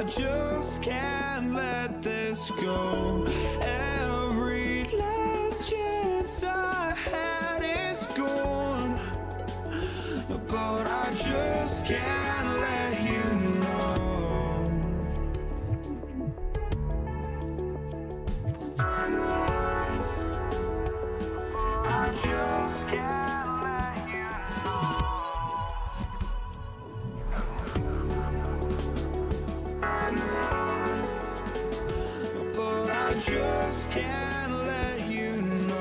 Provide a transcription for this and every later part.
just can't let this go. Every last chance I had is gone, but I just can't let you know. I just can't let you know. But I just can't let you know.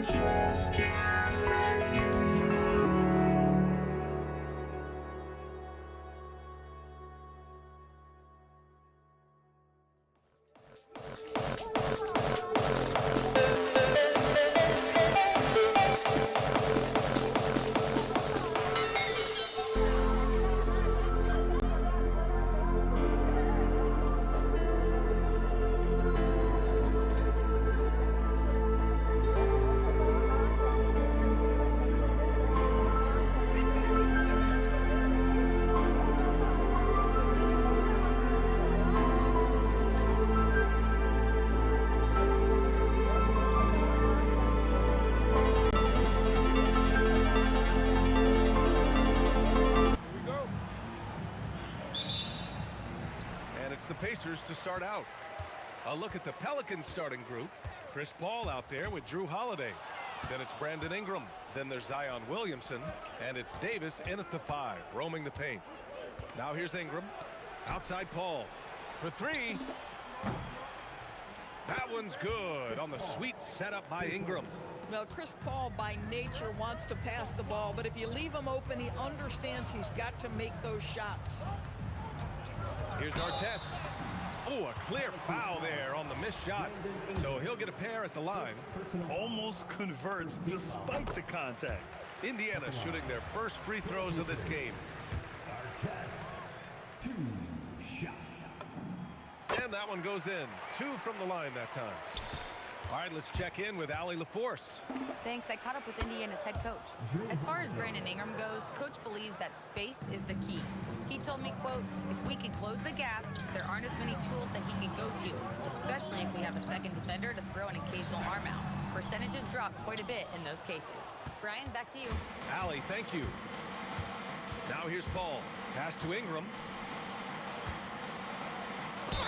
Just can't let you know. To start out. A look at the Pelicans starting group. Chris Paul out there with Drew Holiday. Then it's Brandon Ingram. Then there's Zion Williamson. And it's Davis in at the 5, roaming the paint. Now here's Ingram. Outside Paul. For 3. That one's good on the sweet setup by Ingram. Well, Chris Paul by nature wants to pass the ball, but if you leave him open, he understands he's got to make those shots. Here's our test. Oh, a clear foul there on the missed shot. So he'll get a pair at the line. Almost converts despite the contact. Indiana shooting their first free throws of this game. Our test. 2 shots. And that one goes in. 2 from the line that time. All right, let's check in with Allie LaForce. Thanks. I caught up with Indiana's head coach. As far as Brandon Ingram goes, coach believes that space is the key. He told me, quote, if we can close the gap, there aren't as many tools that he can go to, especially if we have a second defender to throw an occasional arm out. Percentages drop quite a bit in those cases. Brian, back to you. Allie, thank you. Now here's Paul. Pass to Ingram.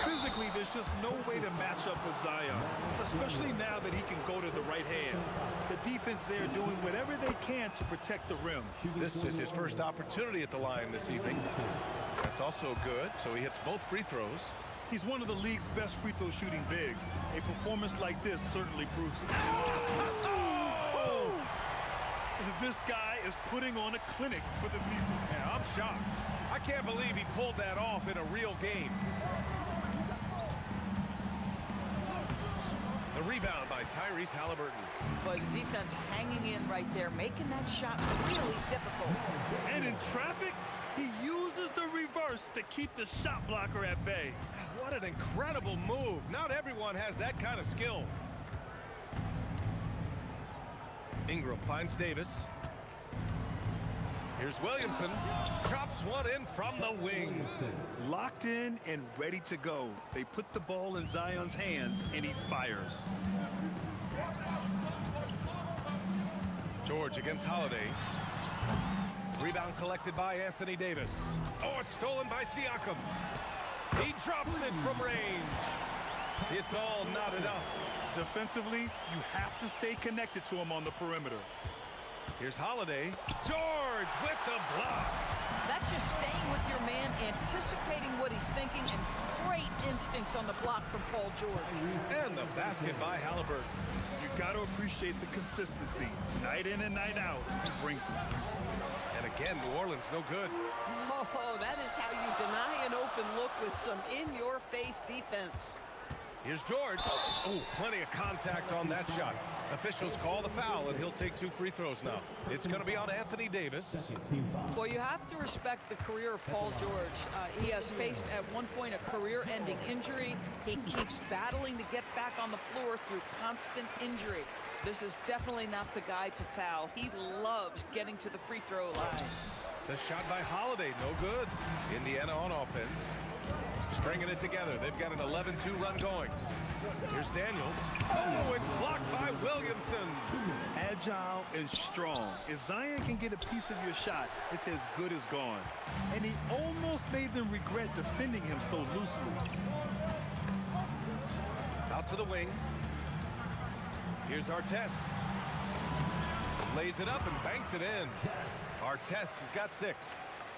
Physically, there's just no way to match up with Zion, especially now that he can go to the right hand. The defense there doing whatever they can to protect the rim. This is his first opportunity at the line this evening. That's also good, so he hits both free throws. He's one of the league's best free throw shooting bigs. A performance like this certainly proves it. Oh! This guy is putting on a clinic for the people. Yeah, I'm shocked. I can't believe he pulled that off in a real game. The rebound by Tyrese Halliburton. But the defense hanging in right there, making that shot really difficult. And in traffic, he uses the reverse to keep the shot blocker at bay. What an incredible move. Not everyone has that kind of skill. Ingram finds Davis. Here's Williamson. Drops one in from the wing. Locked in and ready to go. They put the ball in Zion's hands, and he fires. George against Holiday. Rebound collected by Anthony Davis. Oh, it's stolen by Siakam. He drops it from range. It's all knotted up. Defensively, you have to stay connected to him on the perimeter. Here's Holiday. George with the block. That's just staying with your man, anticipating what he's thinking, and great instincts on the block from Paul George. And the basket by Halliburton. You got to appreciate the consistency. Night in and night out, he brings it. And again, New Orleans no good. Oh, that is how you deny an open look with some in-your-face defense. Here's George. Oh, plenty of contact on that shot. Officials call the foul, and he'll take 2 free throws now. It's going to be on Anthony Davis. Well, you have to respect the career of Paul George. He has faced at one point a career-ending injury. He keeps battling to get back on the floor through constant injury. This is definitely not the guy to foul. He loves getting to the free throw line. The shot by Holiday, no good. Indiana on offense. Stringing it together. They've got an 11-2 run going. Here's Daniels. Oh, it's blocked by Williamson. Agile and strong. If Zion can get a piece of your shot, it's as good as gone. And he almost made them regret defending him so loosely. Out to the wing. Here's Artest. Lays it up and banks it in. Artest has got 6.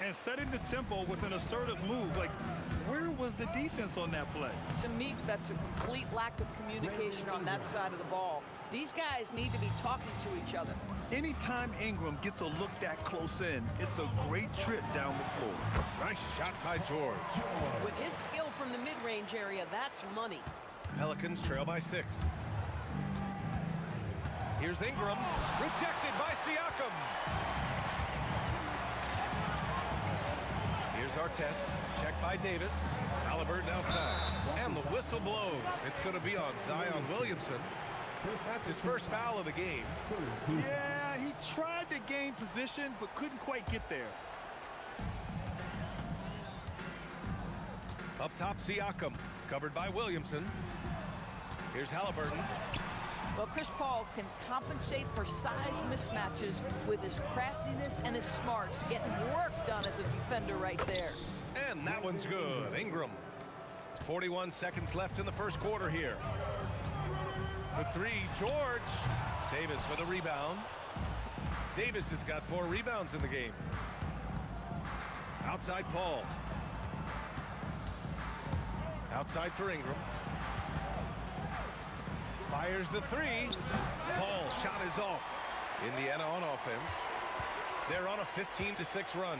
And setting the tempo with an assertive move. Like, where was the defense on that play? To me, that's a complete lack of communication on that side of the ball. These guys need to be talking to each other. Anytime Ingram gets a look that close in, it's a great trip down the floor. Nice shot by George. With his skill from the mid-range area, that's money. Pelicans trail by 6. Here's Ingram. Rejected by Siakam. Here's Artest. Checked by Davis. Halliburton outside. And the whistle blows. It's going to be on Zion Williamson. That's his first foul of the game. Yeah, he tried to gain position, but couldn't quite get there. Up top, Siakam. Covered by Williamson. Here's Halliburton. Well, Chris Paul can compensate for size mismatches with his craftiness and his smarts, getting work done as a defender right there. And that one's good. Ingram. 41 seconds left in the first quarter here. For 3, George. Davis with a rebound. Davis has got 4 rebounds in the game. Outside Paul. Outside for Ingram. Fires the 3. Paul shot is off. Indiana on offense. They're on a 15-6 run.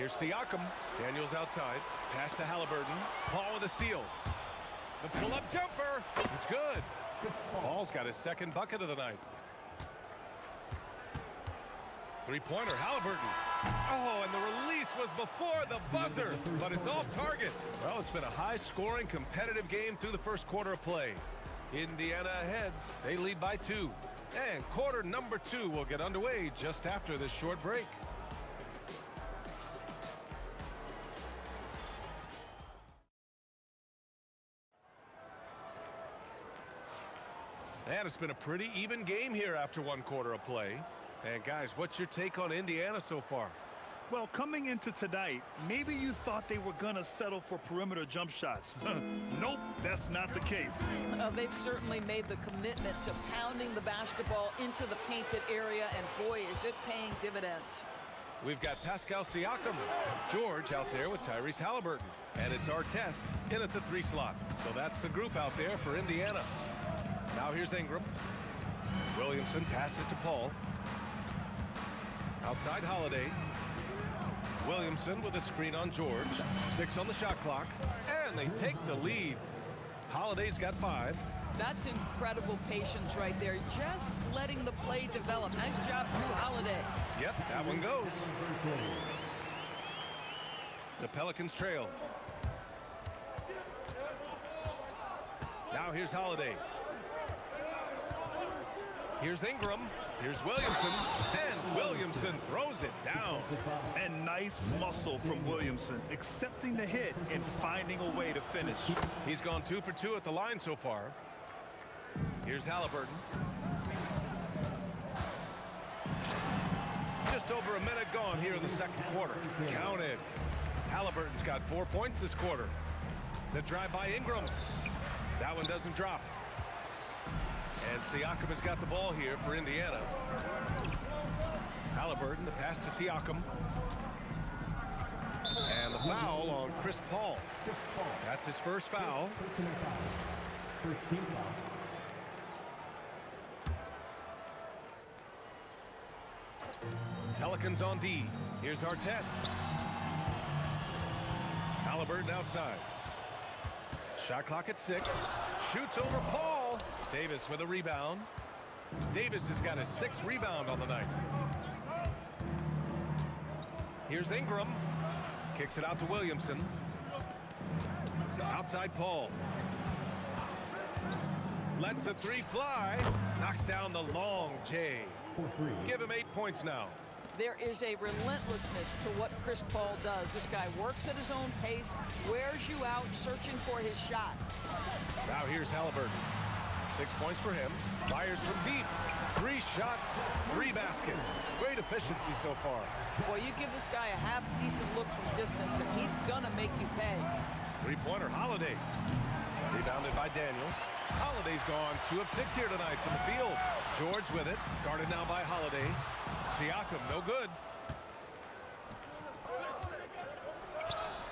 Here's Siakam. Daniels outside. Pass to Halliburton. Paul with a steal. The pull-up jumper. It's good. Paul's got his second bucket of the night. Three-pointer, Halliburton. Oh, and the release was before the buzzer, but it's off target. Well, it's been a high-scoring, competitive game through the first quarter of play. Indiana ahead. They lead by 2. And quarter number 2 will get underway just after this short break. And it's been a pretty even game here after one quarter of play. And guys, what's your take on Indiana so far? Well, coming into tonight, maybe you thought they were going to settle for perimeter jump shots. Nope, that's not the case. They've certainly made the commitment to pounding the basketball into the painted area, and boy, is it paying dividends. We've got Pascal Siakam, George out there with Tyrese Halliburton. And it's our test in at the 3 slot. So that's the group out there for Indiana. Now here's Ingram. Williamson passes to Paul. Outside Holiday. Williamson with a screen on George. 6 on the shot clock. And they take the lead. Holiday's got 5. That's incredible patience right there. Just letting the play develop. Nice job, Drew Holiday. Yep, that one goes. The Pelicans trail. Now here's Holiday. Here's Ingram. Here's Williamson. And Williamson throws it down. And nice muscle from Williamson, accepting the hit and finding a way to finish. He's gone 2 for 2 at the line so far. Here's Halliburton. Just over a minute gone here in the second quarter. Counted. Halliburton's got 4 points this quarter. The drive by Ingram. That one doesn't drop. And Siakam has got the ball here for Indiana. Halliburton, the pass to Siakam. And the foul on Chris Paul. That's his first foul. First team foul. Pelicans on D. Here's our test. Halliburton outside. Shot clock at 6. Shoots over Paul. Davis with a rebound. Davis has got his 6th rebound on the night. Here's Ingram. Kicks it out to Williamson. Outside Paul. Lets the 3 fly. Knocks down the long J. Give him 8 points now. There is a relentlessness to what Chris Paul does. This guy works at his own pace, wears you out, searching for his shot. Now here's Halliburton. 6 points for him. Fires from deep. 3 shots, 3 baskets. Great efficiency so far. Boy, you give this guy a half-decent look from distance, and he's gonna make you pay. 3-pointer, Holiday. Rebounded by Daniels. Holiday's gone 2 of 6 here tonight from the field. George with it. Guarded now by Holiday. Siakam, no good.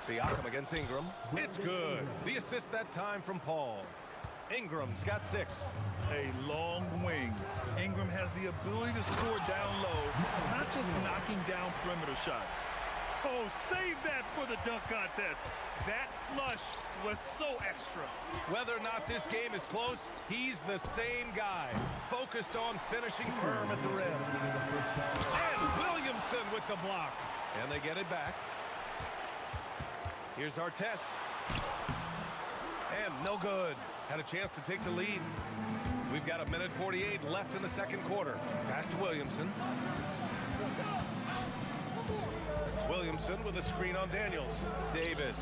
Siakam against Ingram. It's good. The assist that time from Paul. Ingram's got 6. A long wing. Ingram has the ability to score down low, not just knocking down perimeter shots. Oh, save that for the dunk contest. That flush was so extra. Whether or not this game is close, he's the same guy, focused on finishing firm at the rim. And Williamson with the block. And they get it back. Here's our test. And no good. Had a chance to take the lead. We've got 1:48 left in the second quarter. Pass to Williamson. Williamson with a screen on Daniels. Davis.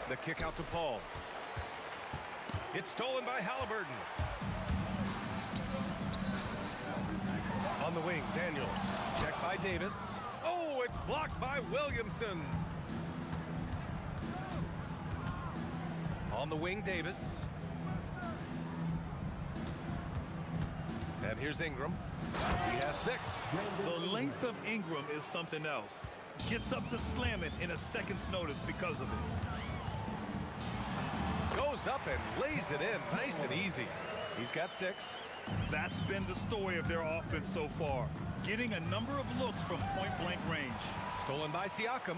The kick out to Paul. It's stolen by Halliburton. On the wing, Daniels. Checked by Davis. Oh, it's blocked by Williamson. On the wing, Davis. And here's Ingram. He has 6. The length of Ingram is something else. Gets up to slam it in a second's notice because of it. Goes up and lays it in nice and easy. He's got 6. That's been the story of their offense so far. getting a number of looks from point-blank range. Stolen by Siakam.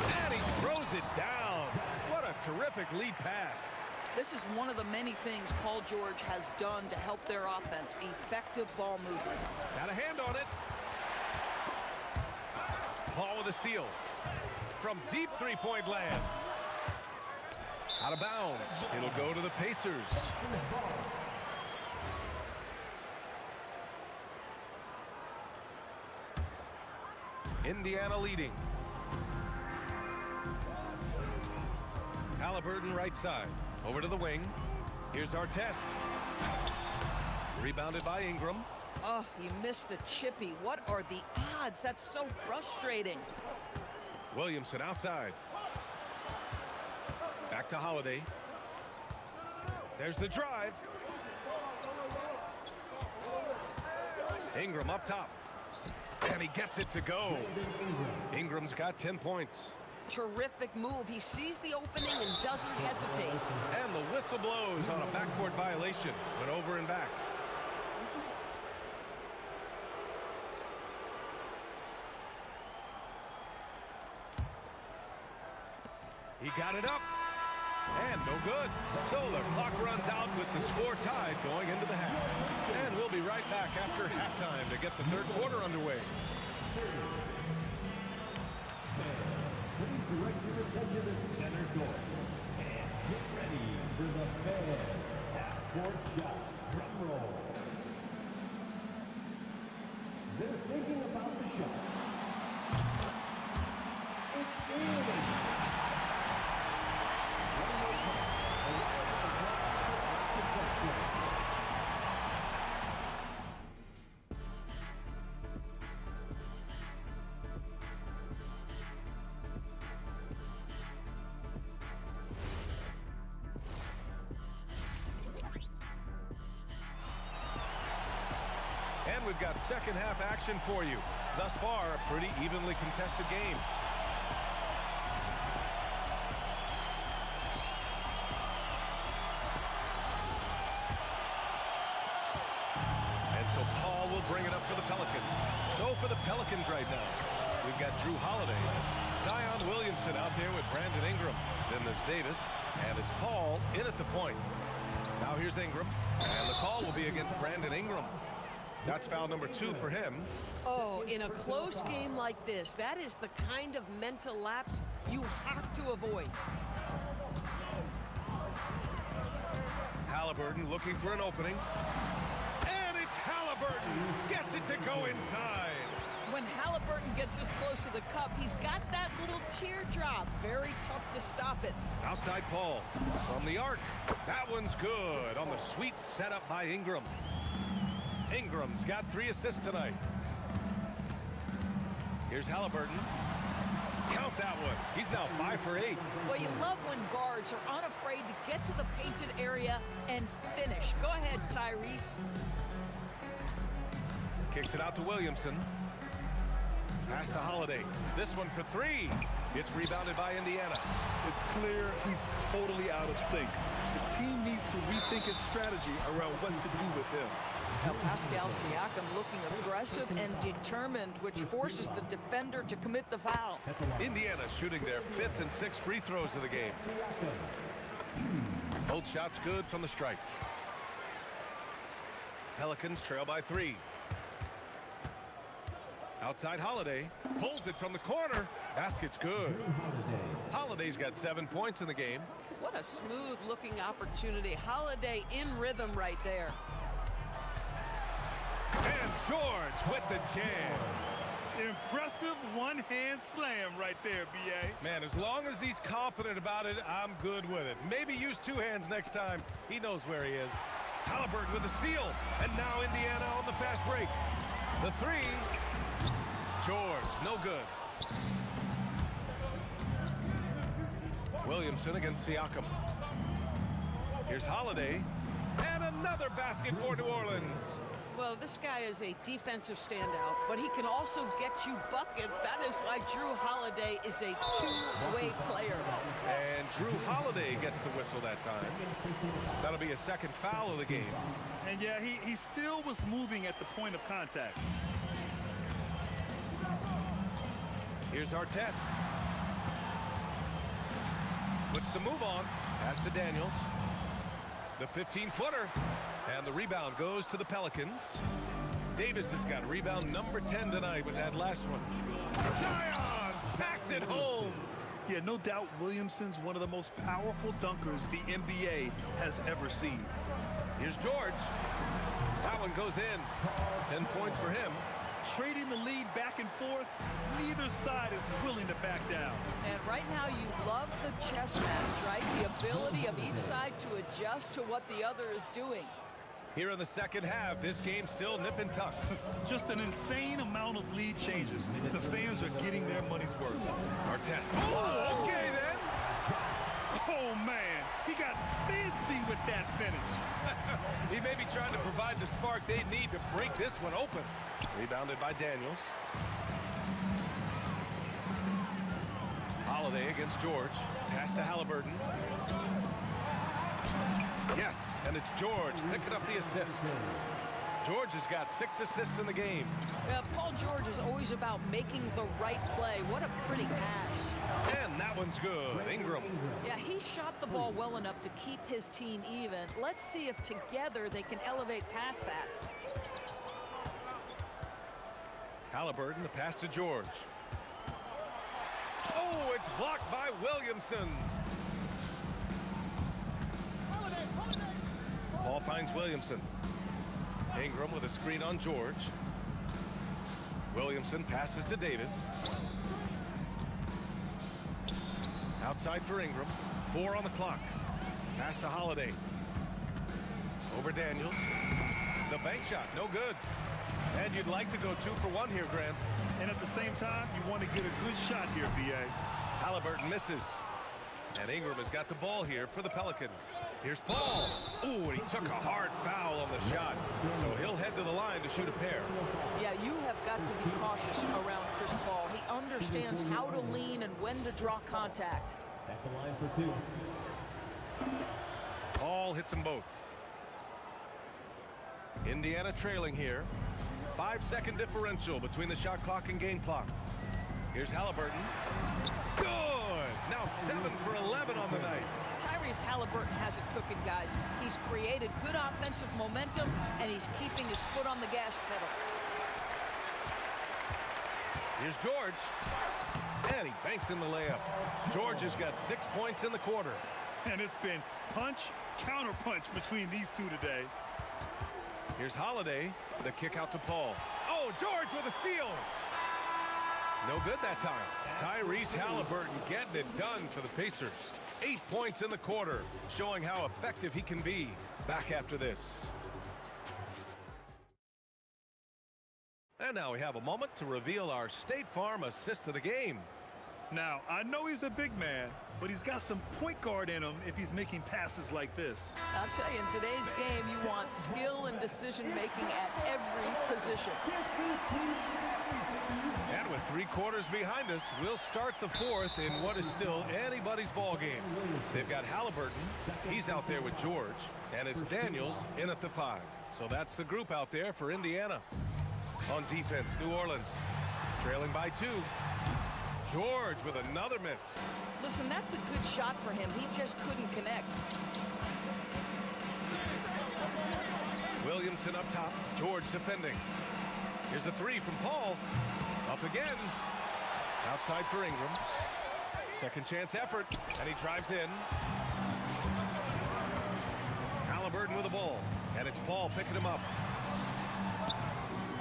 And he throws it down. What a terrific lead pass. This is one of the many things Paul George has done to help their offense. Effective ball movement. Got a hand on it. Paul with a steal. From deep three-point land. Out of bounds. It'll go to the Pacers. Indiana leading. Halliburton right side. Over to the wing. Here's our test. Rebounded by Ingram. Oh, he missed the chippy. What are the odds? That's so frustrating. Williamson outside. Back to Holiday. There's the drive. Ingram up top. And he gets it to go. Ingram's got 10 points. Terrific move. He sees the opening and doesn't hesitate. And the whistle blows on a backcourt violation. Went over and back. He got it up. And no good. So the clock runs out with the score tied going into the half. And we'll be right back after halftime to get the third quarter underway. Please direct your attention to center court. And get ready for the Fed half-court shot. Drum roll. They're thinking about the shot. It's in. And we've got second half action for you. Thus far, a pretty evenly contested game. And so Paul will bring it up for the Pelicans. So for the Pelicans right now, we've got Drew Holiday, Zion Williamson out there with Brandon Ingram. Then there's Davis, and it's Paul in at the point. Now here's Ingram, and the call will be against Brandon Ingram. That's foul number 2 for him. Oh, in a close game like this, that is the kind of mental lapse you have to avoid. Halliburton looking for an opening. And it's Halliburton. Gets it to go inside. When Halliburton gets this close to the cup, he's got that little teardrop. Very tough to stop it. Outside Paul from the arc. That one's good on the sweet setup by Ingram. Ingram's got 3 assists tonight. Here's Halliburton. Count that one. He's now 5 for 8. Well, you love when guards are unafraid to get to the painted area and finish. Go ahead, Tyrese. Kicks it out to Williamson. Pass to Holiday. This one for 3. It's rebounded by Indiana. It's clear he's totally out of sync. The team needs to rethink its strategy around what to do with him. Now Pascal Siakam looking aggressive and determined, which forces the defender to commit the foul. Indiana shooting their 5th and 6th free throws of the game. Both shots good from the stripe. Pelicans trail by 3. Outside Holiday. Pulls it from the corner. Basket's good. Holiday's got 7 points in the game. What a smooth-looking opportunity. Holiday in rhythm right there. And George with the jam. Impressive one-hand slam right there, B.A. Man, as long as he's confident about it, I'm good with it. Maybe use 2 hands next time. He knows where he is. Halliburton with the steal. And now Indiana on the fast break. The 3. George, no good. Williamson against Siakam. Here's Holiday. And another basket for New Orleans. Well, this guy is a defensive standout, but he can also get you buckets. That is why Drew Holiday is a two-way player. And Drew Holiday gets the whistle that time. That'll be a second foul of the game. And yeah, he still was moving at the point of contact. Here's our test. Puts the move on. Pass to Daniels. The 15-footer. And the rebound goes to the Pelicans. Davis has got rebound number 10 tonight with that last one. Zion packs it home. Yeah, no doubt Williamson's one of the most powerful dunkers the NBA has ever seen. Here's George. That one goes in. 10 points for him. Trading the lead back and forth, neither side is willing to back down. And right now you love the chess match, right? The ability of each side to adjust to what the other is doing. Here in the second half, this game's still nip and tuck. Just an insane amount of lead changes. The fans are getting their money's worth. Our test. Oh, okay then. Oh, man. He got fancy with that finish. He may be trying to provide the spark they need to break this one open. Rebounded by Daniels. Holiday against George. Pass to Halliburton. Yes, and it's George picking up the assist. George has got 6 assists in the game. Paul George is always about making the right play. What a pretty pass. And that one's good. Ingram. Yeah, he shot the ball well enough to keep his team even. Let's see if together they can elevate past that. Halliburton, the pass to George. Oh, it's blocked by Williamson. Ball finds Williamson. Ingram with a screen on George. Williamson passes to Davis. Outside for Ingram. 4 on the clock. Pass to Holiday. Over Daniels. The bank shot, no good. And you'd like to go 2 for 1 here, Grant. And at the same time, you want to get a good shot here, B.A. Halliburton misses. And Ingram has got the ball here for the Pelicans. Here's Paul. Ooh, and he took a hard foul on the shot. So he'll head to the line to shoot a pair. Yeah, you have got to be cautious around Chris Paul. He understands how to lean and when to draw contact. At the line for 2. Paul hits them both. Indiana trailing here. 5-second differential between the shot clock and game clock. Here's Halliburton. Good! Now 7 for 11 on the night. Tyrese Halliburton has it cooking, guys. He's created good offensive momentum, and he's keeping his foot on the gas pedal. Here's George. And he banks in the layup. George has got 6 points in the quarter. And it's been punch, counter punch between these two today. Here's Holiday. The kick out to Paul. Oh, George with a steal. No good that time. Tyrese Halliburton getting it done for the Pacers. 8 points in the quarter, showing how effective he can be. Back after this. And now we have a moment to reveal our State Farm assist of the game. Now, I know he's a big man, but he's got some point guard in him if he's making passes like this. I'll tell you, in today's game, you want skill and decision-making at every position. And with 3 quarters behind us, we'll start the 4th in what is still anybody's ball game. They've got Halliburton. He's out there with George. And it's Daniels in at the 5. So that's the group out there for Indiana. On defense, New Orleans trailing by 2. George with another miss. Listen, that's a good shot for him. He just couldn't connect. Williamson up top. George defending. Here's a 3 from Paul. Up again. Outside for Ingram. Second chance effort. And he drives in. Halliburton with the ball. And it's Paul picking him up.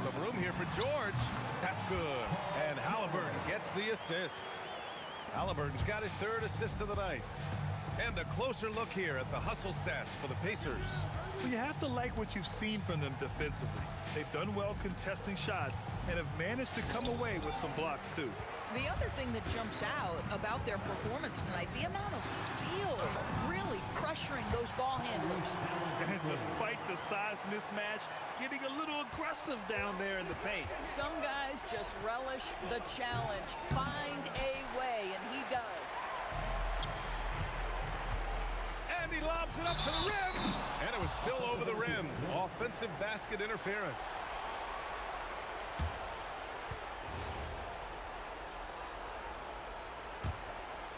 Some room here for George. That's good. And Halliburton gets the assist. Halliburton's got his third assist of the night. And a closer look here at the hustle stats for the Pacers. Well, you have to like what you've seen from them defensively. They've done well contesting shots and have managed to come away with some blocks, too. The other thing that jumps out about their performance tonight, the amount of steals, really pressuring those ball handlers. And despite the size mismatch, getting a little aggressive down there in the paint. Some guys just relish the challenge. Find a way, and he does. And he lobs it up to the rim. And it was still over the rim. Offensive basket interference.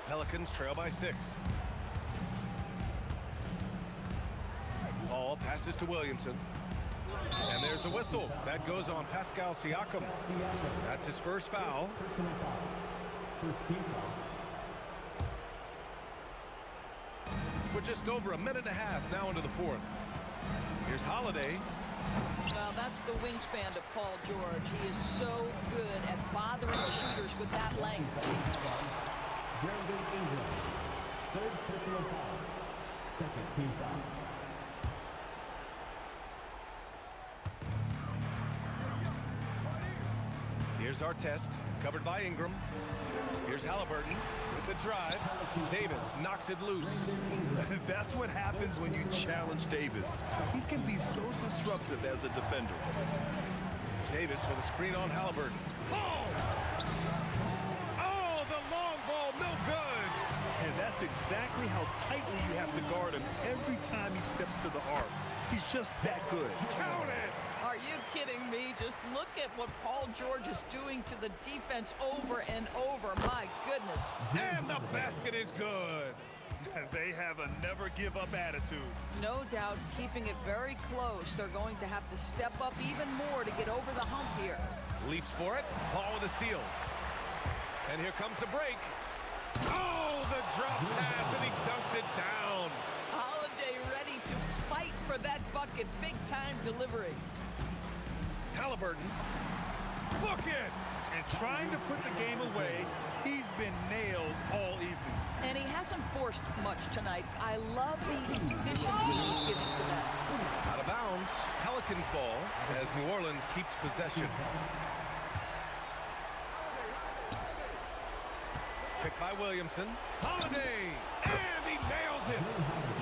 Pelicans trail by 6. Paul passes to Williamson. And there's a whistle. That goes on Pascal Siakam. That's his first foul. Personal foul. First team foul. We're just over a minute and a half now into the fourth. Here's Holiday. Well, that's the wingspan of Paul George. He is so good at bothering shooters with that length. Brandon Ingram. Third personal foul. Second team foul. Here's our test, covered by Ingram. Here's Halliburton with the drive. Davis knocks it loose. That's what happens when you challenge Davis. He can be so disruptive as a defender. Davis with a screen on Halliburton. Oh! Oh, the long ball, no good! And that's exactly how tightly you have to guard him every time he steps to the arc. He's just that good. Count it! Are you kidding me? Just look at what Paul George is doing to the defense over and over. My goodness. And the basket is good. They have a never-give-up attitude. No doubt keeping it very close. They're going to have to step up even more to get over the hump here. Leaps for it. Paul with a steal. And here comes the break. Oh, the drop pass, and he dunks it down. Holiday ready to fight for that bucket. Big-time delivery. Halliburton. Book it! And trying to put the game away, he's been nails all evening. And he hasn't forced much tonight. I love the efficiency he's giving to them. Out of bounds. Pelicans ball as New Orleans keeps possession. Picked by Williamson. Holiday! And he nails it!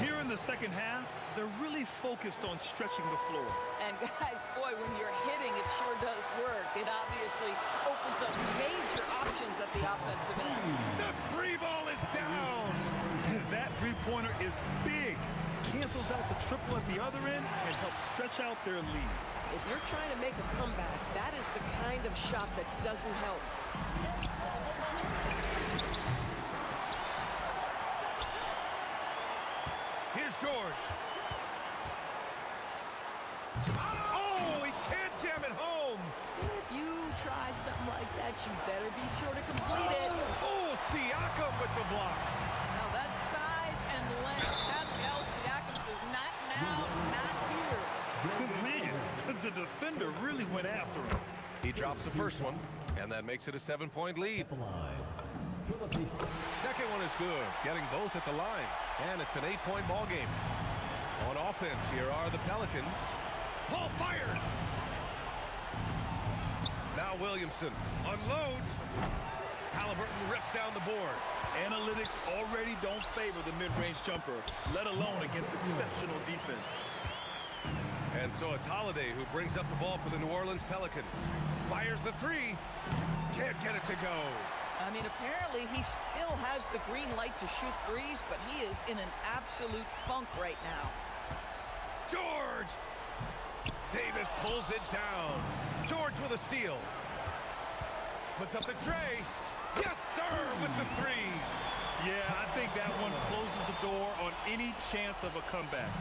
Here in the second half, they're really focused on stretching the floor. And guys, boy, when you're hitting, it sure does work. It obviously opens up major options at the offensive end. The three ball is down! That three-pointer is big. Cancels out the triple at the other end and helps stretch out their lead. If you're trying to make a comeback, that is the kind of shot that doesn't help. Here's George. Oh, he can't jam it home. If you try something like that, you better be sure to complete it. Oh, Siakam with the block. Now that size and length, Pascal Siakam says, not now, not here. Man, the defender really went after him. He drops the first one, and that makes it a 7-point lead. Second one is good, getting both at the line. And it's an 8-point ball game. On offense, here are the Pelicans. Paul fires! Now Williamson unloads. Halliburton rips down the board. Analytics already don't favor the mid-range jumper, let alone against exceptional defense. And so it's Holiday who brings up the ball for the New Orleans Pelicans. Fires the three. Can't get it to go. I mean, apparently he still has the green light to shoot threes, but he is in an absolute funk right now. George! Davis pulls it down. George with a steal. Puts up the tray. Yes, sir, with the three. Yeah, I think that one closes the door on any chance of a comeback.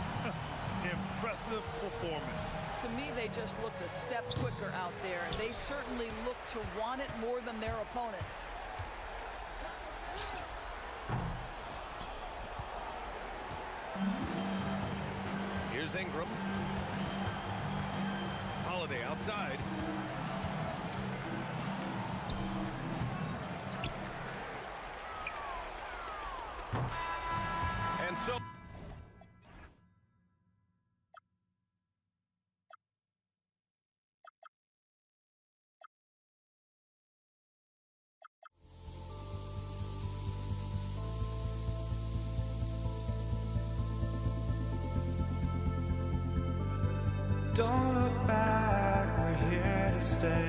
Impressive performance. To me, they just looked a step quicker out there. They certainly look to want it more than their opponent. Here's Ingram. Holiday outside. Don't look back, we're here to stay.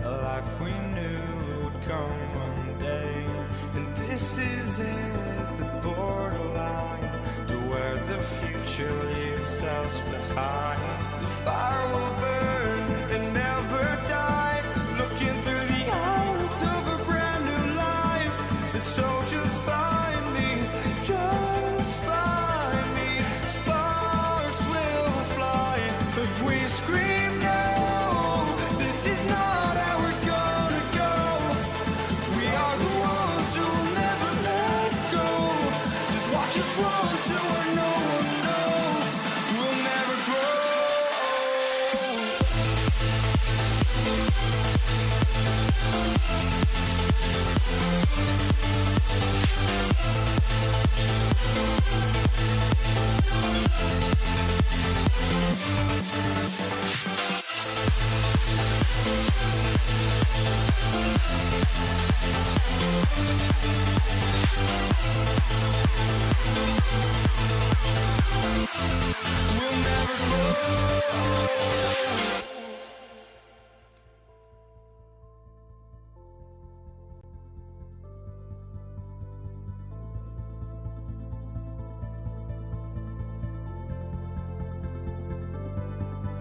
A life we knew would come one day. And this is it, the borderline to where the future leaves us behind. The fire will burn and never die, looking through the eyes of a brand new life. And so just find me, just find me. Sparks will fly if we scream no. This is not how we're gonna go. We are the ones who will never let go. Just watch us run to where no one knows. We'll never grow. We'll never grow.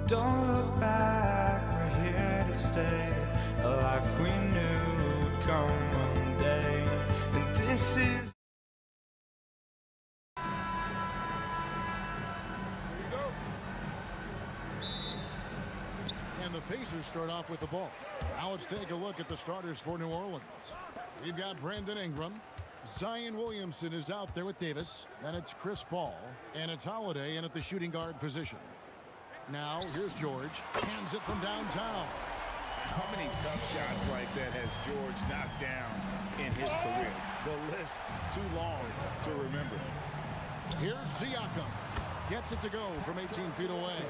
Don't look back, we're here to stay. A life we knew would come one day. And this is And the Pacers start off with the ball. Now let's take a look at the starters for New Orleans. We've got Brandon Ingram. Zion Williamson is out there with Davis. Then it's Chris Paul. And it's Holiday in at the shooting guard position. Now here's George. Cans it from downtown. How many tough shots like that has George knocked down in his career? The list too long to remember. Here's Siakam. Gets it to go from 18 feet away.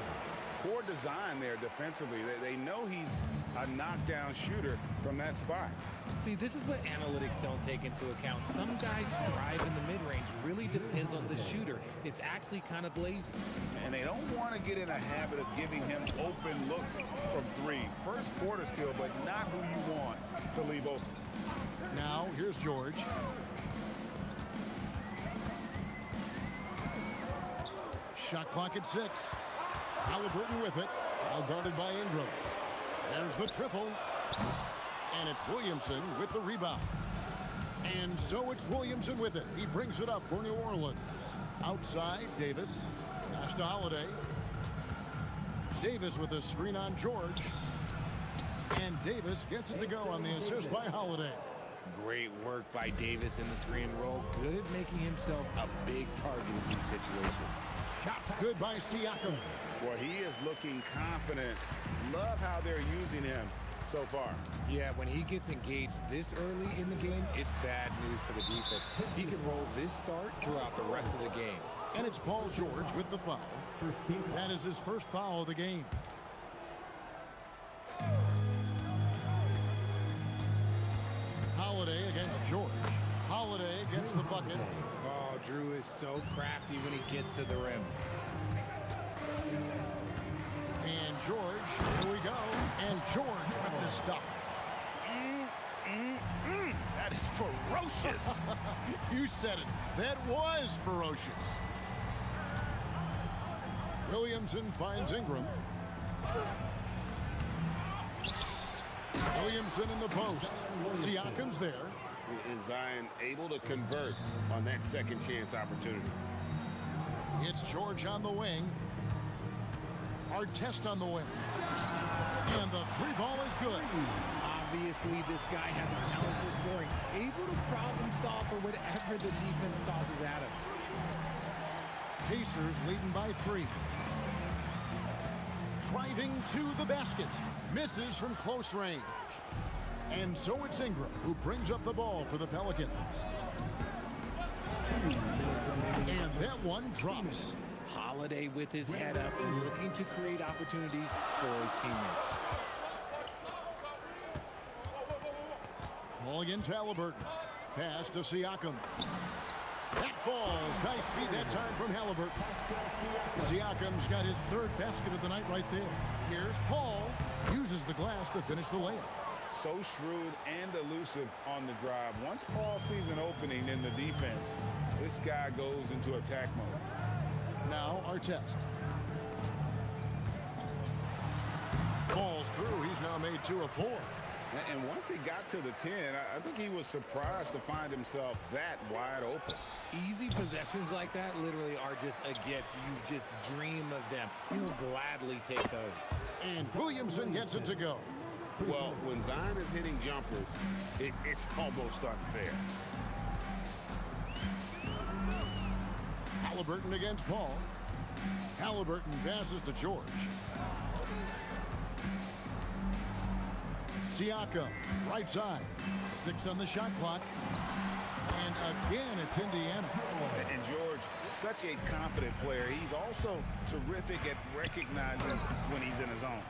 Poor design there defensively. They know he's a knockdown shooter from that spot. See, this is what analytics don't take into account. Some guys thrive in the mid-range. Really depends on the shooter. It's actually kind of lazy. And they don't want to get in a habit of giving him open looks from three. First quarter still, but not who you want to leave open. Now here's George. Shot clock at 6. Halliburton with it. Now guarded by Ingram. There's the triple. And it's Williamson with the rebound. And so it's Williamson with it. He brings it up for New Orleans. Outside, Davis. Pass to Holiday. Davis with a screen on George. And Davis gets it to go on the assist by Holiday. Great work by Davis in the screen roll. Good at making himself a big target in these situations. Shots good by Siakam. Well, he is looking confident. Love how they're using him so far. Yeah, when he gets engaged this early in the game, it's bad news for the defense. He can roll this start throughout the rest of the game. And it's Paul George with the foul. That is his first foul of the game. Holiday against George. Holiday gets the bucket. Oh, Drew is so crafty when he gets to the rim. And George, here we go. And George with the stuff. That is ferocious. You said it. That was ferocious. Williamson finds Ingram. Williamson in the post. Siakam's there. And Zion able to convert on that second chance opportunity. It's George on the wing. Artest on the wing. And the three ball is good. Obviously, this guy has a talent for scoring. Able to problem solve for whatever the defense tosses at him. Pacers leading by 3. Driving to the basket. Misses from close range. And so it's Ingram who brings up the ball for the Pelicans. And that one drops. Holiday with his head up, looking to create opportunities for his teammates. Ball against Halliburton. Pass to Siakam. That falls. Nice feed that time from Halliburton. Siakam's got his third basket of the night right there. Here's Paul. Uses the glass to finish the layup. So shrewd and elusive on the drive. Once Paul sees an opening in the defense, this guy goes into attack mode. Now our test. Falls through. He's now made 2 of 4. And once he got to the 10, I think he was surprised to find himself that wide open. Easy possessions like that literally are just a gift. You just dream of them. You'll gladly take those. And Williamson gets it to go. Well, when Zion is hitting jumpers, it's almost unfair. Halliburton against Paul. Halliburton passes to George. Siakam, right side. 6 on the shot clock. And again, it's Indiana. And George, such a confident player. He's also terrific at recognizing when he's in his zone.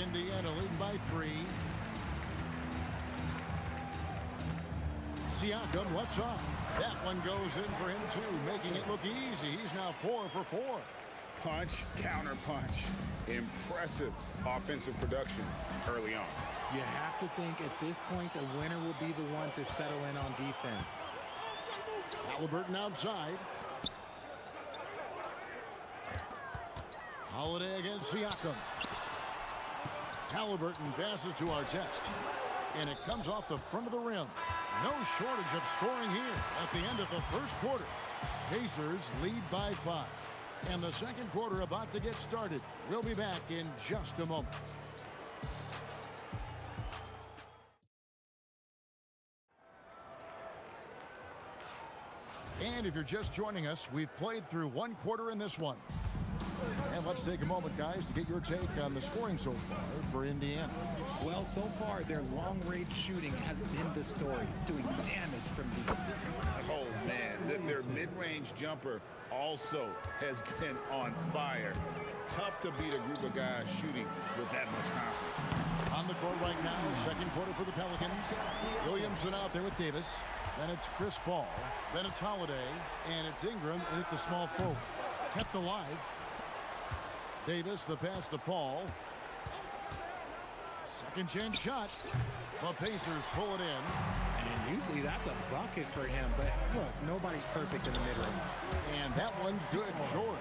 Indiana leading by 3. Siakam left side. That one goes in for him too, making it look easy. He's now 4 for 4. Punch, counter punch. Impressive offensive production early on. You have to think at this point the winner will be the one to settle in on defense. Halliburton outside. Holiday against Siakam. Halliburton passes to Artest. And it comes off the front of the rim. No shortage of scoring here at the end of the first quarter. Pacers lead by 5. And the second quarter about to get started. We'll be back in just a moment. And if you're just joining us, we've played through 1 quarter in this one. And let's take a moment, guys, to get your take on the scoring so far for Indiana. Well, so far, their long-range shooting has been the story, doing damage from deep. Oh, man, their mid-range jumper also has been on fire. Tough to beat a group of guys shooting with that much confidence. On the court right now, second quarter for the Pelicans. Williamson out there with Davis. Then it's Chris Paul. Then it's Holiday. And it's Ingram in at the small forward. Kept alive. Davis, the pass to Paul. Second chance shot. The Pacers pull it in. And usually that's a bucket for him. But look, nobody's perfect in the mid-range. And that one's good, George.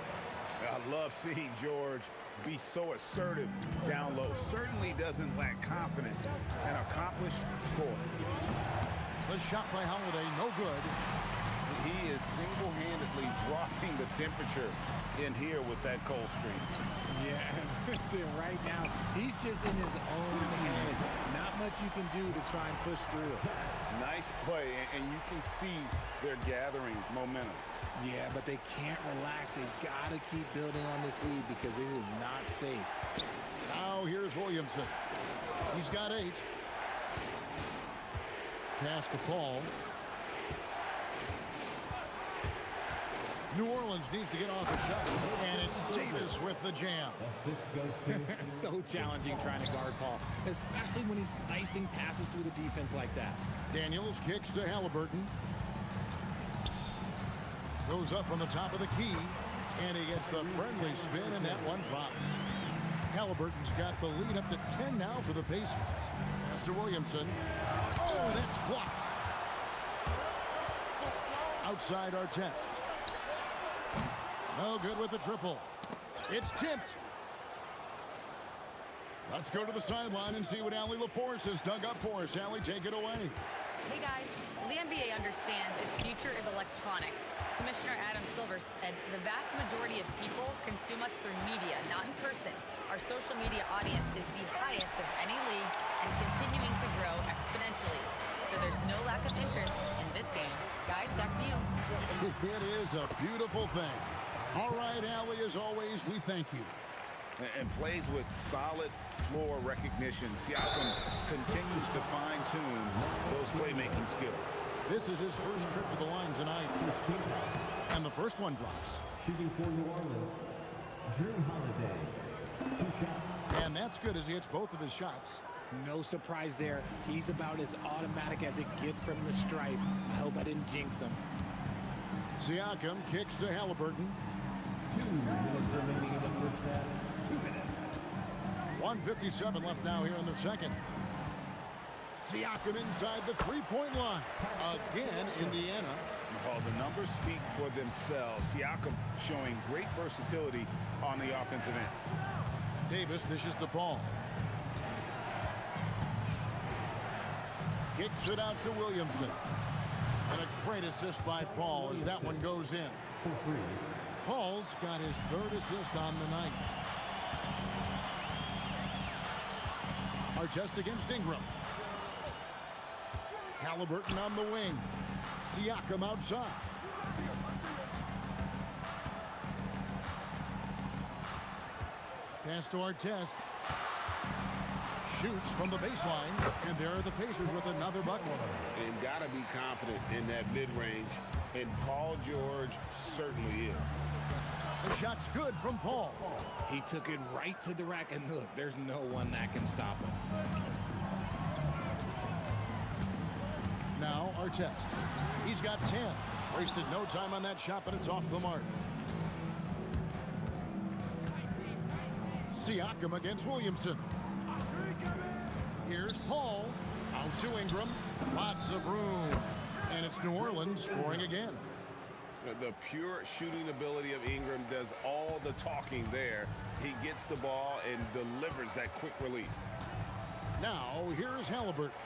I love seeing George be so assertive down low. Certainly doesn't lack confidence. An accomplished scorer. The shot by Holiday, no good. He is single-handedly dropping the temperature in here with that cold streak. Yeah, right now, he's just in his own head. Not much you can do to try and push through it. Nice play, and you can see they're gathering momentum. Yeah, but they can't relax. They've got to keep building on this lead because it is not safe. Now here's Williamson. He's got 8. Pass to Paul. New Orleans needs to get off a shot. And it's Davis with the jam. So challenging trying to guard Paul, especially when he's slicing passes through the defense like that. Daniels kicks to Halliburton. Goes up on the top of the key. And he gets the friendly spin, and that one drops. Halliburton's got the lead up to 10 now for the Pacers. Pass to Williamson. Oh, that's blocked. Outside Artest. No good with the triple. It's tipped. Let's go to the sideline and see what Allie LaForce has dug up for us. Allie, take it away. Hey guys, the NBA understands its future is electronic. Commissioner Adam Silver said the vast majority of people consume us through media, not in person. Our social media audience is the highest of any league and continuing to grow exponentially. So there's no lack of interest in this game. Guys, back to you. It is a beautiful thing. All right, Allie, as always, we thank you. And plays with solid floor recognition. Siakam continues to fine-tune those playmaking skills. This is his first trip to the line tonight. And the first one drops. Shooting for New Orleans, Drew Holiday. 2 shots. And that's good as he hits both of his shots. No surprise there. He's about as automatic as it gets from the stripe. I hope I didn't jinx him. Siakam kicks to Halliburton. 2 minutes remaining in the first half. 2 minutes. 1:57 left now here in the second. Siakam inside the three-point line. Again, Indiana. Well, the numbers speak for themselves. Siakam showing great versatility on the offensive end. Davis dishes the ball. Kicks it out to Williamson. And a great assist by Paul as that one goes in. For free. Paul's got his third assist on the night. Artest against Ingram. Halliburton on the wing. Siakam outside. Pass to Artest. Shoots from the baseline, and there are the Pacers with another bucket. And got to be confident in that mid-range, and Paul George certainly is. The shot's good from Paul. He took it right to the rack, and look, there's no one that can stop him. Now Artest. He's got 10. Wasted no time on that shot, but it's off the mark. Siakam against Williamson. Here's Paul. Out to Ingram. Lots of room. And it's New Orleans scoring again. The pure shooting ability of Ingram does all the talking there. He gets the ball and delivers that quick release. Now here's Halliburton.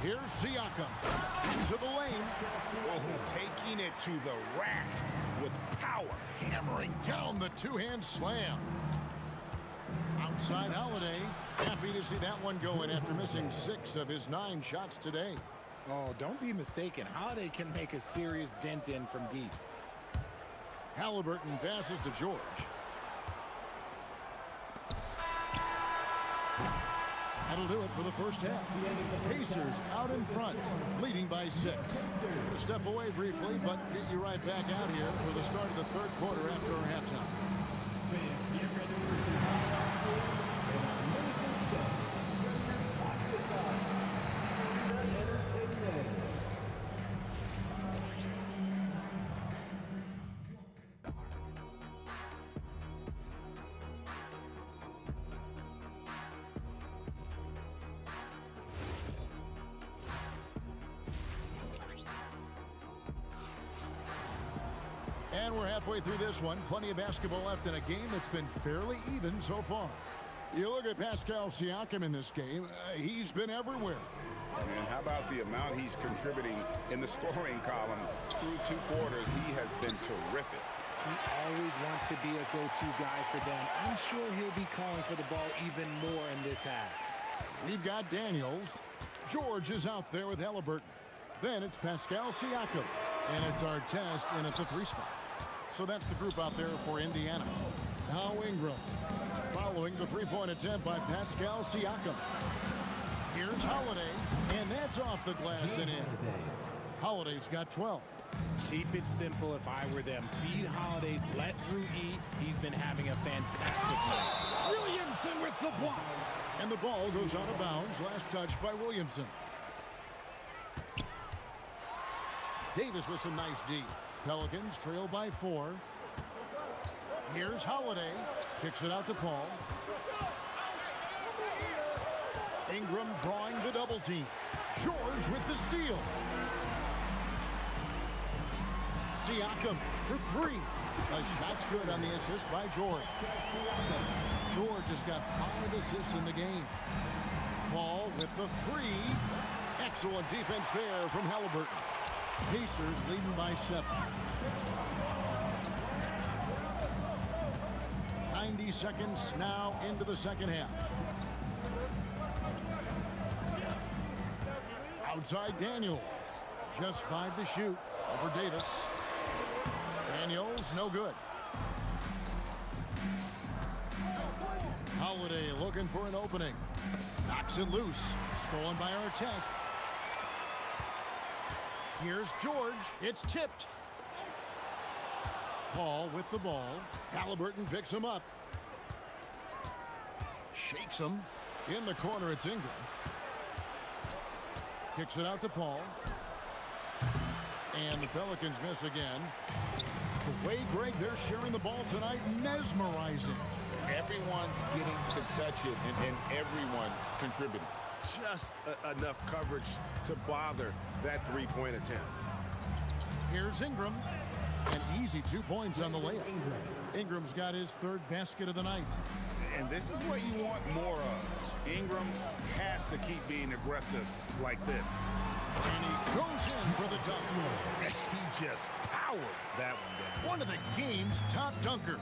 Here's Siakam. Into the lane. Oh, taking it to the rack with power. Hammering down the two-hand slam. Outside Holiday. Happy to see that one go in after missing 6 of his 9 shots today. Oh, don't be mistaken. Holiday can make a serious dent in from deep. Halliburton passes to George. That'll do it for the first half. Pacers out in front, leading by 6. We'll step away briefly, but get you right back out here for the start of the third quarter after our halftime. And we're halfway through this one. Plenty of basketball left in a game that's been fairly even so far. You look at Pascal Siakam in this game, he's been everywhere. And how about the amount he's contributing in the scoring column through 2 quarters? He has been terrific. He always wants to be a go-to guy for them. I'm sure he'll be calling for the ball even more in this half. We've got Daniels. George is out there with Halliburton. Then it's Pascal Siakam. And it's Artest in at the 3 spot. So that's the group out there for Indiana. Now Ingram. Following the 3-point attempt by Pascal Siakam. Here's Holiday. And that's off the glass and in. Holiday's got 12. Keep it simple if I were them. Feed Holiday, let Drew eat. He's been having a fantastic night. Williamson with the block. And the ball goes out of bounds. Last touch by Williamson. Davis with some nice D. Pelicans trail by 4. Here's Holiday. Kicks it out to Paul. Ingram drawing the double team. George with the steal. Siakam for 3. The shot's good on the assist by George. George has got 5 assists in the game. Paul with the 3. Excellent defense there from Halliburton. Pacers leading by 7. 90 seconds now into the second half. Outside Daniels. Just 5 to shoot. Over Davis. Daniels, no good. Holiday looking for an opening. Knocks it loose. Stolen by Artest. Here's George. It's tipped. Paul with the ball. Halliburton picks him up. Shakes him. In the corner, it's Ingram. Kicks it out to Paul. And the Pelicans miss again. The way, Greg, they're sharing the ball tonight, mesmerizing. Everyone's getting to touch it, and everyone's contributing. Just enough coverage to bother that three-point attempt. Here's Ingram. An easy 2 points on the layup. Ingram's got his third basket of the night. And this is what you want more of. Ingram has to keep being aggressive like this. And he goes in for the dunk. He just powered that one down. One of the game's top dunkers.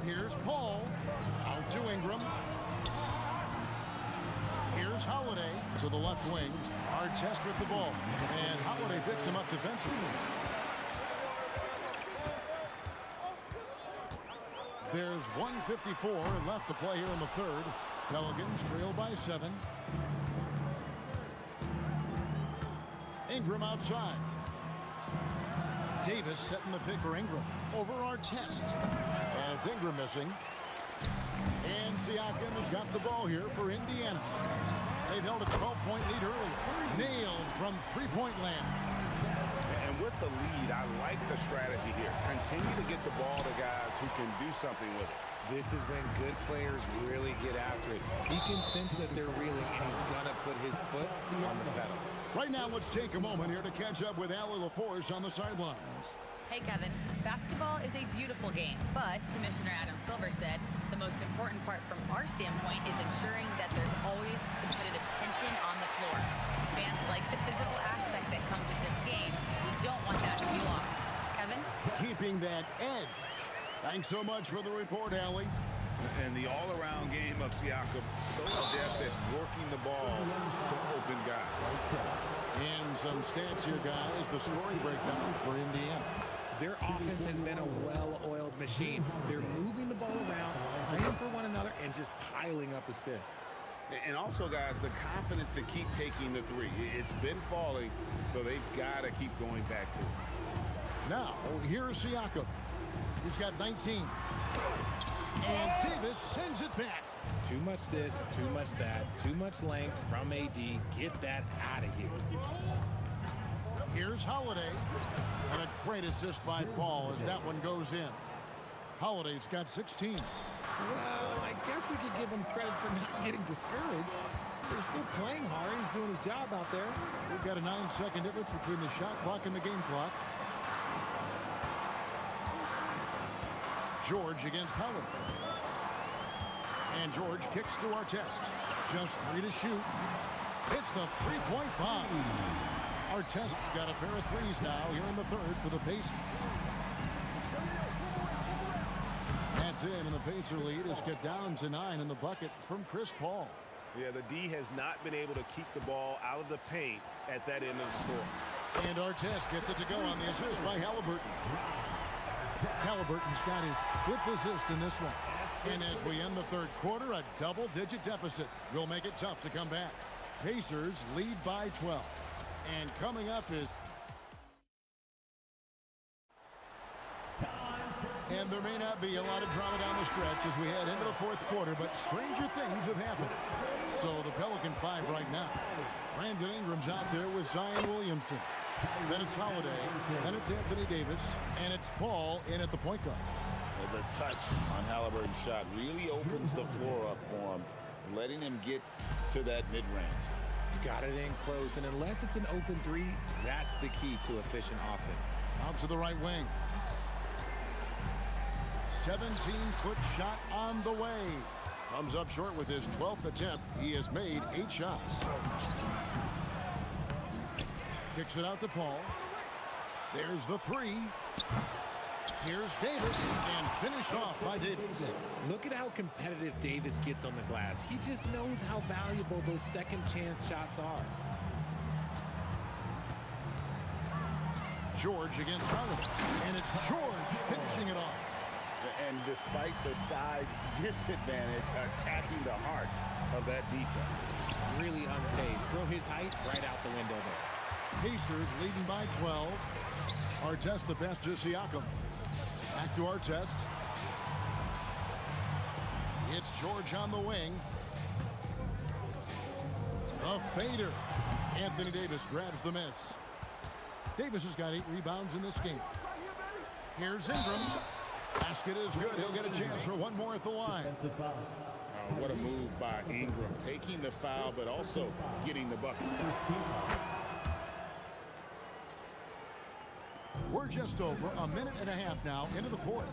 Here's Paul. Out to Ingram. Here's Holiday to the left wing. Artest with the ball. And Holiday picks him up defensively. There's 1:54 left to play here in the third. Pelicans trail by 7. Ingram outside. Davis setting the pick for Ingram. Over Artest. And it's Ingram missing. And Siakam has got the ball here for Indiana. They've held a 12-point lead earlier. Nailed from three-point land. And with the lead, I like the strategy here. Continue to get the ball to guys who can do something with it. This is when good players really get after it. He can sense that they're reeling, and he's going to put his foot on the pedal. Right now, let's take a moment here to catch up with Allie LaForce on the sidelines. Hey, Kevin. Basketball is a beautiful game, but Commissioner Adam Silver said the most important part from our standpoint is ensuring that there's always competitive tension on the floor. Fans like the physical aspect that comes with this game. We don't want that to be lost. Kevin? Keeping that edge. Thanks so much for the report, Allie. And the all-around game of Siakam, so adept at working the ball to open guys. And some stats here, guys. The scoring breakdown for Indiana. Their offense has been a well-oiled machine. They're moving the ball around, playing for one another, and just piling up assists. And also, guys, the confidence to keep taking the three. It's been falling, so they've got to keep going back to it. Now, here's Siakam. He's got 19. And Davis sends it back. Too much this, too much that, too much length from AD. Get that out of here. Here's Holiday. And a great assist by Paul as that one goes in. Holiday's got 16. Well, I guess we could give him credit for not getting discouraged. They're still playing hard. He's doing his job out there. We've got a 9-second difference between the shot clock and the game clock. George against Holiday. And George kicks to Artest. Just 3 to shoot. It's the three-point bomb. Artest's got a pair of threes now here in the third for the Pacers. That's in, and the Pacer lead is cut down to 9 in the bucket from Chris Paul. Yeah, the D has not been able to keep the ball out of the paint at that end of the floor. And Artest gets it to go on the assist by Halliburton. Halliburton's got his 5th assist in this one. And as we end the third quarter, a double-digit deficit will make it tough to come back. Pacers lead by 12. And coming up is... And there may not be a lot of drama down the stretch as we head into the fourth quarter, but stranger things have happened. So the Pelican 5 right now. Brandon Ingram's out there with Zion Williamson. Then it's Holiday. Then it's Anthony Davis. And it's Paul in at the point guard. Well, the touch on Halliburton's shot really opens the floor up for him, letting him get to that mid-range. Got it in close, and unless it's an open three, that's the key to efficient offense. Out to the right wing. 17-foot shot on the way. Comes up short with his 12th attempt. He has made 8 shots. Kicks it out to Paul. There's the 3. Here's Davis, and finished off by Davis. Look at how competitive Davis gets on the glass. He just knows how valuable those second chance shots are. George against Holiday. And it's George finishing it off. And despite the size disadvantage, attacking the heart of that defense. Really unfazed. Throw his height right out the window there. Pacers leading by 12. Artest the best to Siakam. Back to Artest. It's George on the wing. A fader. Anthony Davis grabs the miss. Davis has got 8 rebounds in this game. Here's Ingram. Basket is good. He'll get a chance for one more at the line. What a move by Ingram. Taking the foul, but also getting the bucket. We're just over a minute and a half now into the fourth.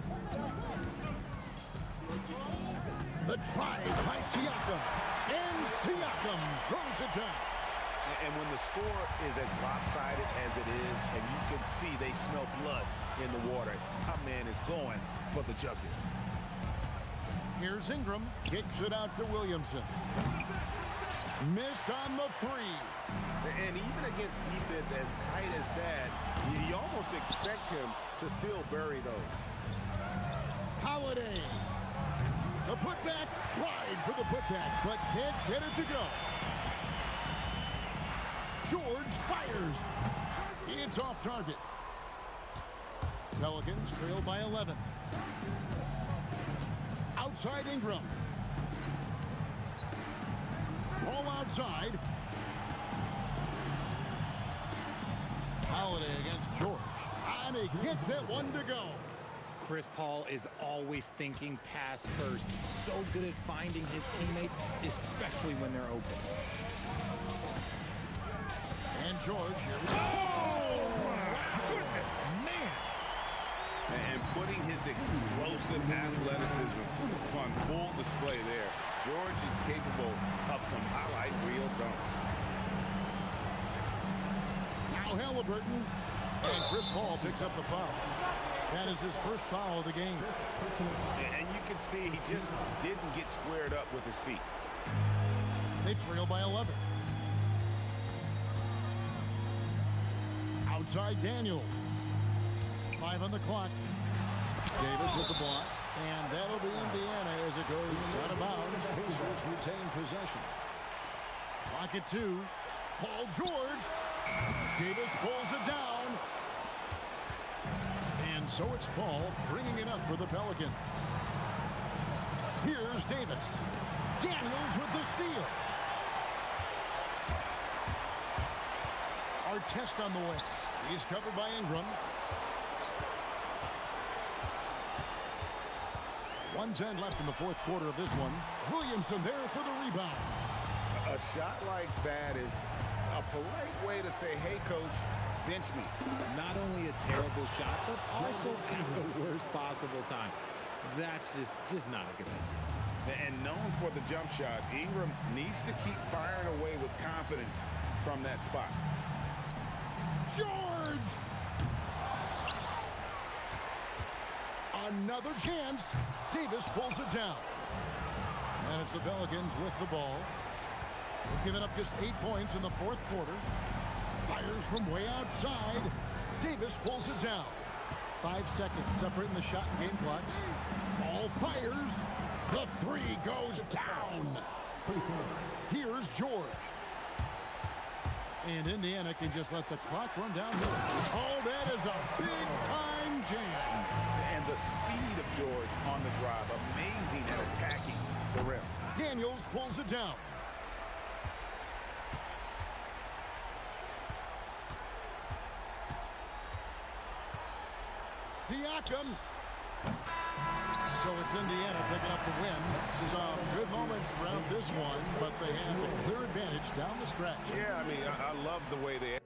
The drive by Siakam. And Siakam throws it down. And when the score is as lopsided as it is, and you can see they smell blood in the water, my man is going for the jugular. Here's Ingram. Kicks it out to Williamson. Missed on the 3. And even against defense as tight as that, you almost expect him to still bury those. Holiday. The putback. Tried for the putback, but can't get it to go. George fires. It's off target. Pelicans trail by 11. Outside Ingram. Ball outside. Holiday against George. And he gets that one to go. Chris Paul is always thinking pass first. So good at finding his teammates, especially when they're open. And George here we go. Oh, my goodness, man. And putting his explosive athleticism on full display there. George is capable of some highlight reel dunks. Now Halliburton. And Chris Paul picks up the foul. That is his first foul of the game. And you can see he just didn't get squared up with his feet. They trail by 11. Outside Daniels. 5 on the clock. Davis with the block. And that'll be Indiana as it goes out of bounds. Pacers retain possession. Clock at 2. Paul George. Davis pulls it down. And so it's Paul bringing it up for the Pelicans. Here's Davis. Daniels with the steal. Artest on the way. He's covered by Ingram. 1:10 left in the fourth quarter of this one. Williamson there for the rebound. A shot like that is a polite way to say, hey, coach, bench me. Not only a terrible shot, but also at the worst possible time. That's just not a good idea. And known for the jump shot, Ingram needs to keep firing away with confidence from that spot. George! Another chance. Davis pulls it down. And it's the Pelicans with the ball. They've given up just 8 points in the fourth quarter. Fires from way outside. Davis pulls it down. 5 seconds separating the shot and game clocks. Ball fires. The 3 goes down. Here's George. And Indiana can just let the clock run down here. Oh, that is a big-time jam. And the speed of George on the drive, amazing at attacking the rim. Daniels pulls it down. Siakam. So it's Indiana picking up the win. Some good moments throughout this one, but they have the clear advantage down the stretch. Yeah, I mean, I love the way they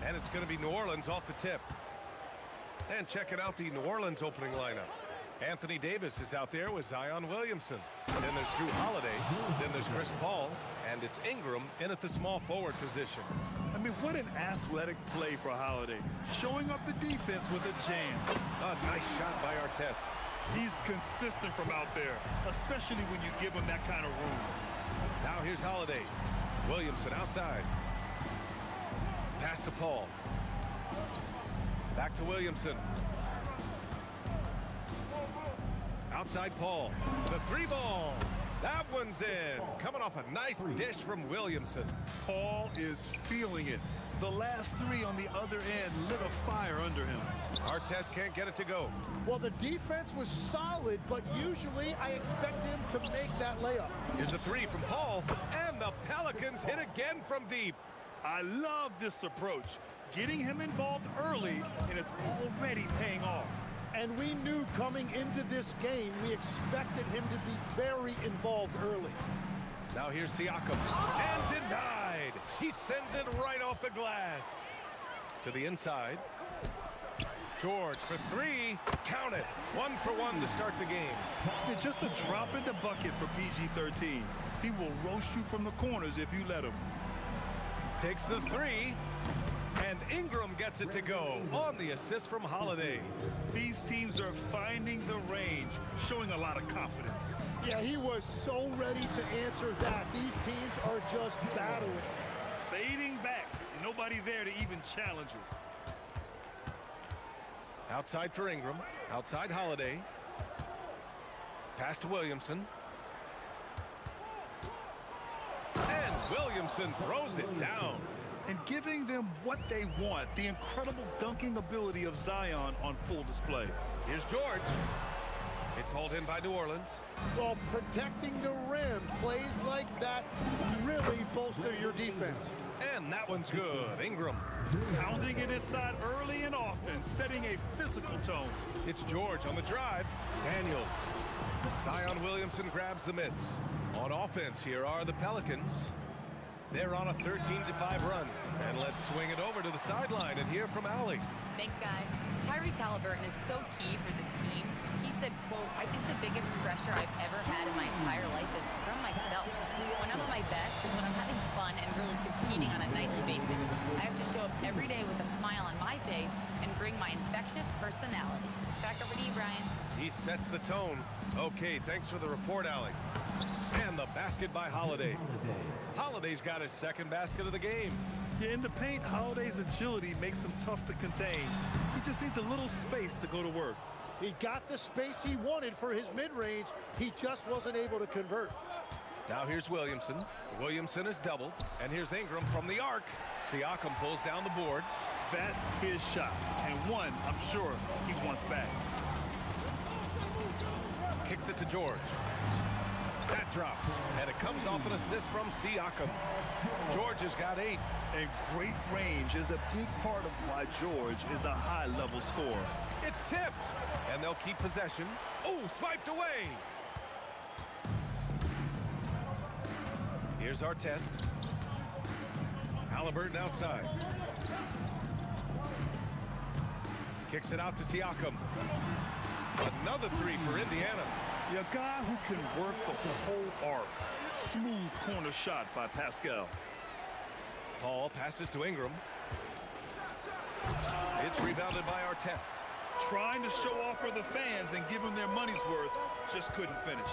And it's going to be New Orleans off the tip. And checking out the New Orleans opening lineup. Anthony Davis is out there with Zion Williamson. Then there's Drew Holiday. Then there's Chris Paul. And it's Ingram in at the small forward position. I mean, what an athletic play for Holiday. Showing up the defense with a jam. A nice shot by Artest. He's consistent from out there, especially when you give him that kind of room. Now here's Holiday. Williamson outside. Pass to Paul. Back to Williamson. Outside Paul. The three ball. That one's in. Coming off a nice dish from Williamson. Paul is feeling it. The last three on the other end lit a fire under him. Artest can't get it to go. Well, the defense was solid, but usually I expect him to make that layup. Here's a three from Paul, and the Pelicans hit again from deep. I love this approach. Getting him involved early, and it's already paying off. And we knew coming into this game, we expected him to be very involved early. Now here's Siakam, and denied. He sends it right off the glass. To the inside. George for three. Count it. 1 for 1 to start the game. Yeah, just a drop in the bucket for PG-13. He will roast you from the corners if you let him. Takes the three. And Ingram gets it to go on the assist from Holiday. These teams are finding the range, showing a lot of confidence. Yeah, he was so ready to answer that. These teams are just battling. Fading back. Nobody there to even challenge it. Outside for Ingram. Outside Holiday. Pass to Williamson. And Williamson throws it down. And giving them what they want, the incredible dunking ability of Zion on full display. Here's George. It's hauled in by New Orleans. Well, protecting the rim, plays like that really bolster your defense. And that one's good. Ingram. Pounding it inside early and often, setting a physical tone. It's George on the drive. Daniels. Zion Williamson grabs the miss. On offense, here are the Pelicans. They're on a 13-5 run. And let's swing it over to the sideline and hear from Allie. Thanks, guys. Tyrese Halliburton is so key for this team. He said, quote, "I think the biggest pressure I've ever had in my entire life is from myself. When I'm at my best is when I'm having fun and really competing on a nightly basis. I have to show up every day with a smile on my face and bring my infectious personality." Back over to you, Brian. He sets the tone. Okay, thanks for the report, Allie. And the basket by Holiday. Holiday's got his second basket of the game. Yeah, in the paint, Holiday's agility makes him tough to contain. He just needs a little space to go to work. He got the space he wanted for his mid-range. He just wasn't able to convert. Now here's Williamson. Williamson is doubled. And here's Ingram from the arc. Siakam pulls down the board. That's his shot, and one I'm sure he wants back. Kicks it to George. That drops, and it comes off an assist from Siakam. George has got 8. And great range is a big part of why George is a high-level scorer. It's tipped, and they'll keep possession. Oh, swiped away. Here's our test. Halliburton outside. Kicks it out to Siakam. Another 3 for Indiana. A guy who can work the whole arc. Smooth corner shot by Pascal. Paul passes to Ingram. It's rebounded by Artest. Trying to show off for the fans and give them their money's worth. Just couldn't finish.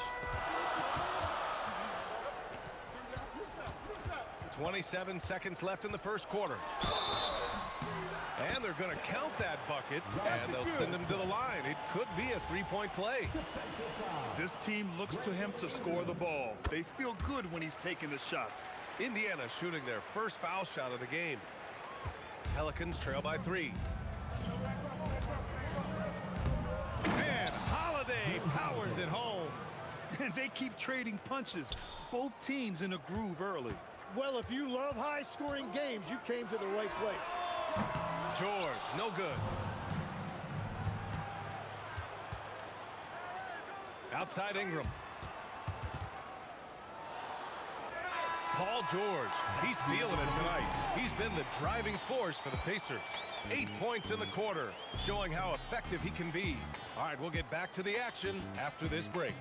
27 seconds left in the first quarter. And they're going to count that bucket, and they'll send him to the line. It could be a three-point play. This team looks to him to score the ball. They feel good when he's taking the shots. Indiana shooting their first foul shot of the game. Pelicans trail by 3. And Holiday powers it home. And they keep trading punches. Both teams in a groove early. Well, if you love high-scoring games, you came to the right place. George, no good. Outside Ingram. Paul George, he's feeling it tonight. He's been the driving force for the Pacers. 8 points in the quarter, showing how effective he can be. All right, we'll get back to the action after this break.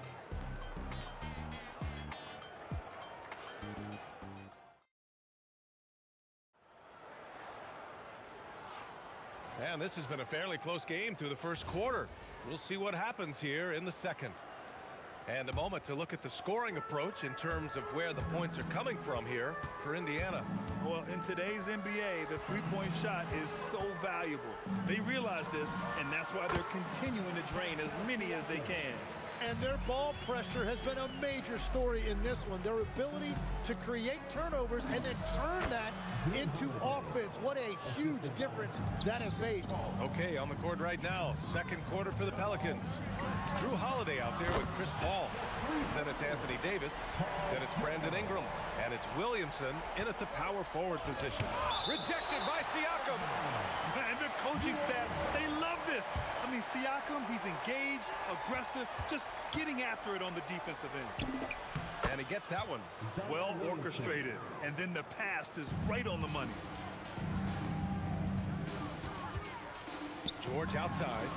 And this has been a fairly close game through the first quarter. We'll see what happens here in the second. And a moment to look at the scoring approach in terms of where the points are coming from here for Indiana. Well, in today's NBA, the three-point shot is so valuable. They realize this, and that's why they're continuing to drain as many as they can. And their ball pressure has been a major story in this one. Their ability to create turnovers and then turn that into offense. What a huge difference that has made. Okay, on the court right now, second quarter for the Pelicans. Drew Holiday out there with Chris Paul. Then it's Anthony Davis. Then it's Brandon Ingram. And it's Williamson in at the power forward position. Rejected by Siakam. And the coaching staff, they love this. I mean, Siakam, he's engaged, aggressive, just getting after it on the defensive end. And he gets that one. Well orchestrated. And then the pass is right on the money. George outside.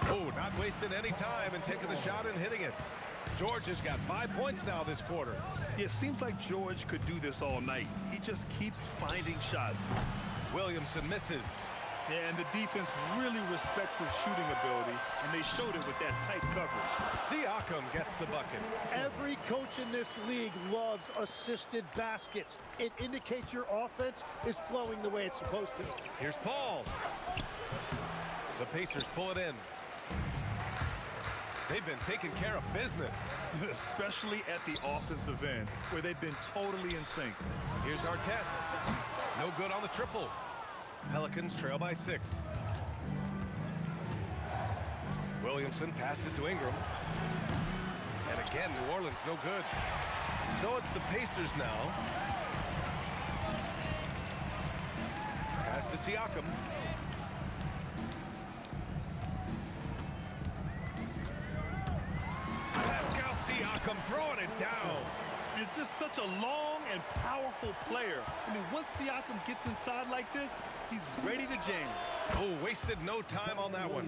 Oh, not wasting any time and taking the shot and hitting it. George has got 5 points now this quarter. It seems like George could do this all night. He just keeps finding shots. Williamson misses. Yeah, and the defense really respects his shooting ability, and they showed it with that tight coverage. Siakam gets the bucket. Every coach in this league loves assisted baskets. It indicates your offense is flowing the way it's supposed to. Here's Paul. The Pacers pull it in. They've been taking care of business. Especially at the offensive end, where they've been totally in sync. Here's our test. No good on the triple. Pelicans trail by 6. Williamson passes to Ingram. And again, New Orleans no good. So it's the Pacers now. to Siakam. Pascal Siakam throwing it down. He's just such a long and powerful player. I mean, once Siakam gets inside like this, he's ready to jam. Oh, wasted no time on that one.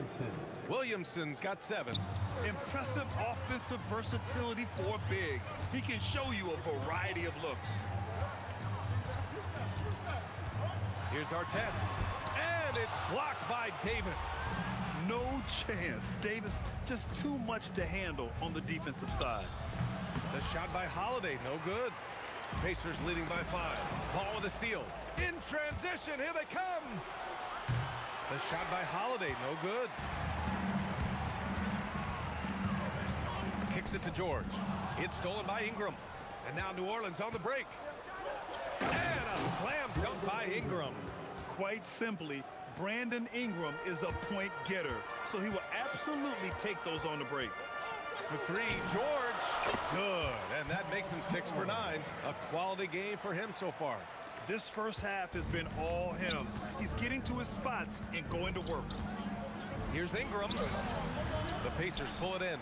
Williamson's got 7. Impressive offensive versatility for a big. He can show you a variety of looks. Here's our test. And it's blocked by Davis. No chance. Davis just too much to handle on the defensive side. The shot by Holiday, no good. Pacers leading by 5. Ball with a steal. In transition, here they come. The shot by Holiday, no good. Kicks it to George. It's stolen by Ingram. And now New Orleans on the break. And a slam dunk by Ingram. Quite simply, Brandon Ingram is a point getter, so he will absolutely take those on the break. For 3, George. Good. And that makes him 6 for 9. A quality game for him so far. This first half has been all him. He's getting to his spots and going to work. Here's Ingram. The Pacers pull it in.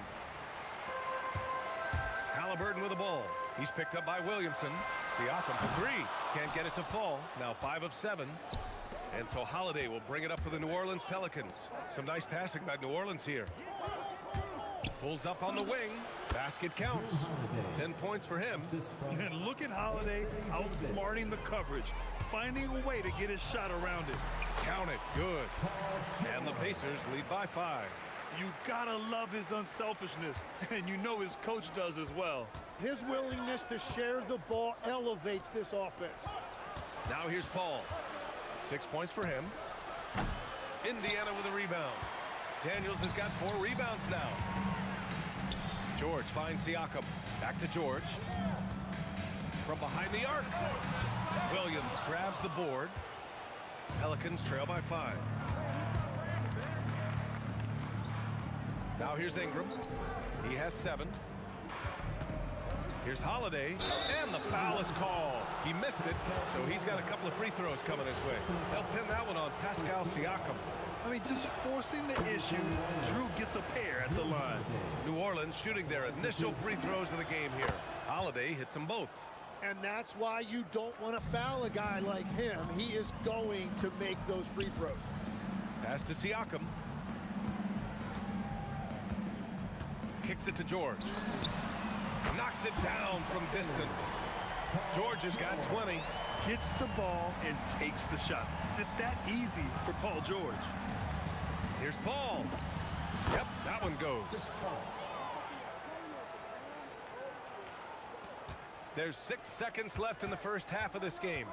Halliburton with the ball. He's picked up by Williamson. Siakam for 3. Can't get it to fall. Now 5 of 7. And so Holiday will bring it up for the New Orleans Pelicans. Some nice passing by New Orleans here. Pulls up on the wing. Basket counts. 10 points for him. And look at Holiday outsmarting the coverage, finding a way to get his shot around it. Count it. Good. And the Pacers lead by 5. You gotta love his unselfishness, and you know his coach does as well. His willingness to share the ball elevates this offense. Now here's Paul. 6 points for him. Indiana with a rebound. Daniels has got 4 rebounds now. George finds Siakam. Back to George. From behind the arc. Williams grabs the board. Pelicans trail by 5. Now here's Ingram. He has 7. Here's Holiday, and the foul is called. He missed it, so he's got a couple of free throws coming his way. They'll pin that one on Pascal Siakam. I mean, just forcing the issue, Drew gets a pair at the line. New Orleans shooting their initial free throws of the game here. Holiday hits them both. And that's why you don't want to foul a guy like him. He is going to make those free throws. Pass to Siakam. Kicks it to George. Knocks it down from distance. George has got 20. Gets the ball and takes the shot. It's that easy for Paul George. Here's Paul. Yep, that one goes. There's 6 seconds left in the first half of this game.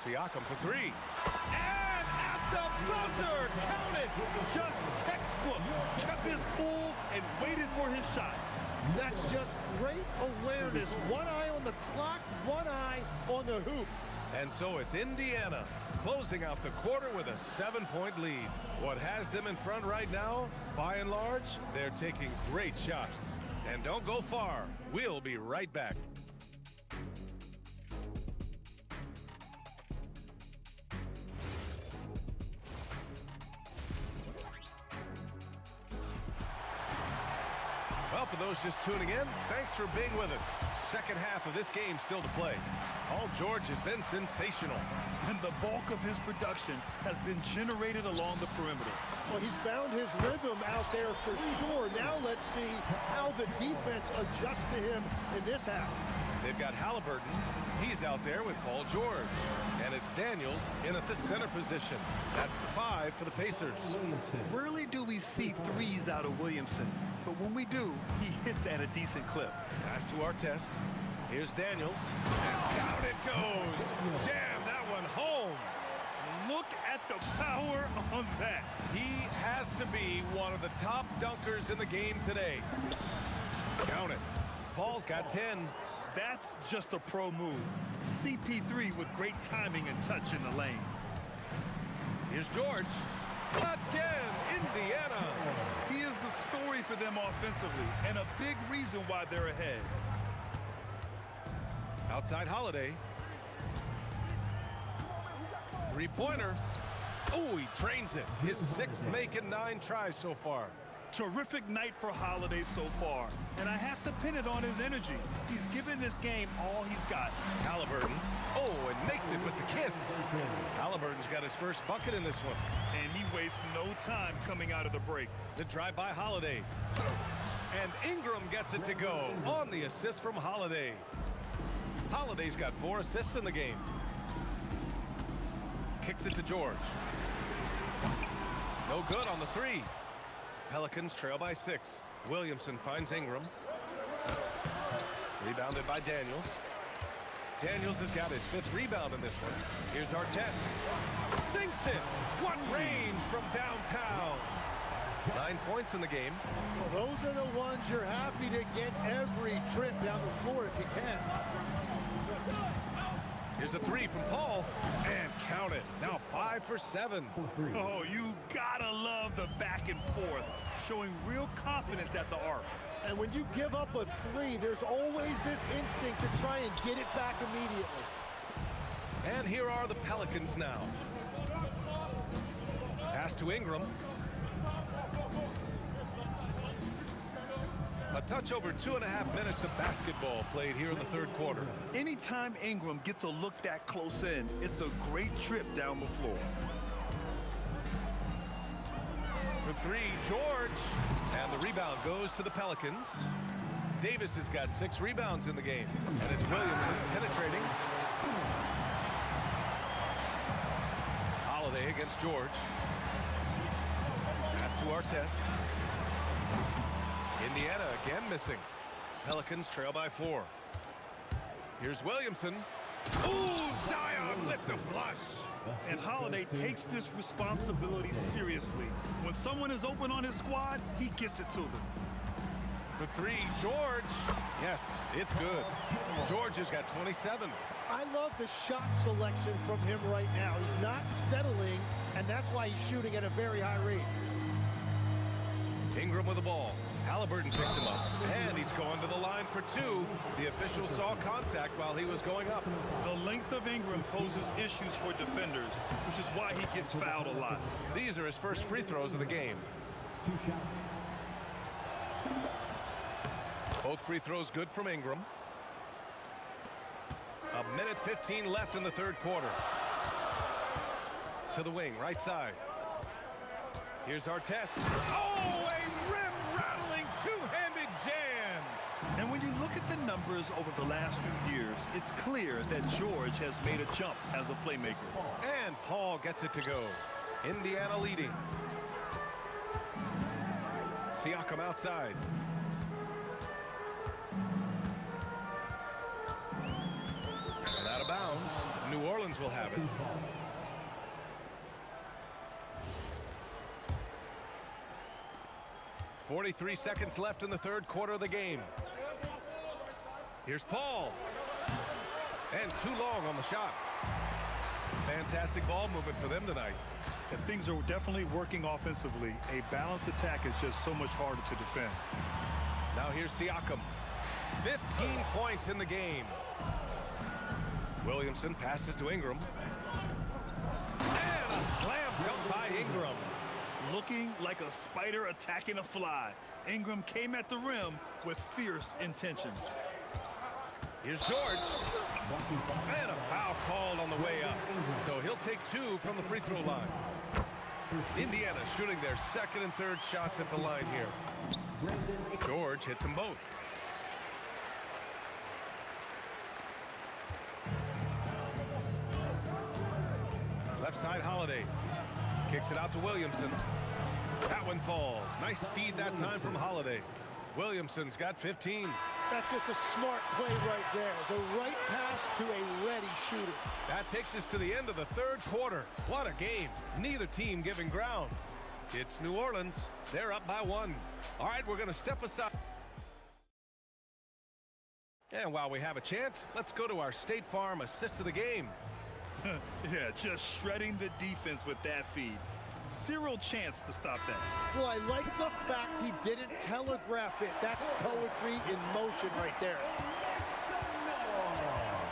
Siakam for 3. And at the buzzer, count it. Just textbook. Kept his cool and waited for his shot. That's just great awareness. One eye on the clock, one eye on the hoop. And so it's Indiana closing out the quarter with a 7-point lead. What has them in front right now, by and large, they're taking great shots. And don't go far. We'll be right back. Well, for those just tuning in, thanks for being with us. Second half of this game still to play. Paul George has been sensational. And the bulk of his production has been generated along the perimeter. Well, he's found his rhythm out there for sure. Now let's see how the defense adjusts to him in this half. They've got Halliburton. He's out there with Paul George. And it's Daniels in at the center position. That's the 5 for the Pacers. Rarely do we see threes out of Williamson. But when we do, he hits at a decent clip. Pass to our test. Here's Daniels. And down it goes. Jam that one home. Look at the power on that. He has to be one of the top dunkers in the game today. Count it. Paul's got 10. That's just a pro move. CP3 with great timing and touch in the lane. Here's George. Again, Indiana. He is the story for them offensively and a big reason why they're ahead. Outside Holiday. Three-pointer. Oh, he drains it. His 6th make in 9 tries so far. Terrific night for Holiday so far, and I have to pin it on his energy. He's given this game all he's got. Halliburton. Oh, and makes it with the kiss. Halliburton's got his first bucket in this one. And he wastes no time coming out of the break. The drive by Holiday. And Ingram gets it to go on the assist from Holiday. Holiday's got 4 assists in the game. Kicks it to George. No good on the 3. Pelicans trail by 6. Williamson finds Ingram. Rebounded by Daniels. Daniels has got his 5th rebound in this one. Here's Artest. Sinks it. What range from downtown. 9 points in the game. Well, those are the ones you're happy to get every trip down the floor if you can. Here's a 3 from Paul. And count it. Now 5 for 7. Oh, you gotta love the back and forth. Showing real confidence at the arc. And when you give up a 3, there's always this instinct to try and get it back immediately. And here are the Pelicans now. Pass to Ingram. A touch over 2.5 minutes of basketball played here in the 3rd quarter. Anytime Ingram gets a look that close in, it's a great trip down the floor. For 3, George. And the rebound goes to the Pelicans. Davis has got 6 rebounds in the game. And it's Williamson penetrating. Holiday against George. Pass to Artest. Indiana again missing. Pelicans trail by 4. Here's Williamson. Ooh, Zion with the flush. And Holiday takes this responsibility seriously. When someone is open on his squad, he gets it to them. For 3, George. Yes, it's good. George has got 27. I love the shot selection from him right now. He's not settling, and that's why he's shooting at a very high rate. Ingram with the ball. Halliburton picks him up, and he's going to the line for 2. The official saw contact while he was going up. The length of Ingram poses issues for defenders, which is why he gets fouled a lot. These are his first free throws of the game. 2 shots. Both free throws good from Ingram. 1:15 left in the 3rd quarter. To the wing, right side. Here's Artest. Oh, a rim-rattling two-handed jam. And when you look at the numbers over the last few years, it's clear that George has made a jump as a playmaker. And Paul gets it to go. Indiana leading. Siakam outside. And out of bounds. New Orleans will have it. .43 seconds left in the 3rd quarter of the game. Here's Paul. And too long on the shot. Fantastic ball movement for them tonight. And things are definitely working offensively. A balanced attack is just so much harder to defend. Now here's Siakam. 15 points in the game. Williamson passes to Ingram. And a slam dunk by Ingram. Looking like a spider attacking a fly. Ingram came at the rim with fierce intentions. Here's George. And a foul called on the way up. So he'll take 2 from the free throw line. Indiana shooting their 2nd and 3rd shots at the line here. George hits them both. Left side, Holiday. Kicks it out to Williamson. That one falls. Nice feed that time from Holiday. Williamson's got 15. That's just a smart play right there. The right pass to a ready shooter. That takes us to the end of the 3rd quarter. What a game. Neither team giving ground. It's New Orleans. They're up by 1. All right, we're going to step aside. And while we have a chance, let's go to our State Farm assist of the game. Yeah, just shredding the defense with that feed. Zero chance to stop that. Well, I like the fact he didn't telegraph it. That's poetry in motion right there.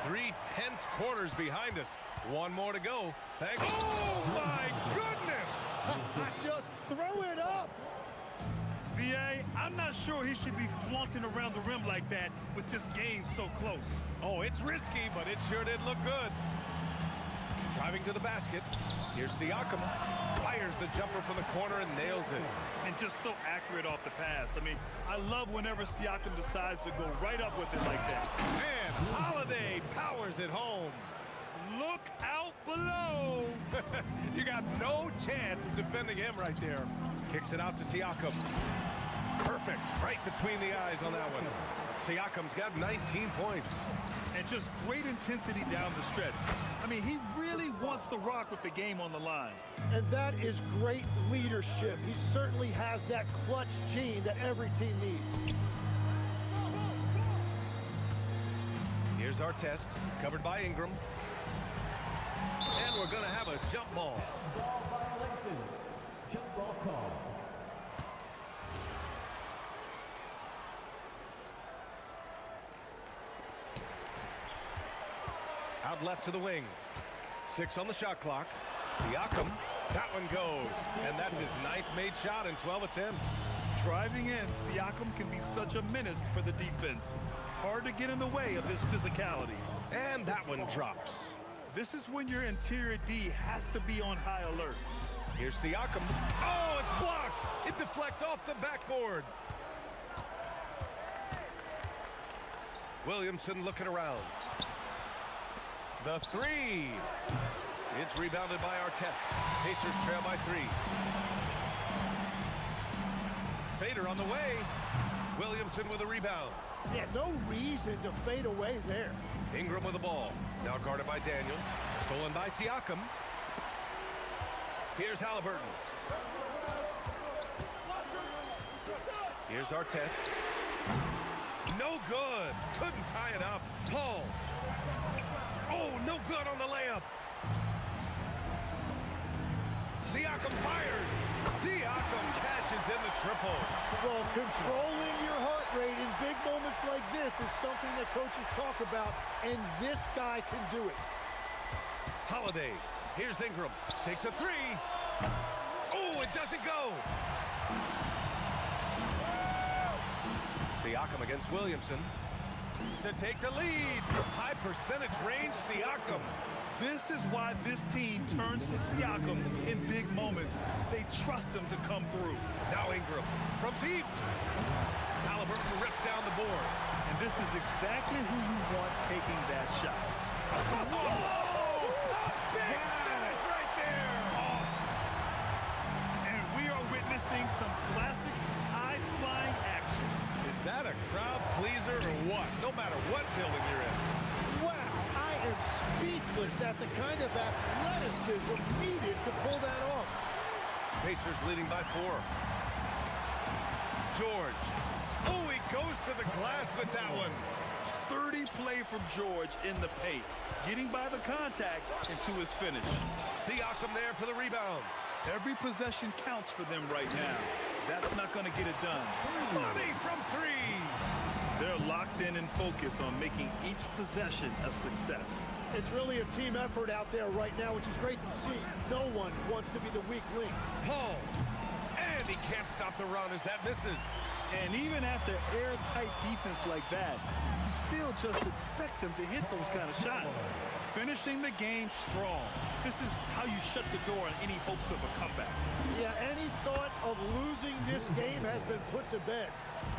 3 tense quarters behind us. One more to go. Thanks. Oh, my goodness! Just throw it up. VA, I'm not sure he should be flaunting around the rim like that with this game so close. Oh, it's risky, but it sure did look good. Driving to the basket. Here's Siakam. Fires the jumper from the corner and nails it. And just so accurate off the pass. I mean, I love whenever Siakam decides to go right up with it like that. And Holiday powers it home. Look out below. You got no chance of defending him right there. Kicks it out to Siakam. Perfect. Right between the eyes on that one. Siakam's got 19 points. And just great intensity down the stretch. I mean, he really wants to rock with the game on the line. And that is great leadership. He certainly has that clutch gene that every team needs. Here's our test, covered by Ingram. And we're going to have a jump ball. Ball violation. Jump ball call. Out left to the wing. 6 on the shot clock. Siakam. That one goes. And that's his 9th made shot in 12 attempts. Driving in, Siakam can be such a menace for the defense. Hard to get in the way of his physicality. And that one drops. This is when your interior D has to be on high alert. Here's Siakam. Oh, it's blocked. It deflects off the backboard. Williamson looking around. The 3. It's rebounded by Artest. Pacers trail by 3. Fader on the way. Williamson with a rebound. Yeah, no reason to fade away there. Ingram with the ball. Now guarded by Daniels. Stolen by Siakam. Here's Halliburton. Here's Artest. No good. Couldn't tie it up. Paul. Oh, no good on the layup. Siakam fires. Siakam cashes in the triple. Well, controlling your heart rate in big moments like this is something that coaches talk about, and this guy can do it. Holiday. Here's Ingram. Takes a 3. Oh, it doesn't go. Siakam against Williamson. To take the lead. High percentage range, Siakam. This is why this team turns to Siakam in big moments. They trust him to come through. Now Ingram from deep. Halliburton rips down the board. And this is exactly who you want taking that shot. Oh! Big finish right there! Awesome. And we are witnessing some classic high-flying action. Is that a crowd pleaser or what? No matter what building you're in. Wow, I am speechless at the kind of athleticism needed to pull that off. Pacers leading by 4. George. Oh, he goes to the glass with that one. Sturdy play from George in the paint, getting by the contact and to his finish. Siakam there for the rebound. Every possession counts for them right now. That's not going to get it done. Money from 3. They're locked in and focused on making each possession a success. It's really a team effort out there right now, which is great to see. No one wants to be the weak link. Paul. And he can't stop the run as that misses. And even after airtight defense like that, you still just expect him to hit those kind of shots. Finishing the game strong. This is how you shut the door on any hopes of a comeback. Yeah, any thought of losing this game has been put to bed.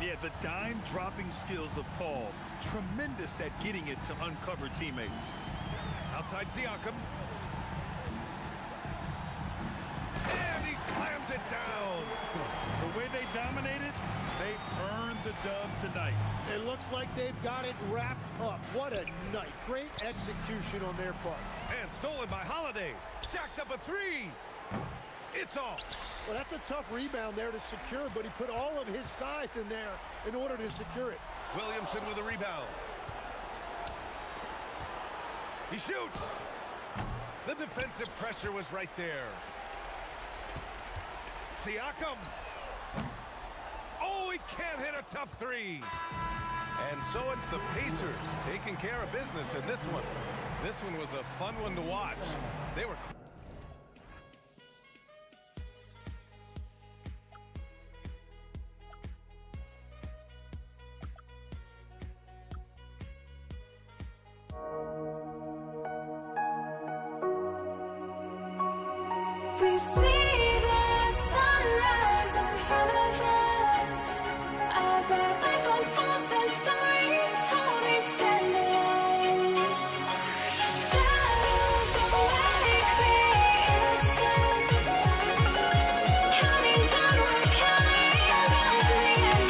Yeah, the dime-dropping skills of Paul. Tremendous at getting it to uncover teammates. Outside Siakam. And he slams it down. The way they dominated, they earned the dub tonight. It looks like they've got it wrapped up. What a night. Great execution on their part. And stolen by Holiday. Jacks up a 3. It's off. Well, that's a tough rebound there to secure, but he put all of his size in there in order to secure it. Williamson with a rebound. He shoots. The defensive pressure was right there. Siakam. Oh, he can't hit a tough 3. And so it's the Pacers taking care of business in this one. This one was a fun one to watch. They were... We see the sunrise in front of us as our life unfolds and stories told. We stand alone. Shadows awake the innocent, counting down, we're counting down to the end.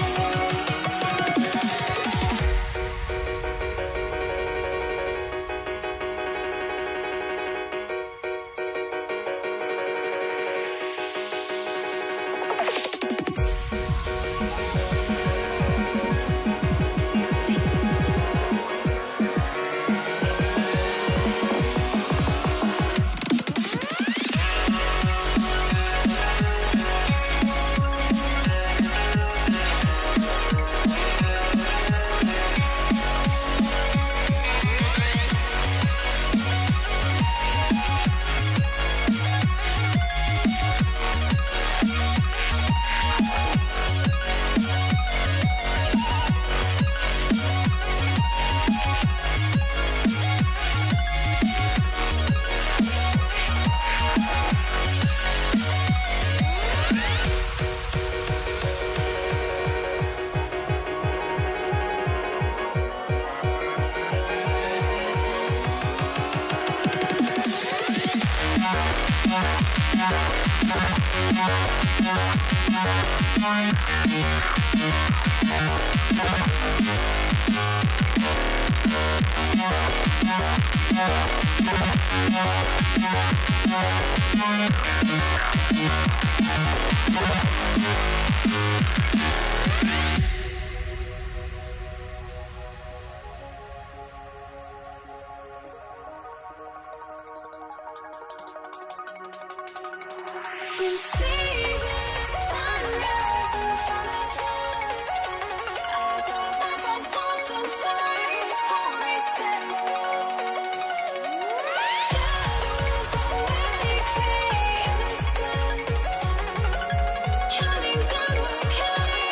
We see the sunrise in front of us as our life unfolds and stories told. We stand alone. Shadows awake the innocent, counting down, we're counting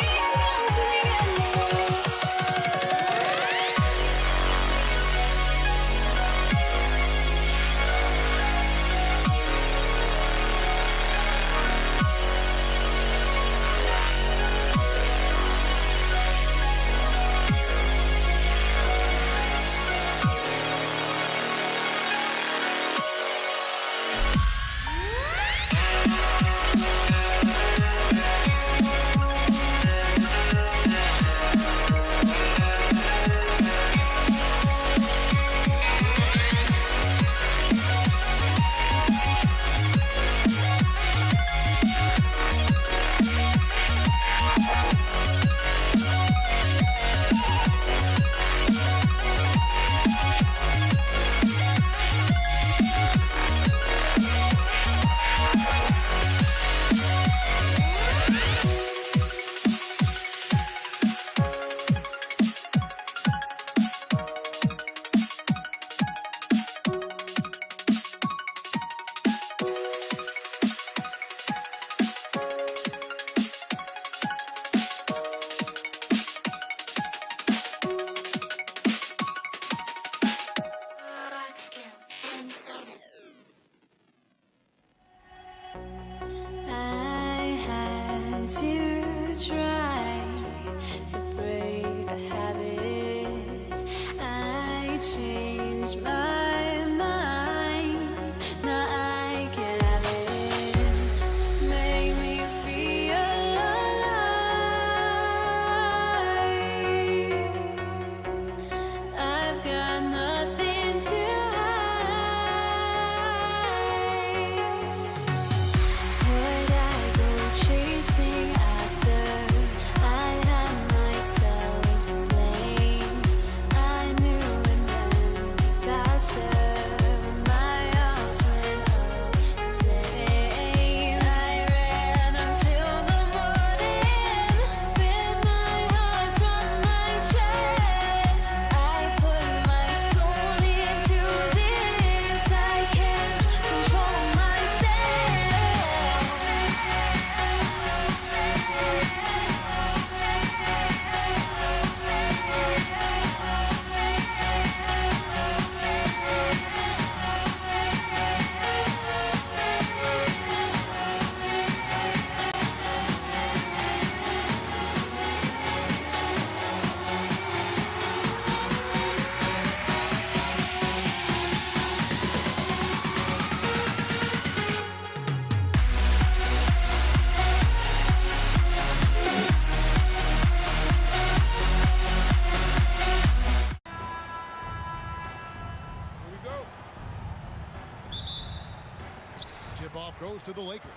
to the Lakers.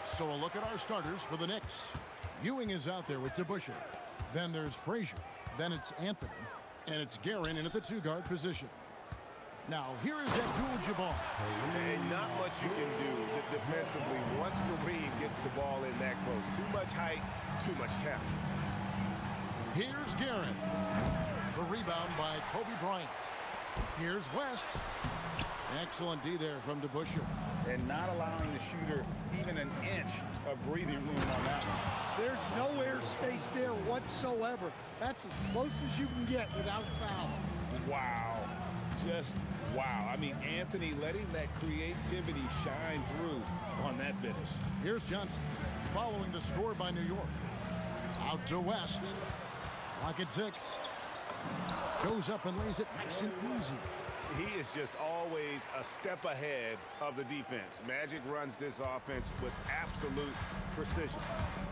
So a look at our starters for the Knicks. Ewing is out there with DeBusschere. Then there's Frazier. Then it's Anthony. And it's Guerin in at the 2-guard position. Now, here is Abdul-Jabbar. And not much you can do defensively once Kareem gets the ball in that close. Too much height, too much talent. Here's Guerin. The rebound by Kobe Bryant. Here's West. Excellent D there from DeBusschere. And not allowing the shooter even an inch of breathing room on that one. There's no air space there whatsoever. That's as close as you can get without foul. Wow. Just wow. I mean, Anthony letting that creativity shine through on that finish. Here's Johnson following the score by New York. Out to West. Clock at 6. Goes up and lays it nice and easy. He is just always a step ahead of the defense. Magic runs this offense with absolute precision.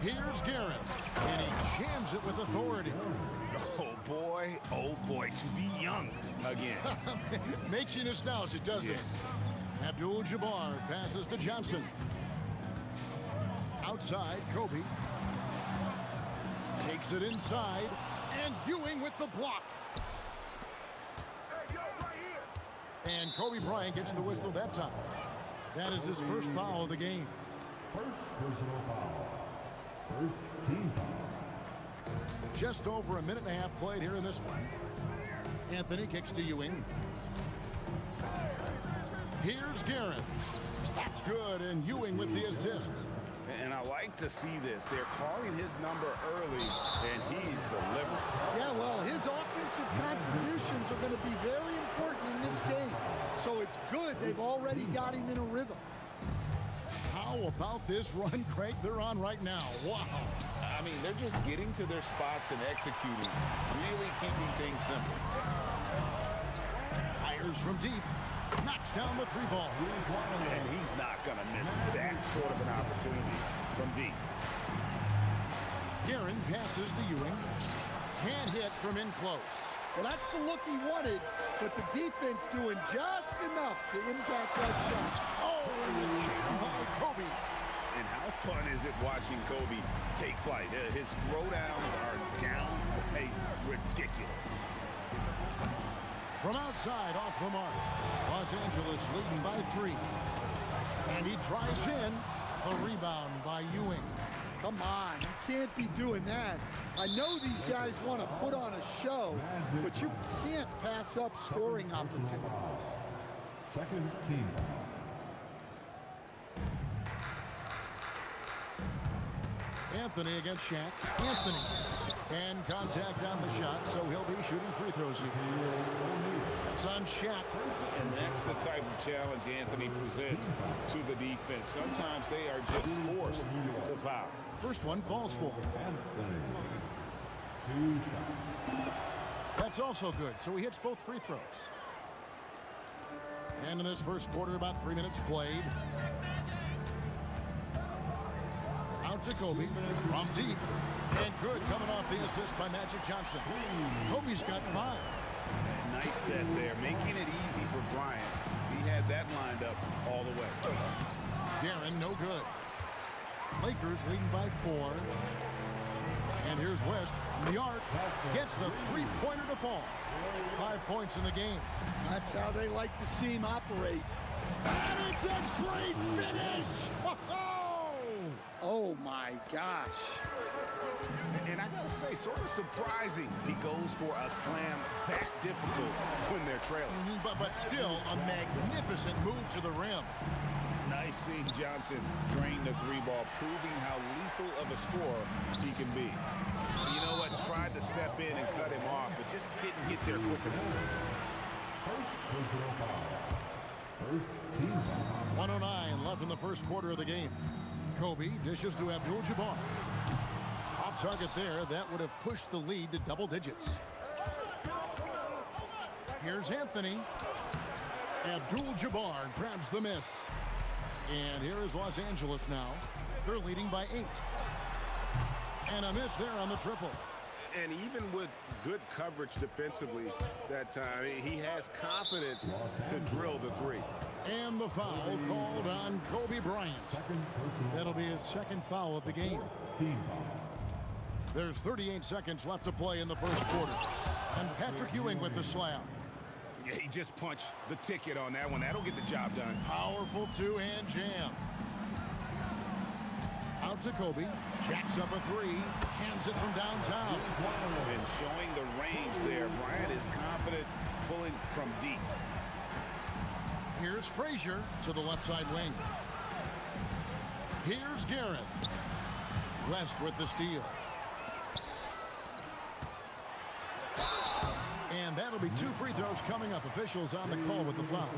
Here's Guerin, and he jams it with authority. Oh boy, to be young again. Makes you nostalgic, doesn't it? Abdul-Jabbar passes to Johnson. Outside, Kobe. Takes it inside, and Ewing with the block. And Kobe Bryant gets the whistle that time. That is his first foul of the game. First personal foul. First team foul. Just over a minute and a half played here in this one. Anthony kicks to Ewing. Here's Guerin. That's good, and Ewing with the assist. And I like to see this. They're calling his number early, and he's delivering. Yeah, well, his offensive contributions are going to be very important in this game. So it's good they've already got him in a rhythm. How about this run, Craig, they're on right now? Wow. I mean, they're just getting to their spots and executing, really keeping things simple. Fires from deep. Knocks down the 3-ball. And he's not going to miss that sort of an opportunity from deep. Guerin passes to Ewing. Can't hit from in close. Well, that's the look he wanted, but the defense doing just enough to impact that shot. Oh, and the jam by Kobe. And how fun is it watching Kobe take flight? His throwdowns are downright ridiculous. From outside, off the mark. Los Angeles leading by 3. And he drives in. A rebound by Ewing. Come on, you can't be doing that. I know these guys want to put on a show, but you can't pass up scoring opportunities. Second team foul. Anthony against Shaq. Anthony. And contact on the shot, so he'll be shooting free throws here. It's on Shaq. And that's the type of challenge Anthony presents to the defense. Sometimes they are just forced to foul. First one falls for him. Anthony. 2 shots. That's also good, so he hits both free throws. And in this first quarter, about 3 minutes played. Out to Kobe from deep. And good coming off the assist by Magic Johnson. Kobe's got 5. Nice set there, making it easy for Bryant. He had that lined up all the way. Guerin, no good. Lakers leading by 4. And here's West from the arc. Gets the 3-pointer to fall. 5 points in the game. That's how they like to see him operate. And it's a great finish! Oh my gosh. And I gotta say, sort of surprising he goes for a slam that difficult when they're trailing. But still a magnificent move to the rim. Nice seeing Johnson drain the 3-ball, proving how lethal of a scorer he can be. You know what? Tried to step in and cut him off, but just didn't get there quick enough. First personal foul. First team foul. 109 left in the first quarter of the game. Kobe dishes to Abdul-Jabbar. Off target there, that would have pushed the lead to double digits. Here's Anthony. Abdul-Jabbar grabs the miss. And here is Los Angeles now. They're leading by 8. And a miss there on the triple. And even with good coverage defensively that time, he has confidence to drill the 3. And the foul called on Kobe Bryant. That'll be his second foul of the game. There's 38 seconds left to play in the first quarter. And Patrick Ewing with the slam. Yeah, he just punched the ticket on that one. That'll get the job done. Powerful two-hand jam. Out to Kobe. Jacks up a three. Cans it from downtown. And showing the range there. Bryant is confident pulling from deep. Here's Frazier to the left side wing. Here's Garrett. West with the steal. And that'll be 2 free throws coming up. Officials on the call with the foul.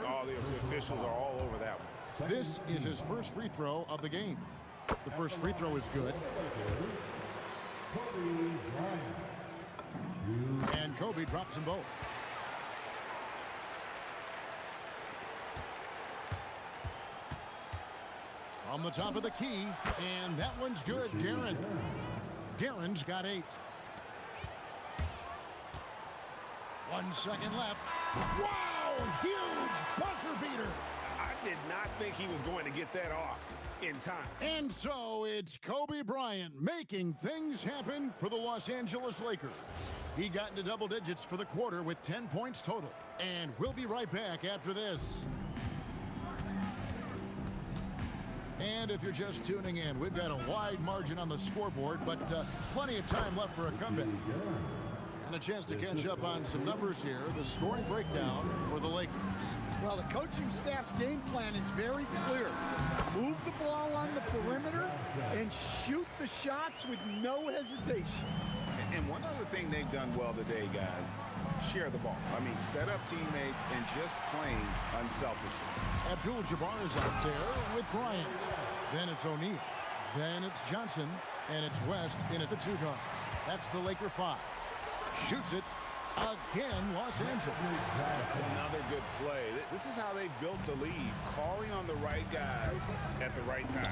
All the officials are all over that one. This is his first free throw of the game. The first free throw is good. And Kobe drops them both. From the top of the key, and that one's good. Guerin's got 8. 1 second left. Wow, huge buzzer beater. I did not think he was going to get that off in time. And so it's Kobe Bryant making things happen for the Los Angeles Lakers. He got into double digits for the quarter with 10 points total. And we'll be right back after this. And if you're just tuning in, we've got a wide margin on the scoreboard, but plenty of time left for a comeback. And a chance to catch up on some numbers here. The scoring breakdown for the Lakers. Well, the coaching staff's game plan is very clear. Move the ball on the perimeter and shoot the shots with no hesitation. And one other thing they've done well today, guys, share the ball. I mean, set up teammates and just playing unselfishly. Abdul-Jabbar is out there with Bryant. Then it's O'Neal. Then it's Johnson. And it's West in at the 2 guard. That's the Laker 5. Shoots it. Again, Los Angeles. Another good play. This is how they built the lead. Calling on the right guys at the right time.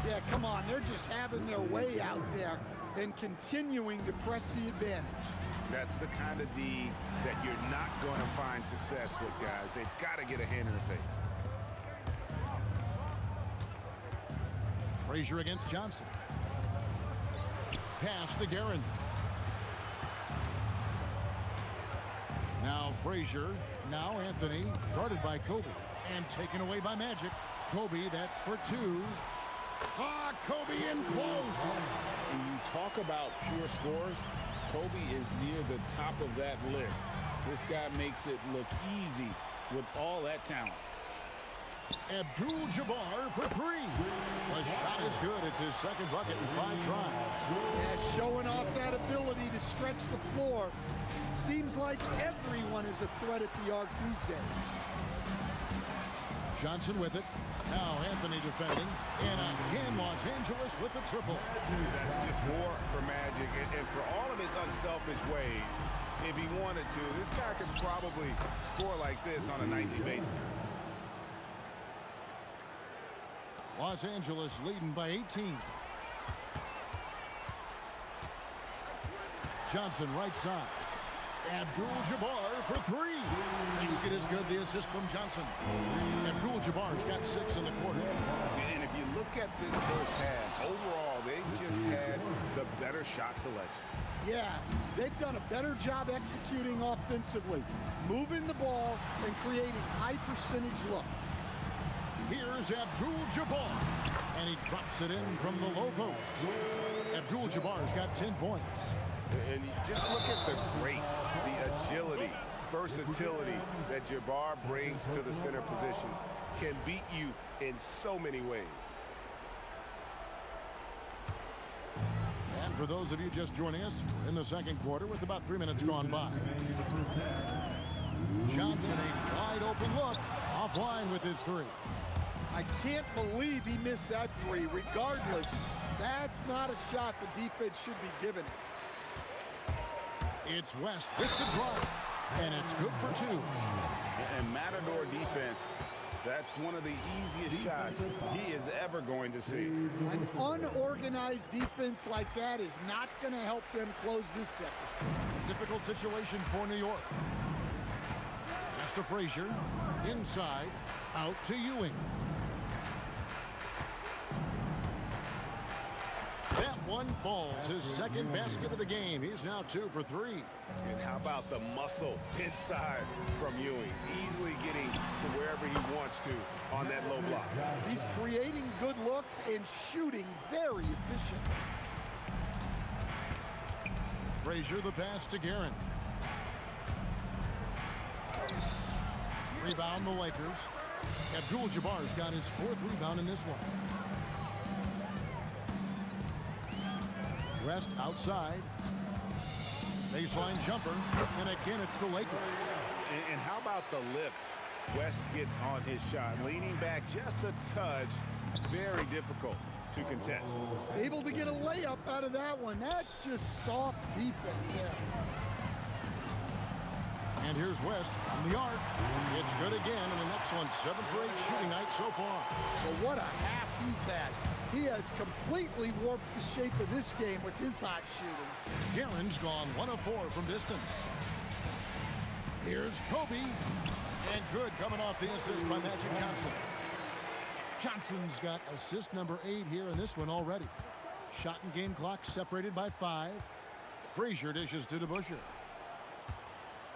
Yeah, come on. They're just having their way out there and continuing to press the advantage. That's the kind of D that you're not going to find success with, guys. They've got to get a hand in the face. Frazier against Johnson. Pass to Guerin. Now Frazier. Now Anthony. Guarded by Kobe. And taken away by Magic. Kobe, that's for 2. Kobe in close. When you talk about pure scores, Kobe is near the top of that list. This guy makes it look easy with all that talent. Abdul-Jabbar for 3. The shot is good. It's his second bucket in 5 tries. Yeah, showing off that ability to stretch the floor. Seems like everyone is a threat at the arc these days. Johnson with it. Now Anthony defending. And again, Los Angeles with the triple. That's just more for Magic. And for all of his unselfish ways, if he wanted to, this guy could probably score like this on a nightly basis. Los Angeles leading by 18. Johnson right side. Abdul-Jabbar for 3. Basket is good. The assist from Johnson. Abdul-Jabbar's got 6 in the quarter. And if you look at this first half, overall, they've just had the better shot selection. Yeah, they've done a better job executing offensively, moving the ball and creating high percentage looks. Here's Abdul-Jabbar. And he drops it in from the low post. Abdul-Jabbar's got 10 points. And you just look at the grace, the agility, versatility that Jabbar brings to the center position. Can beat you in so many ways. And for those of you just joining us, we're in the second quarter with about 3 minutes gone by. Johnson, a wide open look, offline with his 3. I can't believe he missed that 3. Regardless, that's not a shot the defense should be giving it. It's West with the drive, and it's good for 2. And Matador defense, that's one of the easiest shots he is ever going to see. An unorganized defense like that is not going to help them close this deficit. Difficult situation for New York. to Frazier. Inside, out to Ewing. That one falls, his second basket of the game. He's now 2 for 3. And how about the muscle inside from Ewing? Easily getting to wherever he wants to on that low block. He's creating good looks and shooting very efficient. Frazier the pass to Guerin. Rebound the Lakers. Abdul-Jabbar's got his 4th rebound in this one. West outside. Baseline jumper. And again, it's the Lakers. And how about the lift West gets on his shot? Leaning back just a touch. Very difficult to contest. Able to get a layup out of that one. That's just soft defense there. And here's West from the arc. It's good again, and an excellent 7 for 8 shooting night so far. So what a half he's had. He has completely warped the shape of this game with his hot shooting. Guerin's gone 1 of 4 from distance. Here's Kobe. And good coming off the assist by Magic Johnson. Johnson's got assist number 8 here in this one already. Shot and game clock separated by 5. Frazier dishes to DeBusschere.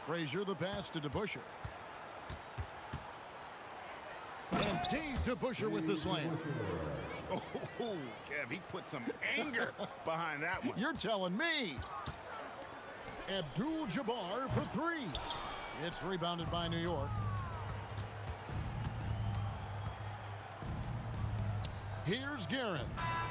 Frazier the pass to DeBusschere. And Dave DeBusschere with the slam. Oh, Kev, he put some anger behind that one. You're telling me. Abdul-Jabbar for 3. It's rebounded by New York. Here's Guerin.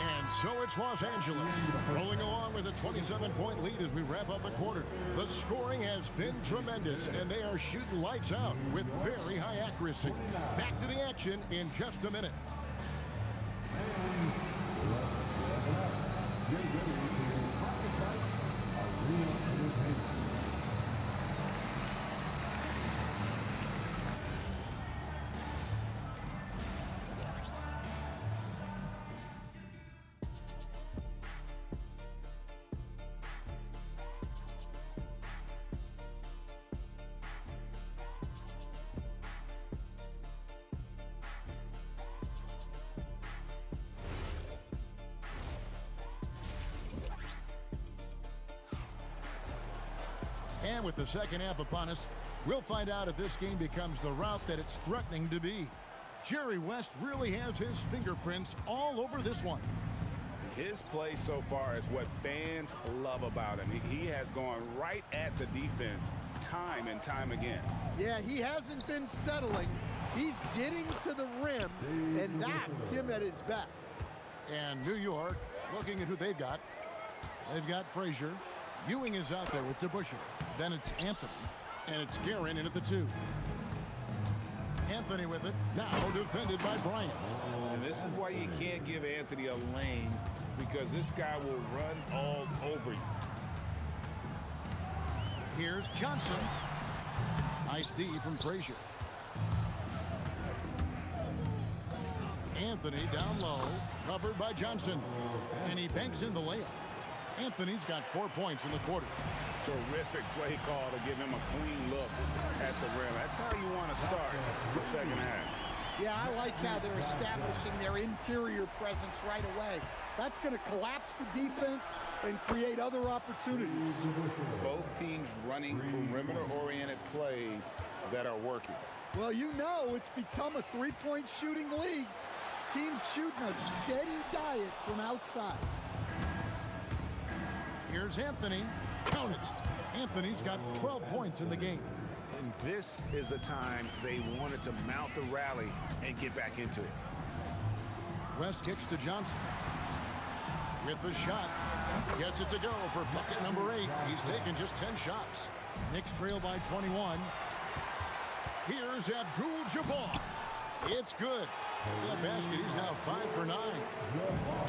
And so it's Los Angeles, rolling along with a 27-point lead as we wrap up the quarter. The scoring has been tremendous, and they are shooting lights out with very high accuracy. Back to the action in just a minute. And with the second half upon us, we'll find out if this game becomes the route that it's threatening to be. Jerry West really has his fingerprints all over this one. His play so far is what fans love about him. He has gone right at the defense time and time again. Yeah, he hasn't been settling. He's getting to the rim, and that's him at his best. And New York, looking at who they've got. They've got Frazier. Ewing is out there with DeBusschere. Then it's Anthony, and it's Guerin in at the 2. Anthony with it, now defended by Bryant. And this is why you can't give Anthony a lane, because this guy will run all over you. Here's Johnson. Nice D from Frazier. Anthony down low, covered by Johnson. And he banks in the layup. Anthony's got 4 points in the quarter. Terrific play call to give him a clean look at the rim. That's how you want to start the second half. Yeah, I like how they're establishing their interior presence right away. That's going to collapse the defense and create other opportunities. Both teams running perimeter-oriented plays that are working. Well, you know it's become a three-point shooting league. Teams shooting a steady diet from outside. Here's Anthony. Count it. Anthony's got 12 points in the game. And this is the time they wanted to mount the rally and get back into it. West kicks to Johnson. With the shot. Gets it to go for bucket number 8. He's taken just 10 shots. Knicks trail by 21. Here's Abdul-Jabbar. It's good. That basket, he's now 5 for 9.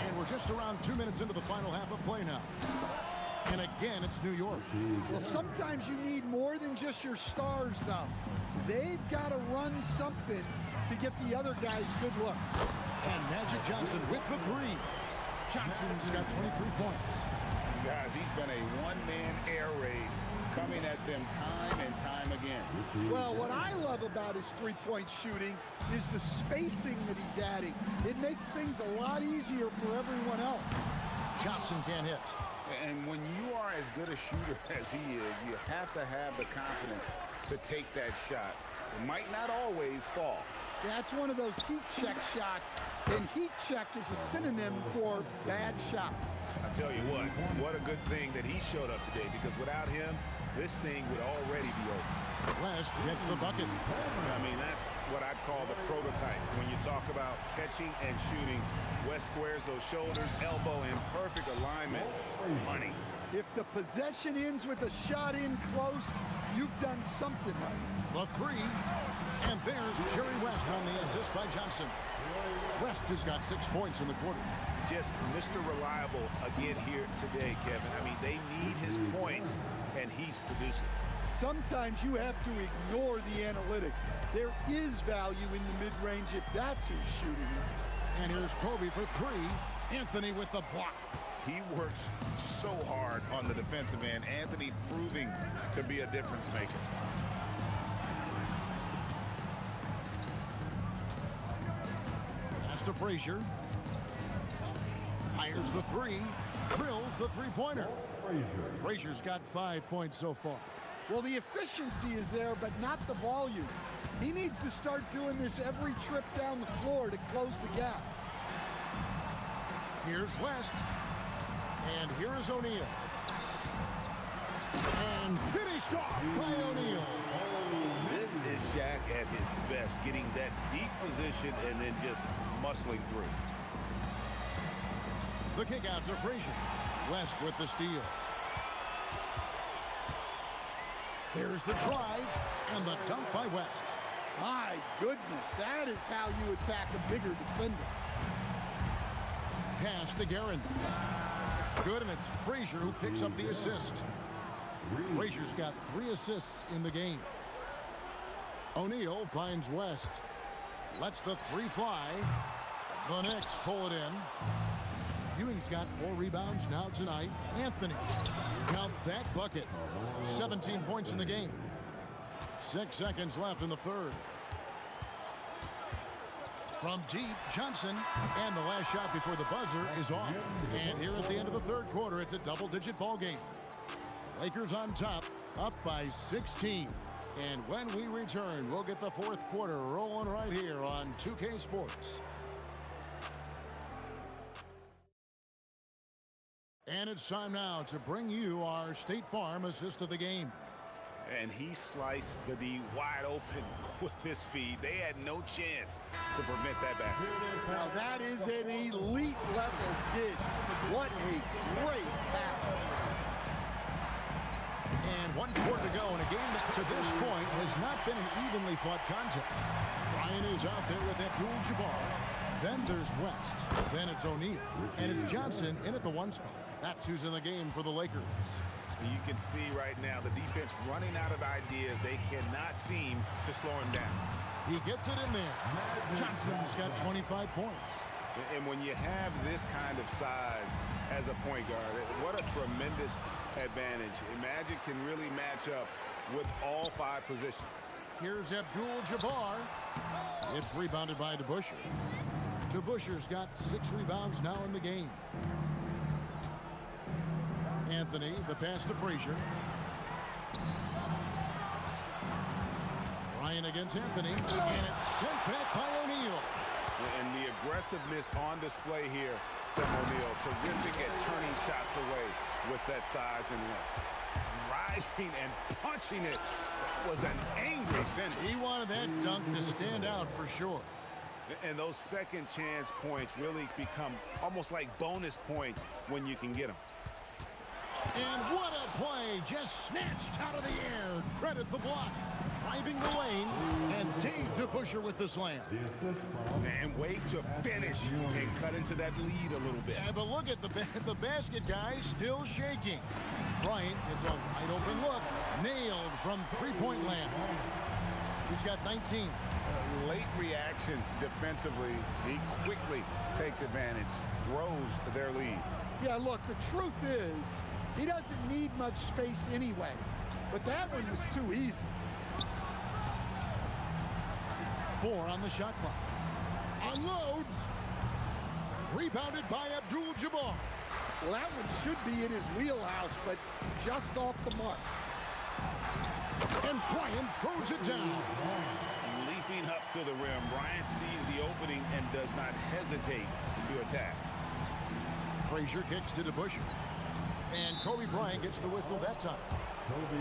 And we're just around 2 minutes into the final half of play now. And again, it's New York. Well, sometimes you need more than just your stars, though. They've got to run something to get the other guys good looks. And Magic Johnson with the 3. Johnson's got 23 points. Guys, he's been a one-man air raid coming at them time and time again. Well, what I love about his three-point shooting is the spacing that he's adding. It makes things a lot easier for everyone else. Johnson can't hit. And when you are as good a shooter as he is, you have to have the confidence to take that shot. It might not always fall. That's one of those heat check shots, and heat check is a synonym for bad shot. I tell you what a good thing that he showed up today, because without him, this thing would already be over. West gets the bucket. I mean, that's what I'd call the prototype. When you talk about catching and shooting, West squares those shoulders, elbow in perfect alignment. Money. If the possession ends with a shot in close, you've done something right. The three. And there's Jerry West on the assist by Johnson. West has got 6 points in the quarter. Just Mr. Reliable again here today, Kevin. I mean, they need his points, and he's producing. Sometimes you have to ignore the analytics. There is value in the mid-range if that's who's shooting it. And here's Kobe for three. Anthony with the block. He works so hard on the defensive end. Anthony proving to be a difference maker. Pass to Frazier. Fires the three. Drills the three-pointer. Frazier's got 5 points so far. Well, the efficiency is there, but not the volume. He needs to start doing this every trip down the floor to close the gap. Here's West. And here is O'Neal. And finished off by O'Neal. This is Shaq at his best, getting that deep position and then just muscling through. The kick out to Frazier. West with the steal. There's the drive and the dunk by West. My goodness, that is how you attack a bigger defender. Pass to Guerin. Good, and it's Frazier who picks up the assist. Frazier's got 3 assists in the game. O'Neal finds West. Lets the three fly. The Knicks pull it in. Ewing's got 4 rebounds now tonight. Anthony. Count that bucket. 17 points in the game. 6 seconds left in the third. From deep, Johnson, and the last shot before the buzzer is off. And here at the end of the third quarter, it's a double-digit ball game. Lakers on top, up by 16. And when we return, we'll get the fourth quarter rolling right here on 2K Sports. And it's time now to bring you our State Farm assist of the game. And he sliced the D wide open with this feed. They had no chance to prevent that basket. Now that is an elite level dig. What a great pass. And 1 quarter to go in a game that to this point has not been an evenly fought contest. Ryan is out there with Abdul-Jabbar. Then there's West. Then it's O'Neal. And it's Johnson in at the 1 spot. That's who's in the game for the Lakers. You can see right now the defense running out of ideas. They cannot seem to slow him down. He gets it in there. Johnson's got 25 points. And when you have this kind of size as a point guard, what a tremendous advantage. Magic can really match up with all 5 positions. Here's Abdul-Jabbar. It's rebounded by DeBusschere. DeBusschere's got 6 rebounds now in the game. Anthony, the pass to Frazier. Ryan against Anthony, and it's sent back by O'Neal. And the aggressiveness on display here from O'Neal. Terrific at turning shots away with that size and length. Rising and punching it. That was an angry finish. He wanted that dunk to stand out for sure. And those second chance points really become almost like bonus points when you can get them. And what a play, just snatched out of the air. Credit the block. Driving the lane, and Dave DeBusschere with the slam. And wait to finish and cut into that lead a little bit. Yeah, but look at the basket, guys, still shaking. Bryant, it's a wide open look. Nailed from three-point land. He's got 19. Late reaction defensively. He quickly takes advantage, grows their lead. Yeah, look, the truth is, he doesn't need much space anyway. but that one was too easy. 4 on the shot clock. Unloads. Rebounded by Abdul-Jabbar. Well, that one should be in his wheelhouse, but just off the mark. And Bryant throws it down. Leaping up to the rim, Bryant sees the opening and does not hesitate to attack. Frazier kicks to DeBusschere. And Kobe Bryant gets the whistle that time.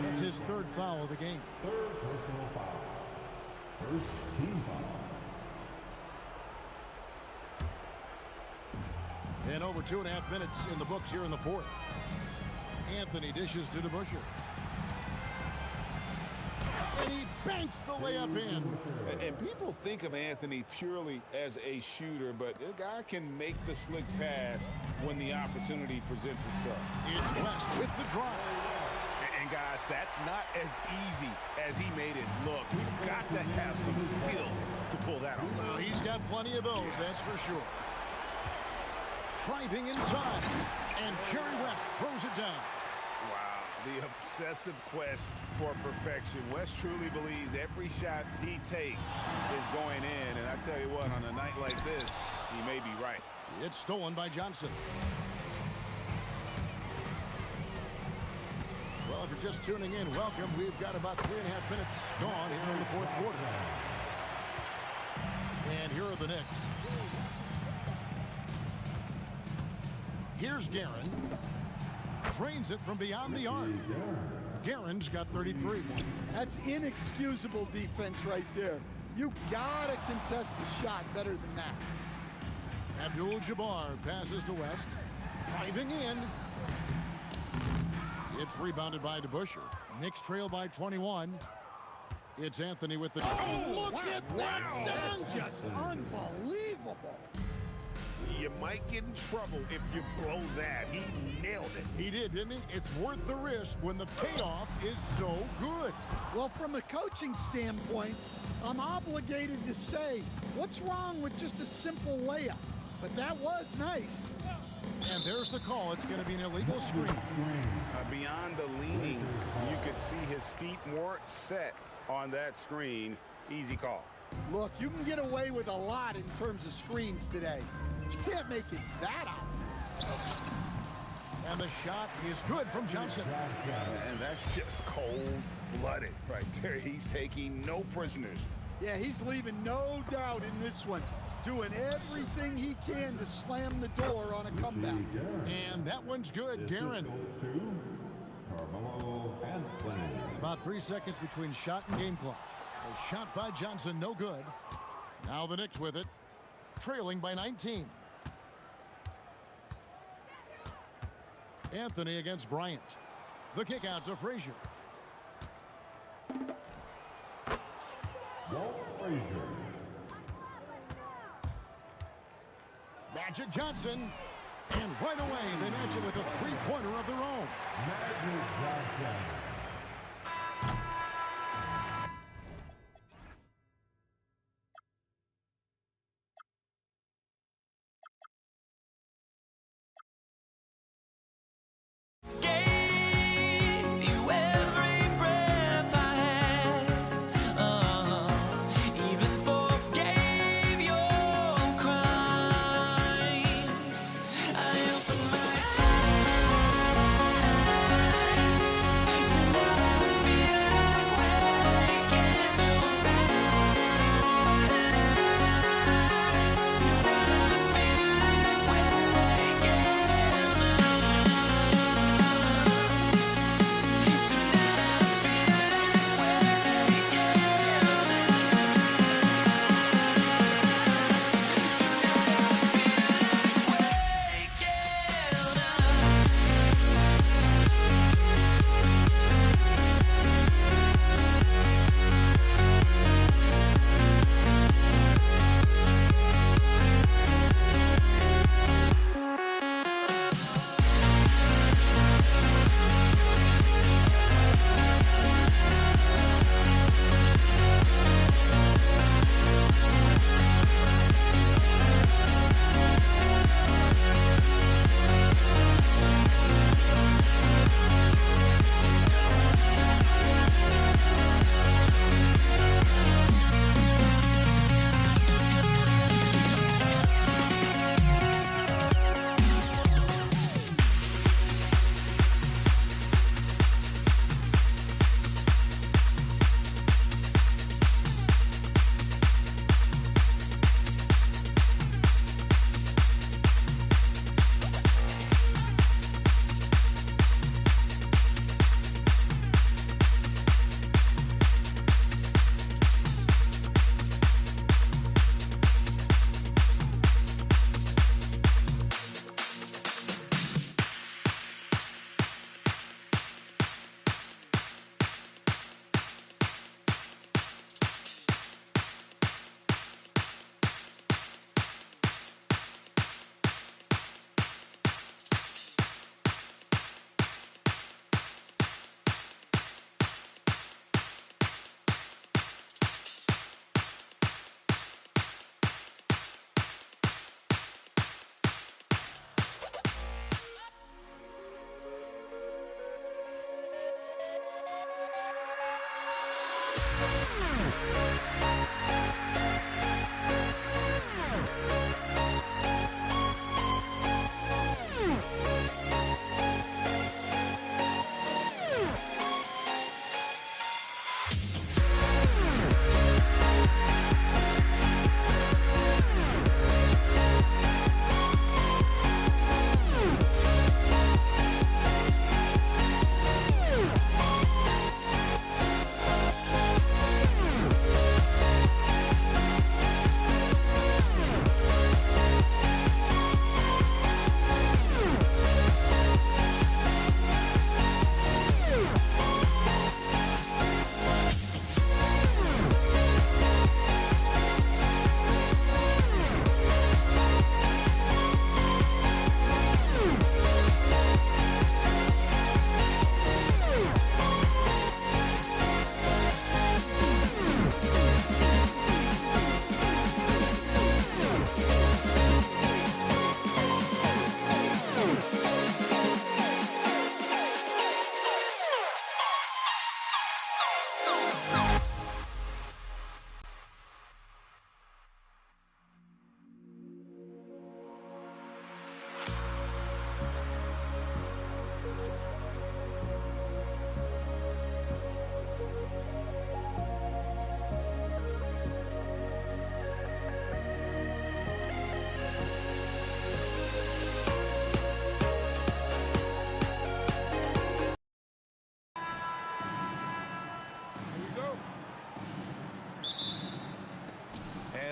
That's his 3rd foul of the game. 3rd personal foul. 1st team foul. And over 2.5 minutes in the books here in the 4th. Anthony dishes to DeBusschere. And he banks the layup in. And people think of Anthony purely as a shooter, but the guy can make the slick pass when the opportunity presents itself. It's West with the drive. And guys, that's not as easy as he made it look. You've got to have some skills to pull that off. Well, he's got plenty of those, that's for sure. Driving inside, and Jerry West throws it down. Wow, the obsessive quest for perfection. West truly believes every shot he takes is going in, and I tell you what, on a night like this, he may be right. It's stolen by Johnson. Well, if you're just tuning in, welcome. We've got about 3.5 minutes gone here in the 4th quarter. And here are the Knicks. Here's Guerin. Trains it from beyond the arc. Guerin's got 33. That's inexcusable defense right there. You gotta contest the shot better than that. Abdul-Jabbar passes to West. Driving in. It's rebounded by DeBusschere. Knicks trail by 21. It's Anthony with the... Oh, look at that dunk! Just unbelievable. You might get in trouble if you blow that. He nailed it. He did, didn't he? It's worth the risk when the payoff is so good. Well, from a coaching standpoint, I'm obligated to say, what's wrong with just a simple layup? But that was nice. And there's the call. It's going to be an illegal screen. Beyond the leaning, you could see his feet more set on that screen. Easy call. Look, you can get away with a lot in terms of screens today. But you can't make it that obvious. And the shot is good from Johnson. And that's just cold-blooded right there. He's taking no prisoners. Yeah, he's leaving no doubt in this one. Doing everything he can to slam the door on a comeback. And that one's good. Guerin. About 3 seconds between shot and game clock. A shot by Johnson, no good. Now the Knicks with it, trailing by 19. Anthony against Bryant. The kick out to Frazier. Walt Frazier. Magic Johnson. And right away, they match it with a three-pointer of their own. Magic Johnson.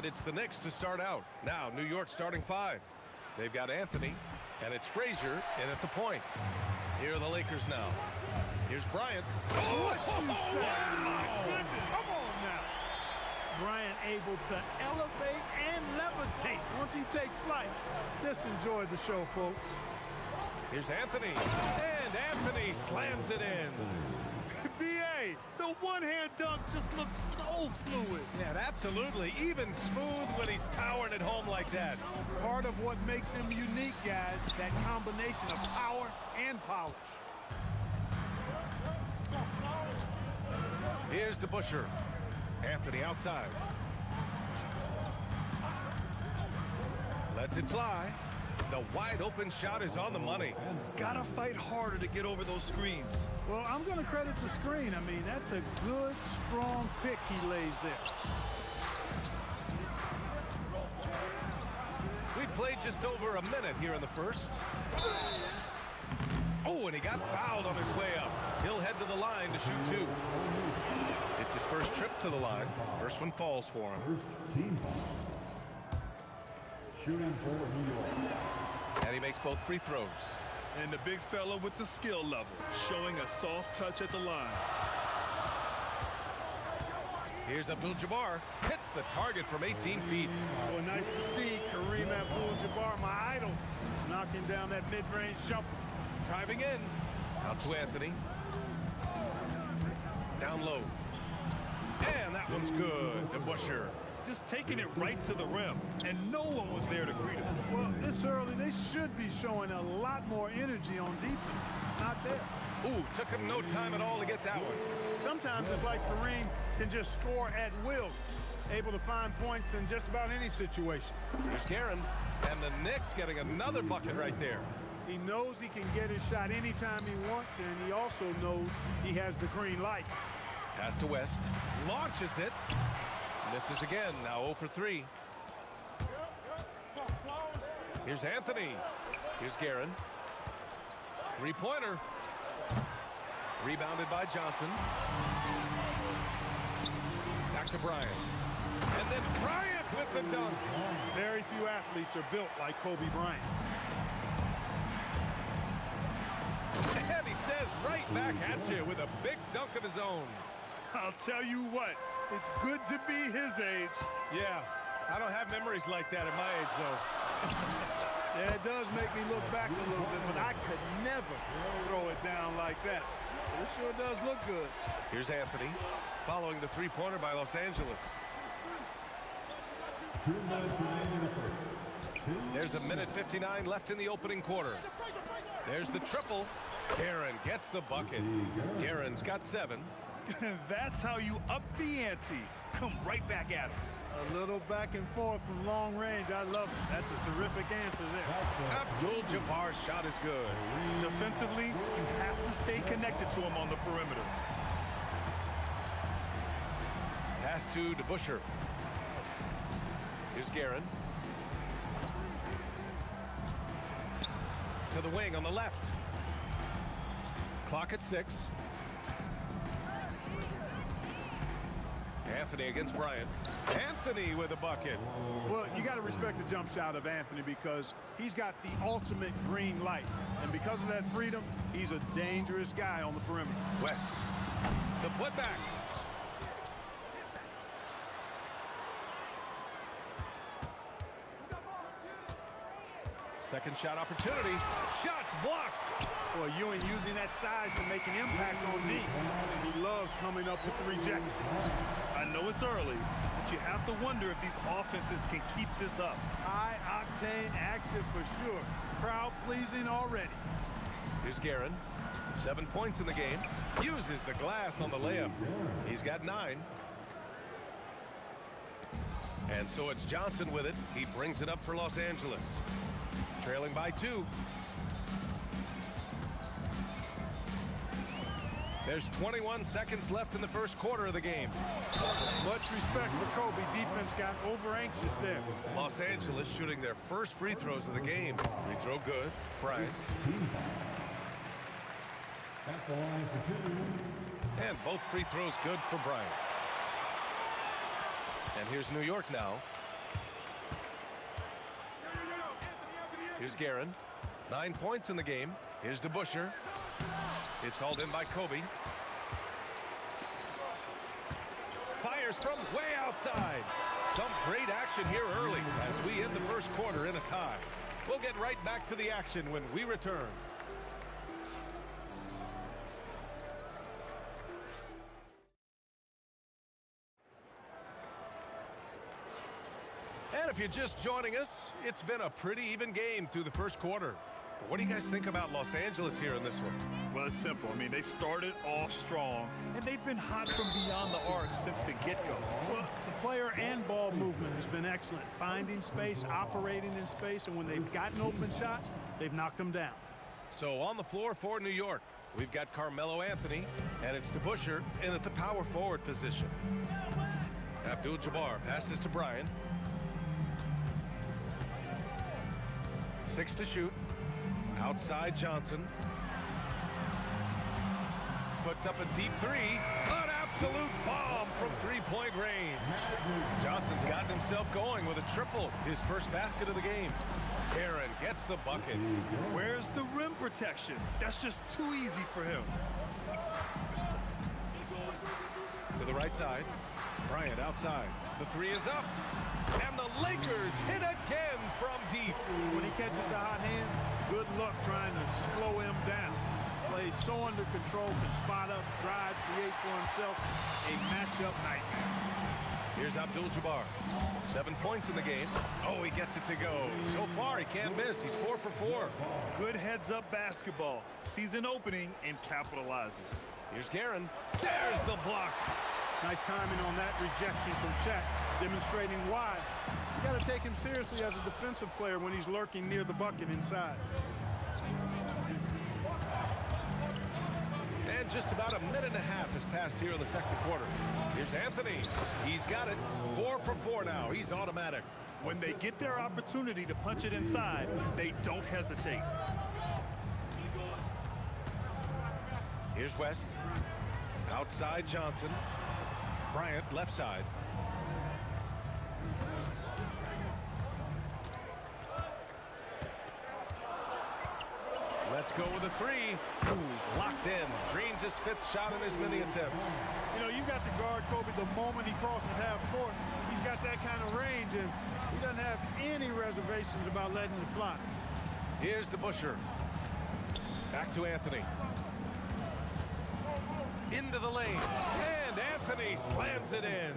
it's the Knicks to start out. Now, New York starting 5. They've got Anthony, and it's Frazier in at the point. Here are the Lakers now. Here's Bryant. What you say? Oh, my goodness. Come on now. Bryant able to elevate and levitate once he takes flight. Just enjoy the show, folks. Here's Anthony, and Anthony slams it in. B.A., the one-hand dunk just looks so fluid. Yeah, absolutely. Even smooth when he's powering it home like that. Part of what makes him unique, guys, that combination of power and polish. Here's DeBusschere. Anthony outside. Lets it fly. The wide open shot is on the money. Gotta fight harder to get over those screens. Well, I'm gonna credit the screen. I mean, that's a good, strong pick he lays there. We played just over a minute here in the first. Oh, and he got fouled on his way up. He'll head to the line to shoot 2. It's his first trip to the line. First one falls for him. First team foul. Shooting for New York. And he makes both free throws. And the big fella with the skill level, showing a soft touch at the line. Here's Abdul-Jabbar. Hits the target from 18 feet. Well, nice to see Kareem Abdul-Jabbar, my idol, knocking down that mid-range jumper. Driving in. Out to Anthony. Down low. And that one's good. DeBusschere. Just taking it right to the rim, and no one was there to greet him. Well, this early, they should be showing a lot more energy on defense. It's not there. Ooh, took him no time at all to get that one. Sometimes it's like Kareem can just score at will, able to find points in just about any situation. Here's Guerin, and the Knicks getting another bucket right there. He knows he can get his shot anytime he wants, and he also knows he has the green light. Pass to West, launches it. Misses again, now 0 for 3. Here's Anthony. Here's Guerin. Three-pointer. Rebounded by Johnson. Back to Bryant. And then Bryant with the dunk. Very few athletes are built like Kobe Bryant. And he says right back at you with a big dunk of his own. I'll tell you what, it's good to be his age. Yeah, I don't have memories like that at my age, though. Yeah, it does make me look back a little bit, but I could never throw it down like that. But it sure does look good. Here's Anthony, following the three-pointer by Los Angeles. 2 minutes remaining in the first. There's a minute 59 left in the opening quarter. There's the triple. Guerin gets the bucket. Guerin's got 7. That's how you up the ante. Come right back at him. A little back and forth from long range. I love it. That's a terrific answer there. Abdul-Jabbar's shot is good. Defensively, you have to stay connected to him on the perimeter. Pass to DeBusschere. Here's Guerin. To the wing on the left. Clock at 6. Anthony against Bryant. Anthony with a bucket. Well, you got to respect the jump shot of Anthony because he's got the ultimate green light. And because of that freedom, he's a dangerous guy on the perimeter. West. The putback. Second shot opportunity. Shots blocked. Boy, Ewing using that size to make an impact on D. He loves coming up with the rejections. I know it's early, but you have to wonder if these offenses can keep this up. High-octane action for sure. Crowd-pleasing already. Here's Guerin. 7 points in the game. Uses the glass on the layup. He's got 9. And so it's Johnson with it. He brings it up for Los Angeles. Trailing by 2. There's 21 seconds left in the first quarter of the game. Much respect for Kobe. Defense got over-anxious there. Los Angeles shooting their first free throws of the game. Free throw good. Bryant. At the line for 2. And both free throws good for Bryant. And here's New York now. Here's Guerin. 9 points in the game. Here's DeBuscher. It's hauled in by Kobe. Fires from way outside. Some great action here early as we end the first quarter in a tie. We'll get right back to the action when we return. And if you're just joining us, it's been a pretty even game through the first quarter. But what do you guys think about Los Angeles here in this one? Well, it's simple. I mean, they started off strong, and they've been hot from beyond the arc since the get-go. Well, the player and ball movement has been excellent. Finding space, operating in space, and when they've gotten open shots, they've knocked them down. So on the floor for New York, we've got Carmelo Anthony, and it's DeBuscher in at the power forward position. Abdul-Jabbar passes to Bryant. 6 to shoot. Outside Johnson. Puts up a deep three. An absolute bomb from three-point range. Johnson's gotten himself going with a triple. His first basket of the game. Aaron gets the bucket. Where's the rim protection? That's just too easy for him. To the right side. Bryant outside. The three is up. And the Lakers hit again from deep. When he catches the hot hand, good luck trying to slow him down. Plays so under control, can spot up, drive, create for himself. A matchup nightmare. Here's Abdul-Jabbar. 7 points in the game. Oh, he gets it to go. So far, he can't miss. He's 4 for 4. Good heads-up basketball. Sees an opening and capitalizes. Here's Guerin. There's the block. Nice timing on that rejection from Shaq, demonstrating why. You got to take him seriously as a defensive player when he's lurking near the bucket inside. And just about a minute and a half has passed here in the second quarter. Here's Anthony. He's got it. 4 for 4 now. He's automatic. When they get their opportunity to punch it inside, they don't hesitate. Here's West. Outside Johnson. Bryant left side. Let's go with a three. Ooh, he's locked in. Drains his 5th shot in as many attempts. You know, you got to guard Kobe the moment he crosses half court. He's got that kind of range, and he doesn't have any reservations about letting it fly. Here's DeBuscher. Back to Anthony. Into the lane. And Anthony slams it in.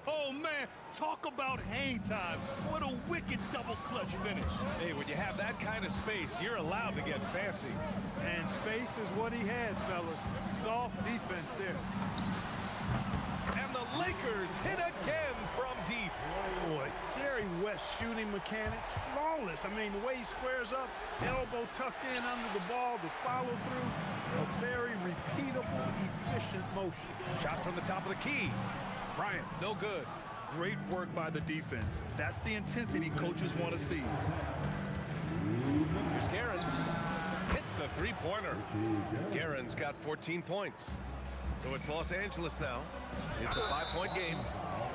Oh, man, talk about hang time. What a wicked double clutch finish. Hey, when you have that kind of space, you're allowed to get fancy. And space is what he had, fellas. Soft defense there. And the Lakers hit again from deep. Boy, Jerry West shooting mechanics, flawless. I mean, the way he squares up, elbow tucked in under the ball, the follow through, a very repeatable, efficient motion. Shot from the top of the key. Bryant, no good. Great work by the defense. That's the intensity coaches want to see. Here's Guerin. Hits the three-pointer. Guerin's got 14 points. So it's Los Angeles now. It's a 5-point game.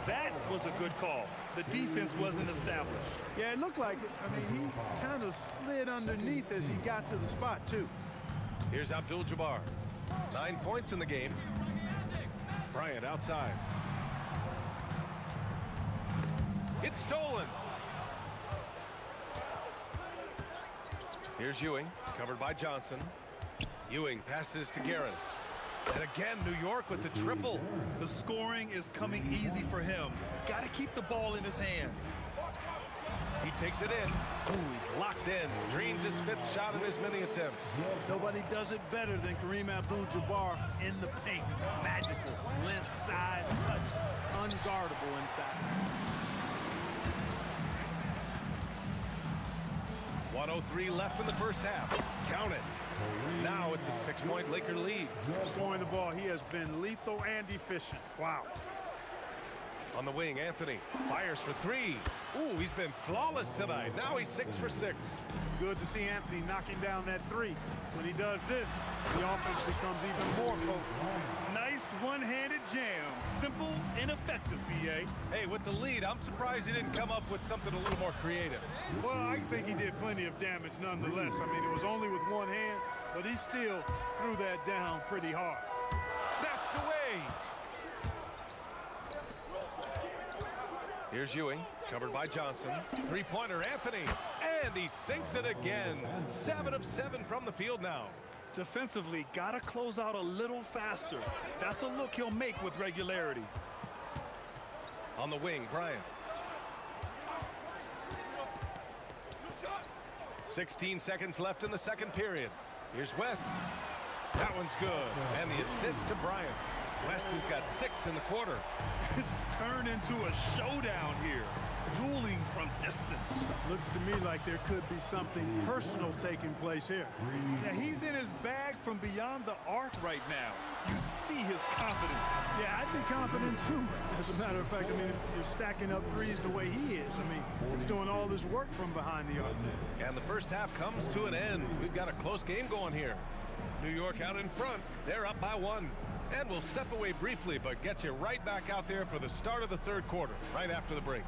That was a good call. The defense wasn't established. Yeah, it looked like it. I mean, he kind of slid underneath as he got to the spot, too. Here's Abdul-Jabbar. 9 points in the game. Bryant outside. It's stolen. Here's Ewing, covered by Johnson. Ewing passes to Guerin. And again, New York with the triple. The scoring is coming easy for him. Got to keep the ball in his hands. He takes it in. Ooh, he's locked in. Drains his 5th shot in as many attempts. Nobody does it better than Kareem Abdul-Jabbar in the paint. Magical. Length, size, touch. Unguardable inside. 1:03 left in the first half. Count it. Now it's a 6-point Laker lead. Scoring the ball, he has been lethal and efficient. Wow. On the wing, Anthony fires for 3. Ooh, he's been flawless tonight. Now he's 6 for 6. Good to see Anthony knocking down that three. When he does this, the offense becomes even more potent. Nice one-handed jam. Simple and effective, B.A. Hey, with the lead, I'm surprised he didn't come up with something a little more creative. Well, I think he did plenty of damage nonetheless. I mean, it was only with one hand, but he still threw that down pretty hard. Snatched away. Here's Ewing, covered by Johnson. Three-pointer, Anthony, and he sinks it again. 7 of 7 from the field now. Defensively, gotta close out a little faster. That's a look he'll make with regularity. On the wing, Bryant. 16 seconds left in the second period. Here's West. That one's good. And the assist to Bryant. West has got 6 in the quarter. It's turned into a showdown here. Dueling from distance. Looks to me like there could be something personal taking place here. Yeah, he's in his bag from beyond the arc right now. You see his confidence. Yeah, I'd be confident too. As a matter of fact, I mean, if you're stacking up threes the way he is, I mean, he's doing all this work from behind the arc. And the first half comes to an end. We've got a close game going here. New York out in front. They're up by 1. And we'll step away briefly, but get you right back out there for the start of the third quarter, right after the break.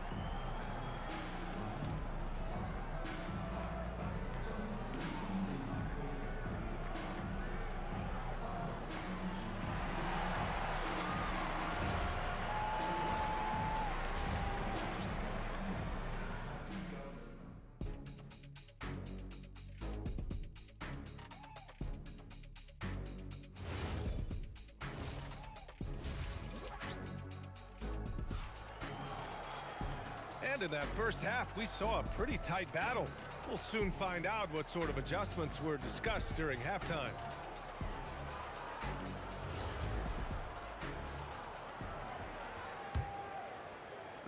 And in that first half, we saw a pretty tight battle. We'll soon find out what sort of adjustments were discussed during halftime.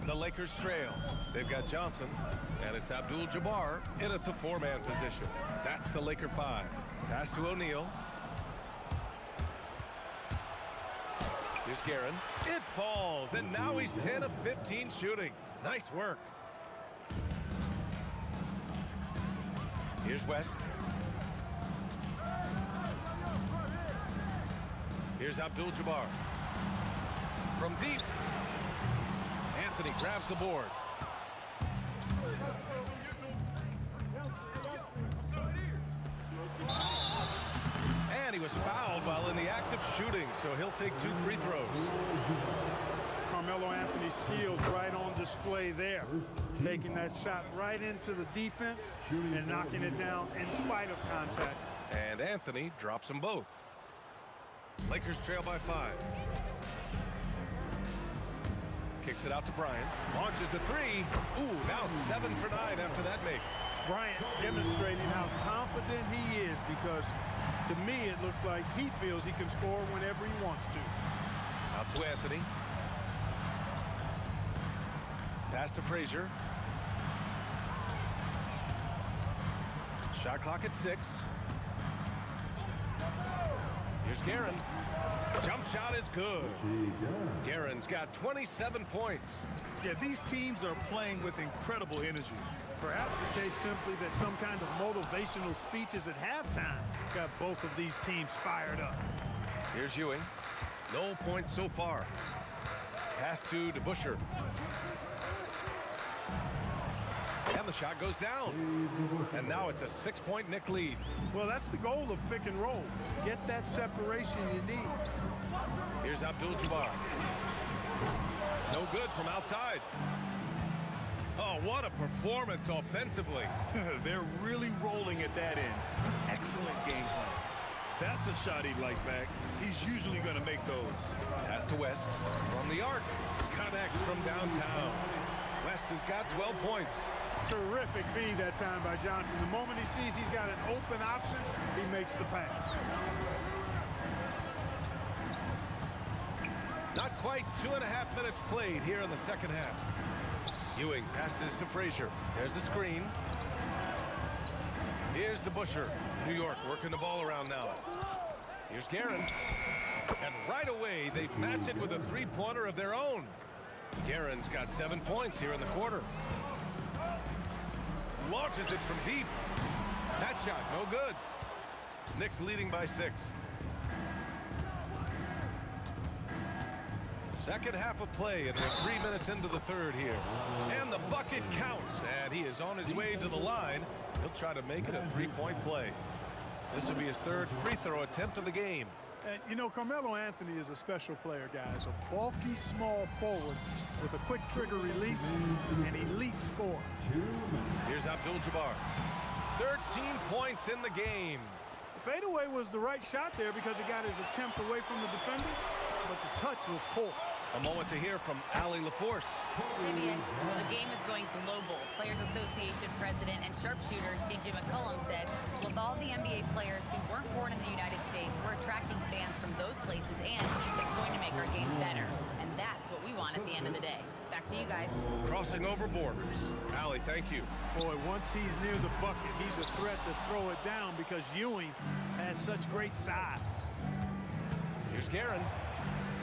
The Lakers trail. They've got Johnson, and it's Abdul-Jabbar in at the 4-man position. That's the Laker 5. Pass to O'Neal. Here's Guerin. It falls, and now he's 10 of 15 shooting. Nice work. Here's West. Here's Abdul-Jabbar. From deep. Anthony grabs the board. And he was fouled while in the act of shooting, so he'll take 2 free throws. Carmelo Anthony's skills right on display there. Taking that shot right into the defense and knocking it down in spite of contact. And Anthony drops them both. Lakers trail by 5. Kicks it out to Bryant. Launches a 3. Ooh, now 7 for 9 after that make. Bryant demonstrating how confident he is, because to me it looks like he feels he can score whenever he wants to. Out to Anthony. Pass to Frazier. Shot clock at 6. Here's Guerin. Jump shot is good. Guerin's got 27 points. Yeah, these teams are playing with incredible energy. Perhaps the case simply that some kind of motivational speeches at halftime got both of these teams fired up. Here's Ewing. No points so far. Pass to DeBusschere. And the shot goes down. And now it's a 6-point Knick lead. Well, that's the goal of pick and roll. Get that separation you need. Here's Abdul-Jabbar. No good from outside. Oh, what a performance offensively. They're really rolling at that end. Excellent game plan. That's a shot he'd like back. He's usually going to make those. Pass to West from the arc. Connects from downtown. West has got 12 points. Terrific feed that time by Johnson. The moment he sees he's got an open option, he makes the pass. Not quite 2.5 minutes played here in the second half. Ewing passes to Frazier. There's the screen. Here's DeBusschere. New York working the ball around now. Here's Guerin. And right away, they've matched it with a 3-pointer of their own. Guerin's got 7 points here in the quarter. launches it from deep. That shot, no good. Knicks leading by 6. Second half of play, and we're 3 minutes into the third here. And the bucket counts, and he is on his way to the line. He'll try to make it a three-point play. This will be his third free throw attempt of the game. And, you know, Carmelo Anthony is a special player, guys. A bulky, small forward with a quick trigger release, an elite scorer. Here's Abdul-Jabbar. 13 points in the game. The fadeaway was the right shot there because he got his attempt away from the defender, but the touch was poor. A moment to hear from Allie LaForce. Vivian, the game is going global. Players Association President and sharpshooter C.J. McCollum said, with all the NBA players who weren't born in the United States, we're attracting fans from those places, and it's going to make our game better. And that's what we want at the end of the day. Back to you guys. Crossing over borders. Allie, thank you. Boy, once he's near the bucket, he's a threat to throw it down because Ewing has such great size. Here's Guerin.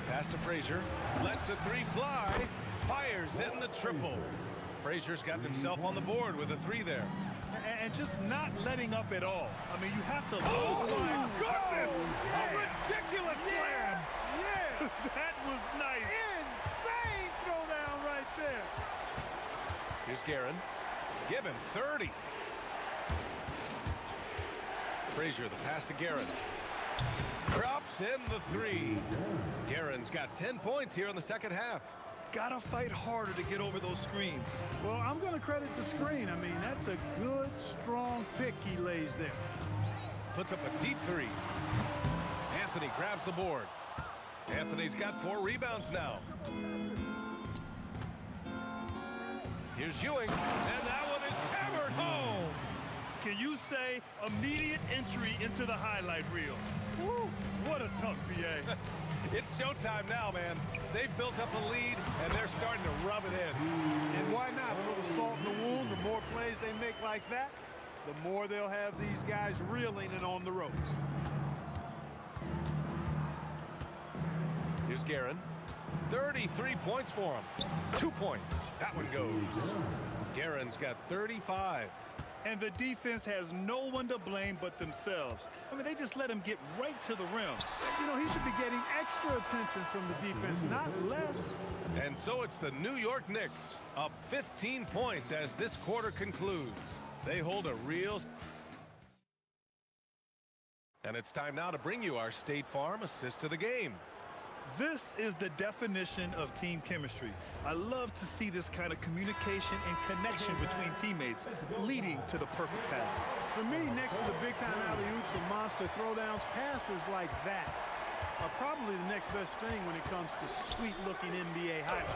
Pass to Frazier. Lets the three fly. Fires in the triple. Frazier's got himself on the board with a 3 there. And just not letting up at all. I mean, you have to... Oh, my goodness! A ridiculous slam! Yeah! That was nice. Insane throwdown right there. Here's Guerin. Give him 30. Frazier, the pass to Guerin. Drops in the 3. Guerin's got 10 points here in the second half. Gotta fight harder to get over those screens. Well, I'm going to credit the screen. I mean, that's a good, strong pick he lays there. Puts up a deep 3. Anthony grabs the board. Anthony's got 4 rebounds now. Here's Ewing, and that one is hammered home. Can you say immediate entry into the highlight reel? Woo, what a tough PA. It's showtime now, man. They've built up a lead, and they're starting to rub it in. And why not? A little salt in the wound. The more plays they make like that, the more they'll have these guys reeling and on the ropes. Here's Guerin. 33 points for him. 2 points. That one goes. Guerin's got 35. And the defense has no one to blame but themselves. I mean, they just let him get right to the rim. You know, he should be getting extra attention from the defense, not less. And so it's the New York Knicks up 15 points as this quarter concludes. They hold a real... And it's time now to bring you our State Farm assist of the game. This is the definition of team chemistry. I love to see this kind of communication and connection between teammates leading to the perfect pass. For me, next to the big-time alley-oops and monster throwdowns, passes like that are probably the next best thing when it comes to sweet-looking NBA highlights.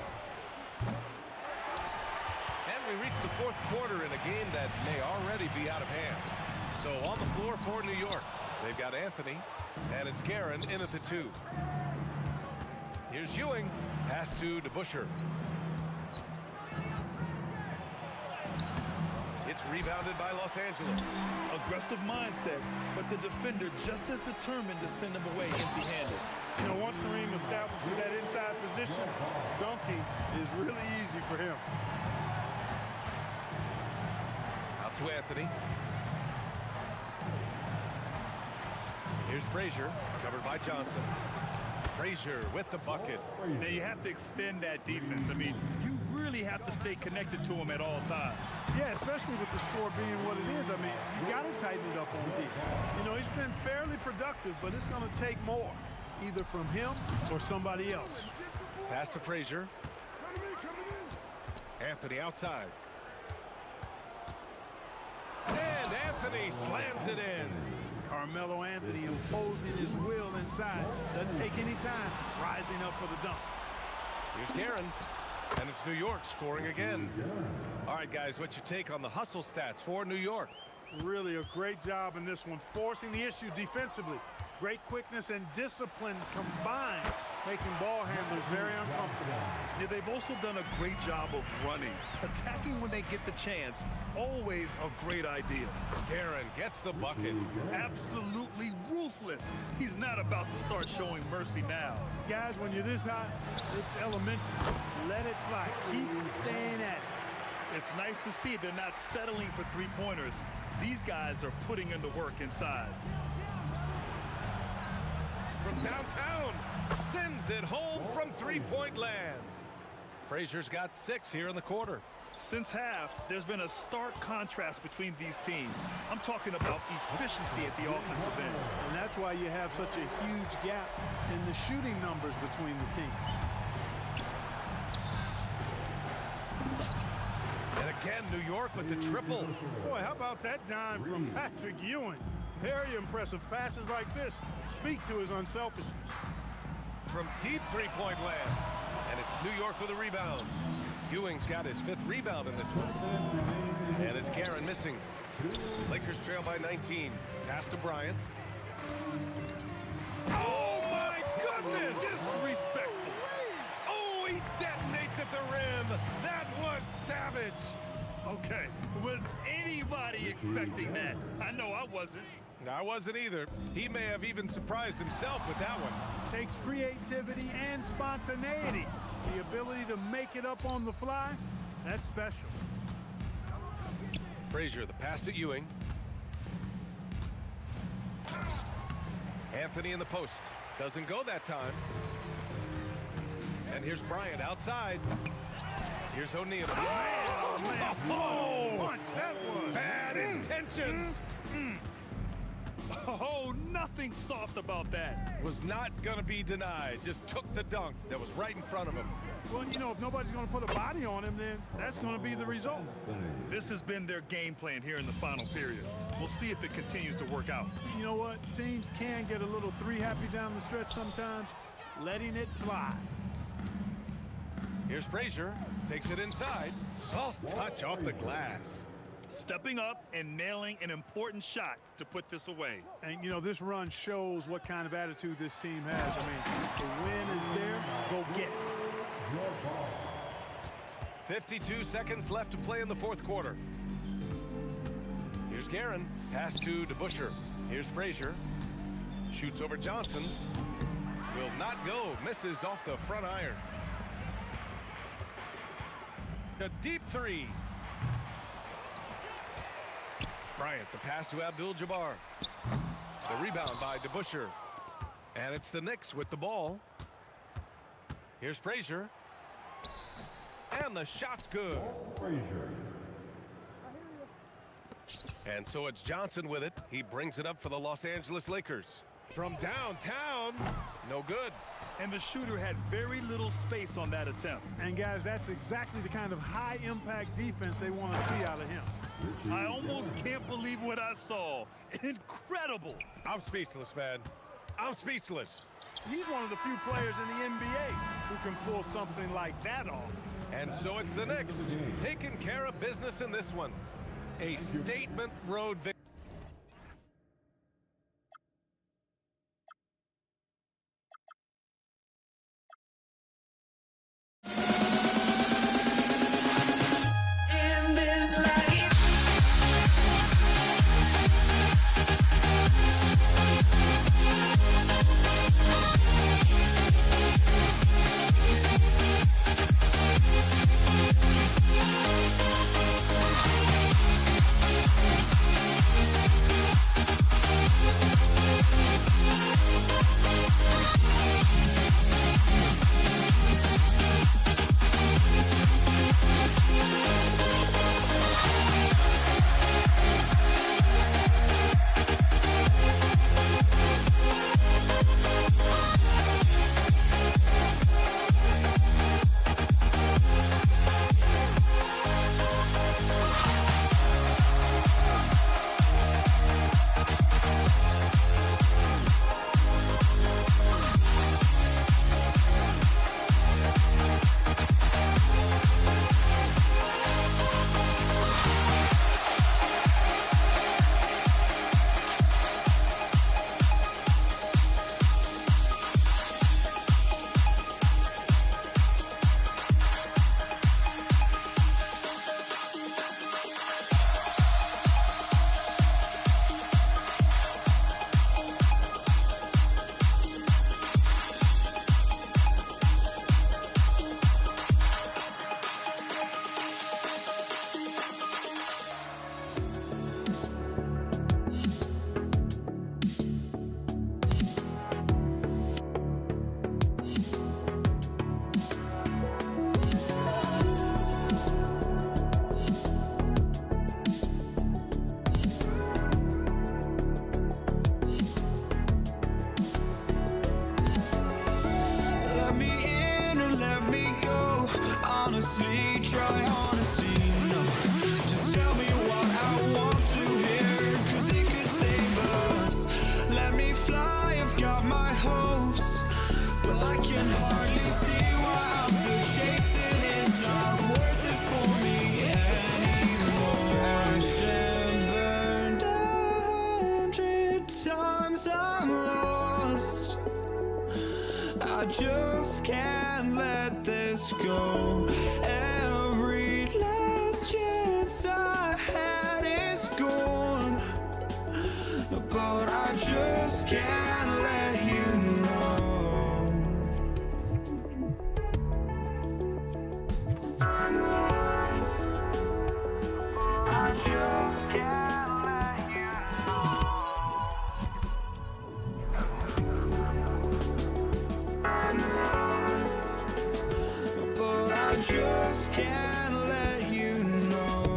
And we reach the fourth quarter in a game that may already be out of hand. So on the floor for New York, they've got Anthony, and it's Guerin in at the 2. Here's Ewing. Pass to DeBusschere. It's rebounded by Los Angeles. Aggressive mindset, but the defender just as determined to send him away empty-handed. You know, once Kareem establishes that inside position, dunking is really easy for him. Out to Anthony. Here's Frazier, covered by Johnson. Frazier with the bucket. Now you have to extend that defense. I mean, you really have to stay connected to him at all times. Yeah, especially with the score being what it is. I mean, you got to tighten it up on defense. You know, he's been fairly productive, but it's going to take more, either from him or somebody else. Pass to Frazier. Anthony outside. And Anthony slams it in. Carmelo Anthony imposing his will inside. Doesn't take any time, rising up for the dunk. Here's Guerin, and it's New York scoring again. All right, guys, what's your take on the hustle stats for New York? Really a great job in this one, forcing the issue defensively. Great quickness and discipline combined, making ball handlers very uncomfortable. Yeah, they've also done a great job of running. Attacking when they get the chance, always a great idea. Guerin gets the bucket. Absolutely ruthless. He's not about to start showing mercy now. Guys, when you're this hot, it's elementary. Let it fly. Keep staying at it. It's nice to see they're not settling for three-pointers. These guys are putting in the work inside. From downtown, sends it home from three-point land. Frazier's got 6 here in the quarter. Since half, there's been a stark contrast between these teams. I'm talking about efficiency at the offensive end. And that's why you have such a huge gap in the shooting numbers between the teams. And again, New York with the triple. Boy, how about that dime from Patrick Ewing? Very impressive. Passes like this speak to his unselfishness. From deep three-point land. And it's New York with a rebound. Ewing's got his 5th rebound in this one. And it's Guerin missing. Lakers trail by 19. Pass to Bryant. Oh, my goodness! Disrespectful. Oh, he detonates at the rim. That was savage. Okay, was anybody expecting that? I know I wasn't. I wasn't either. He may have even surprised himself with that one. Takes creativity and spontaneity. The ability to make it up on the fly, that's special. Frazier, the pass to Ewing. Anthony in the post. Doesn't go that time. And here's Bryant outside. Here's O'Neal. Oh, punch that one. Bad intentions. Oh, nothing soft about that. Was not going to be denied. Just took the dunk that was right in front of him. Well, you know, if nobody's going to put a body on him, then that's going to be the result. This has been their game plan here in the final period. We'll see if it continues to work out. You know what? Teams can get a little three-happy down the stretch sometimes, letting it fly. Here's Frazier. Takes it inside. Soft touch off the glass. Stepping up and nailing an important shot to put this away. And, you know, this run shows what kind of attitude this team has. I mean, the win is there. Go get it. 52 seconds left to play in the 4th quarter. Here's Guerin. Pass to DeBusschere. Here's Frazier. Shoots over Johnson. Will not go. Misses off the front iron. A deep 3. Bryant, the pass to Abdul-Jabbar. The rebound by DeBusschere. And it's the Knicks with the ball. Here's Frazier. And the shot's good. And so it's Johnson with it. He brings it up for the Los Angeles Lakers. From downtown, no good. And the shooter had very little space on that attempt. And, guys, that's exactly the kind of high-impact defense they want to see out of him. I almost can't believe what I saw. Incredible. I'm speechless, man. I'm speechless. He's one of the few players in the NBA who can pull something like that off. And so it's the Knicks taking care of business in this one. A statement road victory. honestly try honesty. No, just tell me what I want to hear, 'cause it could save us. Let me fly, I've got my hopes, but I can hardly see why I'm still chasing. It's not worth it for me anymore. Crashed and burned 100 times, I'm lost. I just can't let this go. Every last chance I had is gone, but I just can't let you know. I just can't let you know. But I just can't let you know.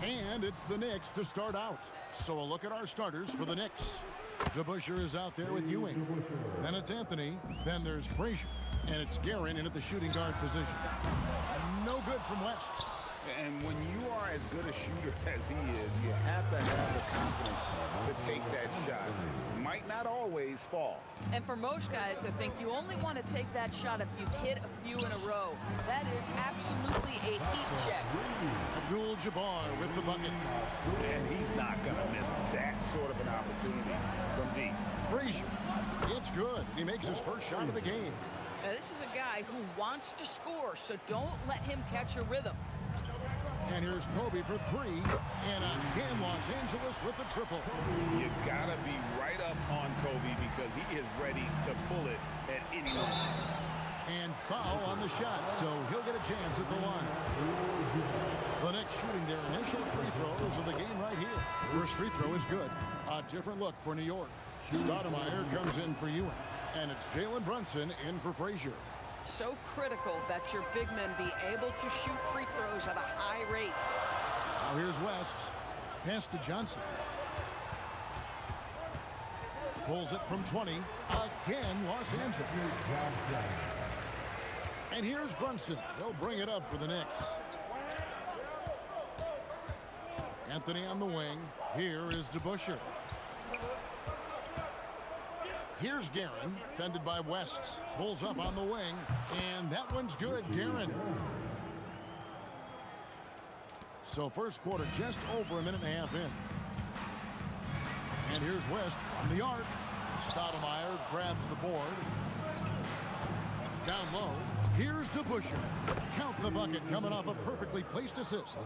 And it's the Knicks to start out. So a look at our starters for the Knicks. DeBusschere is out there with Ewing. Then it's Anthony. Then there's Frazier. And it's Guerin in at the shooting guard position. No good from West. And when you are as good a shooter as he is, you have to have the confidence to take that shot. It might not always fall. And for most guys, I think you only want to take that shot if you've hit a few in a row. That is absolutely a heat check. Abdul-Jabbar with the bucket. And he's not going to miss that sort of an opportunity from deep. Frazier. It's good. And he makes his first shot of the game. Now, this is a guy who wants to score, so don't let him catch a rhythm. And here's Kobe for three. And again, Los Angeles with the triple. You got to be right up on Kobe because he is ready to pull it at any moment. And foul on the shot, so he'll get a chance at the line. The Knicks shooting their initial free throws of the game right here. First free throw is good. A different look for New York. Stoudemire comes in for Ewing. And it's Jalen Brunson in for Frazier. So critical that your big men be able to shoot free throws at a high rate. Now here's West. Pass to Johnson. Pulls it from 20. Again, Los Angeles. And here's Brunson. They'll bring it up for the Knicks. Anthony on the wing. Here is DeBusschere. Here's Guerin, fended by West. Pulls up on the wing, and that one's good, Guerin. So first quarter just over a minute and a half in. And here's West from the arc. Stoudemire grabs the board. Down low, here's DeBusschere. Count the bucket coming off a perfectly placed assist.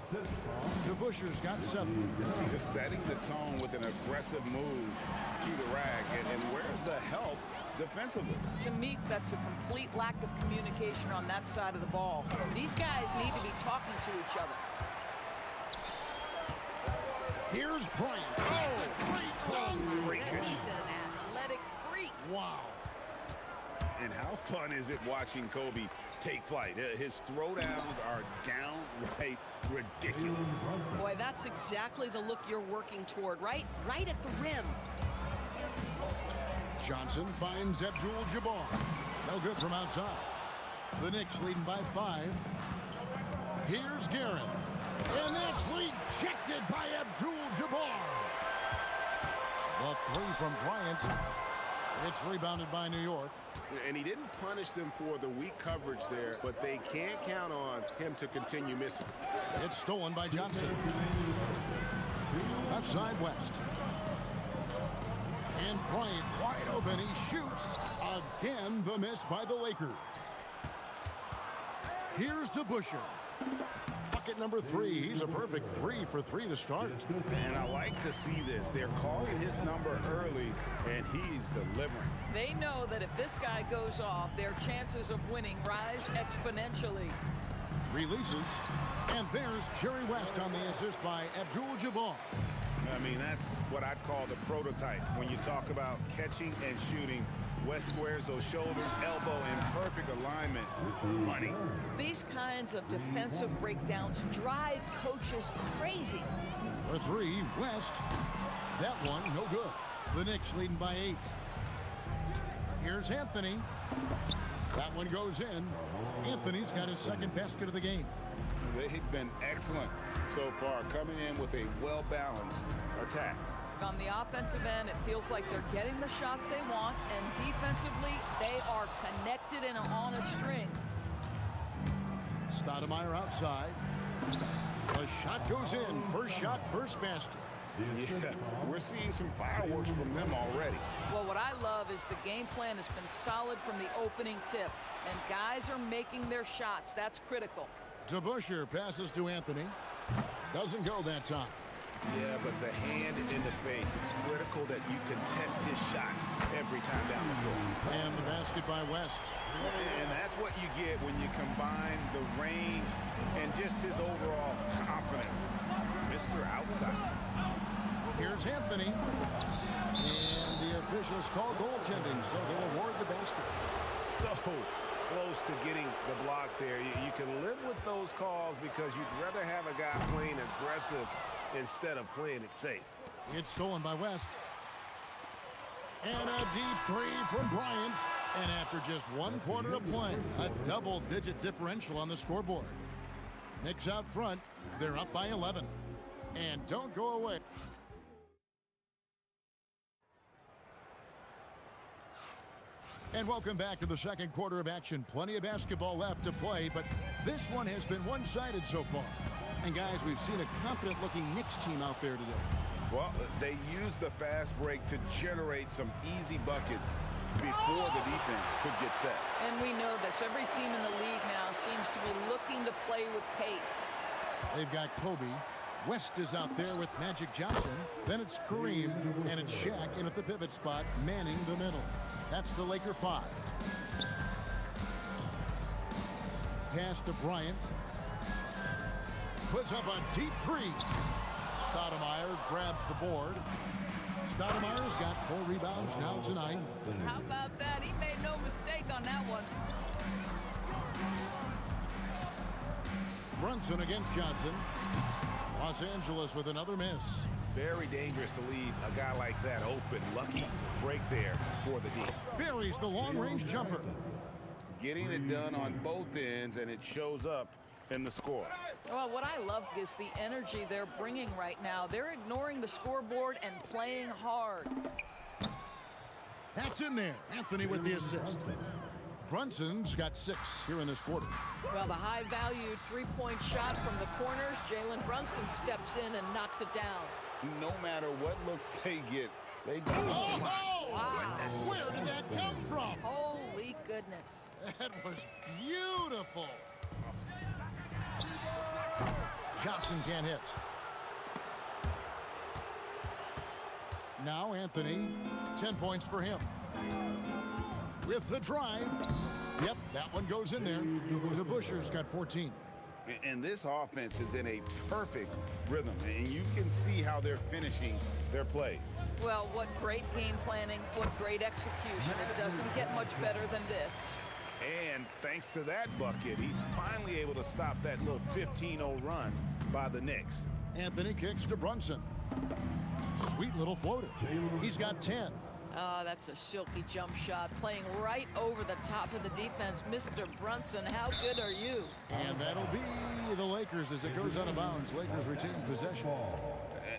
DeBusschere's got 7. Just setting the tone with an aggressive move to the rack, and where's the help defensively? To me, that's a complete lack of communication on that side of the ball. These guys need to be talking to each other. Here's Bryant. That's a great dunk. He's an athletic freak. Wow. And how fun is it watching Kobe take flight? His throwdowns are downright ridiculous. Boy, that's exactly the look you're working toward, right? Right at the rim. Johnson finds Abdul-Jabbar. No good from outside. The Knicks leading by 5. Here's Garrett. And that's rejected by Abdul-Jabbar. The 3 from Bryant. It's rebounded by New York. And he didn't punish them for the weak coverage there, but they can't count on him to continue missing. It's stolen by Johnson. Left side West. And Bryant wide open. He shoots. Again, the miss by the Lakers. Here's DeBusschere. Bucket number 3. He's a perfect 3 for 3 to start. And I like to see this. They're calling his number early, and he's delivering. They know that if this guy goes off, their chances of winning rise exponentially. Releases. And there's Jerry West on the assist by Abdul-Jabbar. I mean, that's what I'd call the prototype. When you talk about catching and shooting, West squares those shoulders, elbow in perfect alignment. Money. These kinds of defensive breakdowns drive coaches crazy. For 3, West. That one, no good. The Knicks leading by 8. Here's Anthony. That one goes in. Anthony's got his second basket of the game. They've been excellent so far, coming in with a well-balanced attack. On the offensive end, it feels like they're getting the shots they want, and defensively, they are connected and on a string. Stoudemire outside. The shot goes in. First shot, first basket. Yeah, we're seeing some fireworks from them already. Well, what I love is the game plan has been solid from the opening tip, and guys are making their shots. That's critical. DeBusschere passes to Anthony. Doesn't go that time. Yeah, but the hand in the face, it's critical that you contest his shots every time down the floor. And the basket by West. And that's what you get when you combine the range and just his overall confidence. Mr. Outside. Here's Anthony. And the officials call goaltending, so they'll award the basket. So close to getting the block there. You can live with those calls because you'd rather have a guy playing aggressive instead of playing it safe. It's stolen by West. And a deep 3 from Bryant. And after just 1 quarter of play, a double-digit differential on the scoreboard. Knicks out front. They're up by 11. And don't go away. And welcome back to the second quarter of action. Plenty of basketball left to play, but this one has been one-sided so far. And guys, we've seen a confident-looking Knicks team out there today. Well, they use the fast break to generate some easy buckets before the defense could get set. And we know this. Every team in the league now seems to be looking to play with pace. They've got Kobe. West is out there with Magic Johnson. Then it's Kareem, and it's Shaq in at the pivot spot, manning the middle. That's the Laker 5. Pass to Bryant. Puts up a deep 3. Stoudemire grabs the board. Stoudemire's got 4 rebounds now tonight. How about that? He made no mistake on that one. Brunson against Johnson. Los Angeles with another miss. Very dangerous to leave a guy like that open. Lucky break there for the D. Buries the long-range jumper. Getting it done on both ends, and it shows up in the score. Well, what I love is the energy they're bringing right now. They're ignoring the scoreboard and playing hard. That's in there. Anthony with the assist. Brunson's got 6 here in this quarter. Well, the high-valued three-point shot from the corners, Jalen Brunson steps in and knocks it down. No matter what looks they get, they just... Oh, wow. Where did that come from? Holy goodness. That was beautiful. Johnson can't hit. Now Anthony, 10 points for him. With the drive. Yep, that one goes in there. DeBusschere's got 14. And this offense is in a perfect rhythm, and you can see how they're finishing their plays. Well, what great game planning, what great execution. It doesn't get much better than this. And thanks to that bucket, he's finally able to stop that little 15-0 run by the Knicks. Anthony kicks to Brunson. Sweet little floater. He's got 10. Oh, that's a silky jump shot, playing right over the top of the defense. Mr. Brunson, how good are you? And that'll be the Lakers as it goes out of bounds. Lakers retain possession.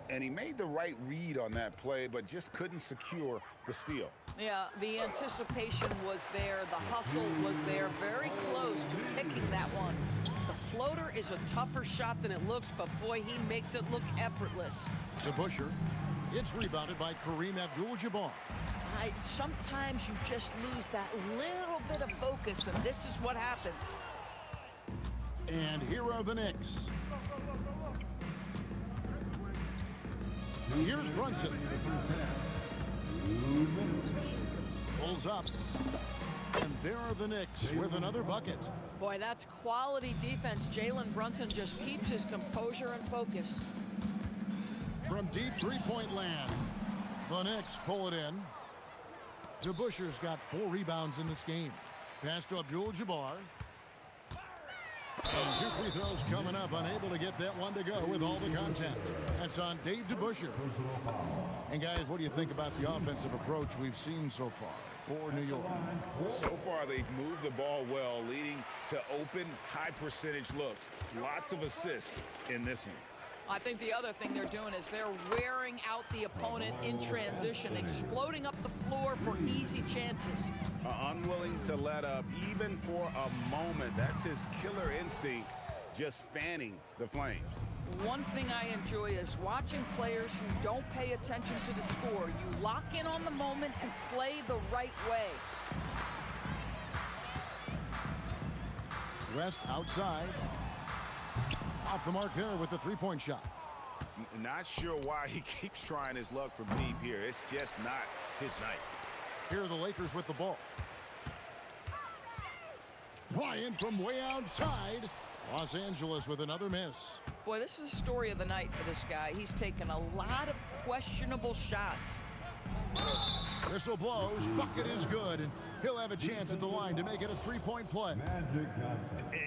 And he made the right read on that play, but just couldn't secure the steal. Yeah, the anticipation was there. The hustle was there. Very close to picking that one. The floater is a tougher shot than it looks, but boy, he makes it look effortless. To Busher. It's rebounded by Kareem Abdul-Jabbar. Sometimes you just lose that little bit of focus, and this is what happens. And here are the Knicks. Here's Brunson. Pulls up. And there are the Knicks with another bucket. Boy, that's quality defense. Jalen Brunson just keeps his composure and focus. From deep three-point land, the Knicks pull it in. DeBuscher's got 4 rebounds in this game. Pass to Abdul-Jabbar. And 2 free throws coming up, unable to get that one to go with all the contact. That's on Dave DeBuscher. And guys, what do you think about the offensive approach we've seen so far for New York? So far, they've moved the ball well, leading to open, high-percentage looks. Lots of assists in this one. I think the other thing they're doing is they're wearing out the opponent in transition, exploding up the floor for easy chances. Unwilling to let up even for a moment. That's his killer instinct, just fanning the flames. One thing I enjoy is watching players who don't pay attention to the score. You lock in on the moment and play the right way. West outside. Off the mark there with the three-point shot. Not sure why he keeps trying his luck from deep here. It's just not his night. Here are the Lakers with the ball. Bryant from way outside. Los Angeles with another miss. Boy, this is the story of the night for this guy. He's taken a lot of questionable shots. Whistle blows. Bucket is good, and he'll have a chance at the line to make it a three-point play.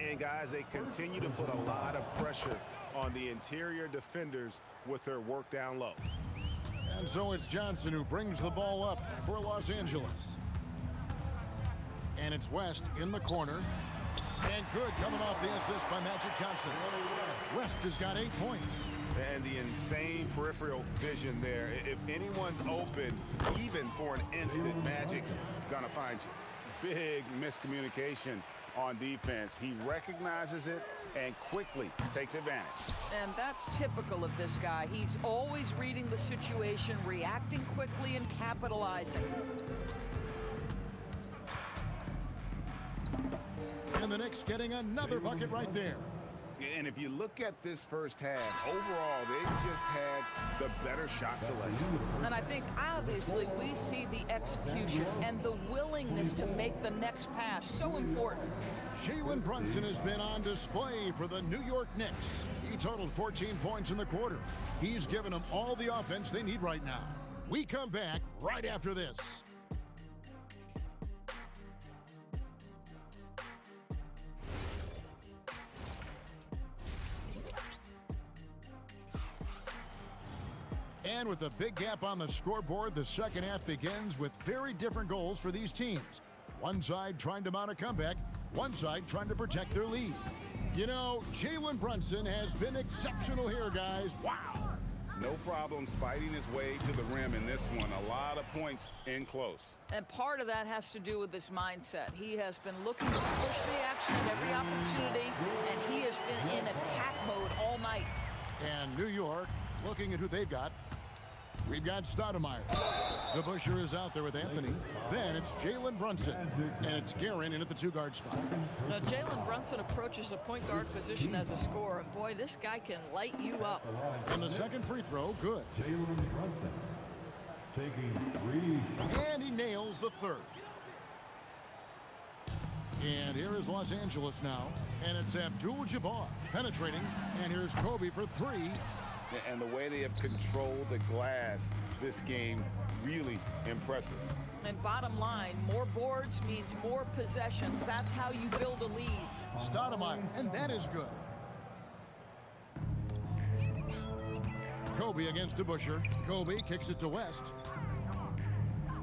And guys, they continue to put a lot of pressure on the interior defenders with their work down low. And so it's Johnson who brings the ball up for Los Angeles. And it's West in the corner. And good coming off the assist by Magic Johnson. West has got 8 points. And the insane peripheral vision there. If anyone's open, even for an instant, Magic's gonna find you. Big miscommunication on defense. He recognizes it and quickly takes advantage. And that's typical of this guy. He's always reading the situation, reacting quickly, and capitalizing. And the Knicks getting another bucket right there. And if you look at this first half, overall, they just had the better shot selection. And I think, obviously, we see the execution and the willingness to make the next pass so important. Jalen Brunson has been on display for the New York Knicks. He totaled 14 points in the quarter. He's given them all the offense they need right now. We come back right after this. And with a big gap on the scoreboard, the second half begins with very different goals for these teams. One side trying to mount a comeback, one side trying to protect their lead. You know, Jalen Brunson has been exceptional here, guys. Wow. No problems fighting his way to the rim in this one. A lot of points in close. And part of that has to do with his mindset. He has been looking to push the action at every opportunity, and he has been in attack mode all night. And New York, looking at who they've got. We've got Stoudemire. DeBuscher is out there with Anthony. Then it's Jalen Brunson. And it's Guerin in at the two-guard spot. Now, Jalen Brunson approaches the point guard position as a scorer. And, boy, this guy can light you up. And the second free throw, good. Jalen Brunson taking 3. And he nails the third. And here is Los Angeles now. And it's Abdul-Jabbar penetrating. And here's Kobe for three. And the way they have controlled the glass this game, really impressive. And bottom line, more boards means more possessions. That's how you build a lead. Stoudemire, and that is good. Kobe against DeBusschere. Kobe kicks it to West.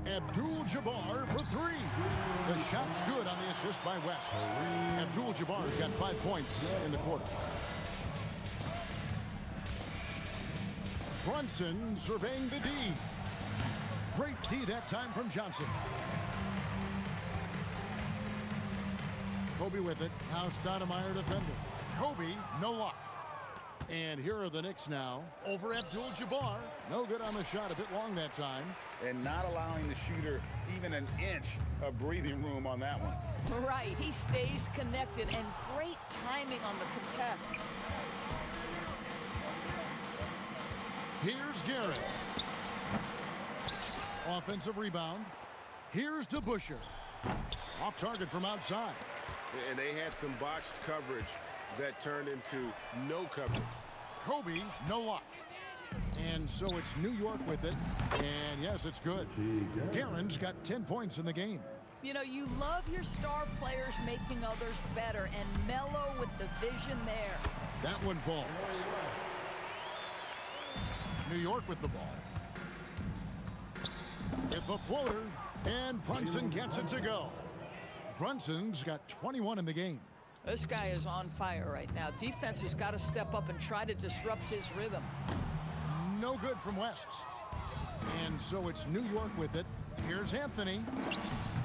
Abdul-Jabbar for three. The shot's good on the assist by West. Abdul-Jabbar's got 5 points in the quarter. Brunson surveying the D. Great D that time from Johnson. Kobe with it. Now Stoudemire defending. Kobe, no luck. And here are the Knicks now. Over Abdul-Jabbar. No good on the shot. A bit long that time. And not allowing the shooter even an inch of breathing room on that one. Right. He stays connected, and great timing on the contest. Here's Garrett. Offensive rebound. Here's DeBusschere. Off target from outside. And they had some botched coverage that turned into no coverage. Kobe, no luck. And so it's New York with it. And yes, it's good. Guerin's got 10 points in the game. You know, you love your star players making others better, and Melo with the vision there. That one falls. New York with the ball. With the floater, and Brunson gets it to go. Brunson's got 21 in the game. This guy is on fire right now. Defense has got to step up and try to disrupt his rhythm. No good from West. And so it's New York with it. Here's Anthony.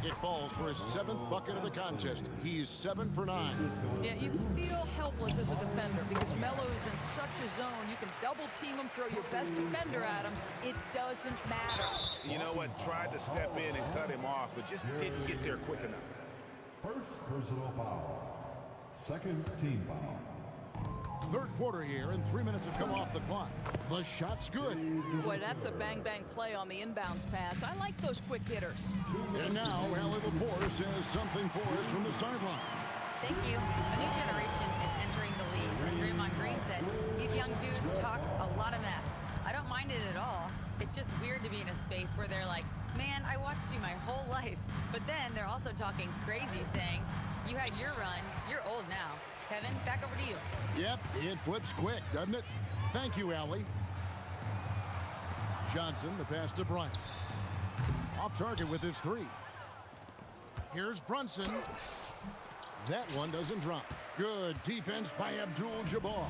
It falls for his 7th bucket of the contest. He's 7 for 9. Yeah, you feel helpless as a defender because Melo is in such a zone. You can double team him, throw your best defender at him. It doesn't matter. You know what? Tried to step in and cut him off, but just didn't get there quick enough. First personal foul. Second team foul. Third quarter here, and 3 minutes have come off the clock. The shot's good. Boy, that's a bang-bang play on the inbounds pass. I like those quick hitters. And now, Allie LaForce has something for us from the sideline. Thank you. A new generation is entering the league. Draymond Green said, these young dudes talk a lot of mess. I don't mind it at all. It's just weird to be in a space where they're like, man, I watched you my whole life. But then they're also talking crazy, saying, you had your run, you're old now. Kevin, back over to you. Yep, it flips quick, doesn't it? Thank you, Allie. Johnson, the pass to Bryant. Off target with his three. Here's Brunson. That one doesn't drop. Good defense by Abdul-Jabbar.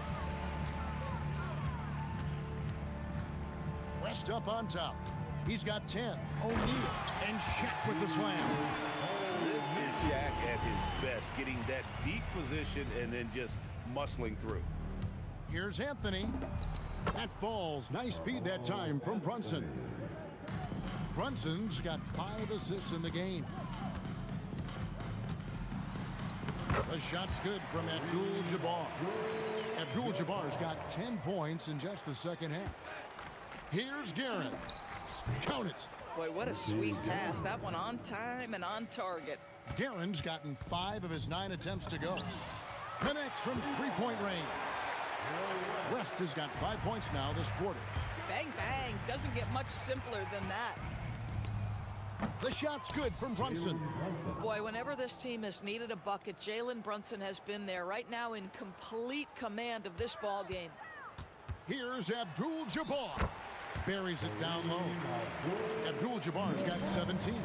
West up on top. He's got 10. O'Neal and Shaq with the slam. This is Shaq at his best, getting that deep position and then just muscling through. Here's Anthony. That falls. Nice feed that time from Brunson. Brunson's got 5 assists in the game. The shot's good from Abdul-Jabbar. Abdul-Jabbar's got 10 points in just the second half. Here's Garrett. Count it. Boy, what a sweet pass. That one on time and on target. Guerin's gotten 5 of his 9 attempts to go. Connects from three-point range. West has got 5 points now this quarter. Bang, bang. Doesn't get much simpler than that. The shot's good from Brunson. Boy, whenever this team has needed a bucket, Jalen Brunson has been there right now in complete command of this ball game. Here's Abdul-Jabbar. Buries it down low. Abdul-Jabbar's got 17.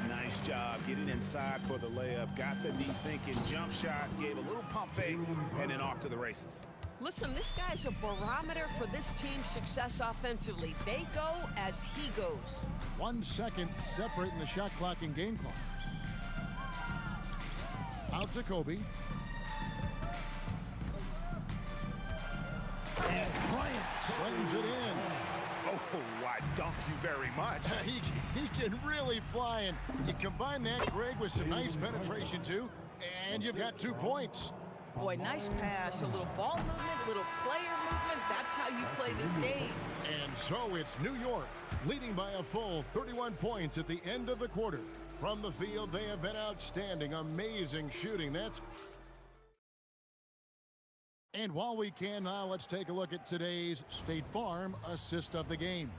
Nice job getting inside for the layup. Got the deep thinking jump shot, gave a little pump fake, and then off to the races. Listen, this guy's a barometer for this team's success offensively. They go as he goes. 1 second separating the shot clock and game clock. Out to Kobe. And Bryant slams it in. Oh, I dunk you very much. He can really fly, and you combine that, Greg, with some nice penetration, too, and you've got 2 points. Boy, nice pass. A little ball movement, little player movement. That's how you play this game. And so it's New York, leading by a full 31 points at the end of the quarter. From the field, they have been outstanding. Amazing shooting. And while we can now, let's take a look at today's State Farm assist of the game.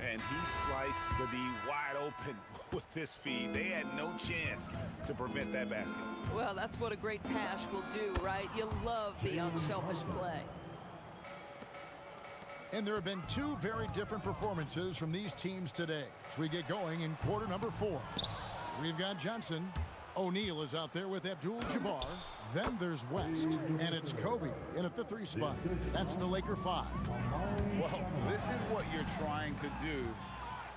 And he sliced the D wide open with this feed. They had no chance to prevent that basket. Well, that's what a great pass will do, right? You love the unselfish play. And there have been two very different performances from these teams today as we get going in quarter number 4. We've got Johnson. O'Neal is out there with Abdul-Jabbar. Then there's West, and it's Kobe in at the 3 spot. That's the Laker 5. Well, this is what you're trying to do.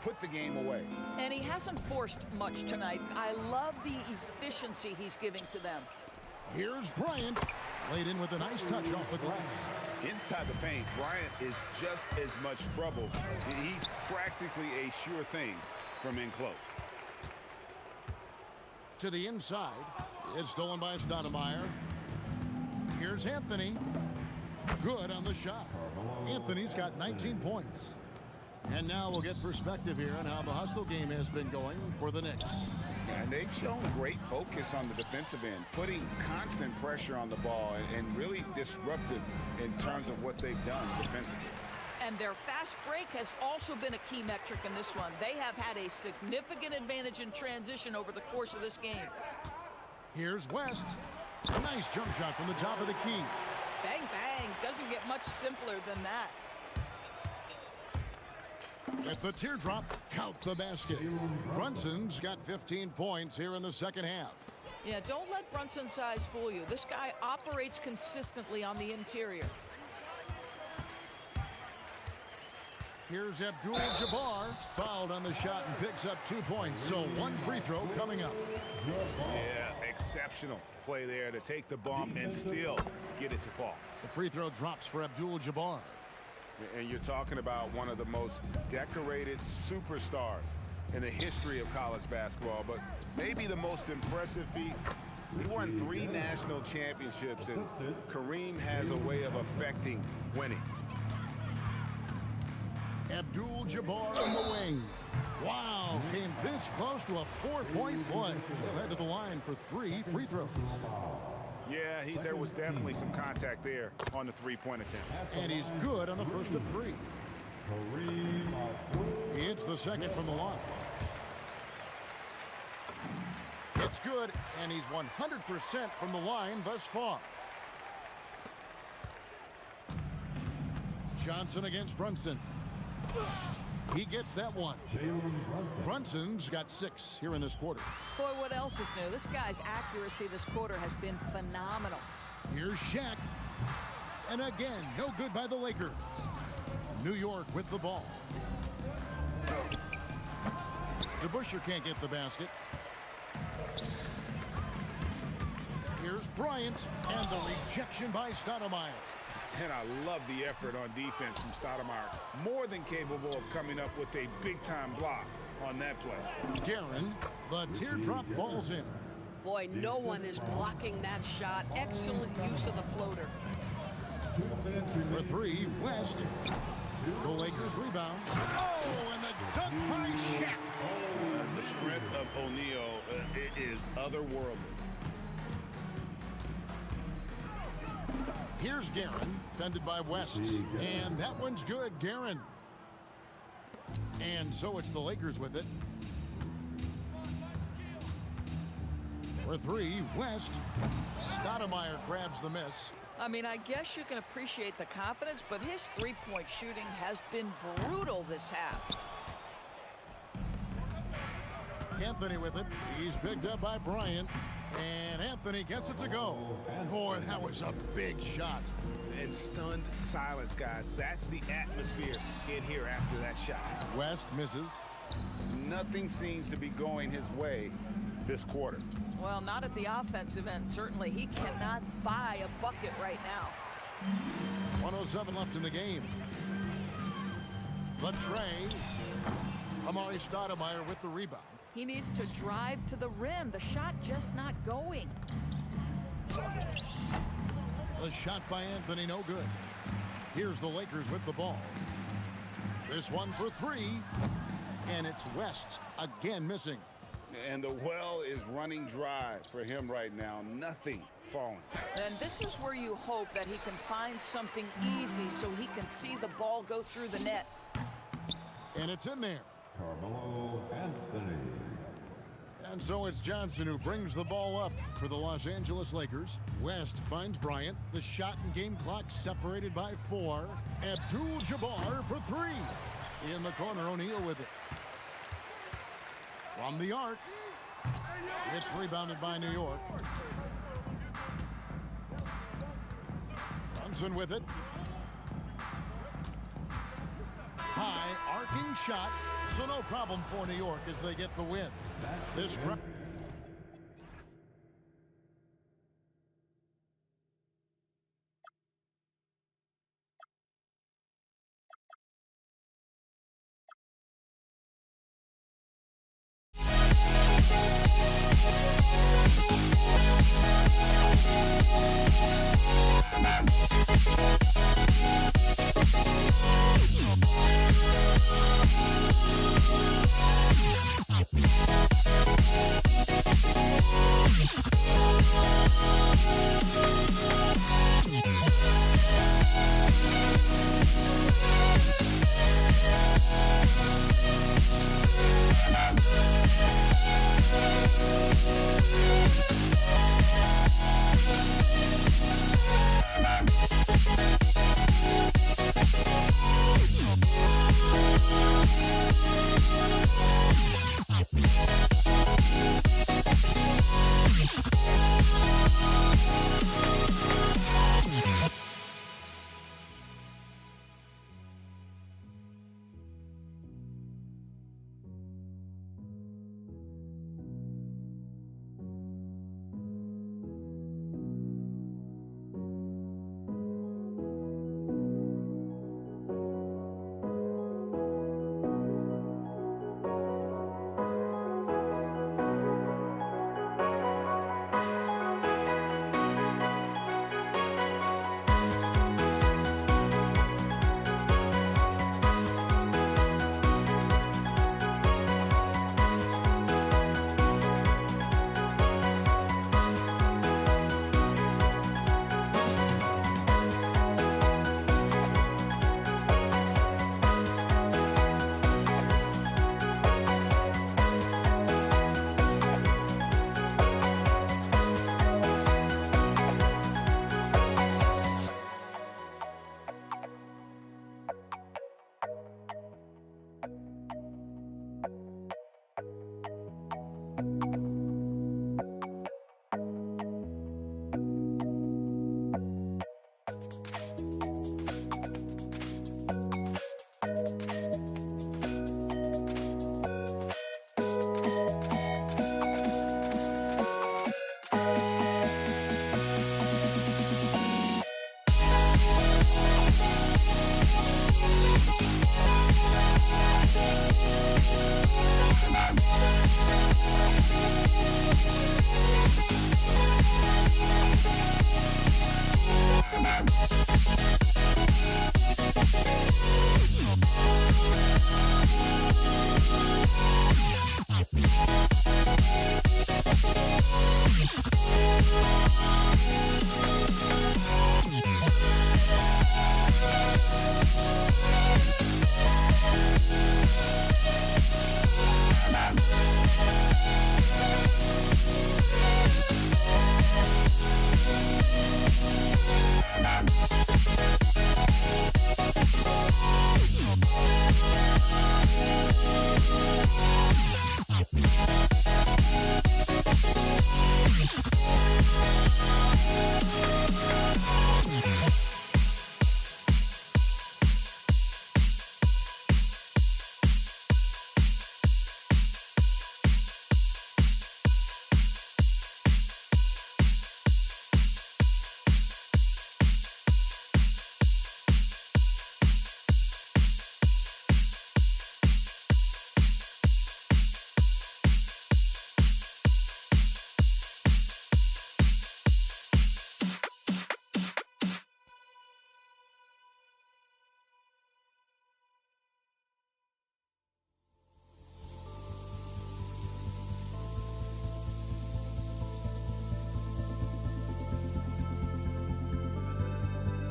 Put the game away. And he hasn't forced much tonight. I love the efficiency he's giving to them. Here's Bryant. Laid in with a nice touch off the glass. Inside the paint, Bryant is just as much trouble. He's practically a sure thing from in close. To the inside. It's stolen by Stoudemire. Here's Anthony. Good on the shot. Anthony's got 19 points. And now we'll get perspective here on how the hustle game has been going for the Knicks. And they've shown great focus on the defensive end, putting constant pressure on the ball and really disruptive in terms of what they've done defensively. And their fast break has also been a key metric in this one. They have had a significant advantage in transition over the course of this game. Here's West. A nice jump shot from the top of the key. Bang, bang. Doesn't get much simpler than that. With the teardrop, count the basket. Brunson's got 15 points here in the second half. Yeah, don't let Brunson's size fool you. This guy operates consistently on the interior. Here's Abdul-Jabbar, fouled on the shot and picks up 2 points. So one free throw coming up. Yeah, exceptional play there to take the bump and still get it to fall. The free throw drops for Abdul-Jabbar. And you're talking about one of the most decorated superstars in the history of college basketball, but maybe the most impressive feat. He won 3 national championships, and Kareem has a way of affecting winning. Abdul-Jabbar on the wing. Wow, came this close to a 4-point play. He'll head to the line for 3 free throws. Yeah, there was definitely some contact there on the 3-point attempt. And he's good on the first of 3. He hits the second from the line. It's good, and he's 100% from the line thus far. Johnson against Brunson. He gets that one. Brunson's got 6 here in this quarter. Boy, what else is new? This guy's accuracy this quarter has been phenomenal. Here's Shaq. And again, no good by the Lakers. New York with the ball. DeBusschere can't get the basket. Here's Bryant, and the rejection by Stoudemire. And I love the effort on defense from Stoudemire. More than capable of coming up with a big-time block on that play. Guerin, the teardrop falls in. Boy, no one is blocking that shot. Excellent use of the floater. For 3, West. The Lakers rebound. Oh, and the dunk by Shaq. The strength of O'Neal is otherworldly. Here's Guerin, fended by West. And that one's good, Guerin. And so it's the Lakers with it. For 3, West. Stoudemire grabs the miss. I mean, I guess you can appreciate the confidence, but his three-point shooting has been brutal this half. Anthony with it. He's picked up by Bryant. And Anthony gets it to go. Boy, that was a big shot. And stunned silence, guys. That's the atmosphere in here after that shot. West misses. Nothing seems to be going his way this quarter. Well, not at the offensive end, certainly. He cannot buy a bucket right now. 1:07 left in the game. The tray. Amari Stoudemire with the rebound. He needs to drive to the rim. The shot just not going. The shot by Anthony, no good. Here's the Lakers with the ball. This one for 3. And it's West again missing. And the well is running dry for him right now. Nothing falling. And this is where you hope that he can find something easy so he can see the ball go through the net. And it's in there. Carmelo Anthony. And so it's Johnson who brings the ball up for the Los Angeles Lakers. West finds Bryant. The shot and game clock separated by 4. Abdul-Jabbar for 3. In the corner, O'Neal with it. From the arc. It's rebounded by New York. Johnson with it. High arcing shot. So no problem for New York as they get the win. This We'll be right back.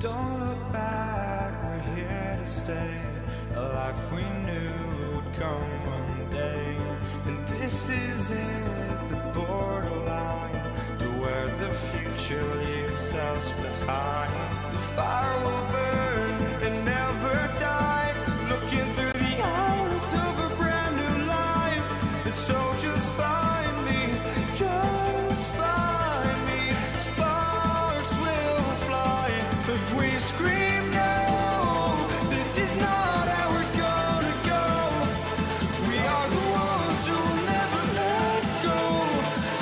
Don't look back, we're here to stay. A life we knew would come one day. And this is it, the borderline to where the future leaves us behind. The fire will burn and never die. Looking through the eyes of a brand new life. And so just find me, just find me. Sparks will fly if we scream no. This is not how we're gonna go. We are the ones who will never let go.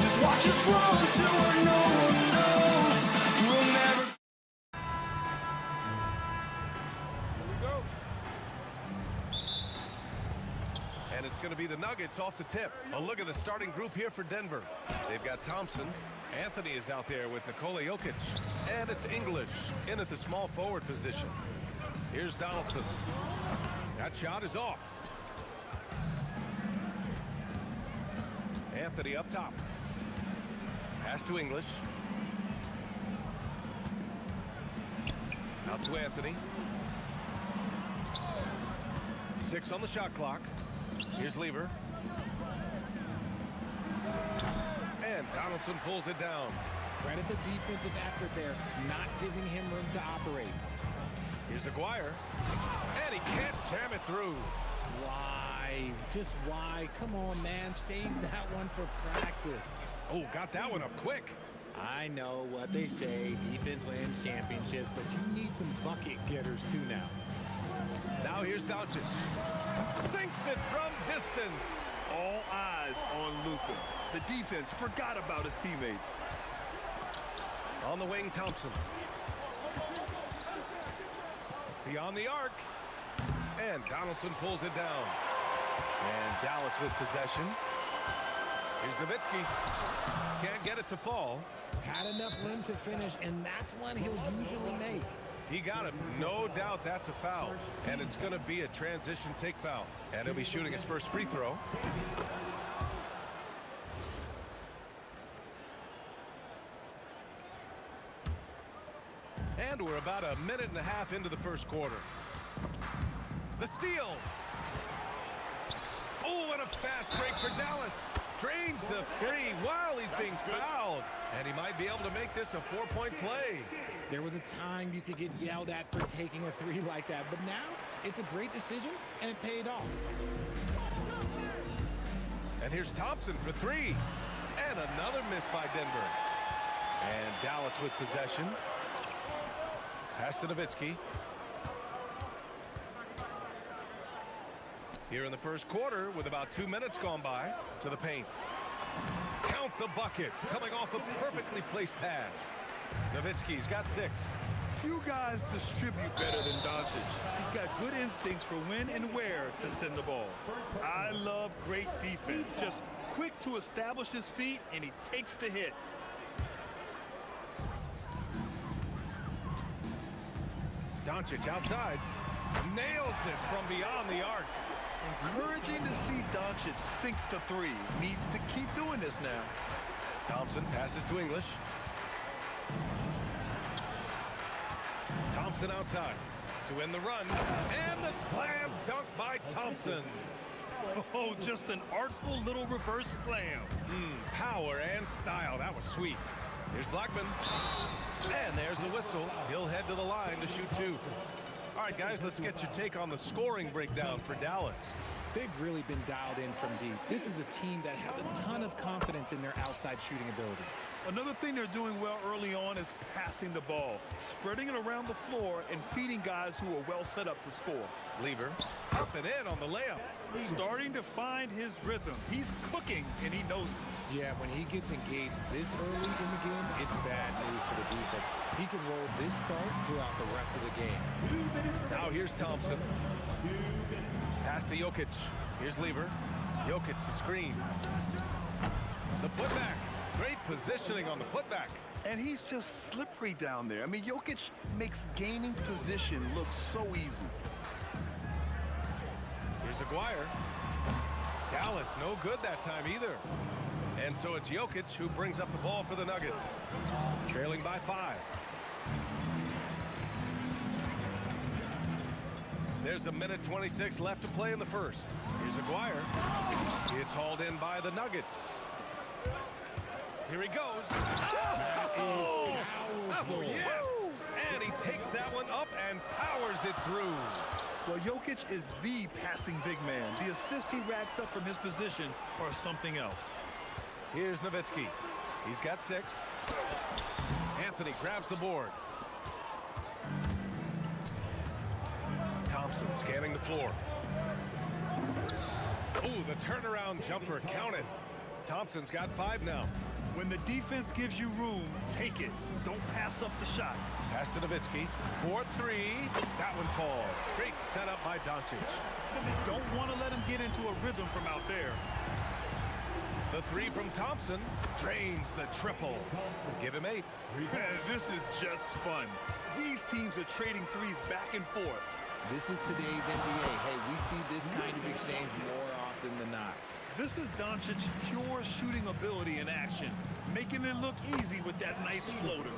Just watch us run to where no one knows. We'll never. Here we go. And it's going to be the Nuggets off the tip. A look at the starting group here for Denver. They've got Thompson. Anthony is out there with Nikola Jokic. And it's English in at the small forward position. Here's Donaldson. That shot is off. Anthony up top. Pass to English. Out to Anthony. 6 on the shot clock. Here's Lever. And Donaldson pulls it down. Credit the defensive effort there, not giving him room to operate. Here's Aguirre. And he can't jam it through. Why? Just why? Come on, man. Save that one for practice. Oh, got that one up quick. I know what they say. Defense wins championships, but you need some bucket getters too now. Now here's Doncic. Sinks it from distance. All eyes on Luka. The defense forgot about his teammates. On the wing, Thompson. Beyond the arc. And Donaldson pulls it down. And Dallas with possession. Here's Nowitzki. Can't get it to fall. Had enough room to finish, and that's one he'll usually make. He got him. No doubt that's a foul. And it's going to be a transition take foul. And he'll be shooting his first free throw. And we're about a minute and a half into the first quarter. The steal. Oh, and a fast break for Dallas. Drains the free while he's being fouled. And he might be able to make this a 4-point play. There was a time you could get yelled at for taking a three like that, but now it's a great decision, and it paid off. And here's Thompson for 3. And another miss by Denver. And Dallas with possession. Pass to Nowitzki. Here in the first quarter with about 2 minutes gone by to the paint. Count the bucket coming off a perfectly placed pass. Nowitzki's got 6. Few guys distribute better than Doncic. He's got good instincts for when and where to send the ball. I love great defense. Just quick to establish his feet, and he takes the hit. Doncic outside. Nails it from beyond the arc. Encouraging to see Doncic sink the 3. Needs to keep doing this now. Thompson passes to English. Thompson outside to end the run. And the slam dunk by Thompson. Oh, just an artful little reverse slam. Power and style. That was sweet. Here's Blackman. And there's a whistle. He'll head to the line to shoot 2. All right, guys, let's get your take on the scoring breakdown for Dallas. They've really been dialed in from deep. This is a team that has a ton of confidence in their outside shooting ability. Another thing they're doing well early on is passing the ball, spreading it around the floor and feeding guys who are well set up to score. Lever up and in on the layup. Starting to find his rhythm. He's cooking, and he knows it. Yeah, when he gets engaged this early in the game, it's bad news for the defense. He can roll this start throughout the rest of the game. Now here's Thompson. Pass to Jokic. Here's Lever. Jokic the screen. The putback. Great positioning on the putback. And he's just slippery down there. I mean, Jokic makes gaining position look so easy. Here's Aguirre. Dallas no good that time either. And so it's Jokic who brings up the ball for the Nuggets. Trailing by 5. There's a minute 26 left to play in the first. Here's Aguirre. It's hauled in by the Nuggets. Here he goes. Oh! Powerful. Yes! And he takes that one up and powers it through. Well, Jokic is the passing big man. The assist he racks up from his position or something else. Here's Nowitzki. He's got 6. Anthony grabs the board. Thompson scanning the floor. Ooh, the turnaround jumper counted. Thompson's got 5 now. When the defense gives you room, take it. Don't pass up the shot. Pass to Nowitzki. 4-3. That one falls. Great setup by Doncic. Don't want to let him get into a rhythm from out there. The 3 from Thompson drains the triple. Give him 8. Man, this is just fun. These teams are trading threes back and forth. This is today's NBA. Hey, we see this kind of exchange more often than not. This is Doncic's pure shooting ability in action, making it look easy with that nice floater.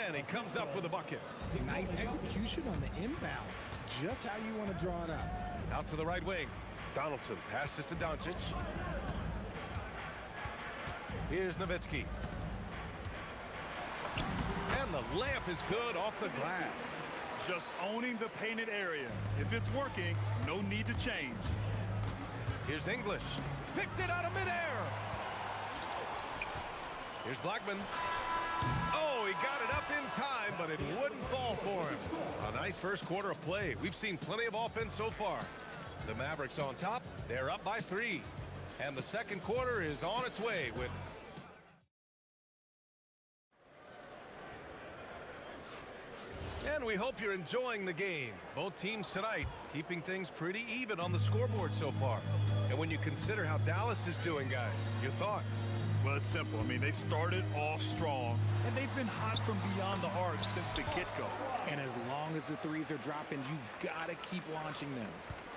And he comes up with a bucket. Nice execution on the inbound. Just how you want to draw it up. Out to the right wing. Donaldson passes to Doncic. Here's Nowitzki. And the layup is good off the glass. Just owning the painted area. If it's working, no need to change. Here's English. Picked it out of midair. Here's Blackman. Oh, he got it up in time, but it wouldn't fall for him. A nice first quarter of play. We've seen plenty of offense so far. The Mavericks on top. They're up by 3. And the second quarter is on its way with... And we hope you're enjoying the game. Both teams tonight keeping things pretty even on the scoreboard so far. And when you consider how Dallas is doing, guys, your thoughts? Well, it's simple. I mean, they started off strong, and they've been hot from beyond the arc since the get-go. And as long as the threes are dropping, you've got to keep launching them.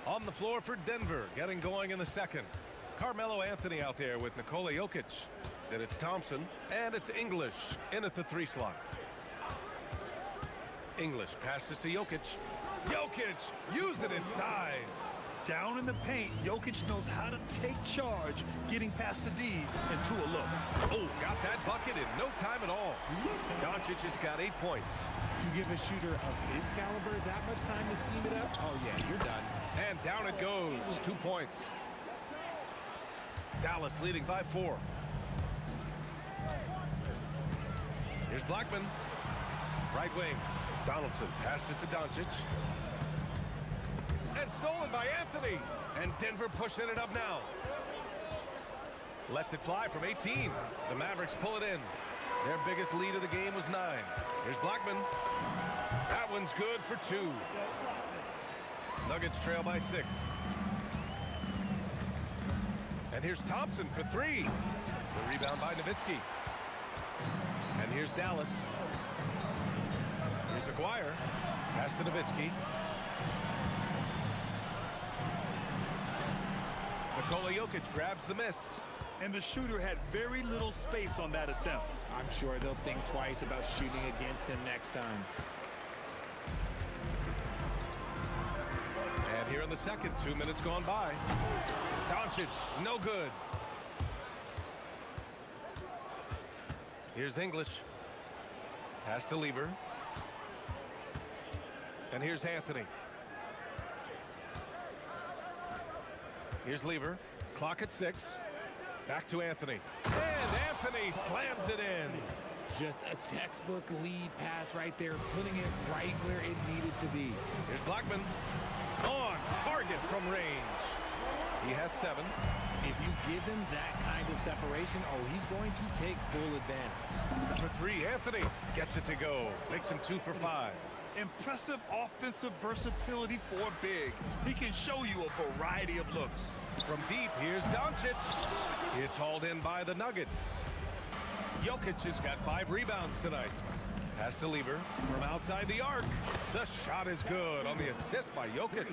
On the floor for Denver, getting going in the second. Carmelo Anthony out there with Nikola Jokic. Then it's Thompson, and it's English in at the 3 slot. English passes to Jokic. Jokic using his size. Down in the paint, Jokic knows how to take charge, getting past the D and to a look. Oh, got that bucket in no time at all. Doncic has got 8 points. You give a shooter of his caliber that much time to seam it up? Oh, yeah, you're done. And down it goes. 2 points. Dallas leading by 4. Here's Blackman. Right wing. Donaldson passes to Doncic. And stolen by Anthony. And Denver pushing it up now. Lets it fly from 18. The Mavericks pull it in. Their biggest lead of the game was 9. Here's Blackman. That one's good for 2. Nuggets trail by 6. And here's Thompson for 3. The rebound by Nowitzki. And here's Dallas. Here's Aguirre. Pass to Nowitzki. Nikola Jokic grabs the miss. And the shooter had very little space on that attempt. I'm sure they'll think twice about shooting against him next time. And here in the second, 2 minutes gone by. Doncic, no good. Here's English. Pass to Lever. And here's Anthony. Here's Lever. Clock at 6. Back to Anthony. And Anthony slams it in. Just a textbook lead pass right there, putting it right where it needed to be. Here's Blackman. On target from range. He has 7. If you give him that kind of separation, oh, he's going to take full advantage. For 3, Anthony gets it to go. Makes him 2 for 5. Impressive offensive versatility for big. He can show you a variety of looks. From deep, here's Doncic. It's hauled in by the Nuggets. Jokic has got 5 rebounds tonight. Pass to Lever from outside the arc. The shot is good on the assist by Jokic.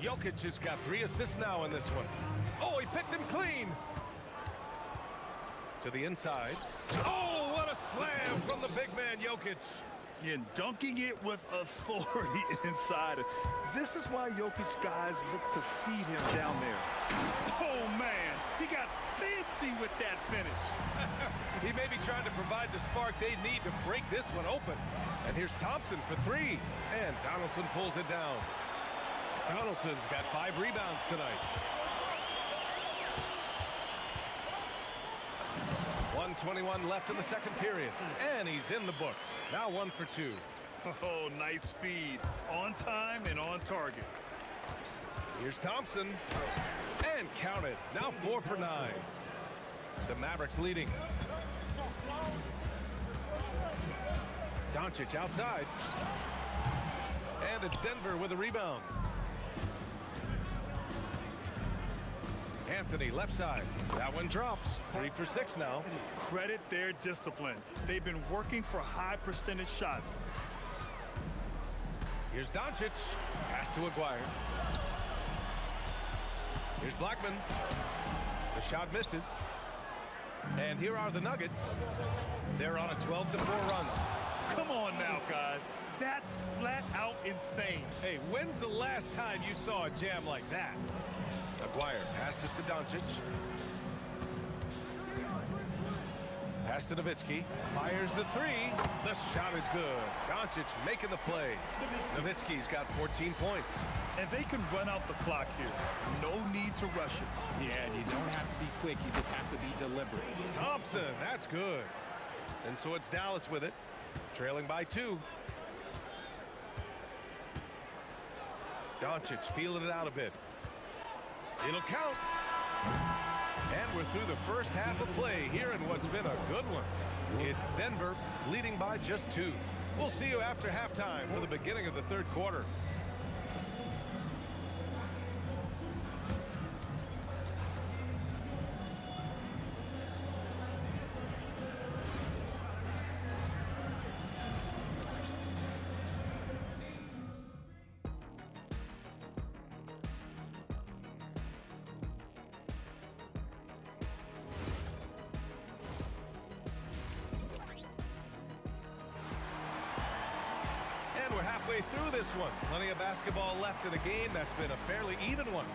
Jokic has got 3 assists now in this one. Oh, he picked him clean. To the inside. Oh, what a slam from the big man Jokic. And dunking it with authority inside. This is why Jokic guys look to feed him down there. Oh, man. He got fancy with that finish. He may be trying to provide the spark they need to break this one open. And here's Thompson for three. And Donaldson pulls it down. Donaldson's got 5 rebounds tonight. 1:21 left in the second period. And he's in the books. Now 1 for 2. Oh, nice feed. On time and on target. Here's Thompson. And count it. Now 4 for 9. The Mavericks leading. Doncic outside. And it's Denver with a rebound. Anthony left side. That one drops. 3 for 6 now. Credit their discipline. They've been working for high percentage shots. Here's Doncic. Pass to Aguirre. Here's Blackman. The shot misses. And here are the Nuggets. They're on a 12-4 run. Come on now, guys. That's flat out insane. Hey, when's the last time you saw a jam like that? Aguirre passes to Doncic. Pass to Nowitzki. Fires the three. The shot is good. Doncic making the play. Nowitzki's got 14 points. And they can run out the clock here. No need to rush it. Yeah, you don't have to be quick. You just have to be deliberate. Thompson, that's good. And so it's Dallas with it. Trailing by 2. Doncic feeling it out a bit. It'll count. And we're through the first half of play here in what's been a good one. It's Denver leading by just 2. We'll see you after halftime for the beginning of the third quarter. We're halfway through this one. Plenty of basketball left in a game that's been a fairly even one.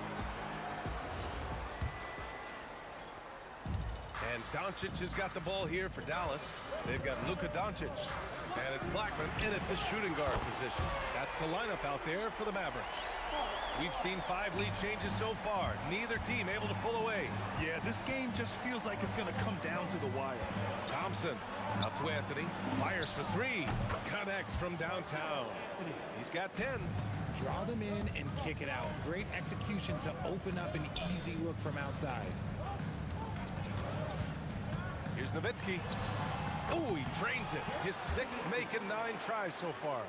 And Doncic has got the ball here for Dallas. They've got Luka Doncic. And it's Blackman in at the shooting guard position. That's the lineup out there for the Mavericks. We've seen 5 lead changes so far. Neither team able to pull away. Yeah, this game just feels like it's going to come down to the wire. Thompson out to Anthony. Fires for 3. Connects from downtown. He's got 10. Draw them in and kick it out. Great execution to open up an easy look from outside. Here's Nowitzki. Oh, he drains it. His 6th make in 9 tries so far.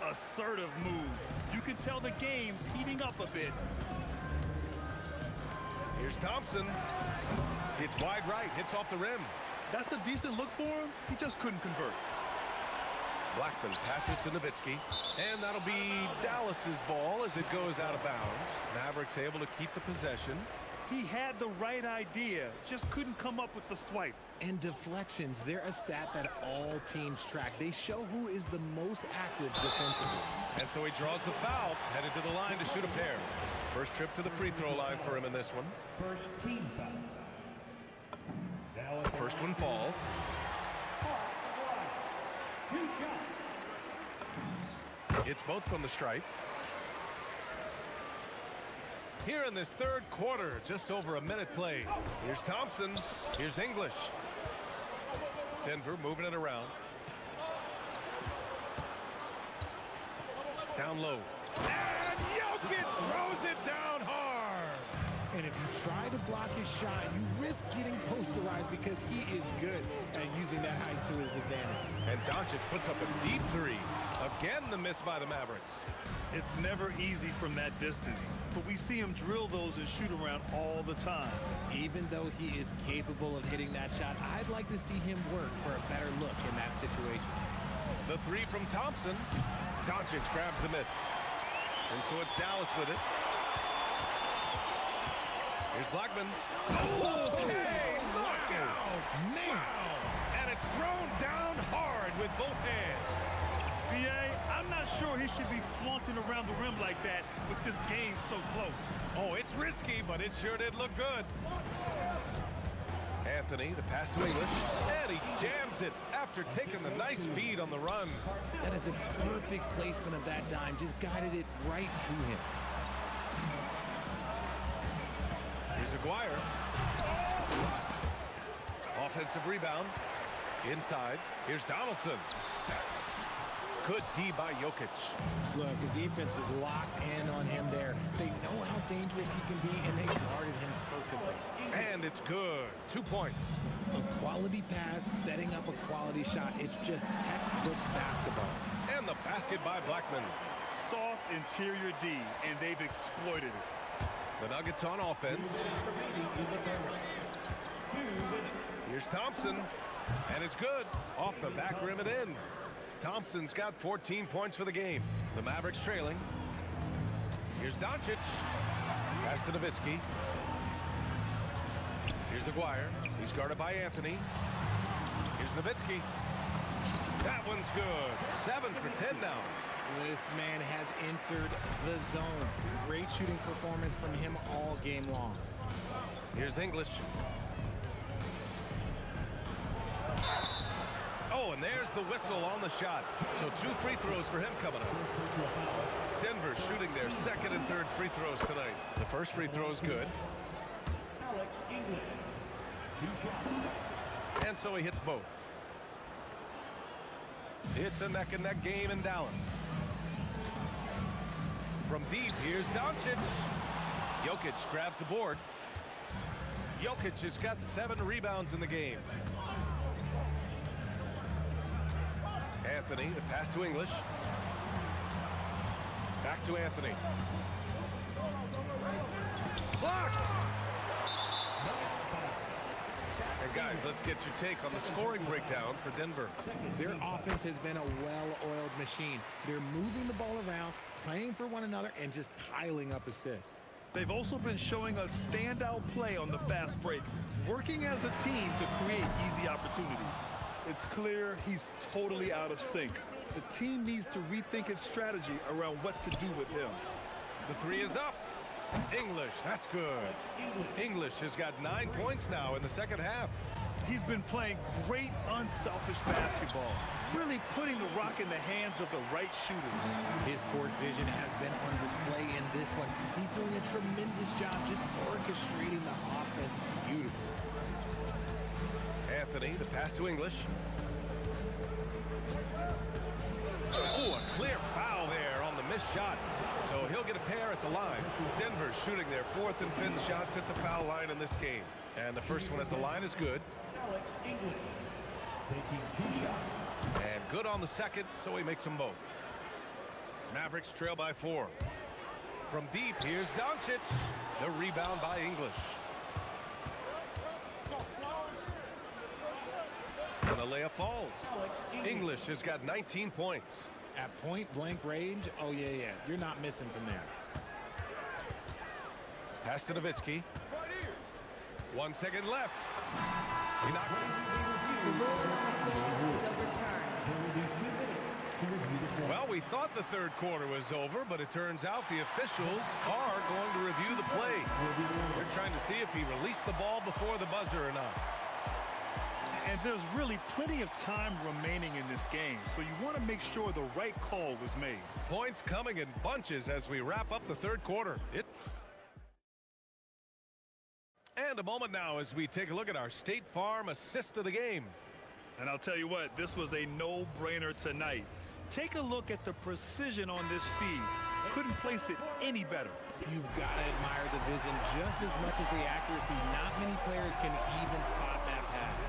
Assertive move. You can tell the game's heating up a bit. Here's Thompson. Hits wide right. Hits off the rim. That's a decent look for him. He just couldn't convert. Blackman passes to Nowitzki. And that'll be Dallas's ball as it goes out of bounds. Mavericks able to keep the possession. He had the right idea, just couldn't come up with the swipe. And deflections, they're a stat that all teams track. They show who is the most active defensively. And so he draws the foul, headed to the line to shoot a pair. First trip to the free throw line for him in this one. First team foul. First one falls. 2 shots. It's both from the stripe. Here in this third quarter, just over a minute played. Here's Thompson. Here's English. Denver moving it around. Down low. And Jokic throws it down hard. And if you try to block his shot, you risk getting posterized because he is good at using that height to his advantage. And Doncic puts up a deep 3. Again, the miss by the Mavericks. It's never easy from that distance, but we see him drill those and shoot around all the time. Even though he is capable of hitting that shot, I'd like to see him work for a better look in that situation. The 3 from Thompson. Doncic grabs the miss. And so it's Dallas with it. Here's Blackman. Okay, look out! Man! And it's thrown down hard with both hands. PA, I'm not sure he should be flaunting around the rim like that with this game so close. Oh, it's risky, but it sure did look good. Anthony, the pass to English, and he jams it after taking the nice feed on the run. That is a perfect placement of that dime. Just guided it right to him. Here's Aguirre. Offensive rebound. Inside. Here's Donaldson. Good D by Jokic. Look, the defense was locked in on him there. They know how dangerous he can be, and they guarded him perfectly. And it's good. 2 points. A quality pass, setting up a quality shot. It's just textbook basketball. And the basket by Blackman. Soft interior D, and they've exploited it. The Nuggets on offense. Here's Thompson. And it's good. Off the back rim and in. Thompson's got 14 points for the game. The Mavericks trailing. Here's Doncic. Pass to Nowitzki. Here's Aguirre. He's guarded by Anthony. Here's Nowitzki. That one's good. 7 for 10 now. This man has entered the zone. Great shooting performance from him all game long. Here's English. Oh, and there's the whistle on the shot. So 2 free throws for him coming up. Denver shooting their second and third free throws tonight. The first free throw is good. And so he hits both. It's a neck-and-neck game in Dallas. From deep, here's Doncic. Jokic grabs the board. Jokic has got 7 rebounds in the game. Anthony, the pass to English. Back to Anthony. Blocked! And guys, let's get your take on the scoring breakdown for Denver. Their offense has been a well-oiled machine. They're moving the ball around, playing for one another, and just piling up assists. They've also been showing us standout play on the fast break, working as a team to create easy opportunities. It's clear he's totally out of sync. The team needs to rethink its strategy around what to do with him. The 3 is up. English, that's good. English has got 9 points now in the second half. He's been playing great, unselfish basketball, really putting the rock in the hands of the right shooters. His court vision has been on display in this one. He's doing a tremendous job just orchestrating the offense beautifully. Anthony, the pass to English. Oh, a clear foul there on the missed shot. So he'll get a pair at the line. Denver's shooting their 4th and 5th shots at the foul line in this game. And the first one at the line is good. And good on the second, so he makes them both. Mavericks trail by 4. From deep, here's Doncic. The rebound by English. And the layup falls. English has got 19 points. At point-blank range, oh, yeah. You're not missing from there. Pass to Nowitzki. 1 second left. He knocks it. Well, we thought the third quarter was over, but it turns out the officials are going to review the play. They're trying to see if he released the ball before the buzzer or not. And there's really plenty of time remaining in this game, so you want to make sure the right call was made. Points coming in bunches as we wrap up the third quarter. And a moment now as we take a look at our State Farm assist of the game. And I'll tell you what, this was a no-brainer tonight. Take a look at the precision on this feed. Couldn't place it any better. You've got to admire the vision just as much as the accuracy. Not many players can even spot that pass.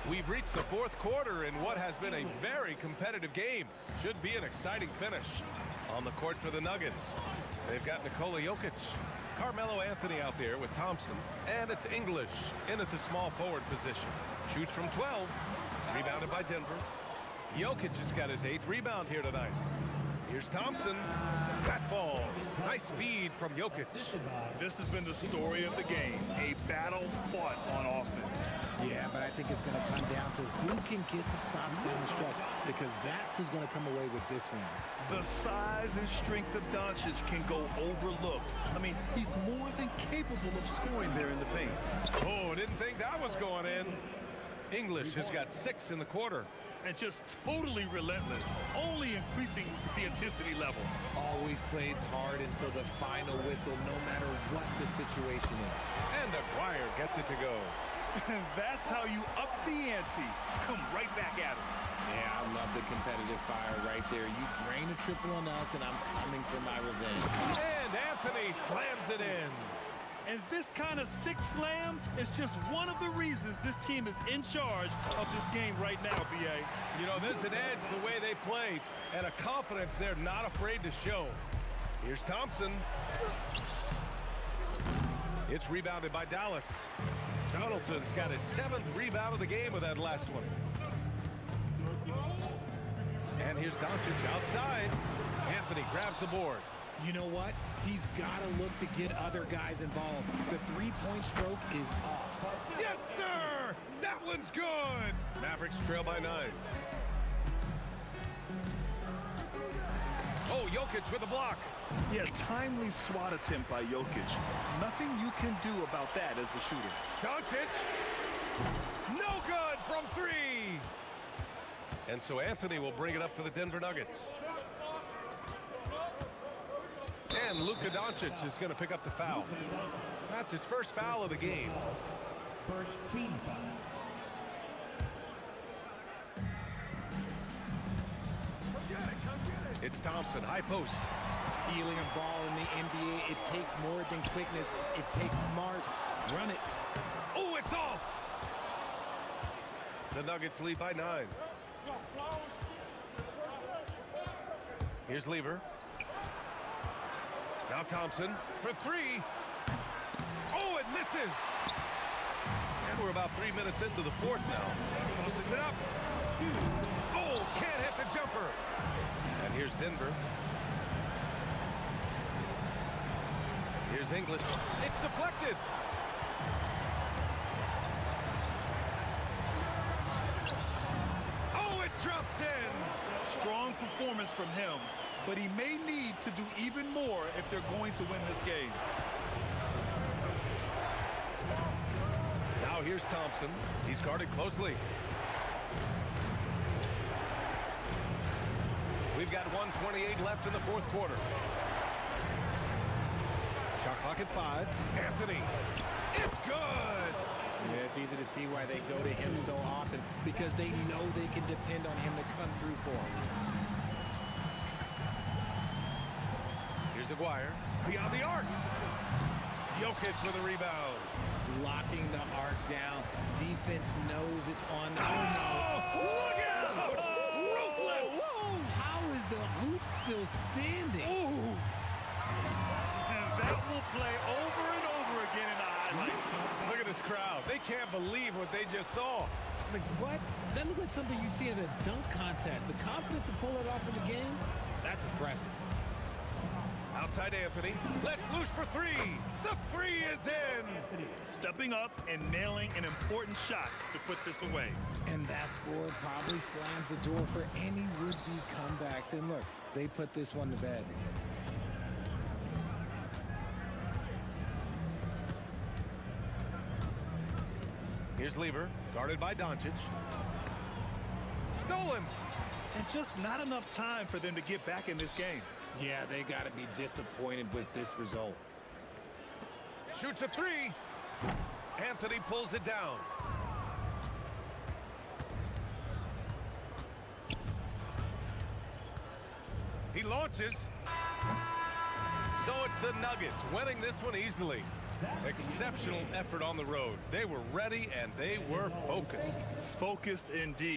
We've reached the fourth quarter in what has been a very competitive game. Should be an exciting finish. On the court for the Nuggets, they've got Nikola Jokic, Carmelo Anthony out there with Thompson, and it's English in at the small forward position. Shoots from 12, rebounded by Denver. Jokic has got his 8th rebound here tonight. Here's Thompson. That falls. Nice feed from Jokic. This has been the story of the game. A battle fought on offense. Yeah, but I think it's going to come down to who can get the stops down the stretch, because that's who's going to come away with this one. The size and strength of Doncic can go overlooked. I mean, he's more than capable of scoring there in the paint. Oh, didn't think that was going in. English has got 6 in the quarter. And just totally relentless, only increasing the intensity level. Always plays hard until the final whistle, no matter what the situation is. And Aguirre gets it to go. And that's how you up the ante. Come right back at him. Yeah, I love the competitive fire right there. You drain a triple on us, and I'm coming for my revenge. And Anthony slams it in. And this kind of six slam is just one of the reasons this team is in charge of this game right now, B.A. You know, there's an edge the way they play and a confidence they're not afraid to show. Here's Thompson. It's rebounded by Dallas. Donaldson's got his 7th rebound of the game with that last one. And here's Doncic outside. Anthony grabs the board. You know what? He's got to look to get other guys involved. The three-point stroke is off. Yes, sir! That one's good! Mavericks trail by 9. Oh, Jokic with a block. Yeah, timely swat attempt by Jokic. Nothing you can do about that as the shooter. Doncic. No good from 3. And so Anthony will bring it up for the Denver Nuggets. And Luka Doncic is going to pick up the foul. That's his first foul of the game. First team foul. It's Thompson, high post. Stealing a ball in the NBA, it takes more than quickness. It takes smarts. Run it. Oh, it's off! The Nuggets lead by 9. Here's Lever. Now Thompson for 3. Oh, it misses! And we're about 3 minutes into the 4th now. Tosses it up. Oh, can't hit the jumper. And here's Denver. Here's English. It's deflected. Oh, it drops in. Strong performance from him, but he may need to do even more if they're going to win this game. Now here's Thompson. He's guarded closely. We've got 1:28 left in the 4th quarter. Shot clock at 5. Anthony. It's good. Yeah, it's easy to see why they go to him so often, because they know they can depend on him to come through for them. Here's Aguirre. Beyond the arc. Jokic with a rebound. Locking the arc down. Defense knows it's on. Oh, look out! Ruthless! How is the hoop still standing? Ooh. And that will play over and over again in the highlights. Look at this crowd. They can't believe what they just saw. Like, what? That looked like something you see at a dunk contest. The confidence to pull it off in the game, that's impressive. Outside Anthony. Let's loose for 3. The 3 is in. Stepping up and nailing an important shot to put this away. And that score probably slams the door for any would-be comebacks. And look, they put this one to bed. Here's Lever, guarded by Doncic. Stolen. And just not enough time for them to get back in this game. Yeah, they got to be disappointed with this result. Shoots a 3. Anthony pulls it down. He launches. So it's the Nuggets winning this one easily. Exceptional effort on the road. They were ready and they were focused. Focused indeed.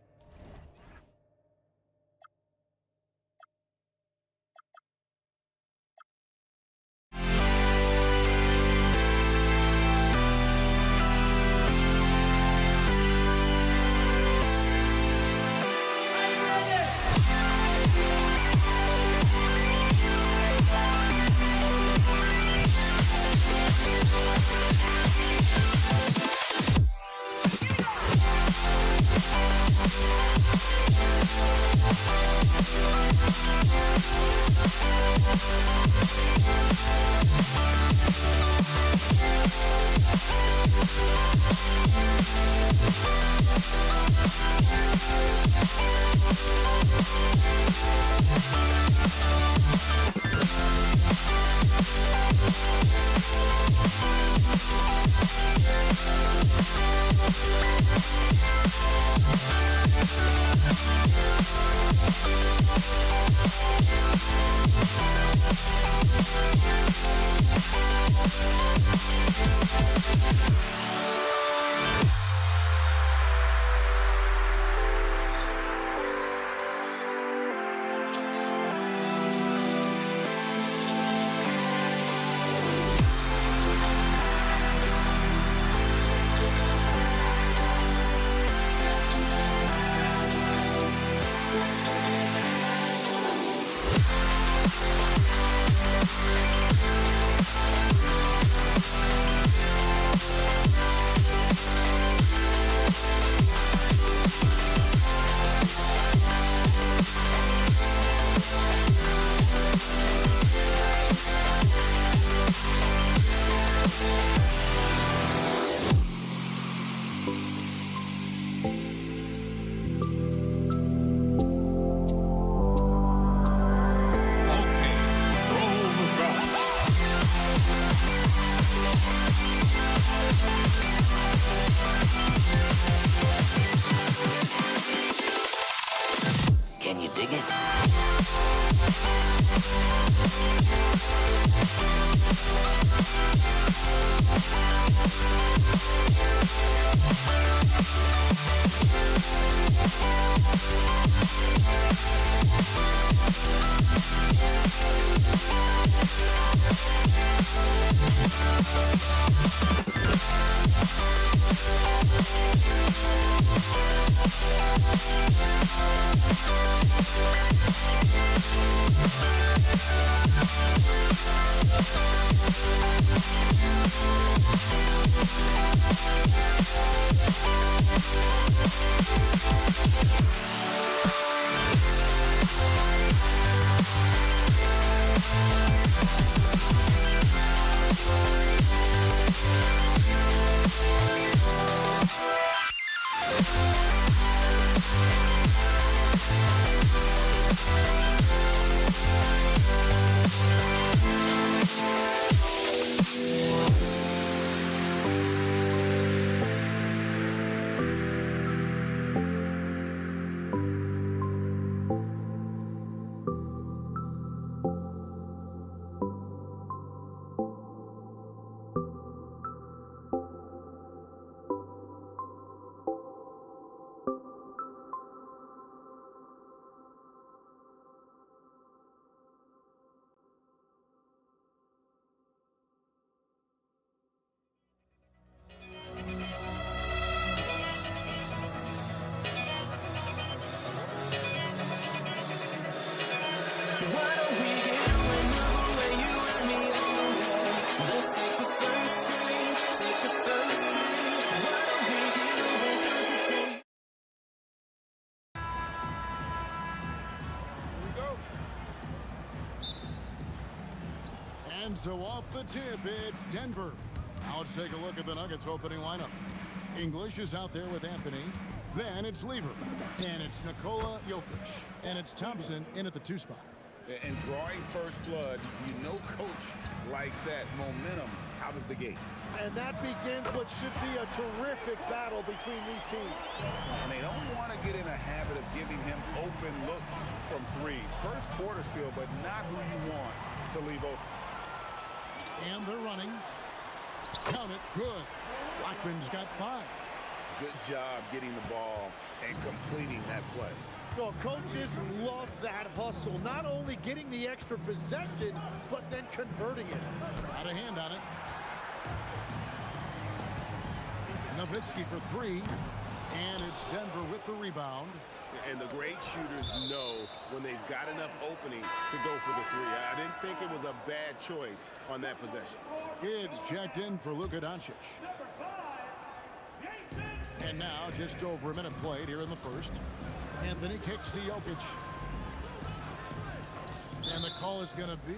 Can you dig it? And so off the tip, it's Denver. Now let's take a look at the Nuggets opening lineup. English is out there with Anthony. Then it's Lever. And it's Nikola Jokic. And it's Thompson in at the 2 spot. And drawing first blood, you know coach likes that momentum out of the gate. And that begins what should be a terrific battle between these teams. And they don't want to get in a habit of giving him open looks from 3. First quarter still, but not who you want to leave open. And they're running. Count it. Good. Blackman's got 5. Good job getting the ball and completing that play. Well, coaches love that hustle. Not only getting the extra possession, but then converting it. Got a hand on it. Nowitzki for 3. And it's Denver with the rebound. And the great shooters know when they've got enough opening to go for the 3. I didn't think it was a bad choice on that possession. Kids checked in for Luka Doncic. And now just over a minute played here in the first. Anthony kicks to Jokic. And the call is going to be,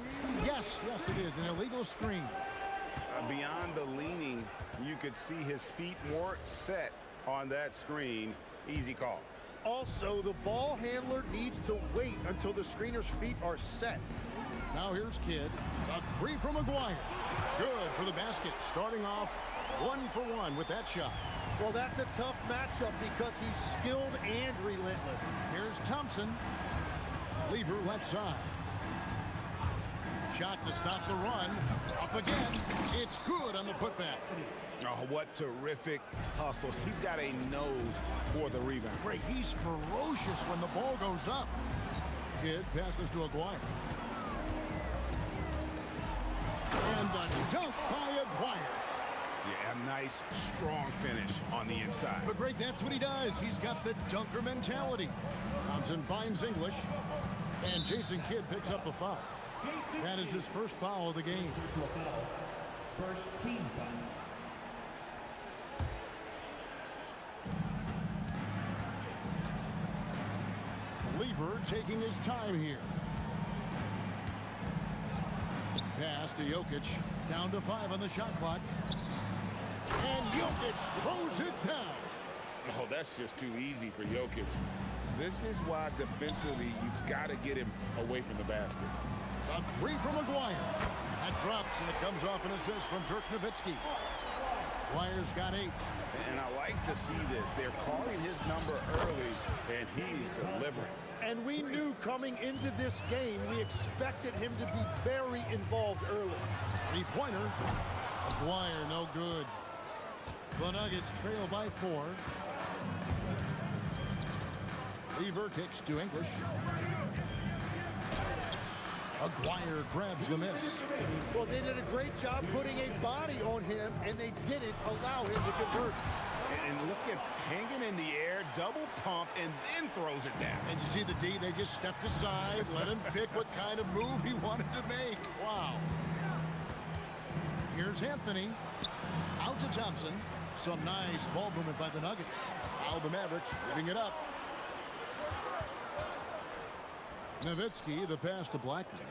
yes, it is, an illegal screen. Beyond the leaning, you could see his feet weren't set on that screen. Easy call. Also, the ball handler needs to wait until the screener's feet are set. Now here's Kidd. A 3 from McGuire. Good for the basket. Starting off 1 for 1 with that shot. Well, that's a tough matchup because he's skilled and relentless. Here's Thompson. Lever left side. Shot to stop the run. Up again. It's good on the putback. Oh, what terrific hustle. He's got a nose for the rebound. Great. He's ferocious when the ball goes up. Kidd passes to Aguirre. And the dunk by Aguirre. Yeah, a nice, strong finish on the inside. But great, that's what he does. He's got the dunker mentality. Thompson finds English. And Jason Kidd picks up a foul. That is his first foul of the game. First team foul. Lever taking his time here. Pass to Jokic. Down to 5 on the shot clock. And Jokic throws it down. Oh, that's just too easy for Jokic. This is why defensively you've got to get him away from the basket. A 3 from Maguire. That drops, and it comes off an assist from Dirk Nowitzki. Maguire's got 8. And I like to see this. They're calling his number early, and he's delivering. And we knew coming into this game, we expected him to be very involved early. 3-pointer. Maguire, no good. The Nuggets trail by 4. Lever kicks to English. Maguire grabs the miss. Well, they did a great job putting a body on him, and they didn't allow him to convert. And look at hanging in the air, double pump, and then throws it down. And you see the D, they just stepped aside, let him pick what kind of move he wanted to make. Wow. Here's Anthony. Out to Thompson. Some nice ball movement by the Nuggets. Now the Mavericks moving it up. Nowitzki, the pass to Blackman.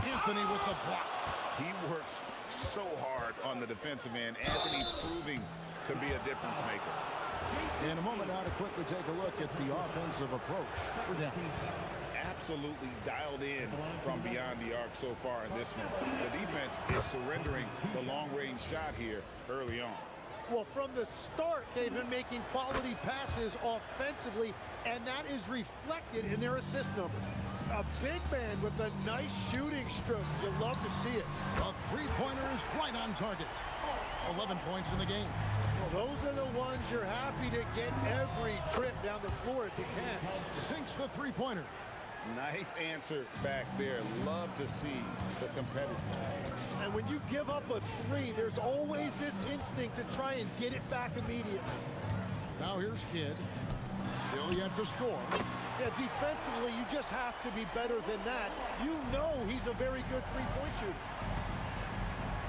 Anthony with the block. He works so hard on the defensive end. Anthony proving to be a difference maker. In a moment now to quickly take a look at the offensive approach for Dallas. Absolutely dialed in from beyond the arc so far in this one. The defense is surrendering the long-range shot here early on. Well, from the start, they've been making quality passes offensively, and that is reflected in their assist number. A big man with a nice shooting stroke. You love to see it. A 3-pointer is right on target. 11 points in the game. Well, those are the ones you're happy to get every trip down the floor if you can. Sinks the 3-pointer. Nice answer back there. Love to see the competitiveness. And when you give up a 3, there's always this instinct to try and get it back immediately. Now here's Kidd. Still yet to score. Yeah, defensively, you just have to be better than that. You know he's a very good three-point shooter.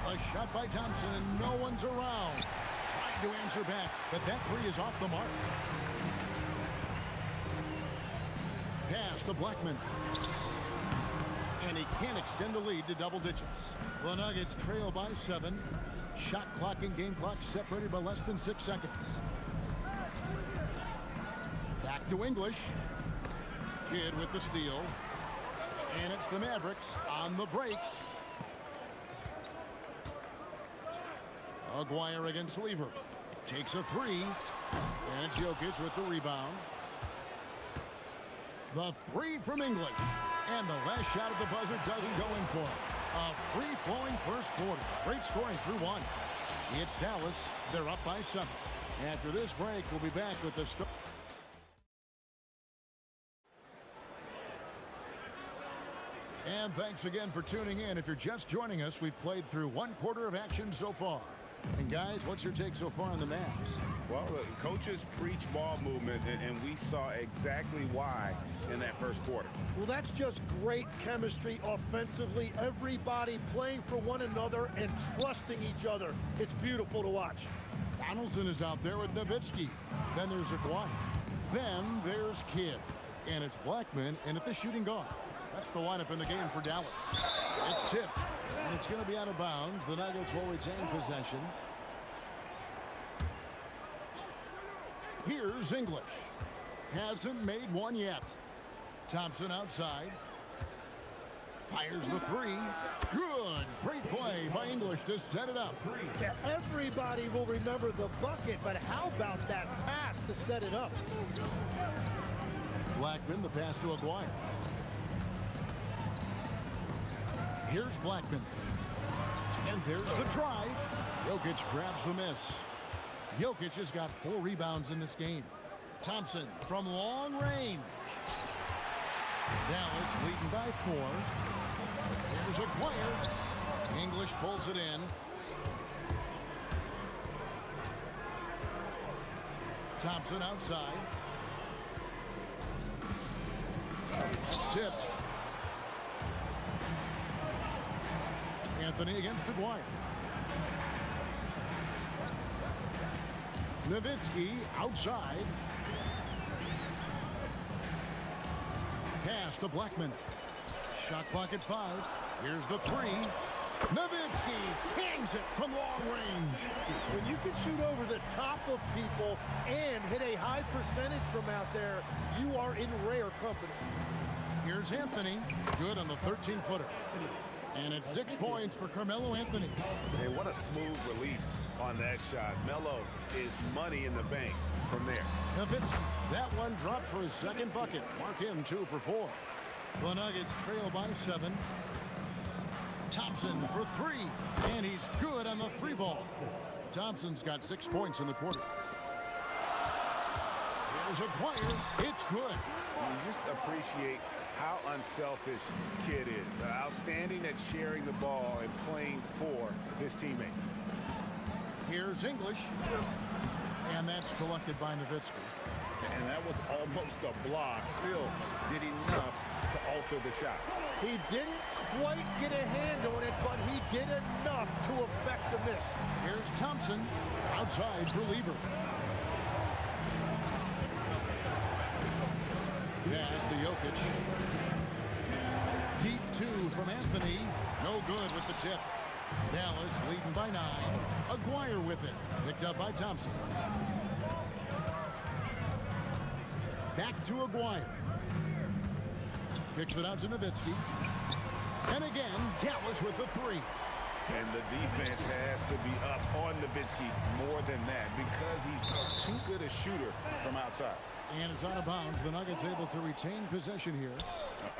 A shot by Thompson, and no one's around. Trying to answer back, but that 3 is off the mark. Pass to Blackman. And he can't extend the lead to double digits. The Nuggets trail by 7. Shot clock and game clock separated by less than 6 seconds. Back to English. Kidd with the steal. And it's the Mavericks on the break. Maguire against Lever. Takes a 3. And Jokic with the rebound. The 3 from English. And the last shot at the buzzer doesn't go in for it. A free-flowing first quarter. Great scoring through 1. It's Dallas. They're up by 7. After this break, we'll be back with the story. And thanks again for tuning in. If you're just joining us, we've played through 1 quarter of action so far. And guys, what's your take so far on the Mavs? Well, the coaches preach ball movement, and we saw exactly why in that first quarter. Well, that's just great chemistry offensively. Everybody playing for one another and trusting each other. It's beautiful to watch. Donaldson is out there with Nowitzki. Then there's Aguirre. Then there's Kidd. And it's Blackman in at the shooting guard. That's the lineup in the game for Dallas. It's tipped, and it's going to be out of bounds. The Nuggets will retain possession. Here's English. Hasn't made one yet. Thompson outside. Fires the 3. Good. Great play by English to set it up. Yeah, everybody will remember the bucket, but how about that pass to set it up? Blackman, the pass to Aguirre. Here's Blackman. And there's the drive. Jokic grabs the miss. Jokic has got 4 rebounds in this game. Thompson from long range. Dallas leading by 4. Here's Aguirre. English pulls it in. Thompson outside. That's tipped. Anthony against Aguirre. Nowitzki outside. Pass to Blackman. Shot clock at 5. Here's the 3. Nowitzki hangs it from long range. When you can shoot over the top of people and hit a high percentage from out there, you are in rare company. Here's Anthony. Good on the 13-footer. And it's 6 points for Carmelo Anthony. Hey, what a smooth release on that shot. Melo is money in the bank from there. Nowitzki, that one dropped for his second bucket. Mark him 2 for 4. The Nuggets trail by 7. Thompson for 3. And he's good on the 3 ball. Thompson's got 6 points in the quarter. Here's Aguirre. It's good. You just appreciate how unselfish Kid is. Outstanding at sharing the ball and playing for his teammates. Here's English. And that's collected by Nowitzki. And that was almost a block. Still did enough to alter the shot. He didn't quite get a hand on it, but he did enough to affect the miss. Here's Thompson outside for Lever. Pass to Jokic. Deep 2 from Anthony. No good with the tip. Dallas leading by 9. Aguirre with it. Picked up by Thompson. Back to Aguirre. Kicks it out to Nowitzki. And again, Dallas with the 3. And the defense has to be up on Nowitzki more than that because he's too good a shooter from outside. And it's out of bounds. The Nuggets able to retain possession here.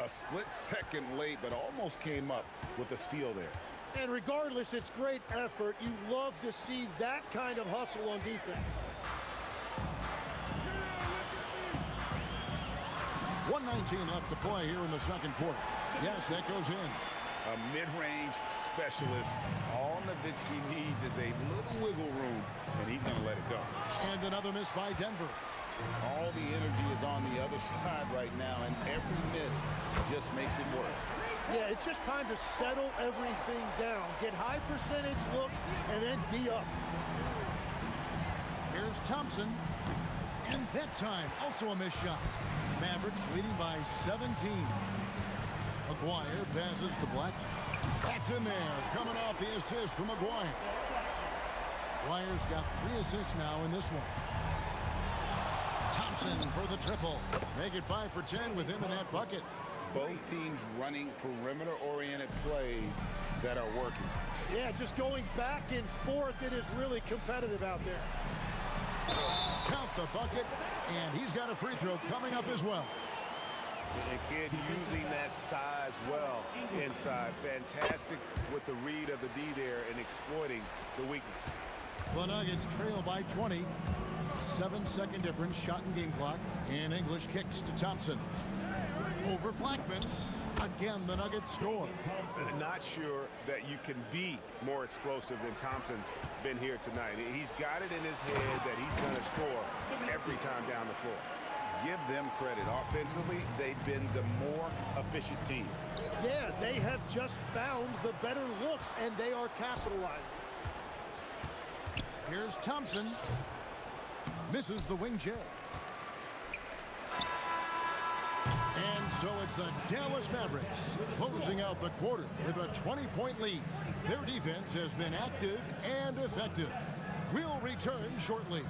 A split second late, but almost came up with a steal there. And regardless, it's great effort. You love to see that kind of hustle on defense. 1:19 left to play here in the second quarter. Yes, that goes in. A mid-range specialist. All Nowitzki needs is a little wiggle room, and he's going to let it go. And another miss by Denver. All the energy is on the other side right now, and every miss just makes it worse. Yeah, it's just time to settle everything down. Get high percentage looks, and then D up. Here's Thompson. And that time, also a missed shot. Mavericks leading by 17. Aguirre passes to Black. That's in there. Coming off the assist from Aguirre. Aguirre's got 3 assists now in this one. Thompson for the triple. Make it 5 for 10 with him in that bucket. Both teams running perimeter-oriented plays that are working. Yeah, just going back and forth. It is really competitive out there. Count the bucket, and he's got a free throw coming up as well. The kid using that size well inside. Fantastic with the read of the D there and exploiting the weakness. The Nuggets trail by 20. 7-second difference, shot and game clock. And English kicks to Thompson. Over Blackman. Again, the Nuggets score. Not sure that you can be more explosive than Thompson's been here tonight. He's got it in his head that he's going to score every time down the floor. Give them credit. Offensively, they've been the more efficient team. Yeah, they have just found the better looks, and they are capitalizing. Here's Thompson. Misses the wing J. And so it's the Dallas Mavericks closing out the quarter with a 20-point lead. Their defense has been active and effective. We'll return shortly.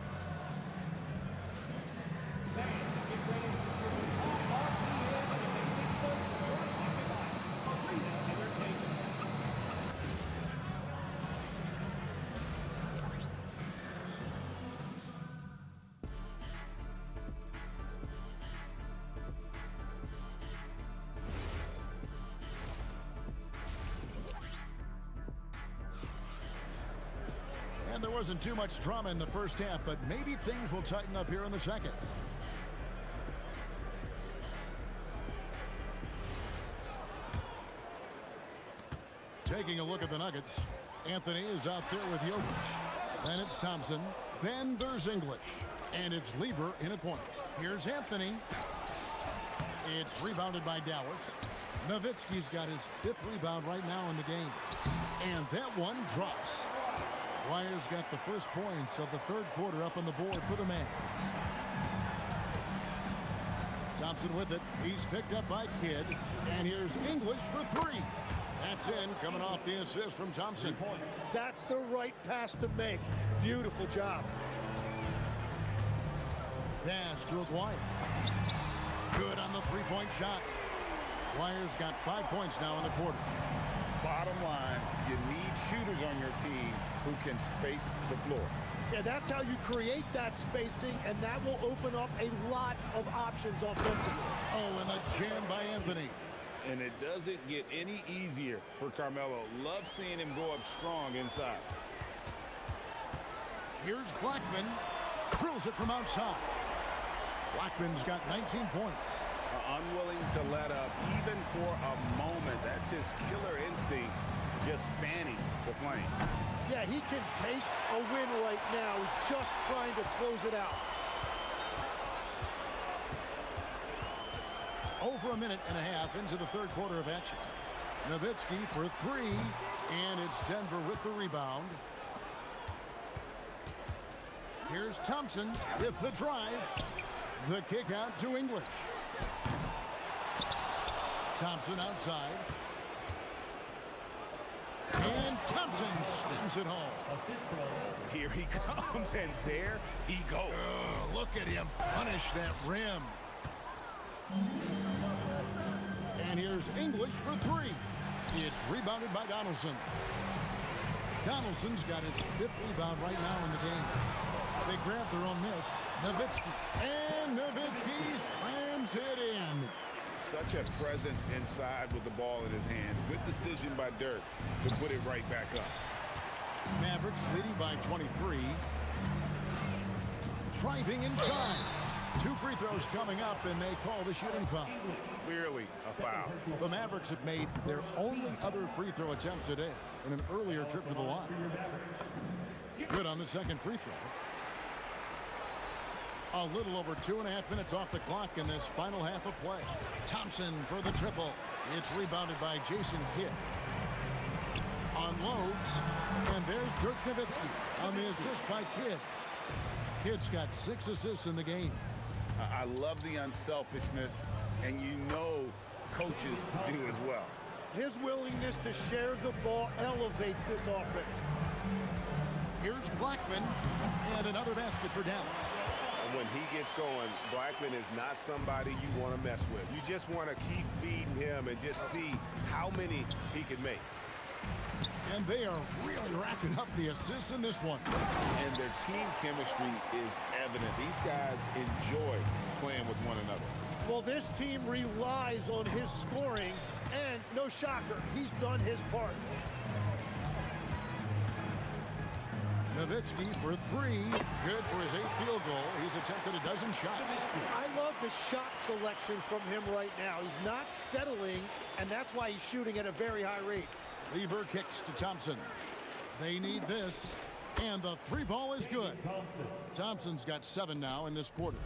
And there wasn't too much drama in the first half, but maybe things will tighten up here in the second. Taking a look at the Nuggets, Anthony is out there with Jokic. Then it's Thompson. Then there's English. And it's Lever in at point. Here's Anthony. It's rebounded by Dallas. Nowitzki's got his 5th rebound right now in the game. And that one drops. Dwyer's got the first points of the 3rd quarter up on the board for the man. Thompson with it. He's picked up by Kidd. And here's English for 3. That's in, coming off the assist from Thompson. That's the right pass to make. Beautiful job. Pass to Dwyer. Good on the 3-point shot. Dwyer's got 5 points now in the quarter. Bottom line, you need shooters on your team who can space the floor. Yeah, that's how you create that spacing, and that will open up a lot of options offensively. Oh, and the jam by Anthony. And it doesn't get any easier for Carmelo. Love seeing him go up strong inside. Here's Blackman. Drills it from outside. Blackman's got 19 points. Unwilling to let up even for a moment. That's his killer instinct, just fanning the flame. Yeah, he can taste a win right now, just trying to close it out. Over a minute and a half into the 3rd quarter of action. Nowitzki for 3, and it's Denver with the rebound. Here's Thompson with the drive. The kick out to English. Thompson outside. And Thompson slams it home. Here he comes, and there he goes. Look at him punish that rim. And here's English for 3. It's rebounded by Donaldson. Donaldson's got his 5th rebound right now in the game. They grab their own miss. Nowitzki. And Nowitzki slams it in. Such a presence inside with the ball in his hands. Good decision by Dirk to put it right back up. Mavericks leading by 23. Driving inside. 2 free throws coming up, and they call the shooting foul. Clearly a foul. The Mavericks have made their only other free throw attempt today in an earlier trip to the line. Good on the 2nd free throw. A little over 2.5 minutes off the clock in this final half of play. Thompson for the triple. It's rebounded by Jason Kidd. Unloads, and there's Dirk Nowitzki on the assist by Kidd. Kidd's got 6 assists in the game. I love the unselfishness, and you know coaches do as well. His willingness to share the ball elevates this offense. Here's Blackman, and another basket for Dallas. When he gets going, Blackman is not somebody you want to mess with. You just want to keep feeding him and just see how many he can make. And they are really racking up the assists in this one. And their team chemistry is evident. These guys enjoy playing with one another. Well, this team relies on his scoring, and no shocker, he's done his part. Nowitzki for 3. Good for his 8th field goal. He's attempted a dozen shots. I love the shot selection from him right now. He's not settling, and that's why he's shooting at a very high rate. Lever kicks to Thompson. They need this, and the 3 ball is good. Thompson's got 7 now in this quarter.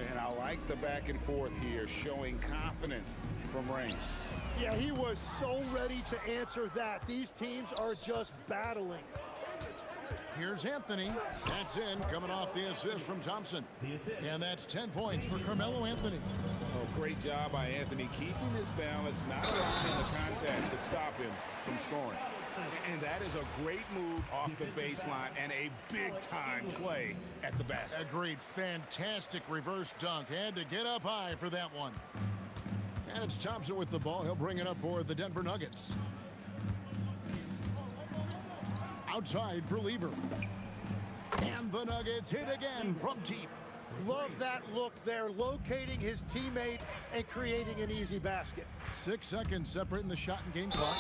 And I like the back and forth here, showing confidence from range. Yeah, he was so ready to answer that. These teams are just battling. Here's Anthony. That's in, coming off the assist from Thompson. And that's 10 points for Carmelo Anthony. Oh, great job by Anthony, keeping his balance, not allowing the contact to stop him from scoring. And that is a great move off the baseline and a big-time play at the basket. Agreed. Fantastic reverse dunk. Had to get up high for that one. And it's Thompson with the ball. He'll bring it up for the Denver Nuggets. Outside for Lever. And the Nuggets hit again from deep. Love that look there, locating his teammate and creating an easy basket. 6 seconds separating the shot and game clock.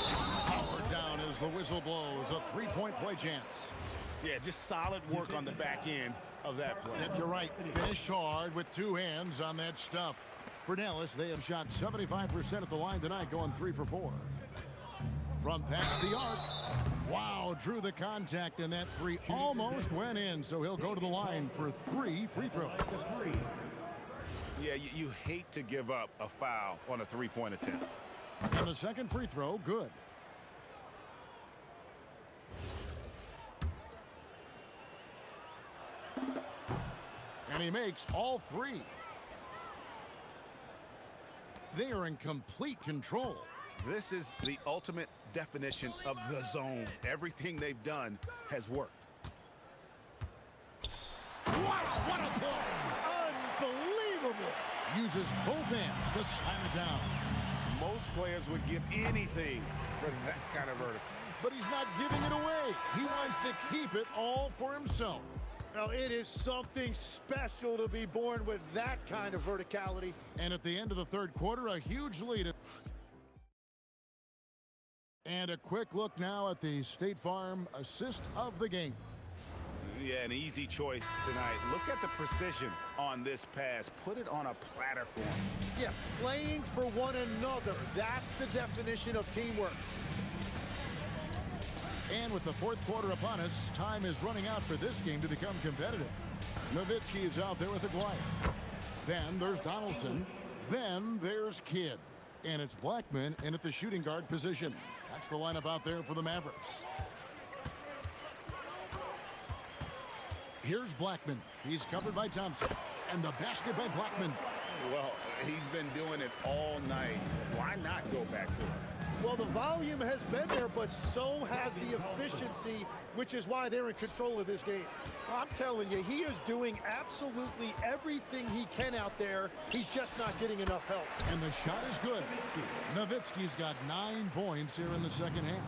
Powered down as the whistle blows. A 3-point play chance. Yeah, just solid work on the back end of that play. Yep, you're right. Finished hard with 2 hands on that stuff. For Dallas, they have shot 75% at the line tonight, going 3 for 4. From past the arc. Wow, drew the contact, and that 3 almost went in, so he'll go to the line for 3 free throws. Yeah, you hate to give up a foul on a three-point attempt. And the second free throw, good. And he makes all three. They are in complete control. This is the ultimate definition of the zone. Everything they've done has worked. Wow, what a play! Unbelievable! Uses both hands to slam it down. Most players would give anything for that kind of vertical. But he's not giving it away. He wants to keep it all for himself. Now, it is something special to be born with that kind of verticality. And at the end of the third quarter, a huge lead. And a quick look now at the State Farm assist of the game. Yeah, an easy choice tonight. Look at the precision on this pass. Put it on a platter for him. Yeah, playing for one another. That's the definition of teamwork. And with the fourth quarter upon us, time is running out for this game to become competitive. Nowitzki is out there with Aguirre. Then there's Donaldson. Then there's Kidd. And it's Blackman in at the shooting guard position. That's the lineup out there for the Mavericks. Here's Blackman. He's covered by Thompson. And the basket by Blackman. Well, he's been doing it all night. Why not go back to it? Well, the volume has been there, but so has the efficiency, which is why they're in control of this game. I'm telling you, he is doing absolutely everything he can out there. He's just not getting enough help. And the shot is good. Nowitzki's got 9 points here in the second half.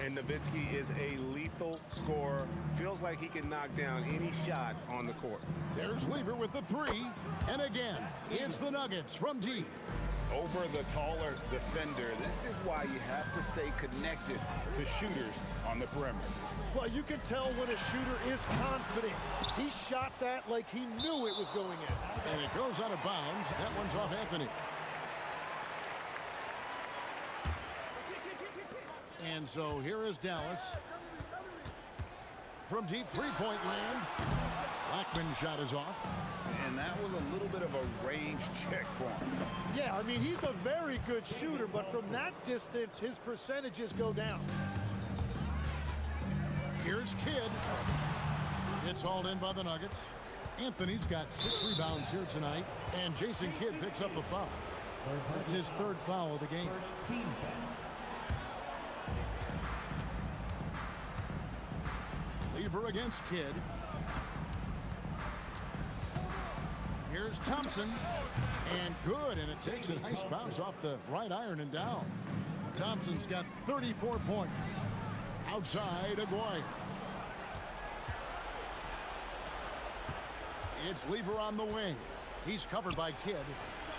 And Nowitzki is a lethal scorer. Feels like he can knock down any shot on the court. There's Lever with the three. And again, it's the Nuggets from deep. Over the taller defender. This is why you have to stay connected to shooters on the perimeter. Well, you can tell when a shooter is confident. He shot that like he knew it was going in. And it goes out of bounds. That one's off Anthony. And so here is Dallas. From deep three-point land. Blackman's shot is off. And that was a little bit of a range check for him. Yeah, I mean, he's a very good shooter, but from that distance, his percentages go down. Here's Kidd. It's hauled in by the Nuggets. Anthony's got 6 rebounds here tonight. And Jason Kidd picks up a foul. That's his third foul of the game. Lever against Kidd. Here's Thompson. And good, and it takes a nice bounce off the right iron and down. Thompson's got 34 points. Outside, Aguirre. It's Lever on the wing. He's covered by Kidd.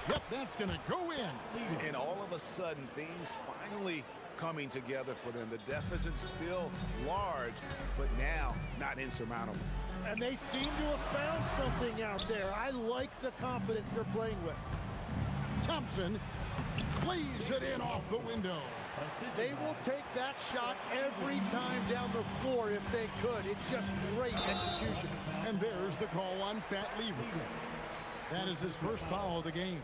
Yep, that's going to go in. And all of a sudden, things finally coming together for them. The deficit's still large, but now not insurmountable. And they seem to have found something out there. I like the confidence they're playing with. Thompson plays it in off the window. They will take that shot every time down the floor if they could. It's just great execution. And there's the call on Fat Lever. That is his first foul of the game.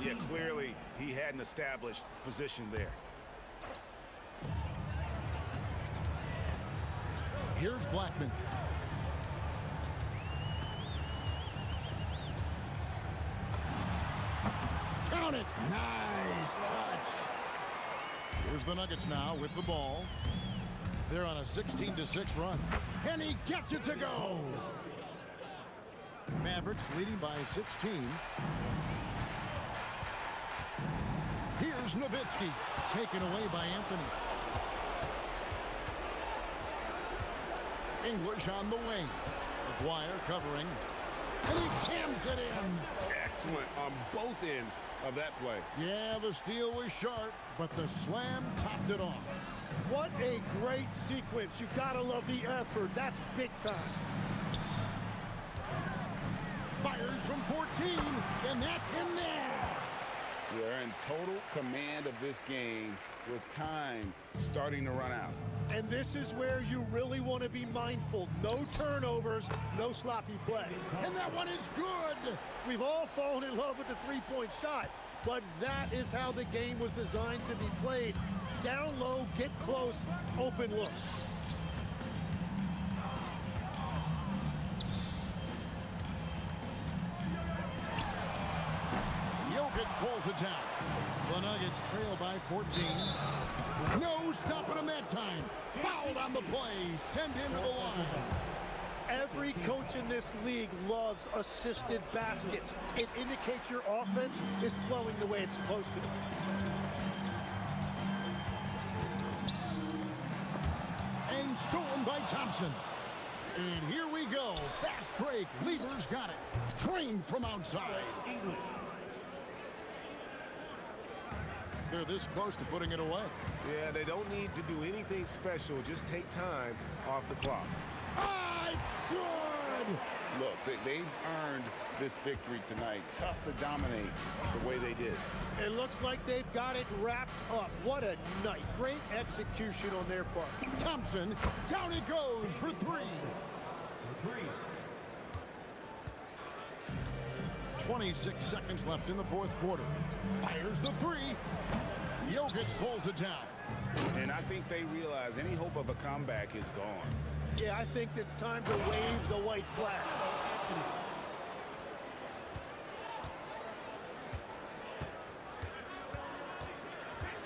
Yeah, clearly he had an established position there. Here's Blackman. Count it. Nice touch. Here's the Nuggets now with the ball. They're on a 16-6 run. And he gets it to go. Mavericks leading by 16. Here's Nowitzki. Taken away by Anthony. English on the wing. Aguirre covering. And he jams it in. Excellent on both ends of that play. Yeah, the steal was sharp, but the slam topped it off. What a great sequence. You gotta love the effort. That's big time. Fires from 14, and that's in there. They're in total command of this game with time starting to run out. And this is where you really want to be mindful. No turnovers, no sloppy play. And that one is good. we've all fallen in love with the three-point shot, but that is how the game was designed to be played. Down low, get close, open looks. Jokic pulls it down. The Nuggets trail by 14. No stopping him that time. Fouled on the play. Send into the line. Every coach in this league loves assisted baskets. It indicates your offense is flowing the way it's supposed to. And stolen by Thompson. And here we go. Fast break. Lever's got it. Trained from outside. They're this close to putting it away. Yeah, they don't need to do anything special. Just take time off the clock. Ah, it's good! Look, they've earned this victory tonight. Tough to dominate the way they did. It looks like they've got it wrapped up. What a night. Great execution on their part. Thompson, down it goes for three. 26 seconds left in the fourth quarter. Fires the three. Jokic pulls it down. And I think they realize any hope of a comeback is gone. Yeah, I think it's time to wave the white flag.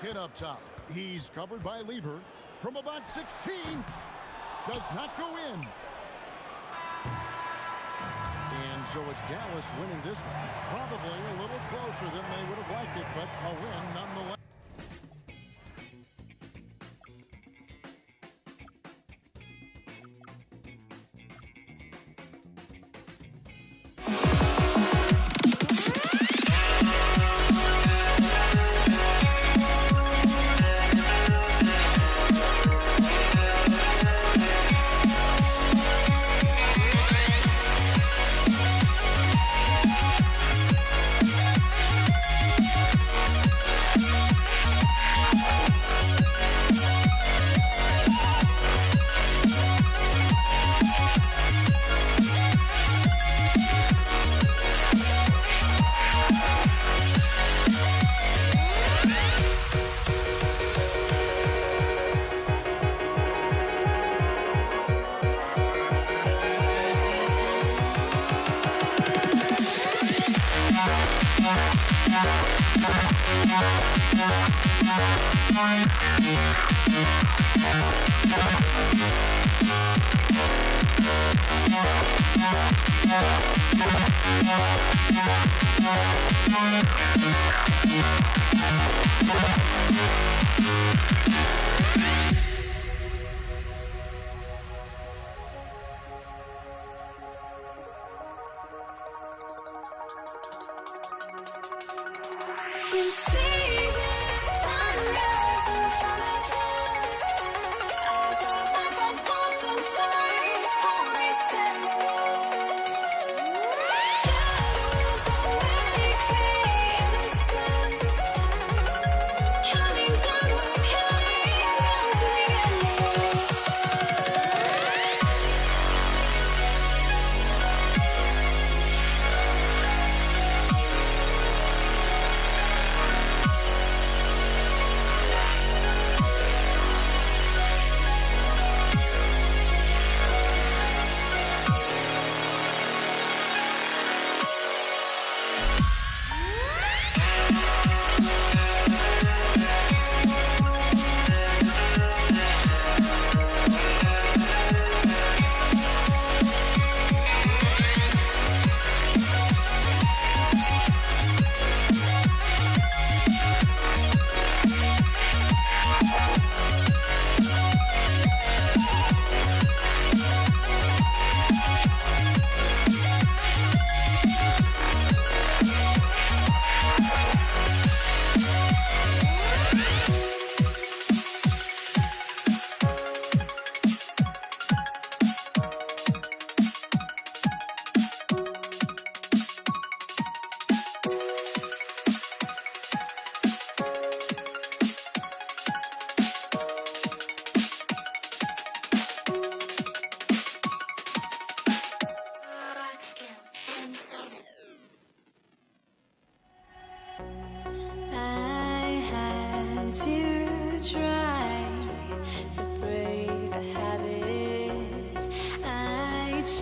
Hit up top. He's covered by Lever. From about 16. Does not go in. And so it's Dallas winning this one. Probably a little closer than they would have liked it, but a win nonetheless. You see the sunrise in front of us as our love unfolds stories always stand shadows already fade the suns counting down, we're counting down to the endless.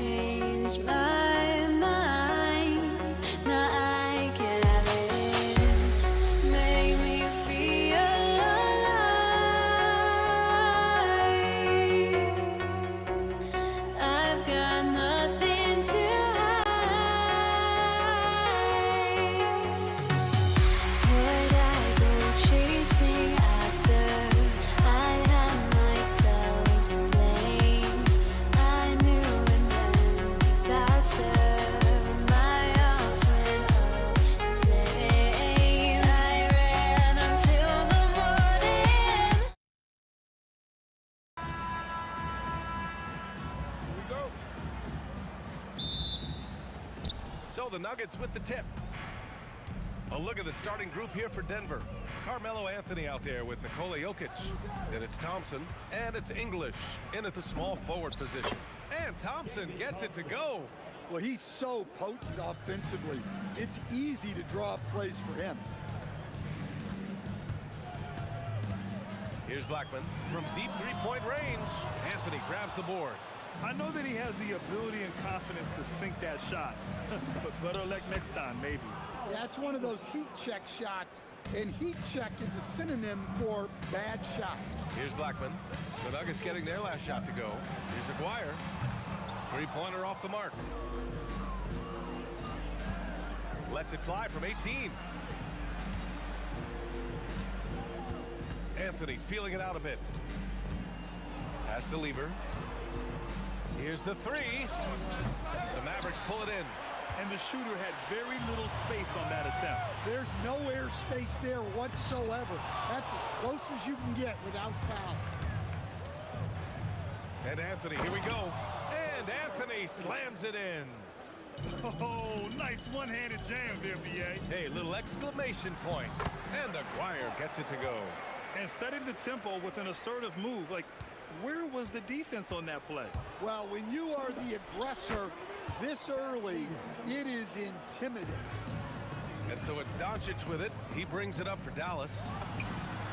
changed my mind. Now I can have it. Make me feel alive. I've got nothing to hide. Would I go chasing after? I had myself to blame. I knew it meant disaster. My arms went up in flames. I ran until the morning. So the Nuggets with the tip. A look at the starting group here for Denver. Carmelo Anthony out there with Nikola Jokic. Then it's Thompson, and it's English in at the small forward position. And Thompson gets it to go. Well, he's so potent offensively. It's easy to draw up plays for him. Here's Blackman from deep three-point range. Anthony grabs the board. I know that he has the ability and confidence to sink that shot. But better luck next time, maybe. Yeah, it's one of those heat check shots, and heat check is a synonym for bad shot. Here's Blackman. The Nuggets getting their last shot to go. Here's Aguirre. Three-pointer off the mark. Lets it fly from 18. Anthony feeling it out a bit. Pass to Lever. Here's the three. The Mavericks pull it in. And the shooter had very little space on that attempt. There's no air space there whatsoever. That's as close as you can get without foul. And Anthony, here we go. And Anthony slams it in. Oh, nice one-handed jam there, B.A. Hey, little exclamation point. And Aguirre gets it to go. And setting the tempo with an assertive move. Like, where was the defense on that play? Well, when you are the aggressor this early, it is intimidating. And so it's Doncic with it. He brings it up for Dallas.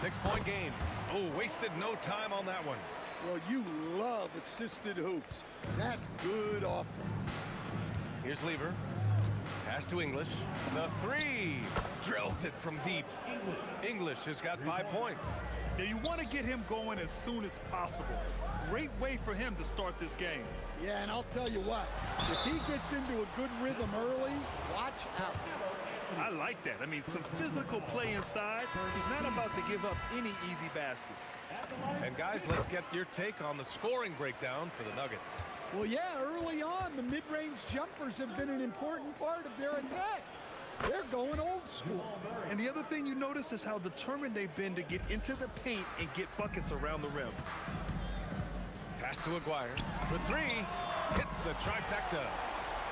6-point game. Oh, wasted no time on that one. Well, you love assisted hoops. That's good offense. Here's Lever. Pass to English. The three. Drills it from deep. English has got 5 points. Now, you want to get him going as soon as possible. Great way for him to start this game. Yeah, and I'll tell you what, if he gets into a good rhythm early, watch out. I like that. I mean, some physical play inside. He's not about to give up any easy baskets. And guys, let's get your take on the scoring breakdown for the Nuggets. Well, yeah, early on, the mid-range jumpers have been an important part of their attack. They're going old school. And the other thing you notice is how determined they've been to get into the paint and get buckets around the rim. Pass to Aguirre for three. Hits the trifecta.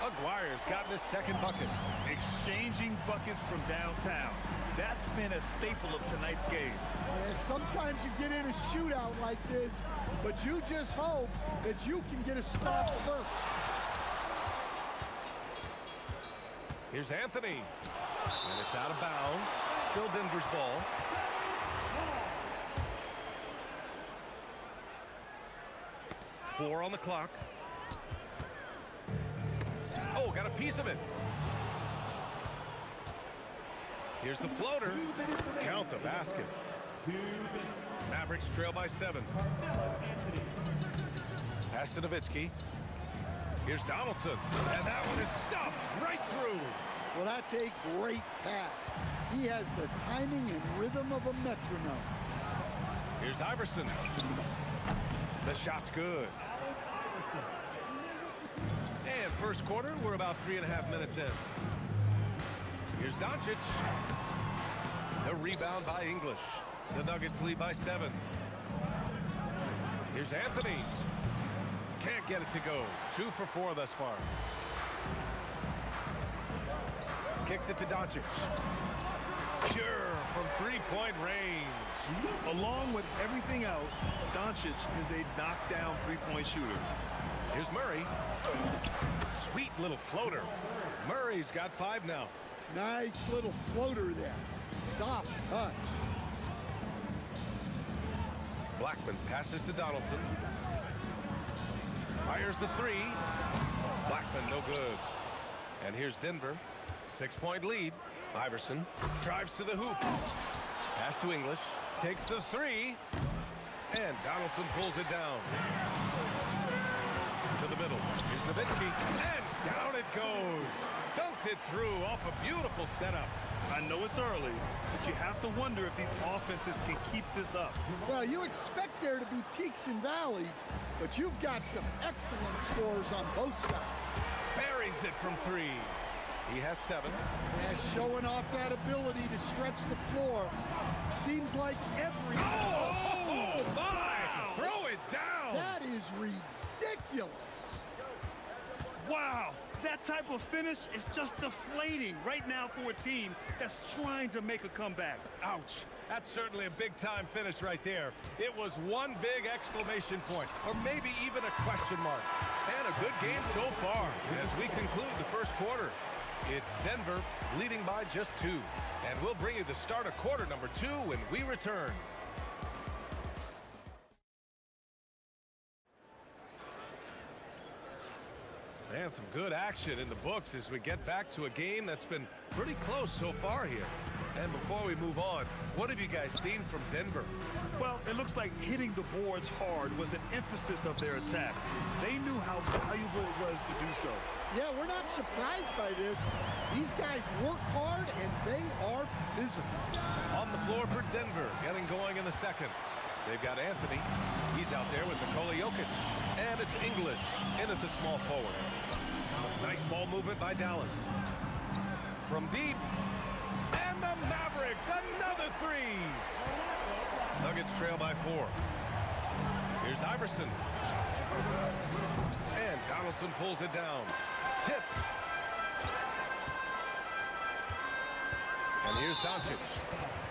Aguirre's gotten his second bucket. Exchanging buckets from downtown. That's been a staple of tonight's game. Yeah, sometimes you get in a shootout like this, but you just hope that you can get a stop first. Here's Anthony. And it's out of bounds. Still Denver's ball. Four on the clock. Oh, got a piece of it. Here's the floater. Count the basket. Mavericks trail by 7. Pass to Nowitzki. Here's Donaldson. And that one is stuffed right through. Well, that's a great pass. He has the timing and rhythm of a metronome. Here's Iverson. The shot's good. And first quarter, we're about 3.5 minutes in. Here's Doncic. The rebound by English. The Nuggets lead by 7. Here's Anthony. Can't get it to go. 2 for 4 thus far. Kicks it to Doncic. Pure from three-point range. Along with everything else, Doncic is a knockdown three-point shooter. Here's Murray. Sweet little floater. Murray's got 5 now. Nice little floater there. Soft touch. Blackman passes to Donaldson. Fires the 3. Blackman, no good. And here's Denver. 6-point lead. Iverson drives to the hoop. Pass to English. Takes the three. And Donaldson pulls it down. To the middle. Here's Nowitzki. And down it goes. Dunked it through off a beautiful setup. I know it's early, but you have to wonder if these offenses can keep this up. Well, you expect there to be peaks and valleys, but you've got some excellent scores on both sides. Buries it from three. He has 7. Yeah, showing off that ability to stretch the floor. Seems like every... Oh, my! Wow. Throw it down! That is ridiculous. Wow, that type of finish is just deflating right now for a team that's trying to make a comeback. Ouch. That's certainly a big-time finish right there. It was one big exclamation point, or maybe even a question mark. And a good game so far as we conclude the first quarter. It's Denver leading by just 2. And we'll bring you the start of quarter number 2 when we return. And some good action in the books as we get back to a game that's been pretty close so far here. And before we move on, what have you guys seen from Denver? Well, it looks like hitting the boards hard was an emphasis of their attack. They knew how valuable it was to do so. Yeah, we're not surprised by this. These guys work hard, and they are physical. On the floor for Denver, getting going in the second. They've got Anthony. He's out there with Nikola Jokic. And it's English in at the small forward. Some nice ball movement by Dallas. From deep. And the Mavericks, another 3. Nuggets trail by 4. Here's Iverson. And Donaldson pulls it down. Tipped. And here's Doncic.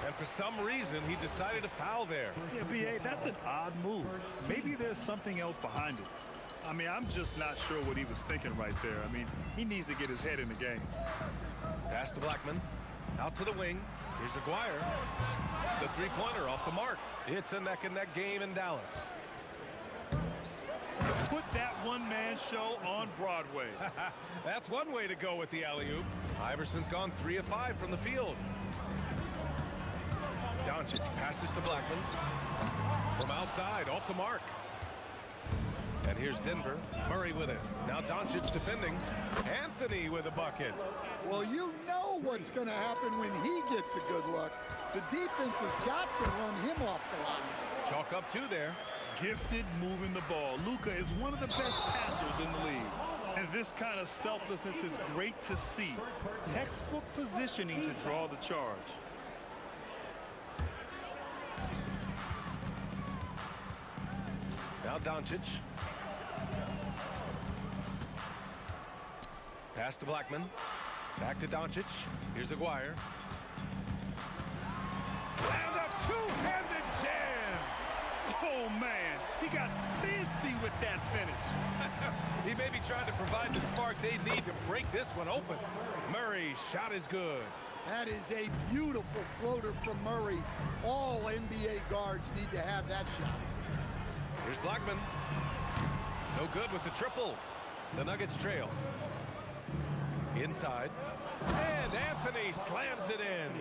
And for some reason, he decided to foul there. Yeah, B.A., that's an odd move. Maybe there's something else behind it. I mean, I'm just not sure what he was thinking right there. I mean, he needs to get his head in the game. Pass to Blackman. Out to the wing. Here's Aguirre. The three-pointer off the mark. It's a neck-and-neck game in Dallas. Put that one-man show on Broadway. That's one way to go with the alley-oop. Iverson's gone 3 of 5 from the field. Doncic passes to Blackman. From outside, off the mark. And here's Denver. Murray with it. Now Doncic defending. Anthony with a bucket. Well, you know what's going to happen when he gets a good look. The defense has got to run him off the line. Chalk up 2 there. Gifted moving the ball. Luka is one of the best passers in the league. And this kind of selflessness is great to see. Textbook positioning to draw the charge. Now Doncic. Pass to Blackman. Back to Doncic. Here's Aguirre. And a two-handed jam! Oh, man. He got fancy with that finish. He may be trying to provide the spark they need to break this one open. Murray's shot is good. That is a beautiful floater from Murray. All NBA guards need to have that shot. Here's Blackman. No good with the triple. The Nuggets trail. Inside. And Anthony slams it in.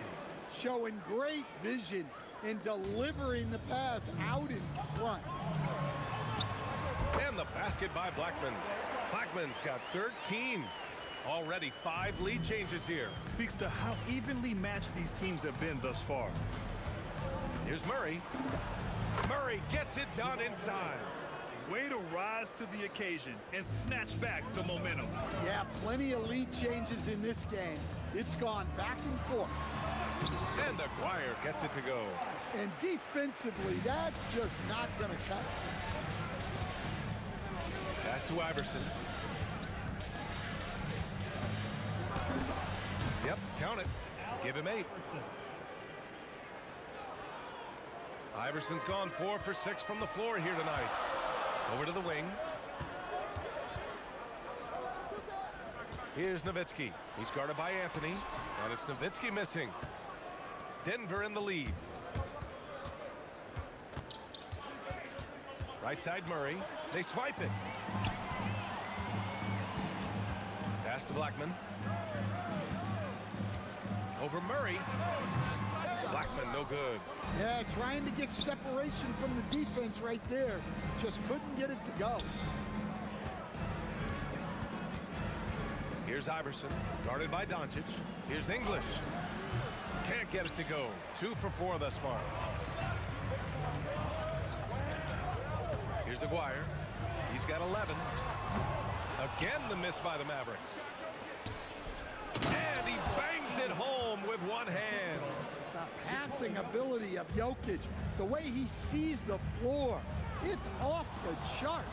Showing great vision in delivering the pass out in front. And the basket by Blackman. Blackman's got 13. Already 5 lead changes here. Speaks to how evenly matched these teams have been thus far. Here's Murray. Murray gets it done inside. Way to rise to the occasion and snatch back the momentum. Yeah, plenty of lead changes in this game. It's gone back and forth. And Aguirre gets it to go. And defensively, that's just not going to cut. Pass to Iverson. Yep, count it. Give him 8. Iverson's gone 4 for 6 from the floor here tonight. Over to the wing. Here's Nowitzki. He's guarded by Anthony. And it's Nowitzki missing. Denver in the lead. Right side Murray. They swipe it. Pass to Blackman. Over Murray. Blackman, no good. Yeah, trying to get separation from the defense right there. Just couldn't get it to go. Here's Iverson, guarded by Doncic. Here's English. Can't get it to go. 2 for 4 thus far. Here's Aguirre. He's got 11. Again, the miss by the Mavericks. And he bangs it home with one hand. The passing ability of Jokic, the way he sees the floor, it's off the charts.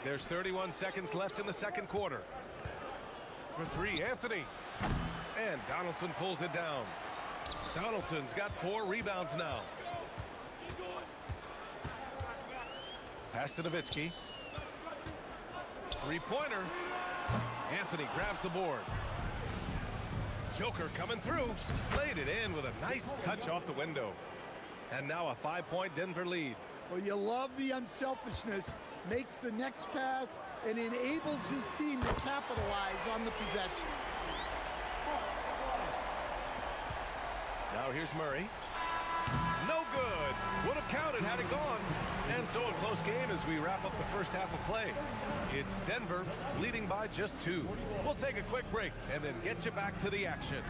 There's 31 seconds left in the second quarter. For 3, Anthony. And Donaldson pulls it down. Donaldson's got 4 rebounds now. Pass to Nowitzki. Three-pointer. Anthony grabs the board. Joker coming through. Played it in with a nice touch off the window. And now a 5-point Denver lead. Well, you love the unselfishness. Makes the next pass and enables his team to capitalize on the possession. Now here's Murray. No good. Would have counted had it gone. And so a close game as we wrap up the first half of play. It's Denver leading by just 2. We'll take a quick break and then get you back to the action.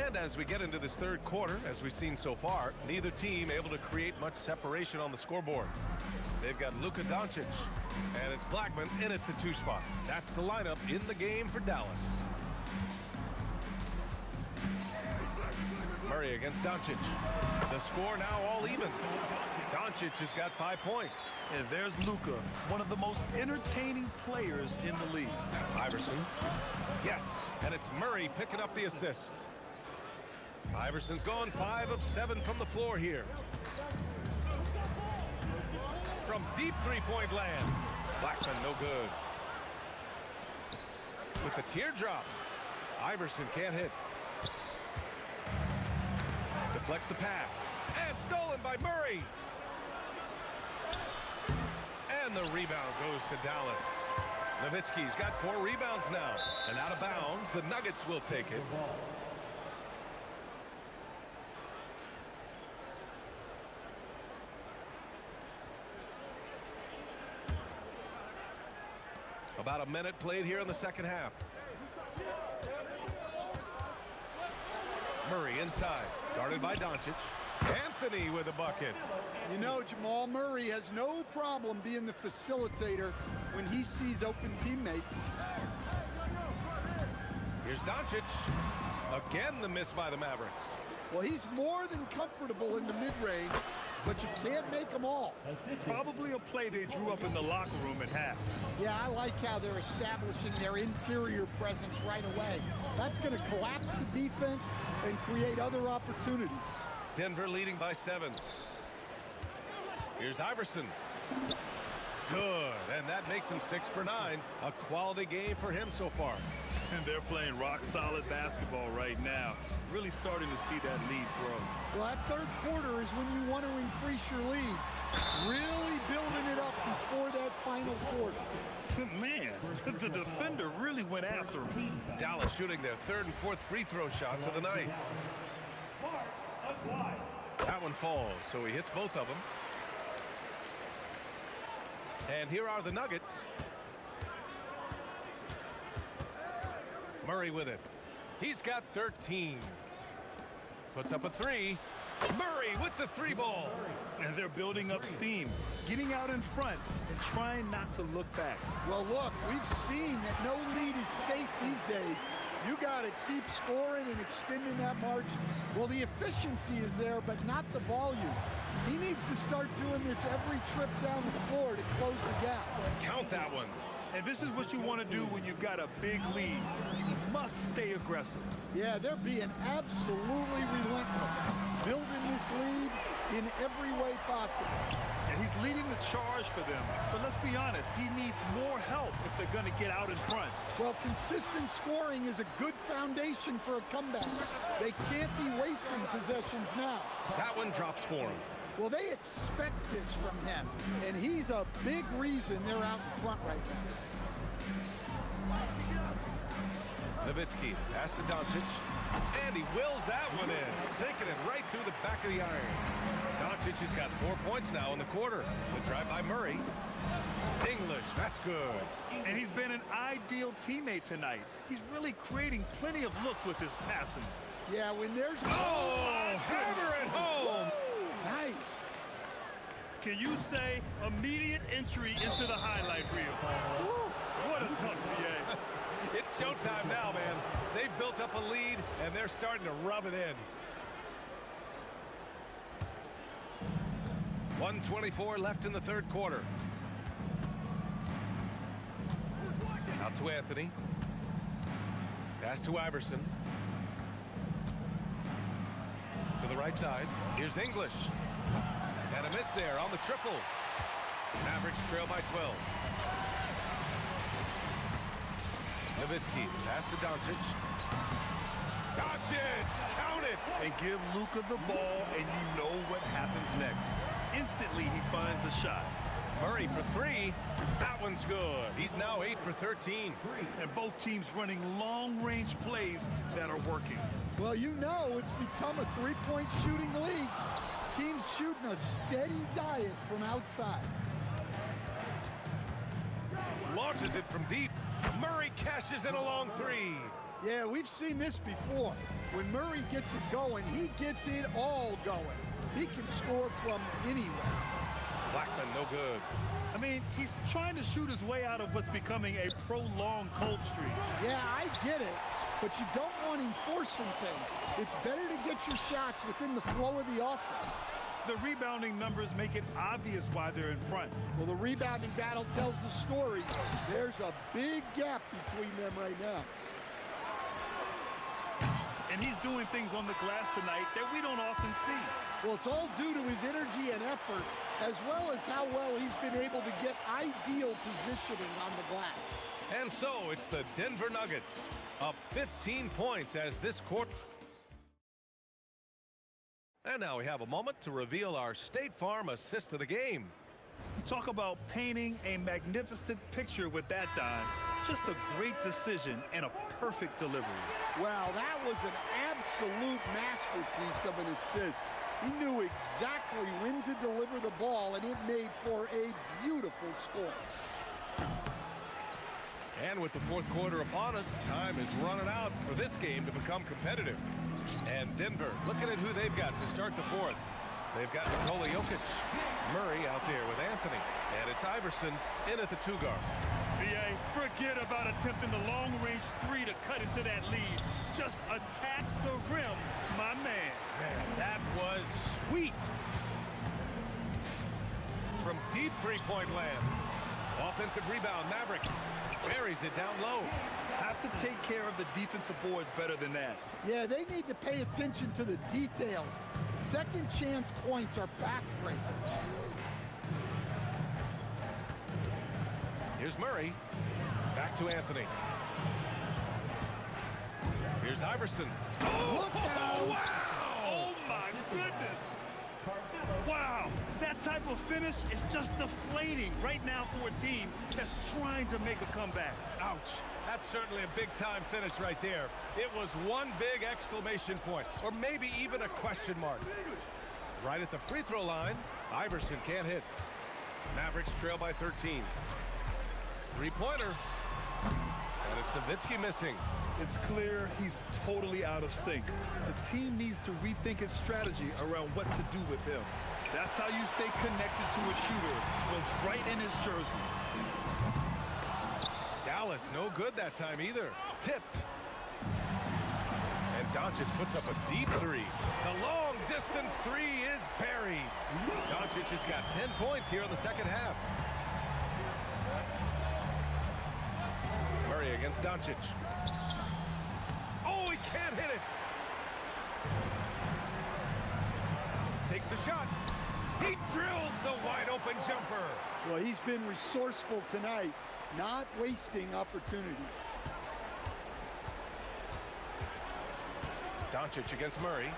And as we get into this third quarter, as we've seen so far, neither team able to create much separation on the scoreboard. They've got Luka Doncic, and it's Blackman in at the 2 spot. That's the lineup in the game for Dallas. Murray against Doncic. The score now all even. Doncic has got 5 points. And there's Luka, one of the most entertaining players in the league. Iverson. Yes, and it's Murray picking up the assist. Iverson's gone 5 of 7 from the floor here. From deep three-point land. Blackman no good. With the teardrop. Iverson can't hit. Deflects the pass. And stolen by Murray. And the rebound goes to Dallas. Nowitzki's got 4 rebounds now. And out of bounds, the Nuggets will take it. About a minute played here in the second half. Murray inside, guarded by Doncic. Anthony with a bucket. You know, Jamal Murray has no problem being the facilitator when he sees open teammates. Here's Doncic. Again, the miss by the Mavericks. Well, he's more than comfortable in the mid-range, but you can't make them all. Probably a play they drew up in the locker room at half. Yeah, I like how they're establishing their interior presence right away. That's going to collapse the defense and create other opportunities. Denver leading by 7. Here's Iverson. Good, and that makes him 6 for 9. A quality game for him so far. And they're playing rock-solid basketball right now. Really starting to see that lead grow. Well, that third quarter is when you want to increase your lead. Really building it up before that final quarter. Man, the defender really went after him. Dallas shooting their 3rd and 4th free throw shots of the night. That one falls, so he hits both of them. And here are the Nuggets. Murray with it. He's got 13. Puts up a 3. Murray with the 3 ball. And they're building up steam, getting out in front and trying not to look back. Well, look, we've seen that no lead is safe these days. You got to keep scoring and extending that margin. Well, the efficiency is there, but not the volume. He needs to start doing this every trip down the floor to close the gap. Count that one. And this is what you want to do when you've got a big lead. You must stay aggressive. Yeah, they're being absolutely relentless, building this lead in every way possible. And he's leading the charge for them. But let's be honest, he needs more help if they're going to get out in front. Well, consistent scoring is a good foundation for a comeback. They can't be wasting possessions now. That one drops for him. Well, they expect this from him, and he's a big reason they're out in front right now. Nowitzki, pass to Doncic, and he wills that one in, sinking it right through the back of the iron. Doncic has got 4 points now in the quarter. The drive by Murray. English, that's good. And he's been an ideal teammate tonight. He's really creating plenty of looks with his passing. Yeah, when there's... Oh, hammer it home! Nice. Can you say immediate entry into the highlight reel? What a tough BA. It's showtime now, man. They've built up a lead, and they're starting to rub it in. 1:24 left in the third quarter. Out to Anthony. Pass to Iverson. To the right side. Here's English. And a miss there on the triple. Mavericks trail by 12. Nowitzki, pass to Doncic. Doncic, count it! And give Luka the ball, and you know what happens next. Instantly, he finds the shot. Murray for three. That one's good. He's now 8 for 13. And both teams running long-range plays that are working. Well, you know it's become a three-point shooting league. Teams shooting a steady diet from outside. Launches it from deep. Murray cashes in a long three. Yeah, we've seen this before. When Murray gets it going, he gets it all going. He can score from anywhere. Blackman, no good. I mean, he's trying to shoot his way out of what's becoming a prolonged cold streak. Yeah, I get it, but you don't want him forcing things. It's better to get your shots within the flow of the offense. The rebounding numbers make it obvious why they're in front. Well, the rebounding battle tells the story. There's a big gap between them right now. And he's doing things on the glass tonight that we don't often see. Well, it's all due to his energy and effort, as well as how well he's been able to get ideal positioning on the glass. And so it's the Denver Nuggets up 15 points as this quarter. And now we have a moment to reveal our State Farm assist of the game. Talk about painting a magnificent picture with that dime. Just a great decision and a perfect delivery. Wow, that was an absolute masterpiece of an assist. He knew exactly when to deliver the ball, and it made for a beautiful score. And with the fourth quarter upon us, time is running out for this game to become competitive. And Denver looking at who they've got to start the fourth. They've got Nikola Jokic. Murray out there with Anthony. And it's Iverson in at the two guard. BA, forget about attempting the long-range three to cut into that lead. Just attack the rim, my man. Man, that was sweet. From deep three-point land. Offensive rebound, Mavericks. Buries it down low. Have to take care of the defensive boards better than that. Yeah, they need to pay attention to the details. Second chance points are backbreakers. Here's Murray. Back to Anthony. Here's Iverson. Look out! Wow! Oh, my goodness! Wow! That type of finish is just deflating right now for a team that's trying to make a comeback. Ouch. That's certainly a big-time finish right there. It was one big exclamation point, or maybe even a question mark. Right at the free throw line, Iverson can't hit. Mavericks trail by 13. Three-pointer. And it's Nowitzki missing. It's clear he's totally out of sync. The team needs to rethink its strategy around what to do with him. That's how you stay connected to a shooter. Was right in his jersey. Dallas, no good that time either. Tipped. And Doncic puts up a deep three. The long-distance three is buried. Doncic has got 10 points here in the second half. Murray against Doncic. Oh, he can't hit it. Takes the shot. He drills the wide-open jumper. Well, he's been resourceful tonight, not wasting opportunities. Doncic against Murray.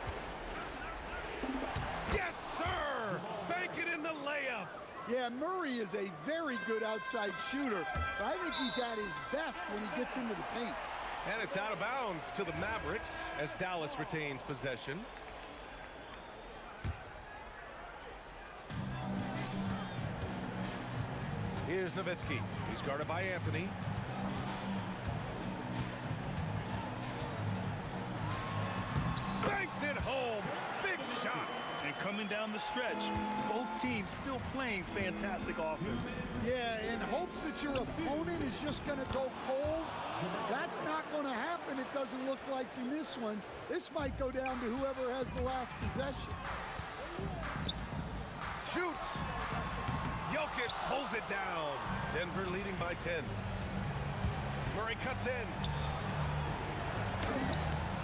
Yes, sir! Bank it in the layup. Yeah, Murray is a very good outside shooter, but I think he's at his best when he gets into the paint. And it's out of bounds to the Mavericks as Dallas retains possession. Here's Nowitzki. He's guarded by Anthony. Banks it home. Big shot. And coming down the stretch, both teams still playing fantastic offense. Yeah, in hopes that your opponent is just going to go cold. That's not going to happen, it doesn't look like in this one. This might go down to whoever has the last possession. Shoots. Jokic pulls it down. Denver leading by 10. Murray cuts in.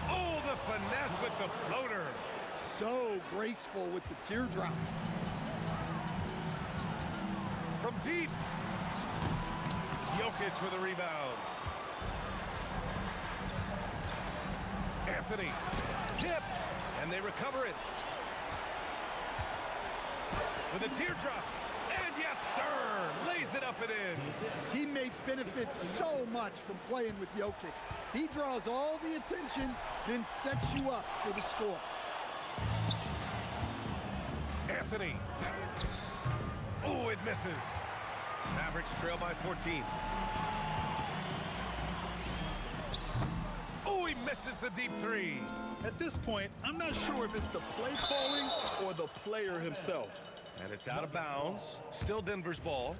Oh, the finesse with the floater. So graceful with the teardrop. From deep. Jokic with a rebound. Anthony tipped, and they recover it. With a teardrop. And yes, sir, lays it up and in. Teammates benefit so much from playing with Jokic. He draws all the attention, then sets you up for the score. Anthony. Oh, it misses. Mavericks trail by 14. Oh, he misses the deep three. At this point, I'm not sure if it's the play calling or the player himself. And it's out of bounds. Still Denver's ball.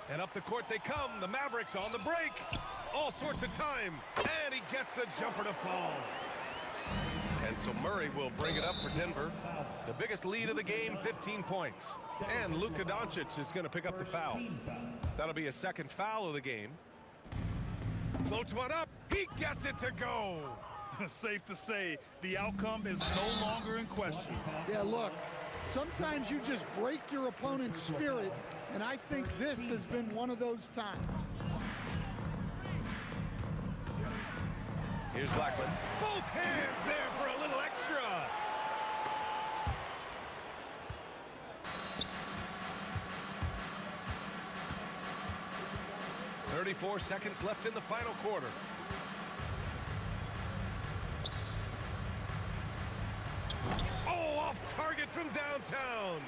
And up the court they come. The Mavericks on the break. All sorts of time. And he gets the jumper to fall. And so Murray will bring it up for Denver. The biggest lead of the game, 15 points. And Luka Doncic is going to pick up the foul. That'll be a second foul of the game. Floats one up. He gets it to go. Safe to say, the outcome is no longer in question. Yeah, look, sometimes you just break your opponent's spirit, and I think this has been one of those times. Here's Blackman. Both hands there for a little extra. .34 seconds left in the final quarter. Oh, off target from downtown.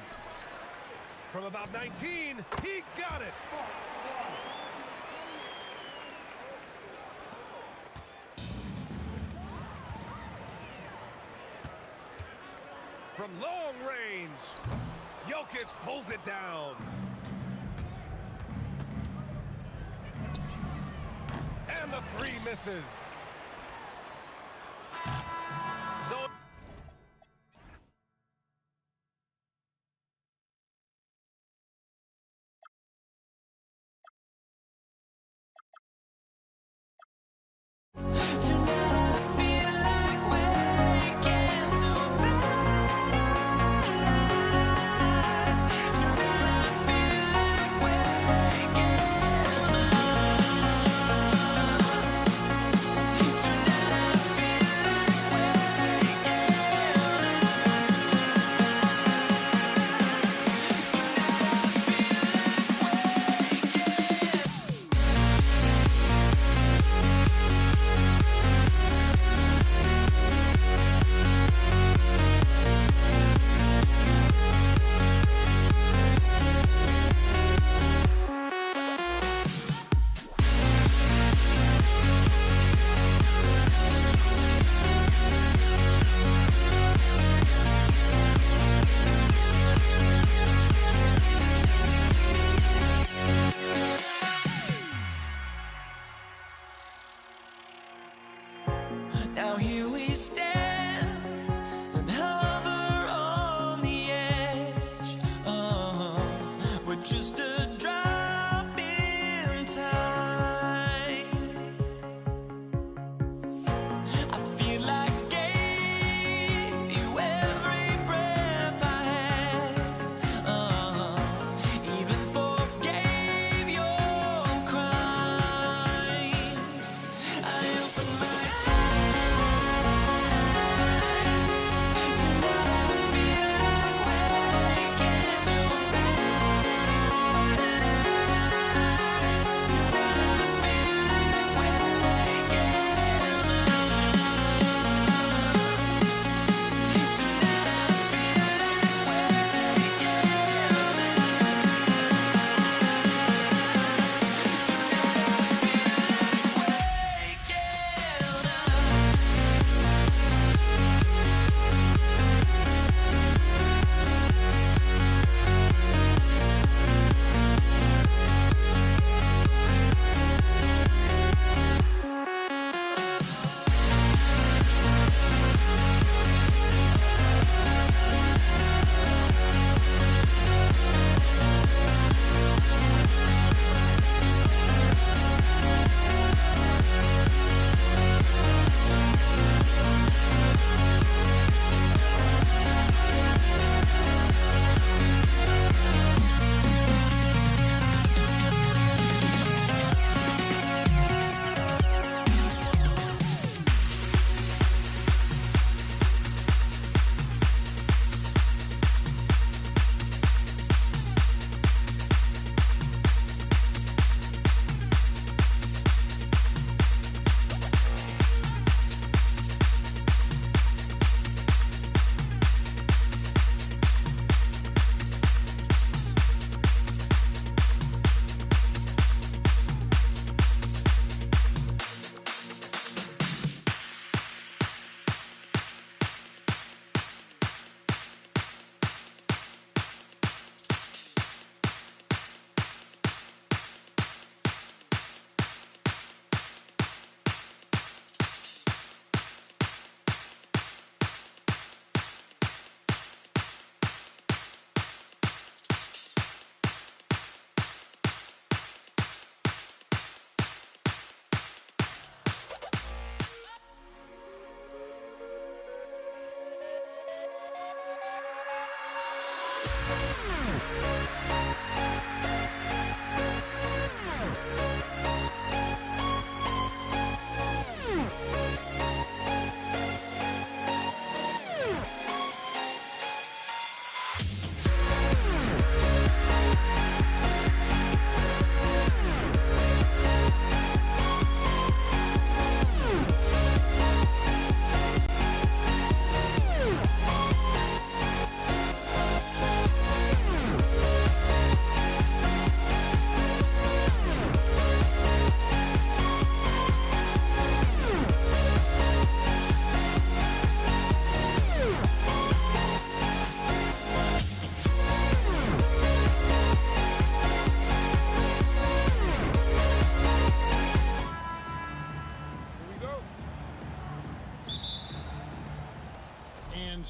From about 19, he got it. From long range, Jokic pulls it down. And the three misses. So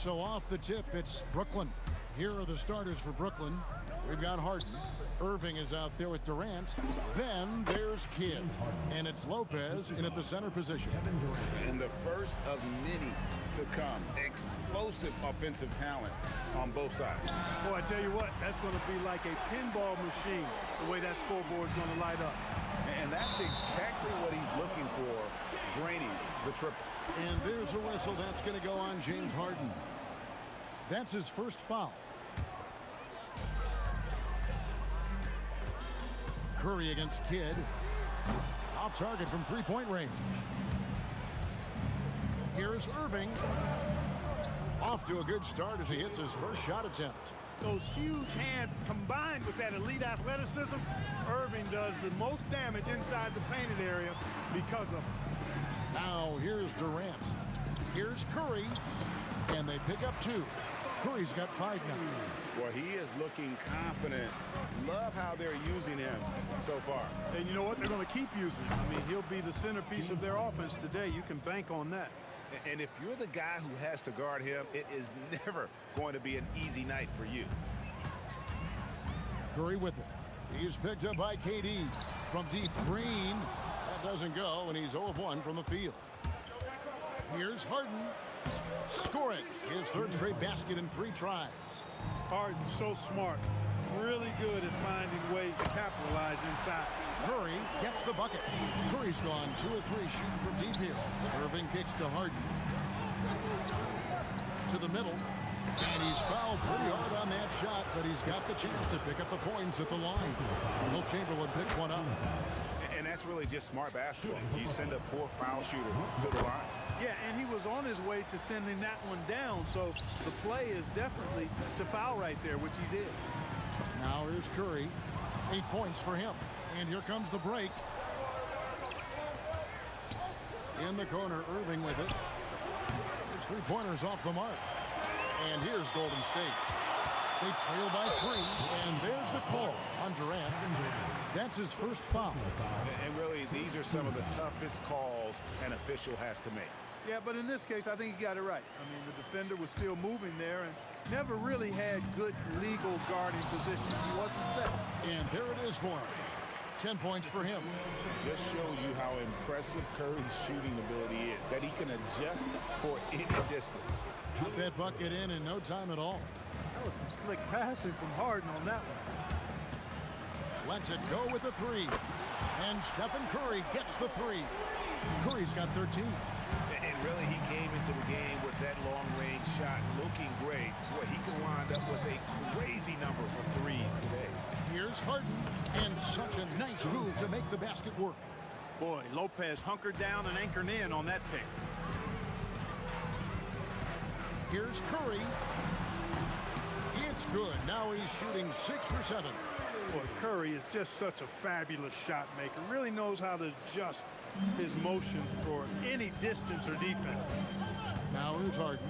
So off the tip, it's Brooklyn. Here are the starters for Brooklyn. We've got Harden. Irving is out there with Durant. Then there's Kidd. And it's Lopez in at the center position. And the first of many to come. Explosive offensive talent on both sides. Boy, I tell you what, that's going to be like a pinball machine, the way that scoreboard's going to light up. And that's exactly what he's looking for, draining the triple. And there's a whistle. That's going to go on James Harden. That's his first foul. Curry against Kidd. Off target from three-point range. Here's Irving. Off to a good start as he hits his first shot attempt. Those huge hands combined with that elite athleticism, Irving does the most damage inside the painted area because of it. Now here's Durant. Here's Curry. And they pick up two. Curry's got 5 now. Well, he is looking confident. Love how they're using him so far. And you know what? They're going to keep using him. I mean, he'll be the centerpiece of their offense today. You can bank on that. And if you're the guy who has to guard him, it is never going to be an easy night for you. Curry with it. He's picked up by KD from deep. Green. That doesn't go, and he's 0 of 1 from the field. Here's Harden. Score it. His third straight basket in 3 tries. Harden's so smart. Really good at finding ways to capitalize inside. Curry gets the bucket. Curry's gone 2 of 3 shooting from deep here. Irving kicks to Harden. To the middle. And he's fouled pretty hard on that shot, but he's got the chance to pick up the points at the line. Will Chamberlain picks one up. And that's really just smart basketball. You send a poor foul shooter to the line. Yeah, and he was on his way to sending that one down, so the play is definitely to foul right there, which he did. Now here's Curry. 8 points for him. And here comes the break. In the corner, Irving with it. His 3-pointers off the mark. And here's Golden State. They trail by 3, and there's the call on Durant. That's his first foul. And really, these are some of the toughest calls an official has to make. Yeah, but in this case, I think he got it right. I mean, the defender was still moving there and never really had good legal guarding position. He wasn't set. And there it is for him. 10 points for him. Just shows you how impressive Curry's shooting ability is, that he can adjust for any distance. Put that bucket in no time at all. That was some slick passing from Harden on that one. Lets it go with the 3. And Stephen Curry gets the 3. Curry's got 13. And really, he came into the game with that long-range shot looking great. Boy, he can wind up with a crazy number of threes today. Here's Harden, and such a nice move to make the basket work. Boy, Lopez hunkered down and anchored in on that pick. Here's Curry. It's good. Now he's shooting 6 for 7. Boy, Curry is just such a fabulous shot maker. Really knows how to adjust his motion for any distance or defense. Now here's Harden.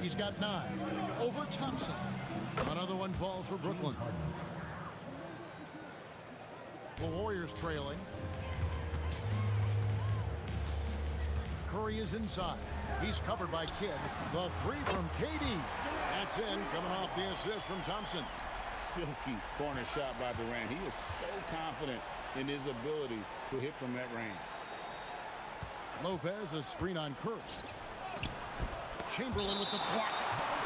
He's got 9. Over Thompson. Another one falls for Brooklyn. The Warriors trailing. Curry is inside. He's covered by Kidd. The 3 from KD. That's in, coming off the assist from Thompson. Silky corner shot by Durant. He is so confident in his ability to hit from that range. Lopez, a screen on Curry. Chamberlain with the block.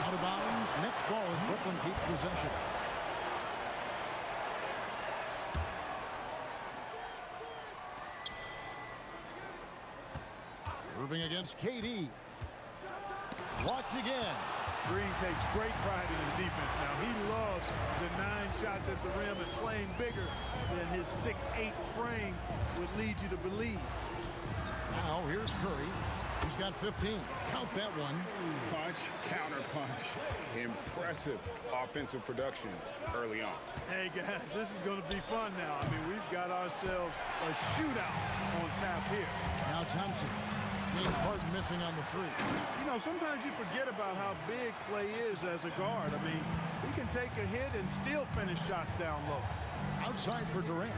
Out of bounds. Next ball as Brooklyn keeps possession. Irving against KD. Blocked again. Green takes great pride in his defense now. He loves the 9 shots at the rim and playing bigger than his 6'8" frame would lead you to believe. Now here's Curry. He's got 15. Count that one. Punch, counter punch. Impressive offensive production early on. Hey guys, this is going to be fun now. I mean, we've got ourselves a shootout on tap here. Now Thompson. James Harden missing on the 3. You know, sometimes you forget about how big Clay is as a guard. I mean, he can take a hit and still finish shots down low. Outside for Durant.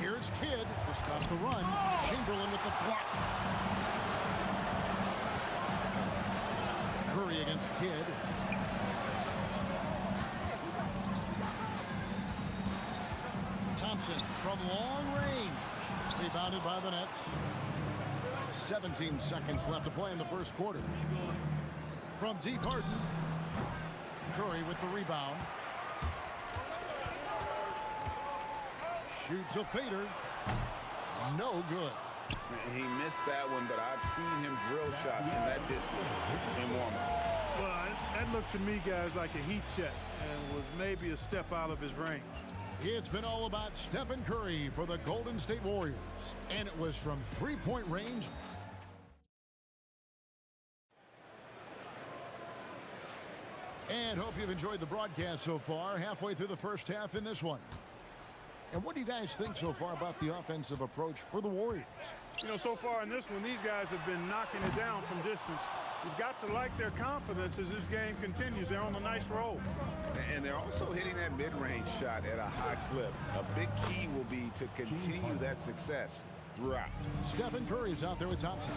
Here's Kidd to stop the run. Chamberlain with the block. Curry Curry against Kidd. Thompson from long range. Rebounded by the Nets. 17 seconds left to play in the first quarter. From deep, Harden. Curry with the rebound. Shoots a fader. No good. He missed that one, but I've seen him drill shots from that distance in warm-up. Well, that looked to me, guys, like a heat check and was maybe a step out of his range. It's been all about Stephen Curry for the Golden State Warriors. And it was from three-point range. And hope you've enjoyed the broadcast so far. Halfway through the first half in this one. And what do you guys think so far about the offensive approach for the Warriors? You know, so far in this one, these guys have been knocking it down from distance. You've got to like their confidence as this game continues. They're on a nice roll. And they're also hitting that mid-range shot at a high clip. A big key will be to continue that success throughout. Stephen Curry's out there with Thompson.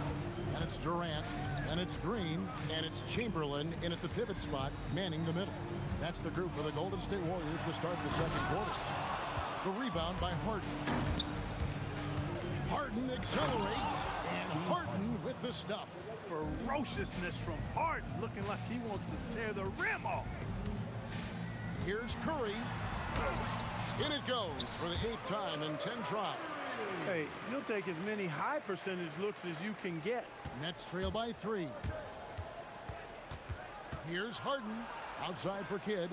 And it's Durant. And it's Green. And it's Chamberlain in at the pivot spot, manning the middle. That's the group for the Golden State Warriors to start the second quarter. The rebound by Harden. Harden accelerates, and Harden with the stuff. Ferociousness from Harden, looking like he wants to tear the rim off. Here's Curry. In it goes for the 8th time in 10 tries. Hey, you'll take as many high percentage looks as you can get. Nets trail by 3. Here's Harden, outside for Kidd.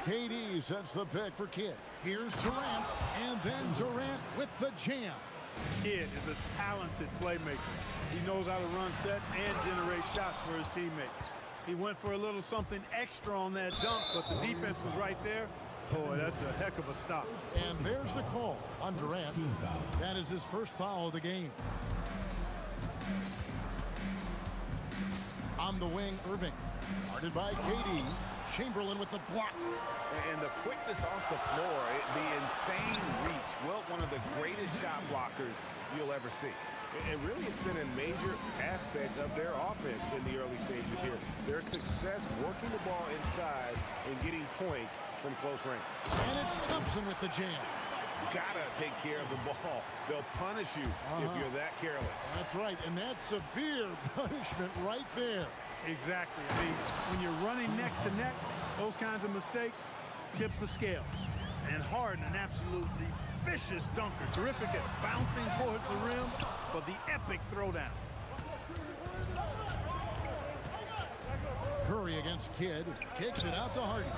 KD sets the pick for Kidd. Here's Durant, and then Durant with the jam. Kidd is a talented playmaker. He knows how to run sets and generate shots for his teammates. He went for a little something extra on that dunk, but the defense was right there. Boy, that's a heck of a stop. And there's the call on Durant. That is his first foul of the game. On the wing, Irving. Guarded by KD. Chamberlain with the block. And the quickness off the floor, the insane reach. Well, one of the greatest shot blockers you'll ever see. And really, it's been a major aspect of their offense in the early stages here. Their success working the ball inside and getting points from close range. And it's Thompson with the jam. Gotta take care of the ball. They'll punish you if you're that careless. That's right, and that's severe punishment right there. Exactly. I mean, when you're running neck to neck, those kinds of mistakes tip the scales. And Harden, an absolutely vicious dunker. Terrific at bouncing towards the rim for the epic throwdown. Curry against Kidd. Kicks it out to Harden.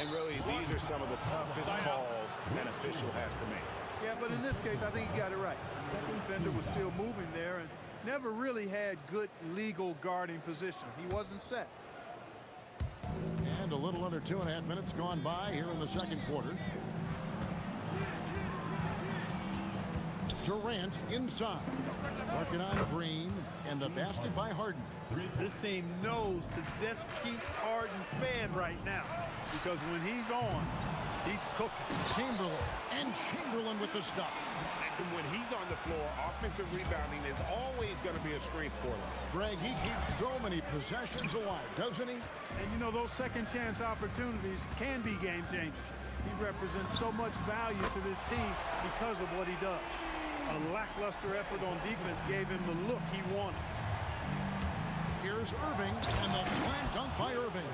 And really, these are some of the toughest calls an official has to make. Yeah, but in this case, I think he got it right. The second defender was still moving there and never really had good legal guarding position. He wasn't set. And a little under 2.5 minutes gone by here in the second quarter. Durant inside. Working on Green, and the basket by Harden. This team knows to just keep Harden fed right now, because when he's on, he's cooking. Chamberlain with the stuff. And when he's on the floor, offensive rebounding is always going to be a strength for them. Greg, he keeps so many possessions alive, doesn't he? And you know, those second chance opportunities can be game changers. He represents so much value to this team because of what he does. A lackluster effort on defense gave him the look he wanted. Here's Irving, and the slam dunk by Irving.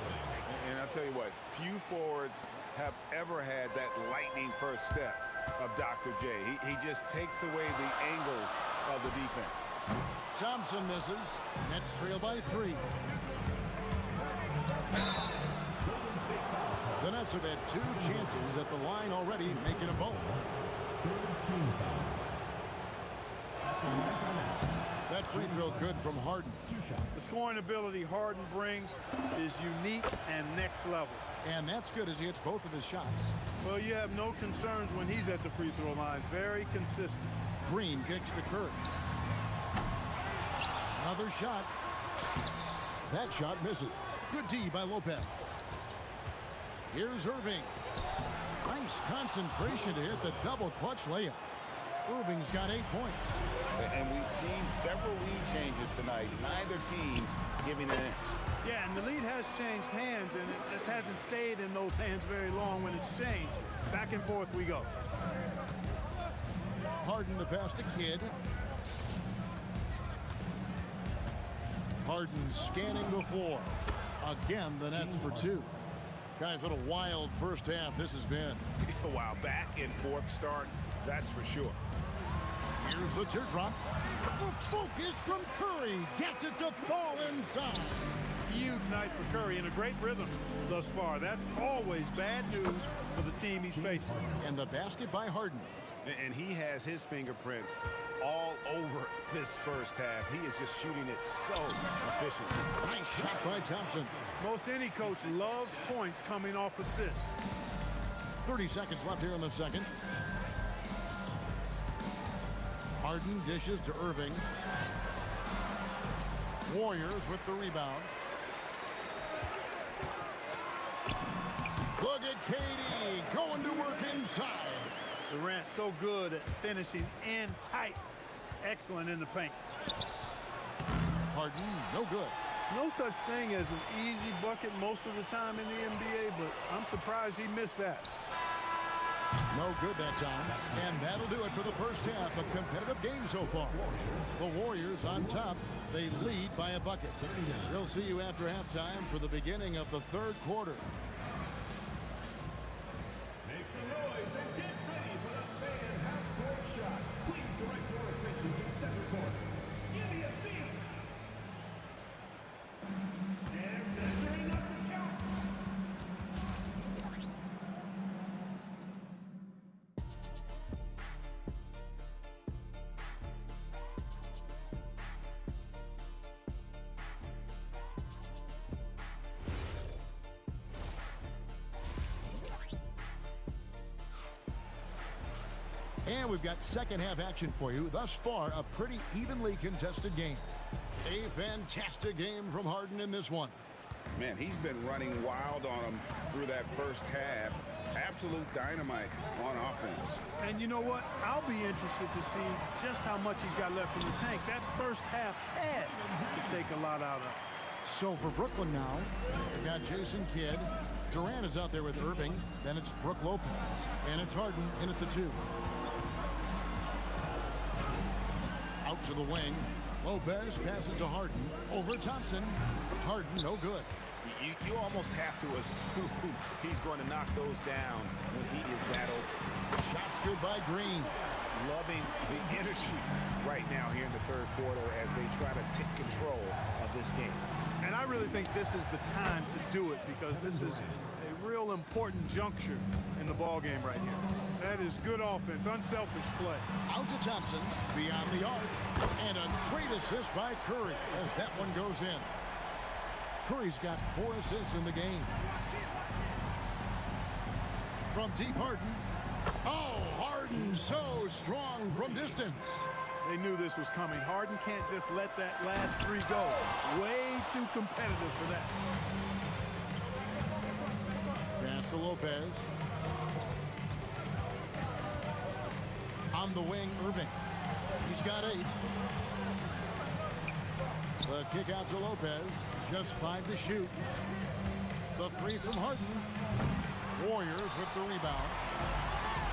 And I'll tell you what, few forwards have ever had that lightning first step of Dr. J. He just takes away the angles of the defense. Thompson misses. Nets trail by 3. The Nets have had 2 chances at the line already, making them both. That free throw good from Harden. The scoring ability Harden brings is unique and next level. And that's good as he hits both of his shots. Well, you have no concerns when he's at the free throw line. Very consistent. Green kicks to Curry. Another shot. That shot misses. Good D by Lopez. Here's Irving. Nice concentration to hit the double clutch layup. Irving's got 8 points. And we've seen several lead changes tonight. Neither team giving an inch. Yeah, and the lead has changed hands, and it just hasn't stayed in those hands very long when it's changed. Back and forth we go. Harden the pass to Kidd. Harden scanning the floor. Again, the Nets for 2. Guys, what a wild first half this has been. Wow, back and forth start, that's for sure. Here's the teardrop. The focus from Curry gets it to fall inside. Huge night for Curry and a great rhythm thus far. That's always bad news for the team he's facing. And the basket by Harden. And he has his fingerprints all over this first half. He is just shooting it so efficiently. Nice shot by Thompson. Most any coach loves points coming off assists. 30 seconds left here in the second. Harden dishes to Irving. Warriors with the rebound. Look at Katie going to work inside. Durant so good at finishing in tight. Excellent in the paint. Harden, no good. No such thing as an easy bucket most of the time in the NBA, but I'm surprised he missed that. No good that time. And that'll do it for the first half. A competitive game so far. The Warriors on top. They lead by a bucket. We'll see you after halftime for the beginning of the third quarter. Make some noise and get ready for the fan half-court shot. Please direct your attention to center court. Give me a beat. And measuring up the shot. And we've got second half action for you. Thus far, a pretty evenly contested game. A fantastic game from Harden in this one. Man, he's been running wild on him through that first half. Absolute dynamite on offense. And you know what? I'll be interested to see just how much he's got left in the tank. That first half had to take a lot out of it. So for Brooklyn now, they've got Jason Kidd. Durant is out there with Irving. Then it's Brook Lopez. And it's Harden in at the 2. Out to the wing. Lopez passes to Harden. Over Thompson. Harden, no good. You almost have to assume he's going to knock those down when he is that open. Shots good by Green. Loving the energy right now here in the third quarter as they try to take control of this game. And I really think this is the time to do it because this is a real important juncture in the ball game right here. That is good offense, unselfish play. Out to Thompson, beyond the arc, and a great assist by Curry as that one goes in. Curry's got 4 assists in the game. From deep, Harden. Oh, Harden so strong from distance. They knew this was coming. Harden can't just let that last 3 go. Way too competitive for that. Pass to Lopez. On the wing, Irving. He's got 8. The kick out to Lopez. Just 5 to shoot. The 3 from Harden. Warriors with the rebound.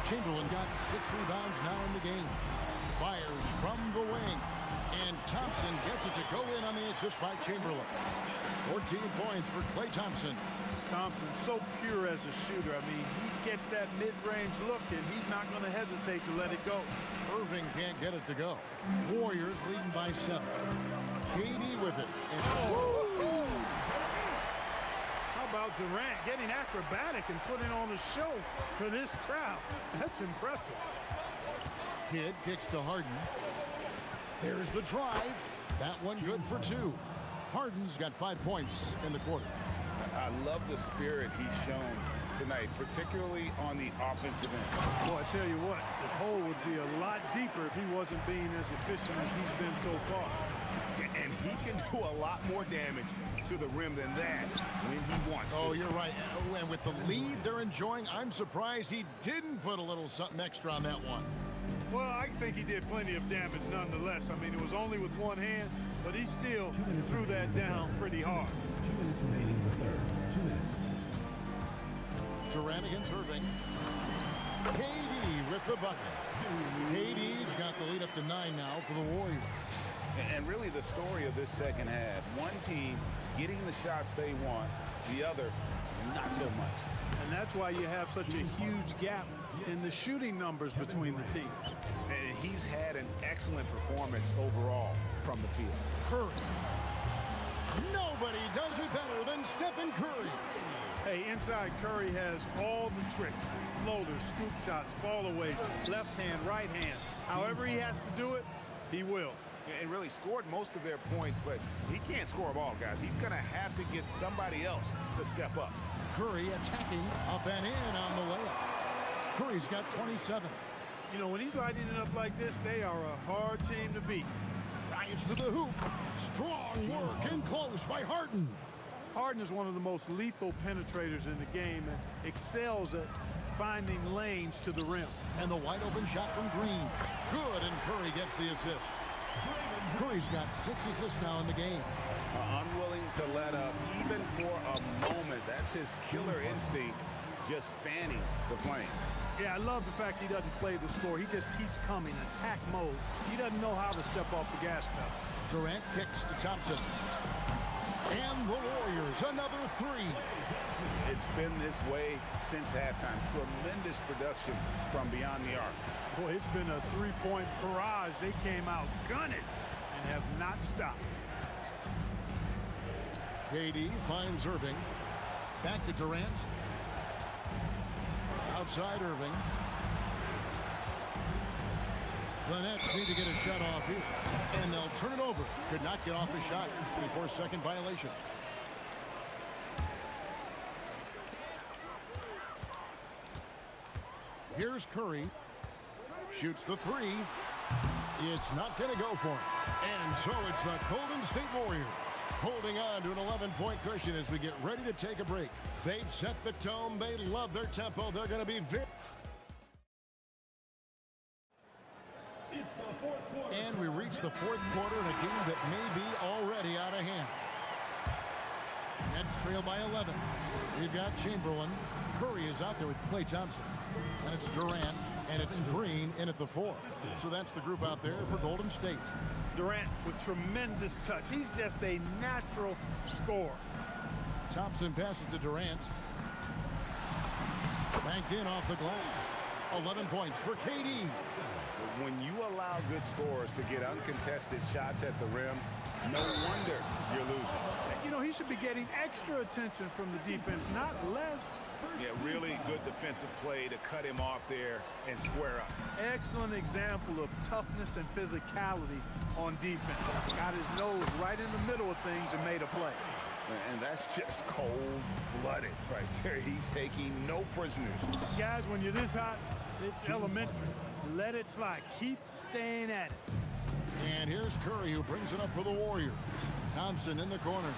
Chamberlain got 6 rebounds now in the game. Fires from the wing. And Thompson gets it to go in on the assist by Chamberlain. 14 points for Klay Thompson. Thompson, so pure as a shooter. I mean, he gets that mid-range look, and he's not going to hesitate to let it go. Irving can't get it to go. Warriors leading by 7. Katie with it. And how about Durant getting acrobatic and putting on a show for this crowd? That's impressive. Kidd kicks to Harden. There's the drive. That one good for 2. Harden's got 5 points in the quarter. I love the spirit he's shown tonight, particularly on the offensive end. Boy, I tell you what, the hole would be a lot deeper if he wasn't being as efficient as he's been so far. And he can do a lot more damage to the rim than that when he wants to. Oh, you're right. Oh, and with the lead they're enjoying, I'm surprised he didn't put a little something extra on that one. Well, I think he did plenty of damage nonetheless. I mean, it was only with one hand, but he still threw that down pretty hard. 2 minutes remaining in the third. 2 minutes. Durant against Irving. KD with the bucket. KD's got the lead up to 9 now for the Warriors. And really the story of this second half, one team getting the shots they want, the other not so much. And that's why you have such a huge gap in the shooting numbers between the teams. And he's had an excellent performance overall from the field. Curry. Nobody does it better than Stephen Curry. Hey, inside Curry has all the tricks. Floaters, scoop shots, fallaways, left hand, right hand. However he has to do it, he will. And really scored most of their points, but he can't score them all, guys. He's going to have to get somebody else to step up. Curry attacking up and in on the layup. Curry's got 27. You know, when he's lighting it up like this, they are a hard team to beat. Drives to the hoop. Strong work and close by Harden. Harden is one of the most lethal penetrators in the game and excels at finding lanes to the rim. And the wide open shot from Green. Good, and Curry gets the assist. Curry's got 6 assists now in the game. Unwilling to let up even for a moment. That's his killer instinct, just fanning the flame. Yeah, I love the fact he doesn't play the score. He just keeps coming, attack mode. He doesn't know how to step off the gas pedal. Durant kicks to Thompson. And the Warriors, another 3. It's been this way since halftime. Tremendous production from beyond the arc. Boy, it's been a 3-point barrage. They came out gunning and have not stopped. KD finds Irving. Back to Durant. Outside Irving. The Nets need to get a shot off here, and they'll turn it over. Could not get off his shot. 24-second violation. Here's Curry. Shoots the 3. It's not going to go for him. And so it's the Golden State Warriors holding on to an 11-point cushion as we get ready to take a break. They've set the tone. They love their tempo. They're going to be And we reach the 4th quarter in a game that may be already out of hand. Nets trail by 11. We've got Chamberlain. Curry is out there with Klay Thompson. And it's Durant. And it's Green in at the 4. So that's the group out there for Golden State. Durant with tremendous touch. He's just a natural scorer. Thompson passes to Durant. Banked in off the glass. 11 points for KD. When you allow good scorers to get uncontested shots at the rim, no wonder you're losing. You know, he should be getting extra attention from the defense, not less. Yeah, really good defensive play to cut him off there and square up. Excellent example of toughness and physicality on defense. Got his nose right in the middle of things and made a play. And that's just cold-blooded right there. He's taking no prisoners. Guys, when you're this hot, it's elementary. Let it fly. Keep staying at it. And here's Curry, who brings it up for the Warriors. Thompson in the corner.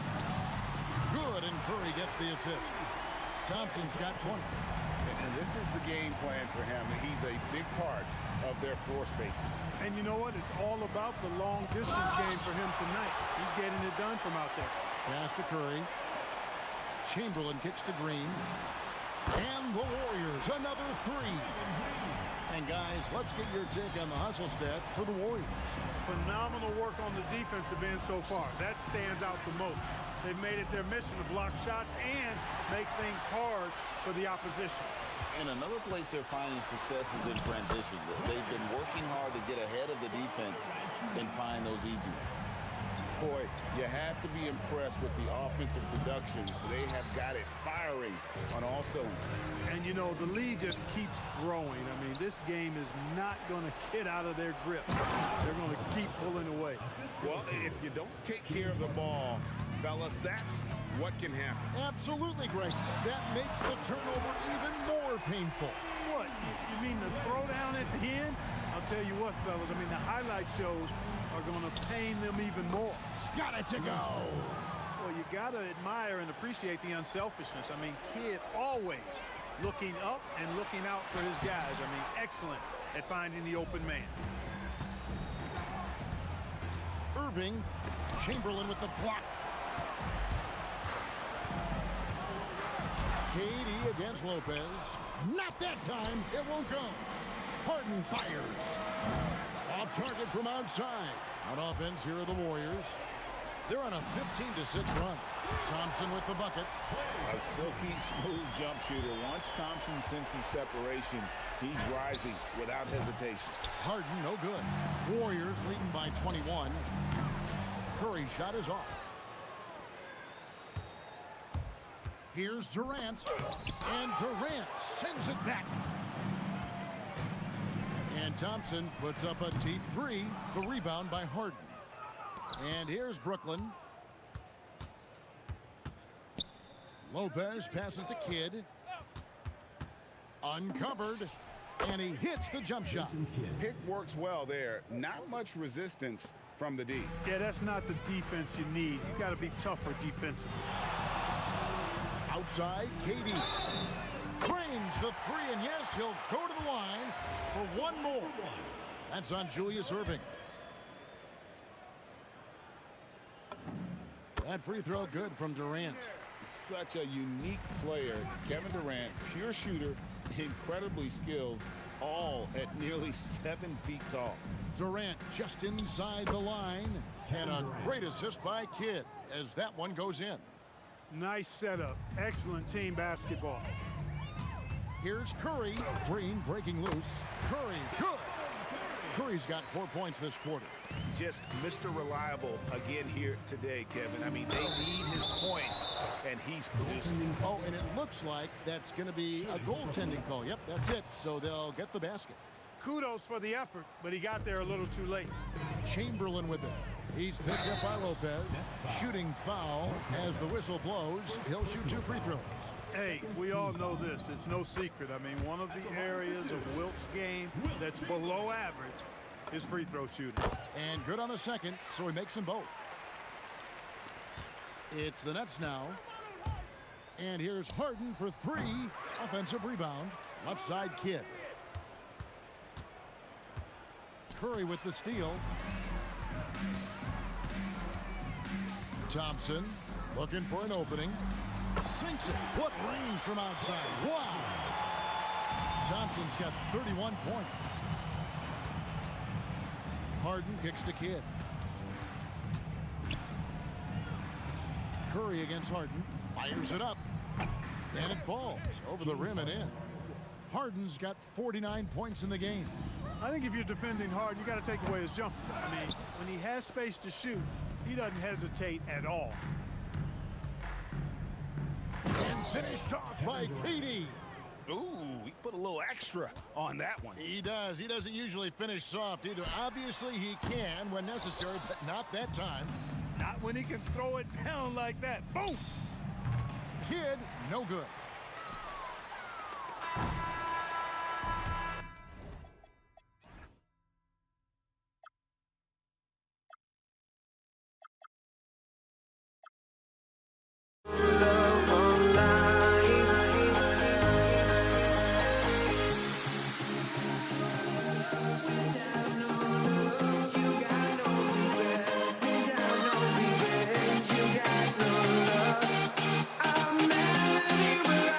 Good, and Curry gets the assist. Thompson's got 20. And this is the game plan for him. He's a big part of their floor spacing. And you know what? It's all about the long-distance game for him tonight. He's getting it done from out there. Pass to Curry. Chamberlain kicks to Green. And the Warriors, another 3. And guys, let's get your take on the hustle stats for the Warriors. Phenomenal work on the defensive end so far. That stands out the most. They've made it their mission to block shots and make things hard for the opposition. And another place they're finding success is in transition. They've been working hard to get ahead of the defense and find those easy ones. Boy, you have to be impressed with the offensive production. They have got it firing on all cylinders. And, you know, the lead just keeps growing. I mean, this game is not going to get out of their grip. They're going to keep pulling away. Well, if you don't take care of the ball, fellas, that's what can happen. Absolutely, Greg. That makes the turnover even more painful. What? You mean the throwdown at the end? I'll tell you what, fellas. I mean, the highlight shows are going to pain them even more. Got it to go. Well, you got to admire and appreciate the unselfishness. I mean, Kidd always looking up and looking out for his guys. I mean, excellent at finding the open man. Irving, Chamberlain with the block. KD against Lopez. Not that time. It won't go. Harden fires. Off target from outside. On offense, here are the Warriors. They're on a 15-6 run. Thompson with the bucket. A silky smooth jump shooter. Once Thompson senses separation, he's rising without hesitation. Harden, no good. Warriors leading by 21. Curry's shot is off. Here's Durant. And Durant sends it back. And Thompson puts up a deep three. The rebound by Harden. And here's Brooklyn. Lopez passes to Kidd. Uncovered. And he hits the jump shot. Pick works well there. Not much resistance from the D. Yeah, that's not the defense you need. You got to be tougher defensively. Outside, KD. Cranes the three, and yes, he'll go to the line for one more. That's on Julius Irving. That free throw good from Durant. Such a unique player. Kevin Durant, pure shooter, incredibly skilled, all at nearly 7 feet tall. Durant just inside the line. And a great assist by Kidd as that one goes in. Nice setup. Excellent team basketball. Here's Curry. Green breaking loose. Curry, good. Curry's got 4 points this quarter. Just Mr. Reliable again here today, Kevin. I mean, they need his points, and he's producing. Oh, and it looks like that's going to be a goaltending call. Yep, that's it. So they'll get the basket. Kudos for the effort, but he got there a little too late. Chamberlain with it. He's picked up by Lopez. Shooting foul as the whistle blows. He'll shoot 2 free throws. Hey, we all know this. It's no secret. I mean, one of the areas of Wilt's game that's below average is free throw shooting. And good on the second, so he makes them both. It's the Nets now. And here's Harden for 3. Offensive rebound. Left side Kidd. Curry with the steal. Thompson looking for an opening. Sinks it. What range from outside. Wow. Thompson's got 31 points. Harden kicks to Kidd. Curry against Harden. Fires it up. And it falls over the rim and in. Harden's got 49 points in the game. I think if you're defending Harden, you got to take away his jumper. I mean, when he has space to shoot, he doesn't hesitate at all. And finished off by KD. Ooh, he put a little extra on that one. He does. He doesn't usually finish soft either. Obviously, he can when necessary, but not that time. Not when he can throw it down like that. Boom! Kidd, no good. I'm mad at you, but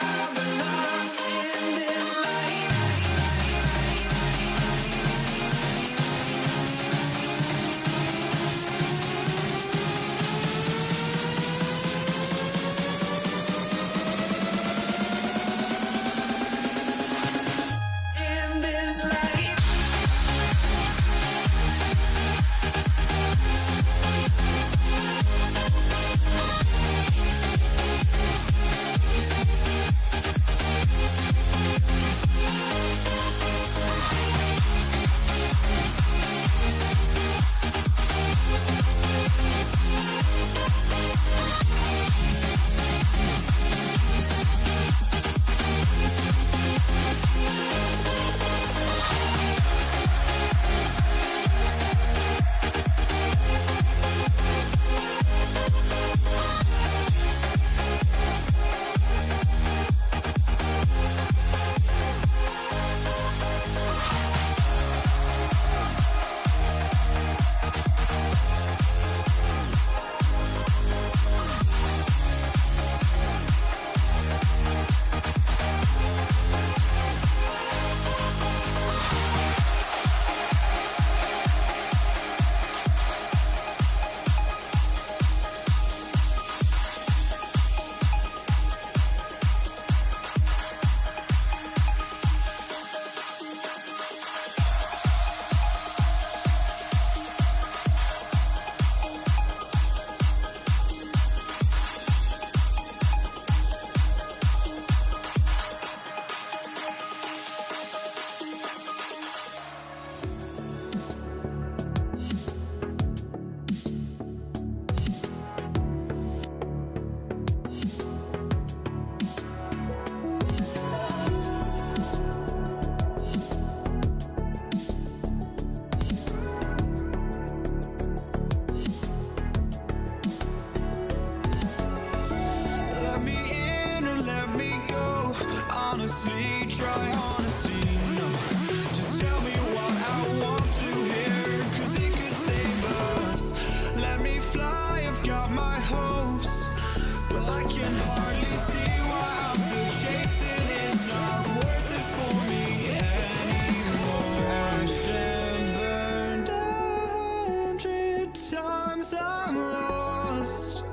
can hardly see why I'm still chasing. It's not worth it for me anymore. Crashed and burned 100 times. I'm lost.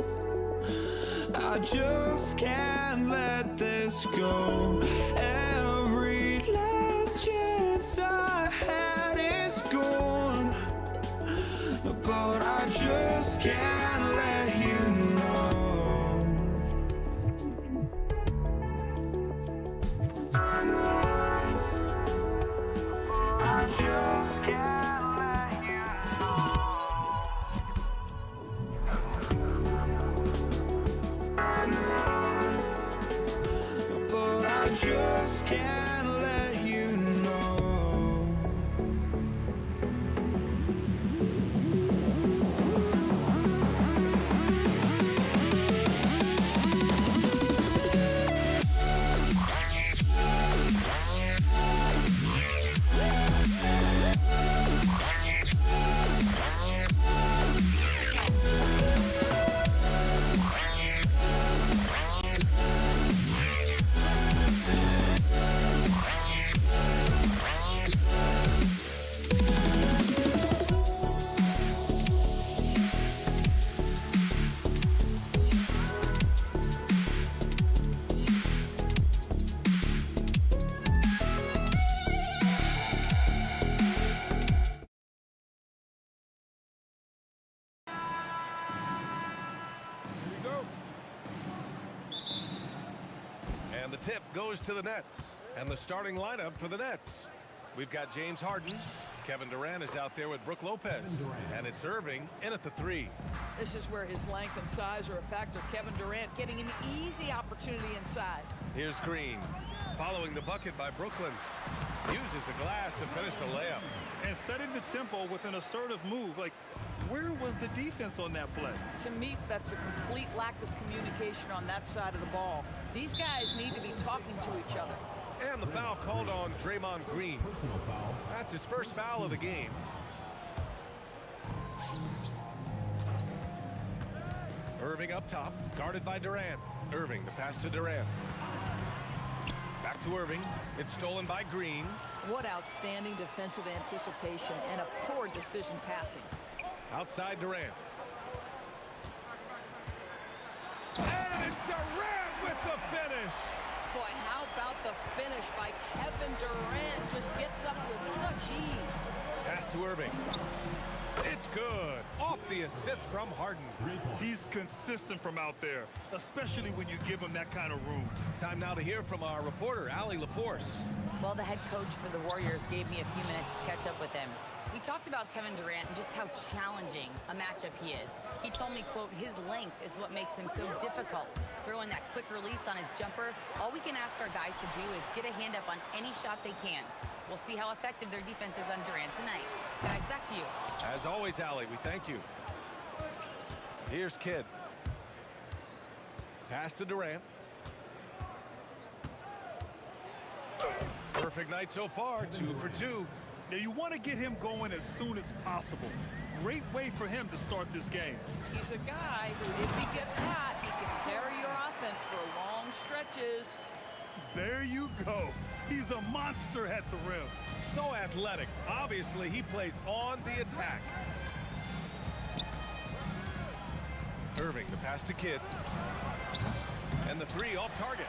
I just can't let this go. Every last chance I had is gone, but I just can't let you know. I just can't let you know. But I just can't let you know. And the tip goes to the Nets. And the starting lineup for the Nets. We've got James Harden. Kevin Durant is out there with Brook Lopez. And it's Irving in at the 3. This is where his length and size are a factor. Kevin Durant getting an easy opportunity inside. Here's Green. Following the bucket by Brooklyn. Uses the glass to finish the layup. And setting the tempo with an assertive move. Like, where was the defense on that play? To me, that's a complete lack of communication on that side of the ball. These guys need to be talking to each other. And the foul called on Draymond Green. That's his first foul of the game. Irving up top, guarded by Durant. Irving, the pass to Durant. Back to Irving. It's stolen by Green. What outstanding defensive anticipation and a poor decision passing. Outside Durant. And it's Durant with the finish. Boy, how about the finish by Kevin Durant? Just gets up with such ease. Pass to Irving. It's good. Off the assist from Harden. He's consistent from out there, especially when you give him that kind of room. Time now to hear from our reporter, Allie LaForce. Well, the head coach for the Warriors gave me a few minutes to catch up with him. We talked about Kevin Durant and just how challenging a matchup he is. He told me, quote, his length is what makes him so difficult. Throwing that quick release on his jumper, all we can ask our guys to do is get a hand up on any shot they can. We'll see how effective their defense is on Durant tonight. Guys, back to you. As always, Allie, we thank you. Here's Kidd. Pass to Durant. Perfect night so far, 2 for 2. Now, you want to get him going as soon as possible. Great way for him to start this game. He's a guy who, if he gets hot, he can carry your offense for long stretches. There you go. He's a monster at the rim. So athletic. Obviously, he plays on the attack. Irving, the pass to Kidd. And the 3 off target.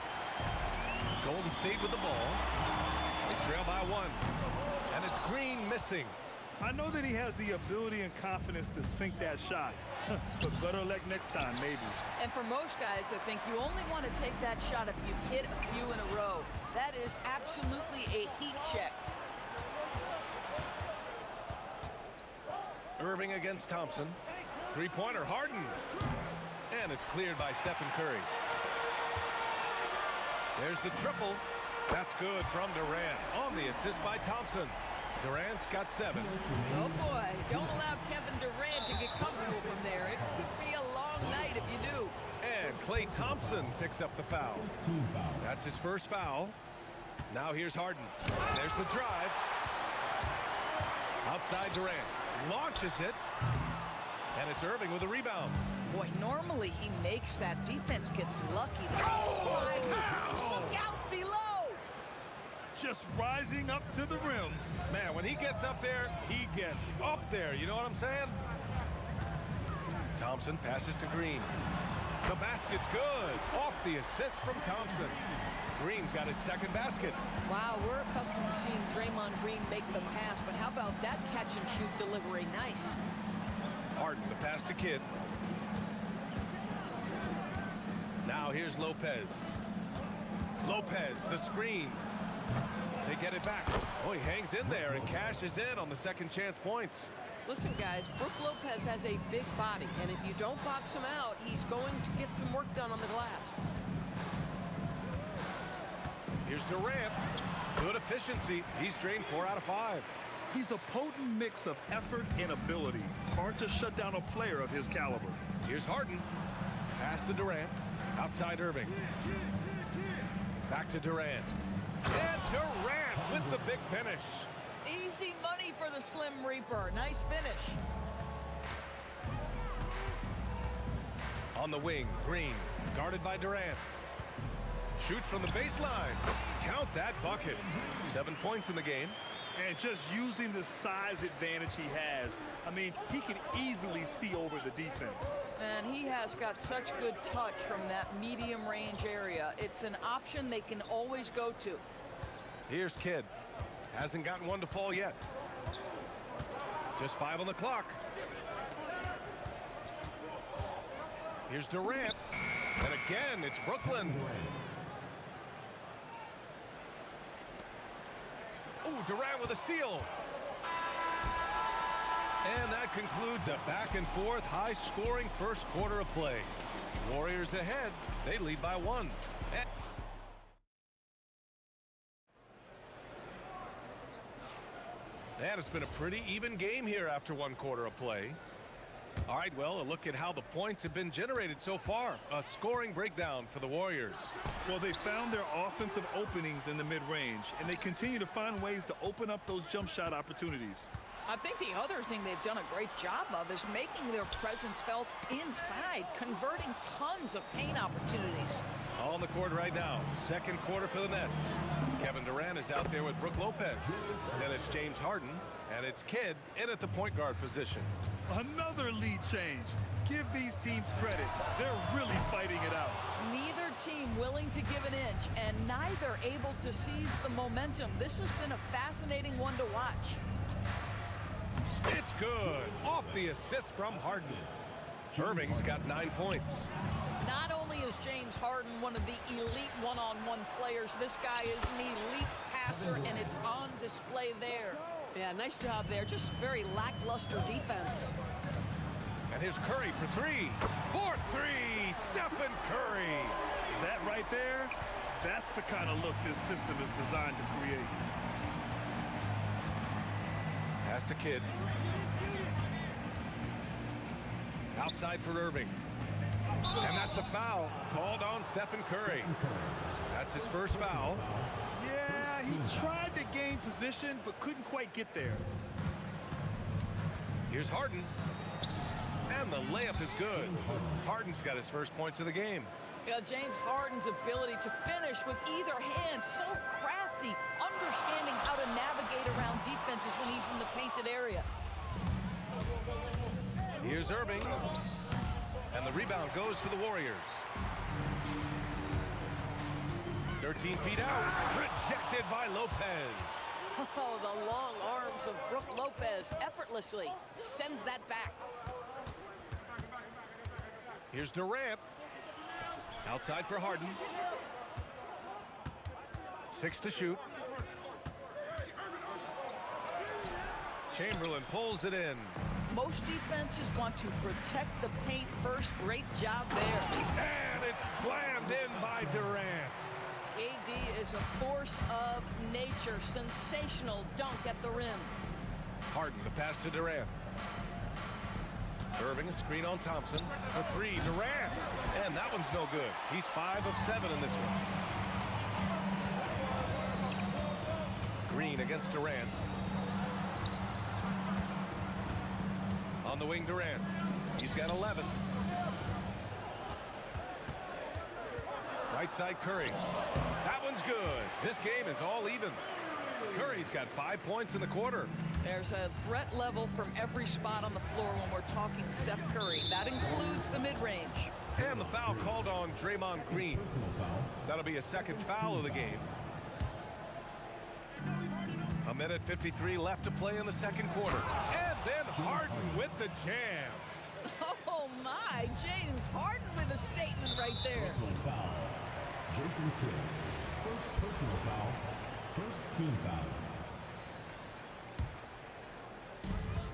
Golden State with the ball. They trail by 1. And it's Green missing. I know that he has the ability and confidence to sink that shot. But better luck next time, maybe. And for most guys, I think you only want to take that shot if you've hit a few in a row. That is absolutely a heat check. Irving against Thompson. 3-pointer, Harden. And it's cleared by Stephen Curry. There's the triple. That's good from Durant on the assist by Thompson. Durant's got 7. Oh boy, don't allow Kevin Durant to get comfortable from there. It could be a long night if you do. And Klay Thompson picks up the foul. That's his first foul. Now here's Harden. There's the drive. Outside Durant. Launches it. And it's Irving with a rebound. Boy, normally he makes that. Defense gets lucky. Look out below! Just rising up to the rim. Man, when he gets up there, he gets up there. You know what I'm saying? Thompson passes to Green. The basket's good. Off the assist from Thompson. Green's got his second basket. Wow, we're accustomed to seeing Draymond Green make the pass, but how about that catch-and-shoot delivery? Nice. Harden, the pass to Kidd. Now here's Lopez. Lopez, the screen. They get it back. Oh, he hangs in there and cashes in on the second chance points. Listen, guys, Brook Lopez has a big body, and if you don't box him out, he's going to get some work done on the glass. Here's Durant. Good efficiency. He's drained 4 out of 5. He's a potent mix of effort and ability. Hard to shut down a player of his caliber. Here's Harden. Pass to Durant. Outside Irving. Back to Durant. And Durant with the big finish. Easy money for the Slim Reaper. Nice finish. On the wing, Green. Guarded by Durant. Shoot from the baseline. Count that bucket. 7 points in the game. And just using the size advantage he has, I mean, he can easily see over the defense. And he has got such good touch from that medium range area. It's an option they can always go to. Here's Kidd. Hasn't gotten one to fall yet. Just 5 on the clock. Here's Durant. And again, it's Brooklyn. Ooh, Durant with a steal. And that concludes a back-and-forth, high-scoring first quarter of play. Warriors ahead. They lead by 1. And it's been a pretty even game here after 1 quarter of play. All right, well, a look at how the points have been generated so far. A scoring breakdown for the Warriors. Well, they found their offensive openings in the mid-range, and they continue to find ways to open up those jump shot opportunities. I think the other thing they've done a great job of is making their presence felt inside, converting tons of paint opportunities. On the court right now, second quarter for the Nets. Kevin Durant is out there with Brook Lopez. Then it's James Harden, and it's Kidd in at the point guard position. Another lead change. Give these teams credit. They're really fighting it out. Neither team willing to give an inch, and neither able to seize the momentum. This has been a fascinating one to watch. It's good. Off the assist from Harden. Irving's got 9 points. Not only is James Harden one of the elite one-on-one players, this guy is an elite passer, and it's on display there. Yeah, nice job there. Just very lackluster defense. And here's Curry for 3. For 3, Stephen Curry. That right there, that's the kind of look this system is designed to create. Pass to Kidd. Outside for Irving. And that's a foul called on Stephen Curry. That's his first foul. Yeah, he tried to gain position, but couldn't quite get there. Here's Harden. And the layup is good. Harden's got his first points of the game. Yeah, James Harden's ability to finish with either hand, so crafty, understanding how to navigate around defenses when he's in the painted area. Here's Irving. And the rebound goes to the Warriors. 13 feet out. Rejected by Lopez. Oh, the long arms of Brook Lopez effortlessly sends that back. Here's Durant. Outside for Harden. 6 to shoot. Chamberlain pulls it in. Most defenses want to protect the paint first. Great job there. And it's slammed in by Durant. KD is a force of nature. Sensational dunk at the rim. Harden, the pass to Durant. Irving, a screen on Thompson. For 3, Durant. And that one's no good. He's 5 of 7 in this one. Green against Durant. On the wing, Durant. He's got 11. right side Curry. That one's good. This game is all even. Curry's got 5 points in the quarter. There's a threat level from every spot on the floor when we're talking Steph Curry. That includes the mid-range. And the foul called on Draymond Green. That'll be a second foul of the game. A minute 53 left to play in the second quarter. And then Harden with the jam. Oh my, James Harden with a statement right there. Foul. Jason Kidd. First personal foul. First team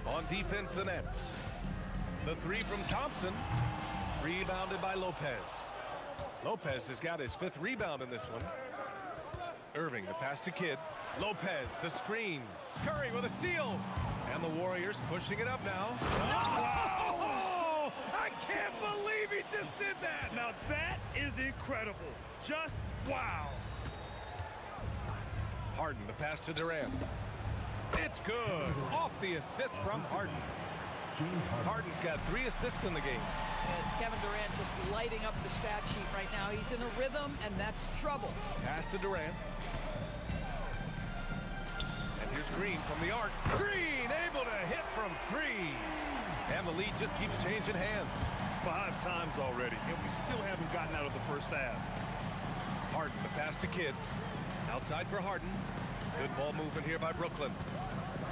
foul. On defense, the Nets. The three from Thompson. Rebounded by Lopez. Lopez has got his 5th rebound in this one. Irving, the pass to Kidd. Lopez, the screen. Curry with a steal. And the Warriors pushing it up now. Wow! I can't believe he just did that. Now that is incredible. Just wow. Harden, the pass to Durant. It's good. Off the assist from Harden. Harden's got 3 assists in the game. And Kevin Durant just lighting up the stat sheet right now. He's in a rhythm, and that's trouble. Pass to Durant. And here's Green from the arc. Green able to hit from 3. And the lead just keeps changing hands. 5 times already, and we still haven't gotten out of the first half. Harden, the pass to Kidd. Outside for Harden. Good ball movement here by Brooklyn.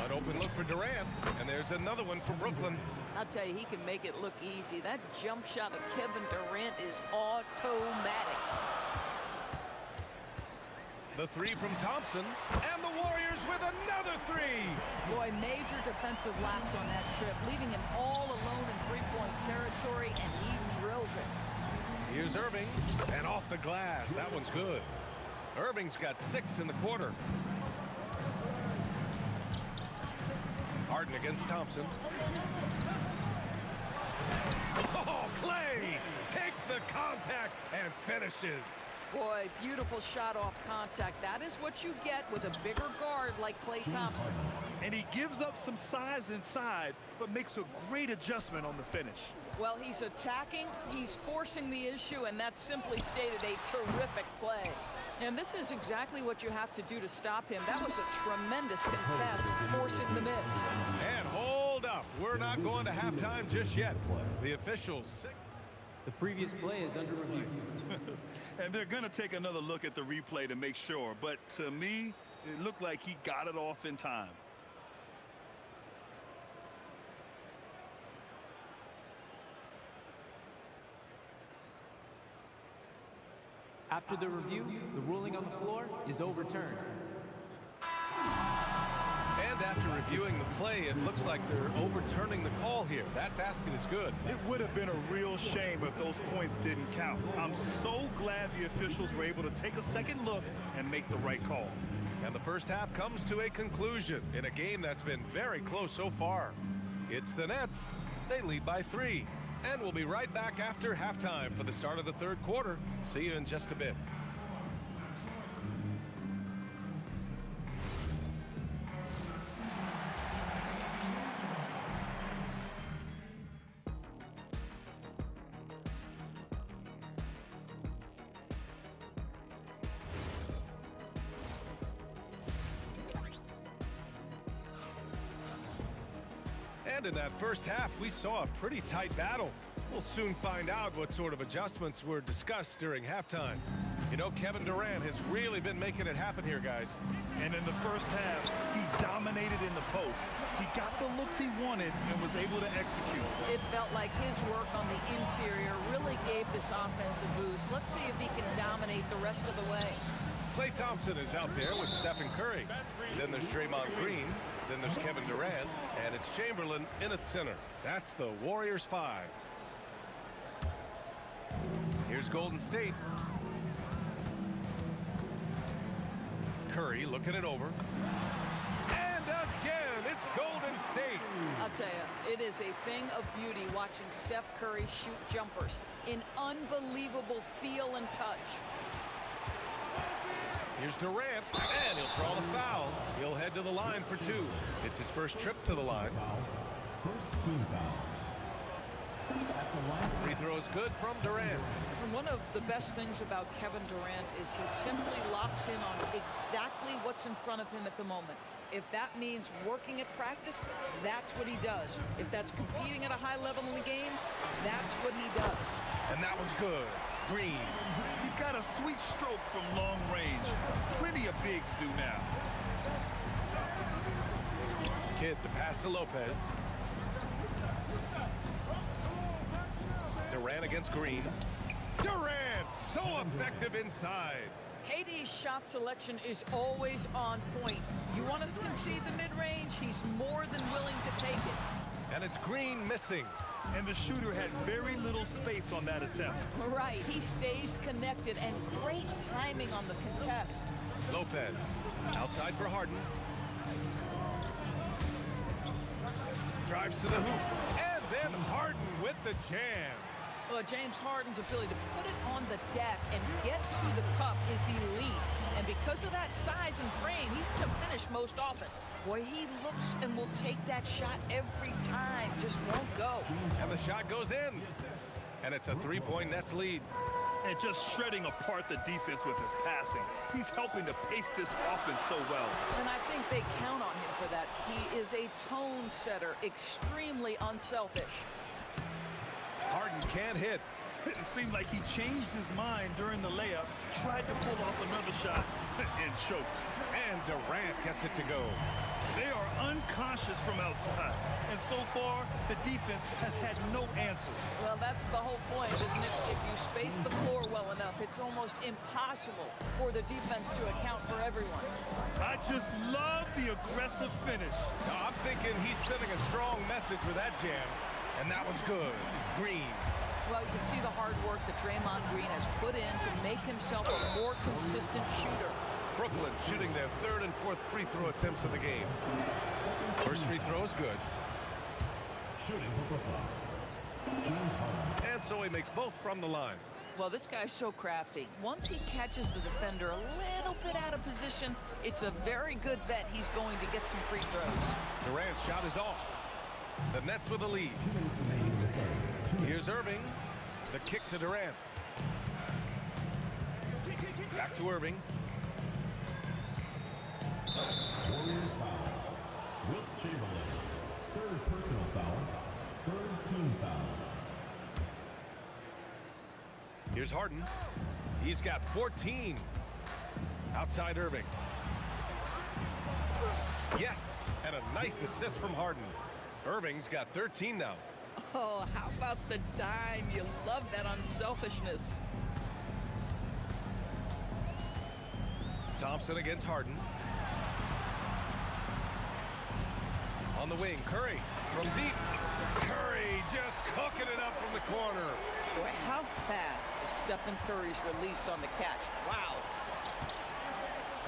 An open look for Durant, and there's another one from Brooklyn. I'll tell you, he can make it look easy. That jump shot of Kevin Durant is automatic. The 3 from Thompson, and the Warriors with another 3. Boy, major defensive lapse on that trip, leaving him all alone in three-point territory, and he drills it. Here's Irving, and off the glass. That one's good. Irving's got 6 in the quarter. Harden against Thompson. Oh, Clay takes the contact and finishes. Boy, beautiful shot off contact. That is what you get with a bigger guard like Klay Thompson. And he gives up some size inside, but makes a great adjustment on the finish. Well, he's attacking, he's forcing the issue, and that's simply stated a terrific play. And this is exactly what you have to do to stop him. That was a tremendous contest, forcing the miss. And hold up. We're not going to halftime just yet. The officials. The previous play is under review. And they're going to take another look at the replay to make sure. But to me, it looked like he got it off in time. After the review, the ruling on the floor is overturned. And after reviewing the play, it looks like they're overturning the call here. That basket is good. It would have been a real shame if those points didn't count. I'm so glad the officials were able to take a second look and make the right call. And the first half comes to a conclusion in a game that's been very close so far. It's the Nets. They lead by 3. And we'll be right back after halftime for the start of the third quarter. See you in just a bit. And in that first half, we saw a pretty tight battle. We'll soon find out what sort of adjustments were discussed during halftime. You know, Kevin Durant has really been making it happen here, guys. And in the first half, he dominated in the post. He got the looks he wanted and was able to execute. It felt like his work on the interior really gave this offense a boost. Let's see if he can dominate the rest of the way. Klay Thompson is out there with Stephen Curry. Then there's Draymond Green. Then there's Kevin Durant. And it's Chamberlain in at center. That's the Warriors 5. Here's Golden State. Curry looking it over. And again, it's Golden State. I'll tell you, it is a thing of beauty watching Steph Curry shoot jumpers in unbelievable feel and touch. Here's Durant, and he'll draw the foul. He'll head to the line for 2. It's his first trip to the line. First team foul. Free throw is good from Durant. And one of the best things about Kevin Durant is he simply locks in on exactly what's in front of him at the moment. If that means working at practice, that's what he does. If that's competing at a high level in the game, that's what he does. And that one's good. Green. He's got a sweet stroke from long range. Plenty of bigs do now. Kidd, the pass to Lopez. Durant against Green. Durant, so effective inside. KD's shot selection is always on point. You want to concede the mid-range, he's more than willing to take it. And it's Green missing. And the shooter had very little space on that attempt. Right, he stays connected, and great timing on the contest. Lopez, outside for Harden. Drives to the hoop, and then Harden with the jam. Well, James Harden's ability to put it on the deck and get to the cup is elite. And because of that size and frame, he's going to finish most often. Boy, he looks and will take that shot every time. Just won't go. And the shot goes in. And it's a three-point Nets lead. And just shredding apart the defense with his passing. He's helping to pace this offense so well. And I think they count on him for that. He is a tone setter, extremely unselfish. Harden can't hit. It seemed like he changed his mind during the layup, tried to pull off another shot, and choked. And Durant gets it to go. They are unconscious from outside, and so far, the defense has had no answer. Well, that's the whole point, isn't it? If you space the floor well enough, it's almost impossible for the defense to account for everyone. I just love the aggressive finish. Now, I'm thinking he's sending a strong message with that jam. And that one's good. Green. Well, you can see the hard work that Draymond Green has put in to make himself a more consistent shooter. Brooklyn shooting their third and fourth free throw attempts of the game. First free throw is good. Shooting for Brooklyn, James Harden. And so he makes both from the line. Well, this guy's so crafty. Once he catches the defender a little bit out of position, it's a very good bet he's going to get some free throws. Durant's shot is off. The Nets with a lead. Here's Irving. The kick to Durant. Back to Irving. Warriors foul. Wilt Chamberlain. Third personal foul. Third team foul. Here's Harden. He's got 14. Outside Irving. Yes, and a nice assist from Harden. Irving's got 13 now. Oh, how about the dime? You love that unselfishness. Thompson against Harden. On the wing, Curry from deep. Curry just cooking it up from the corner. Boy, how fast is Stephen Curry's release on the catch? Wow.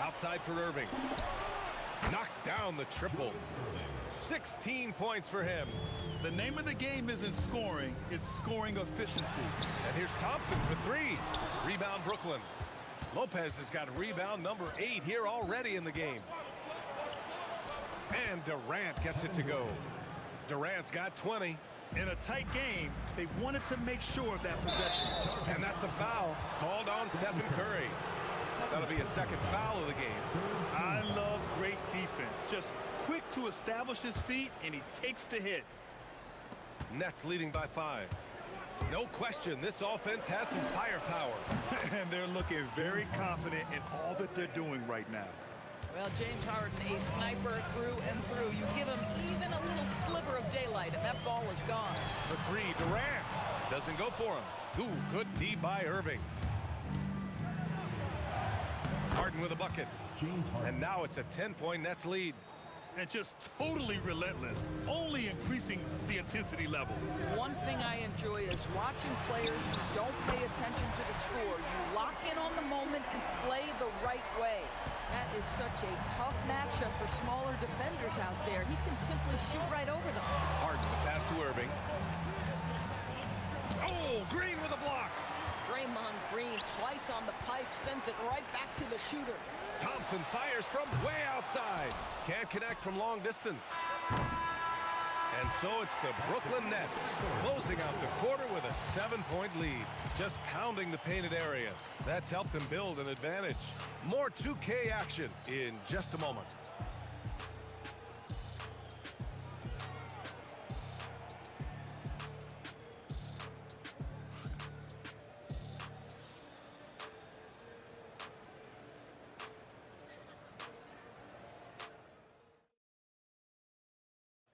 Outside for Irving. Knocks down the triple. 16 points for him. The name of the game isn't scoring, it's scoring efficiency. And here's Thompson for three. Rebound Brooklyn. Lopez has got rebound number 8 here already in the game. And Durant gets it to go. Durant's got 20. In a tight game, they wanted to make sure of that possession. And that's a foul called on Stephen Curry. That'll be a second foul of the game. I love great defense. Just quick to establish his feet, and he takes the hit. Nets leading by 5. No question, this offense has some firepower. And they're looking very confident in all that they're doing right now. Well, James Harden, a sniper through and through. You give him even a little sliver of daylight, and that ball is gone. For three, Durant doesn't go for him. Ooh, good D by Irving. Harden with a bucket. And now it's a 10-point Nets lead. And just totally relentless, only increasing the intensity level. One thing I enjoy is watching players who don't pay attention to the score. You lock in on the moment and play the right way. That is such a tough matchup for smaller defenders out there. He can simply shoot right over them. Harden, the pass to Irving. Oh, Green with a block. Draymond Green twice on the pipe, sends it right back to the shooter. Thompson fires from way outside. Can't connect from long distance. And so it's the Brooklyn Nets closing out the quarter with a 7-point lead, just pounding the painted area. That's helped them build an advantage. More 2K action in just a moment.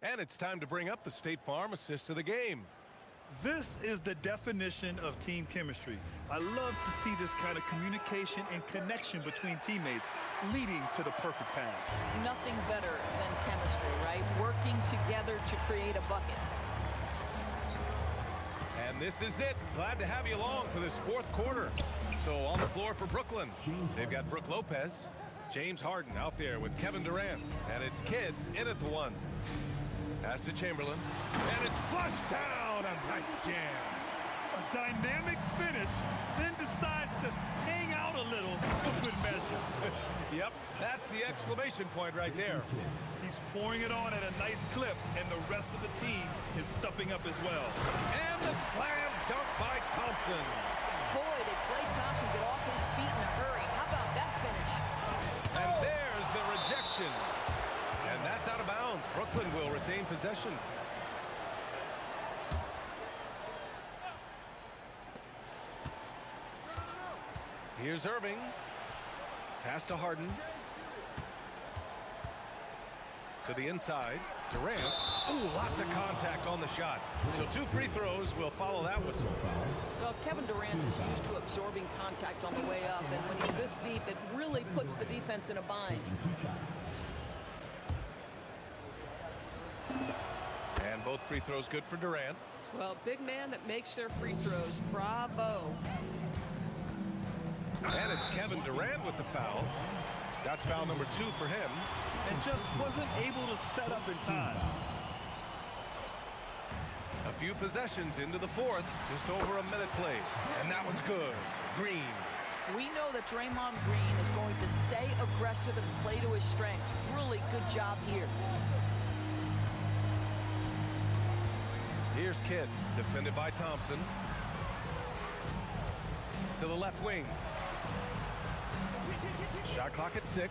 And it's time to bring up the State Farm assist of the game. This is the definition of team chemistry. I love to see this kind of communication and connection between teammates leading to the perfect pass. Nothing better than chemistry, right? Working together to create a bucket. And this is it. Glad to have you along for this fourth quarter. So on the floor for Brooklyn, they've got Brook Lopez, James Harden out there with Kevin Durant, and it's Kidd in at the one. Pass to Chamberlain, and it's flushed down. A nice jam. A dynamic finish, then decides to hang out a little for good measure. Yep, that's the exclamation point right there. He's pouring it on at a nice clip, and the rest of the team is stepping up as well. And the slam dunk by Thompson. Boy, did Klay Thompson get off his feet in a hurry. How about that finish? And there's the rejection. And that's out of bounds. Brooklyn will retain possession. Here's Irving. Pass to Harden. To the inside. Durant. Ooh, lots of contact on the shot. So 2 free throws will follow that whistle. Well, Kevin Durant is used to absorbing contact on the way up, and when he's this deep, it really puts the defense in a bind. And both free throws good for Durant. Well, big man that makes their free throws. Bravo. And it's Kevin Durant with the foul. That's foul number 2 for him. And just wasn't able to set up in time. A few possessions into the fourth. Just over a minute played. And that one's good. Green. We know that Draymond Green is going to stay aggressive and play to his strengths. Really good job here. Here's Kidd, defended by Thompson. To the left wing. Shot clock at 6.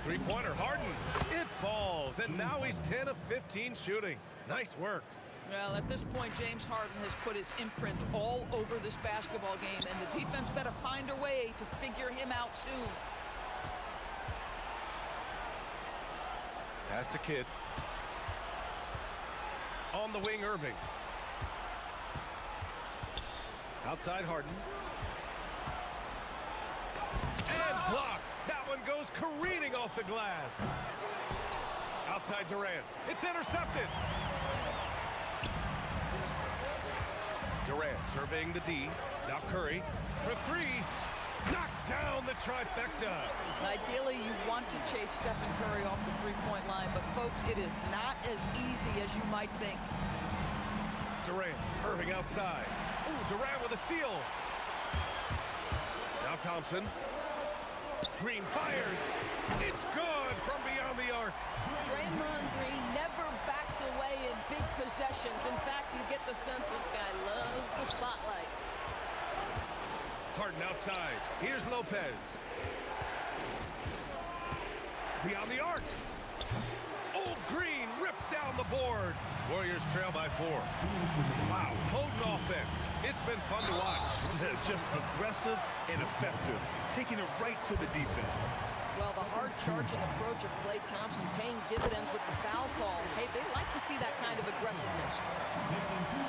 Three-pointer, Harden. It falls, and now he's 10 of 15 shooting. Nice work. Well, at this point, James Harden has put his imprint all over this basketball game, and the defense better find a way to figure him out soon. Pass to Kidd. On the wing, Irving. Outside Harden. And blocked. That one goes careening off the glass. Outside Durant. It's intercepted. Durant surveying the D. Now Curry for 3. Knocks down the trifecta. Ideally, you want to chase Stephen Curry off the three-point line, but folks, it is not as easy as you might think. Durant, Irving outside. Ooh, Durant with a steal. Now Thompson. Green fires. It's good from beyond the arc. Draymond Green never backs away in big possessions. In fact, you get the sense this guy loves the spotlight. Harden outside. Here's Lopez. Beyond the arc. Oh, Green rips down the board. Warriors trail by 4. Wow, potent offense. It's been fun to watch. Just aggressive and effective, taking it right to the defense. Well, the hard-charging approach of Klay Thompson paying dividends with the foul call. Hey, they like to see that kind of aggressiveness.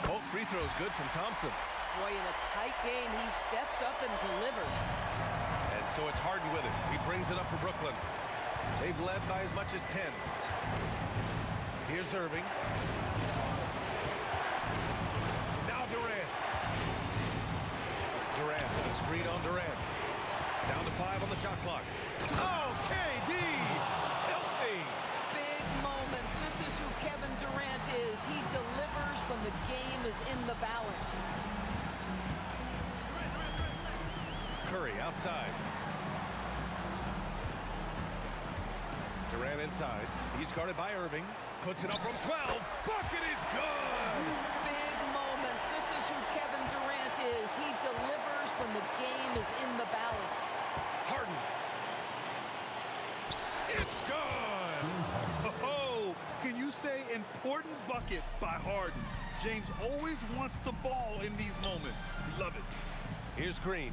Both free throws good from Thompson. Boy, in a tight game, he steps up and delivers. And so it's Harden with it. He brings it up for Brooklyn. They've led by as much as 10. Here's Irving. Now Durant. Durant with a screen on Durant. Down to 5 on the shot clock. Oh, KD! Filthy! Big moments. This is who Kevin Durant is. He delivers when the game is in the balance. Curry outside. Durant inside. He's guarded by Irving. Puts it up from 12. Bucket is good! bucket by Harden. James always wants the ball in these moments. Love it. Here's Green.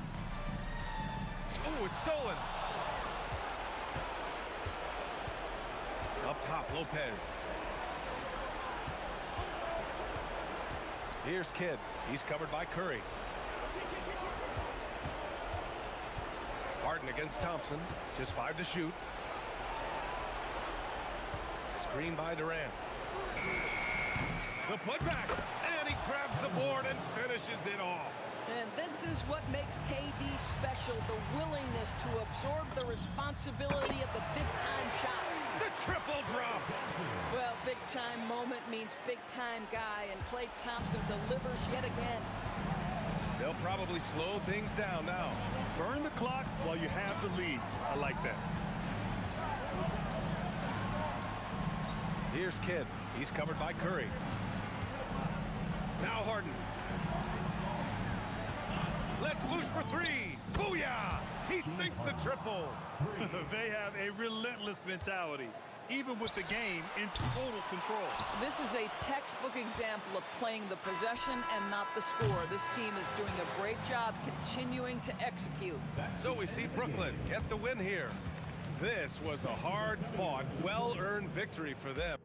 Oh, it's stolen. Up top, Lopez. Here's Kidd. He's covered by Curry. Harden against Thompson. Just 5 to shoot. Screen by Durant. The putback. And he grabs the board and finishes it off. And this is what makes KD special, the willingness to absorb the responsibility of the big-time shot. The triple drop. Well, big-time moment means big-time guy, and Klay Thompson delivers yet again. They'll probably slow things down now. Burn the clock while you have the lead. I like that. Here's Kidd. He's covered by Curry. Now Harden. Let's loose for 3. Booyah! He sinks the triple. They have a relentless mentality, even with the game in total control. This is a textbook example of playing the possession and not the score. This team is doing a great job continuing to execute. So we see Brooklyn get the win here. This was a hard-fought, well-earned victory for them.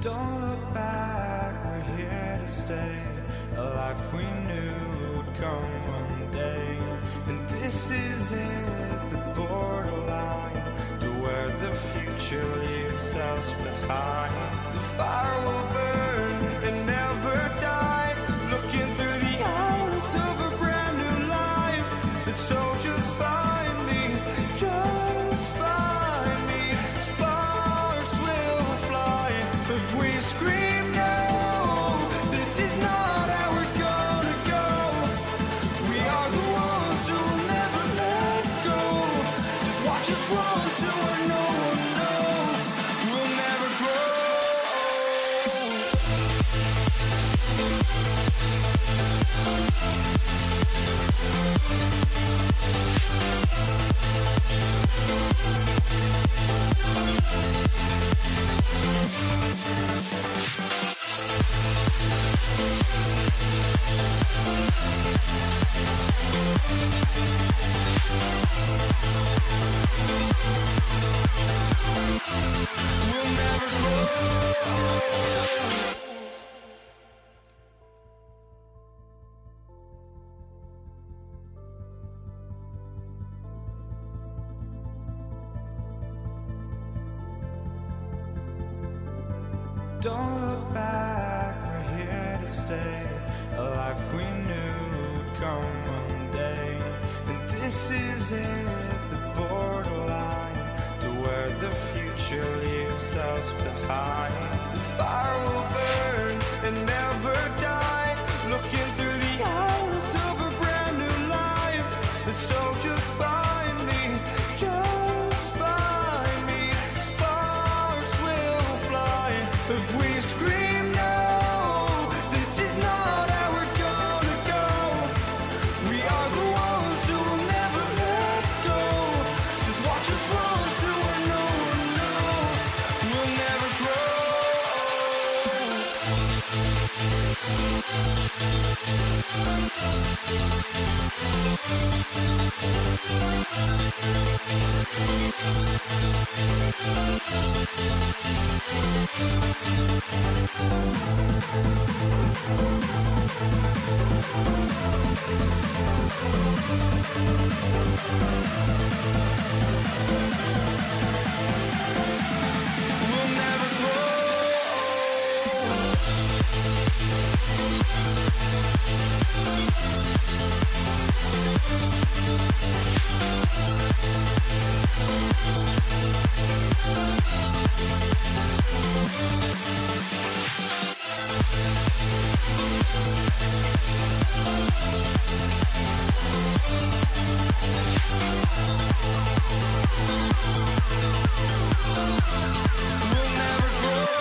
Don't look back, we're here to stay. A life we knew would come one day. And this is it, the borderline to where the future leaves us behind. The fire will burn and never die, looking through the eyes of a brand new light. So just find me, just find me. Sparks will fly if we scream no. This is not how we're gonna go. We are the ones who will never let go. Just watch us run to where no one knows. We'll never grow. We'll never grow. Don't look back, we're here to stay. A life we knew would come one day. And this is it, the borderline to where the future leaves us behind. The fire will burn and never die, looking through the eyes of a brand new life. And so just find me, just find me. Sparks will fly if we scream no. This is not how we're gonna go. We are the ones who will never let go. Just watch us run to where no one knows. We'll never grow. We'll never grow. We'll never grow.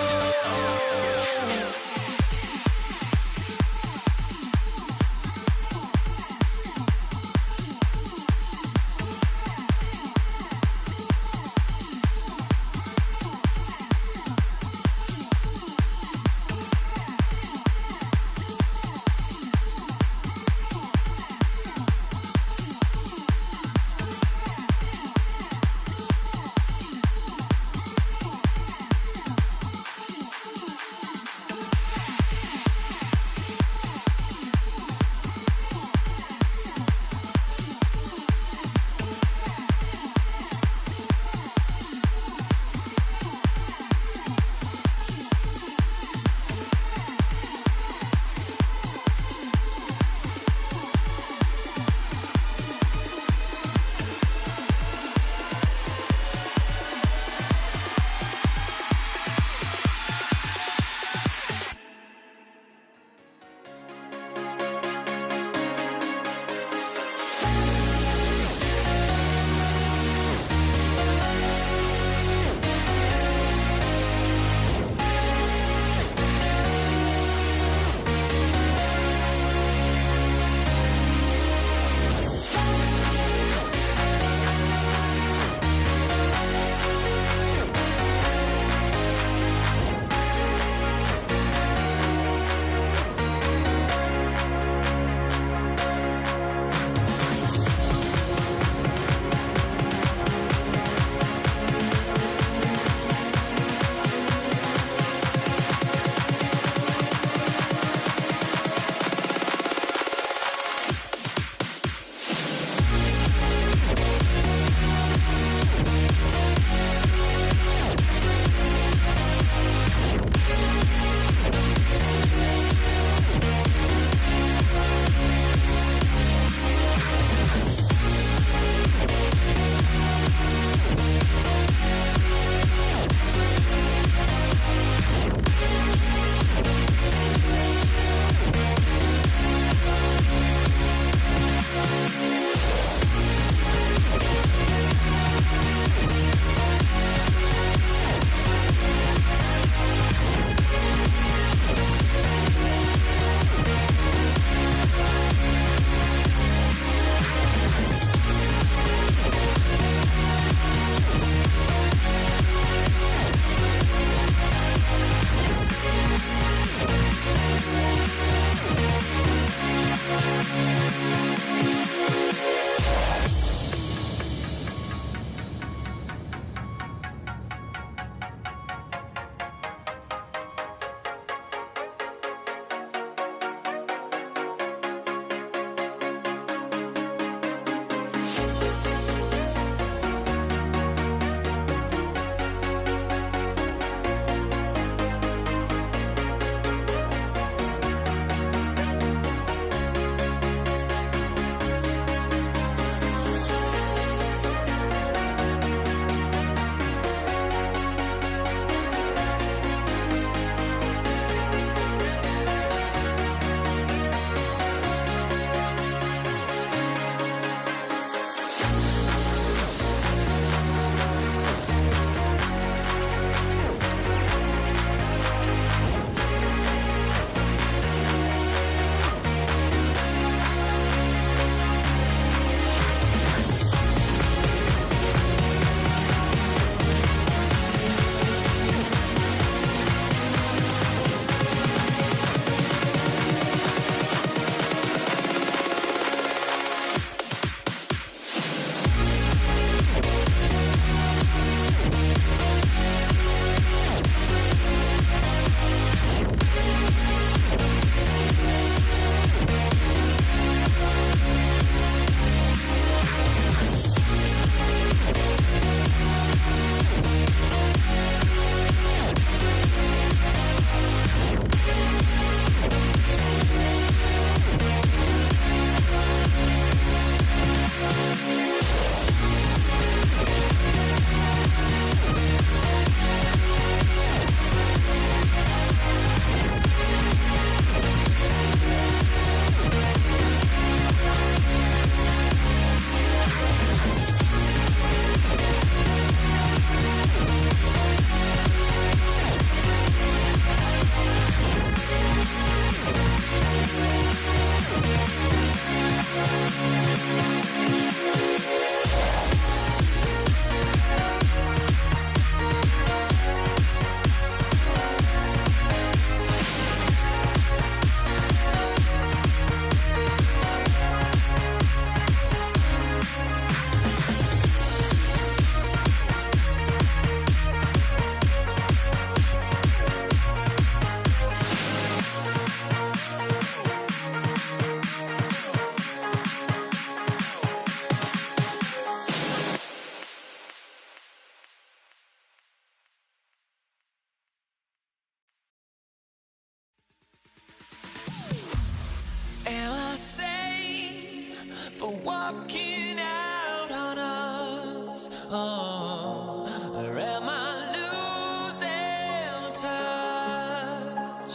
walking out on us? Oh, or am I losing touch?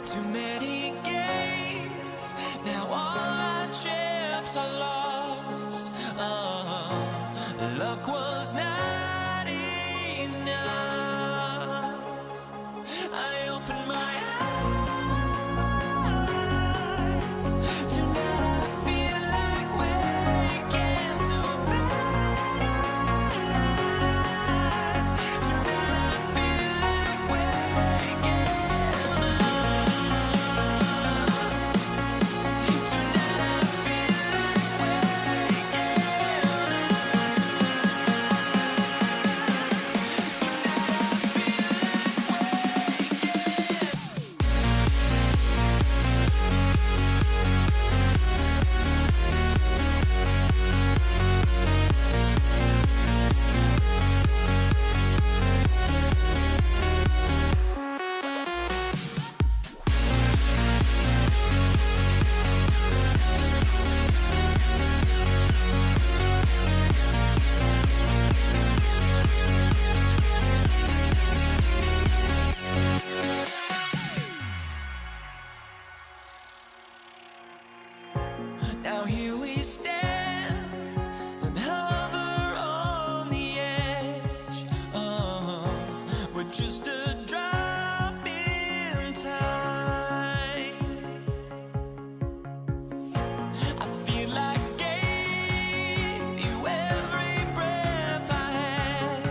Too many games, now all our chips are lost. Oh, luck was not enough. I opened my eyes. Tonight I feel like waking to life. Tonight I feel like waking up. Tonight I feel like waking Now here we stand and hover on the edge. Oh, we're just a drop in time. I feel like gave you every breath I had.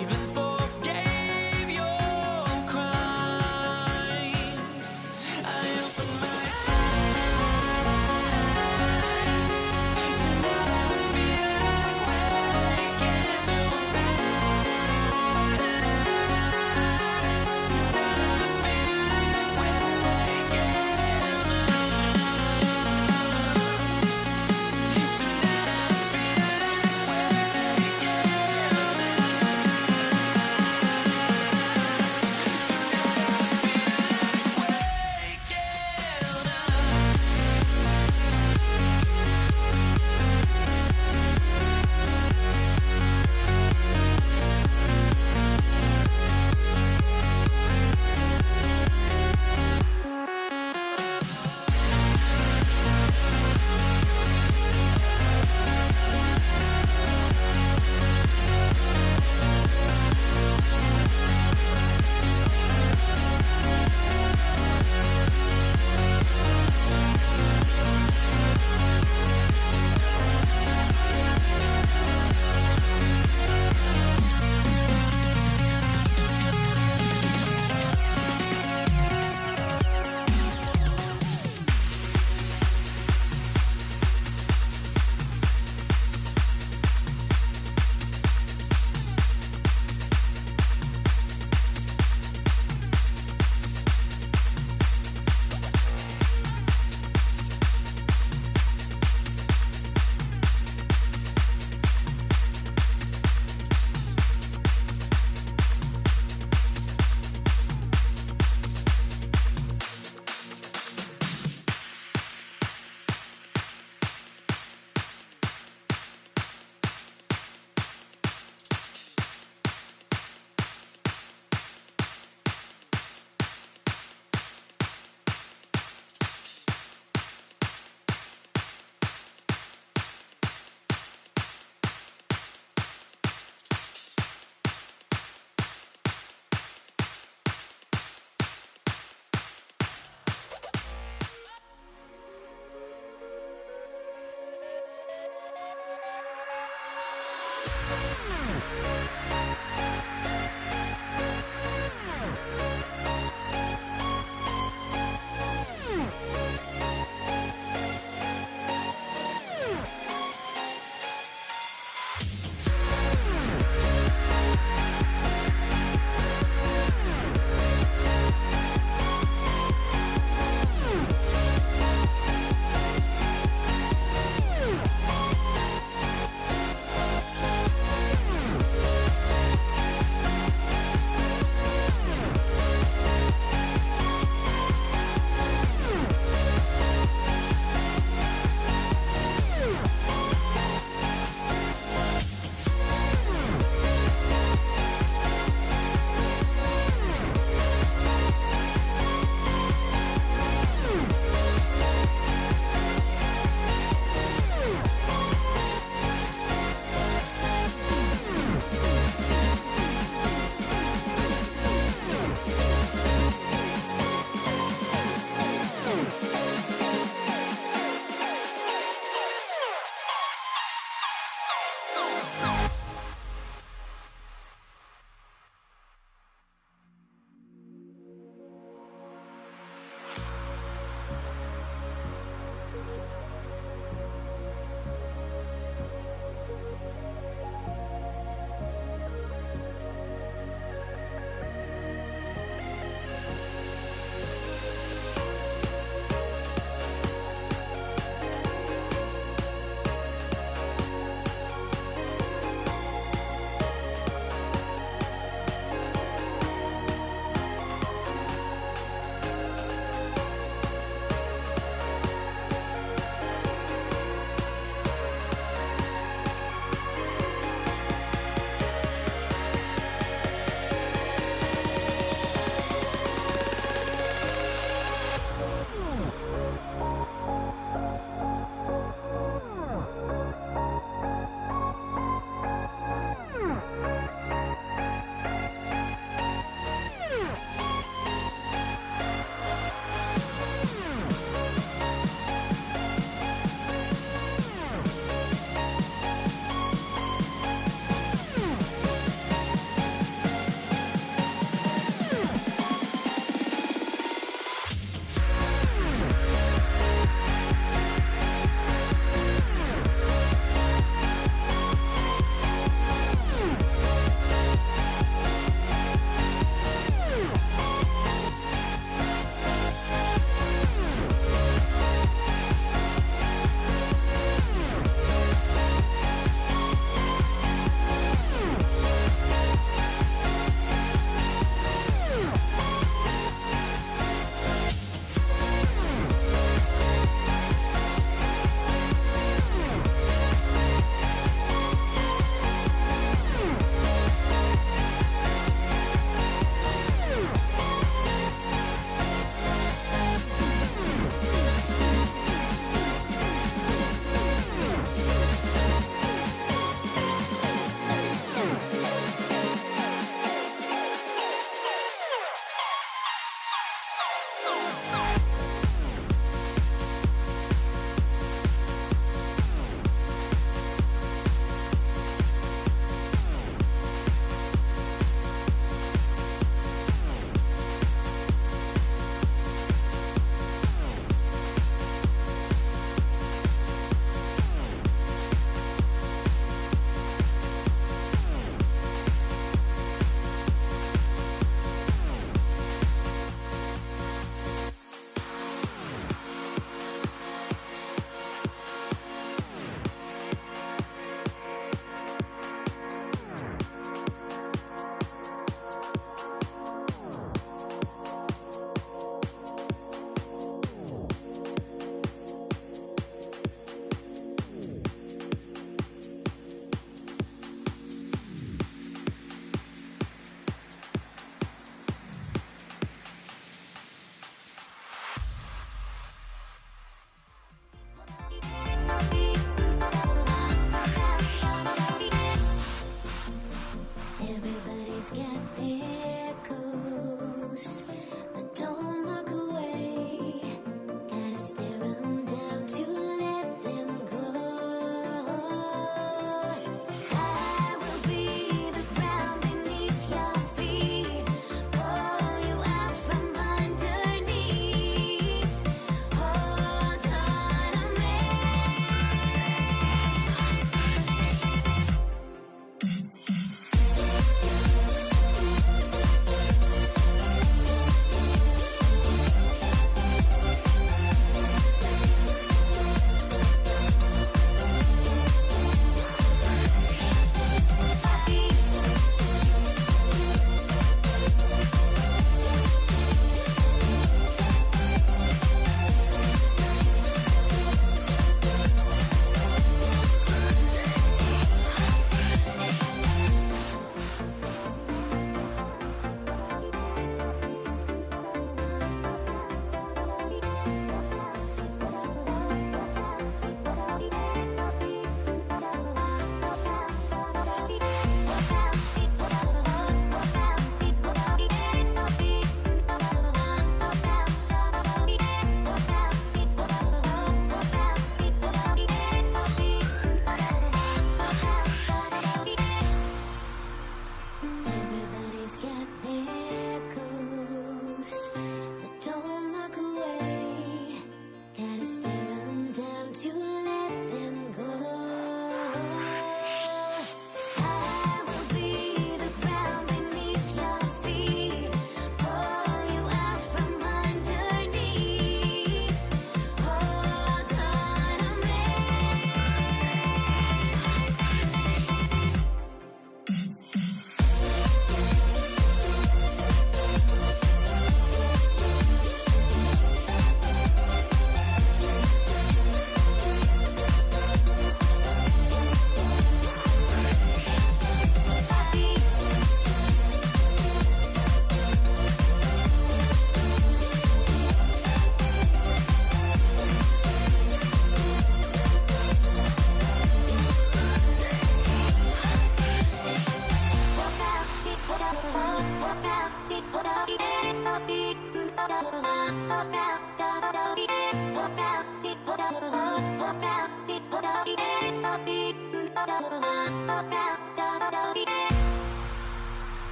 Even forgave your crimes. I opened my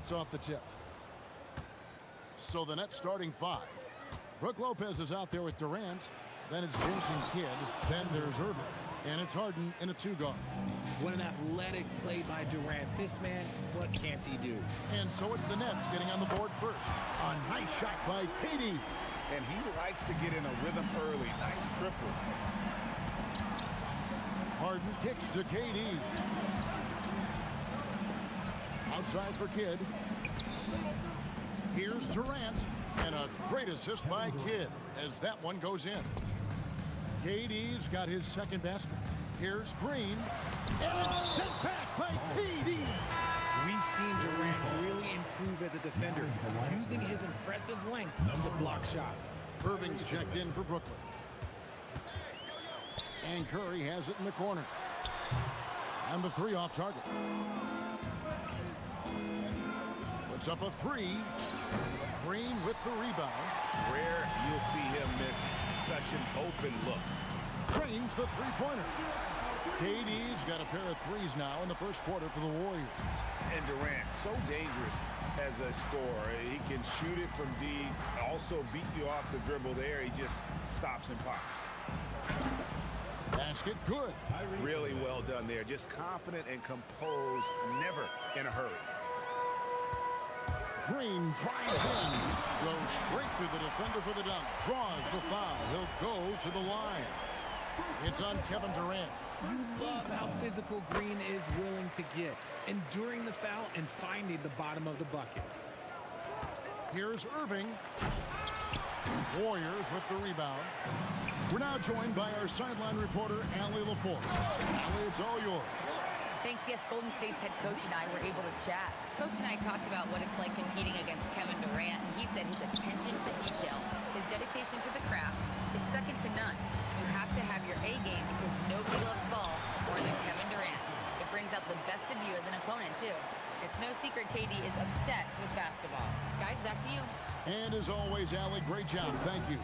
Nets off the tip. So the Nets starting 5. Brook Lopez is out there with Durant. Then it's Jason Kidd. Then there's Irving. And it's Harden in a 2-guard. What an athletic play by Durant. This man, what can't he do? And so it's the Nets getting on the board first. A nice shot by KD. And he likes to get in a rhythm early. Nice triple. Harden kicks to KD. Outside for Kidd. Here's Durant. And a great assist by Kidd as that one goes in. KD's got his second basket. Here's Green. And it's sent back by KD. We've seen Durant really improve as a defender, using his impressive length to block shots. Irving's checked in for Brooklyn. And Curry has it in the corner. And the 3 off target. Puts up a 3. Green with the rebound. Rare you'll see him miss such an open look. Drains the 3-pointer. KD's got a pair of 3s now in the first quarter for the Warriors. And Durant, so dangerous as a scorer. He can shoot it from deep, also beat you off the dribble there. He just stops and pops. Basket good. Really well done there. Just confident and composed, never in a hurry. Green drives in. Goes straight through the defender for the dunk. Draws the foul. He'll go to the line. It's on Kevin Durant. You love how physical Green is willing to get, enduring the foul and finding the bottom of the bucket. Here's Irving. Warriors with the rebound. We're now joined by our sideline reporter, Allie LaForce. Allie, it's all yours. Thanks. Yes, Golden State's head coach and I were able to chat. Coach and I talked about what it's like competing against Kevin Durant, and he said his attention to detail, his dedication to the craft, it's second to none. You have to have your A game because nobody loves ball more than Kevin Durant. It brings out the best of you as an opponent, too. It's no secret KD is obsessed with basketball. Guys, back to you. And as always, Allie, great job. Thank you.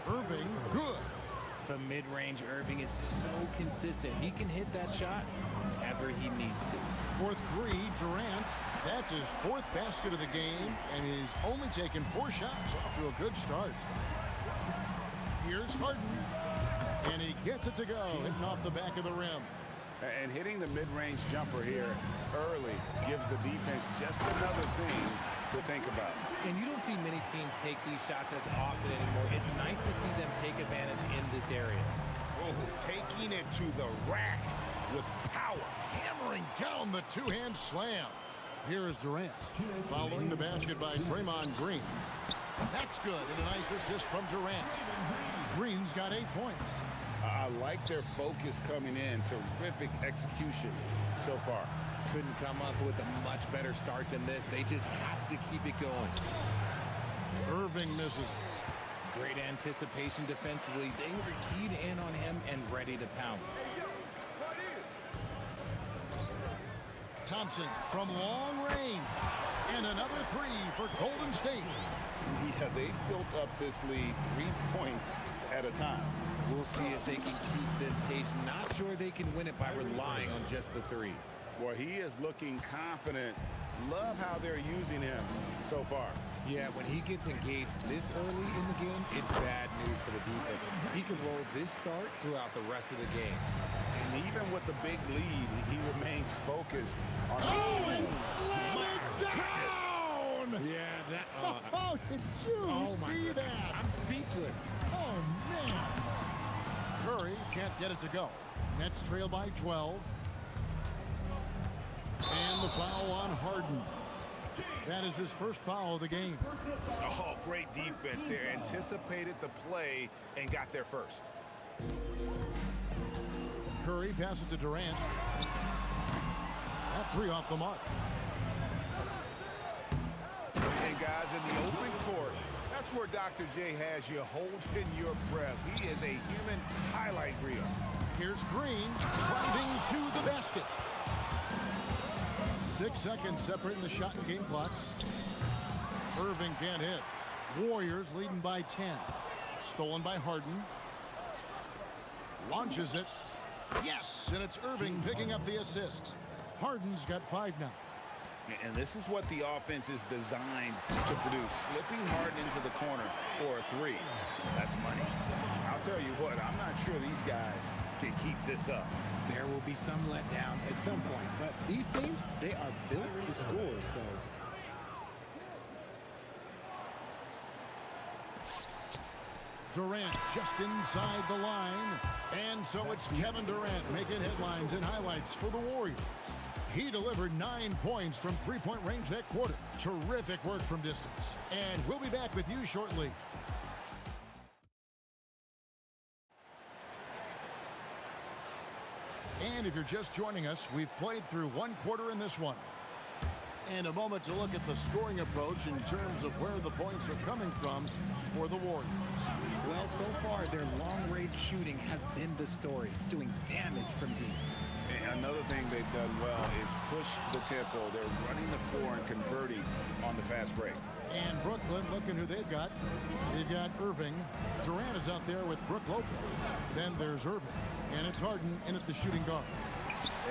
Irving, good. From mid-range, Irving is so consistent. He can hit that shot whenever he needs to. For 3, Durant. That's his 4th basket of the game, and he's only taken 4 shots. Off to a good start. Here's Harden, and he gets it to go, hitting off the back of the rim. And hitting the mid-range jumper here early gives the defense just another thing to think about. And you don't see many teams take these shots as often anymore. It's nice to see them take advantage in this area. Oh, taking it to the rack with power. Hammering down the 2-hand slam. Here is Durant, following the basket by Draymond Green. That's good, and a nice assist from Durant. Green's got 8 points. I like their focus coming in. Terrific execution so far. Couldn't come up with a much better start than this. They just have to keep it going. Irving misses. Great anticipation defensively. They were keyed in on him and ready to pounce. Thompson from long range. And another 3 for Golden State. Yeah, they built up this lead 3 points at a time. We'll see if they can keep this pace. Not sure they can win it by relying on just the 3. Well, he is looking confident. Love how they're using him so far. Yeah, when he gets engaged this early in the game, it's bad news for the defense. He can roll this start throughout the rest of the game. And even with the big lead, he remains focused on... and slam it down! Yeah, that... Oh, did you see that? I'm speechless. Oh, man. Curry can't get it to go. Nets trail by 12. And the foul on Harden. That is his first foul of the game. Oh, great defense there. Anticipated the play and got there first. Curry passes to Durant. That 3 off the mark. And guys, in the open court, that's where Dr. J has you holding your breath. He is a human highlight reel. Here's Green driving to the basket. 6 seconds separating the shot and game clocks. Irving can't hit. Warriors leading by 10. Stolen by Harden. Launches it. Yes, and it's Irving picking up the assist. Harden's got 5 now. And this is what the offense is designed to produce. Slipping hard into the corner for a three. That's money. I'll tell you what, I'm not sure these guys can keep this up. There will be some letdown at some point, but these teams, they are built to score, so. Durant just inside the line. And so it's Kevin Durant making headlines and highlights for the Warriors. He delivered 9 points from three-point range that quarter. Terrific work from distance. And we'll be back with you shortly. And if you're just joining us, we've played through one quarter in this one. And a moment to look at the scoring approach in terms of where the points are coming from for the Warriors. Well, so far, their long-range shooting has been the story, doing damage from deep. Another thing they've done well is push the tempo. They're running the floor and converting on the fast break. And Brooklyn, looking who they've got. They've got Irving. Durant is out there with Brook Lopez. Then there's Irving. And it's Harden in at the shooting guard.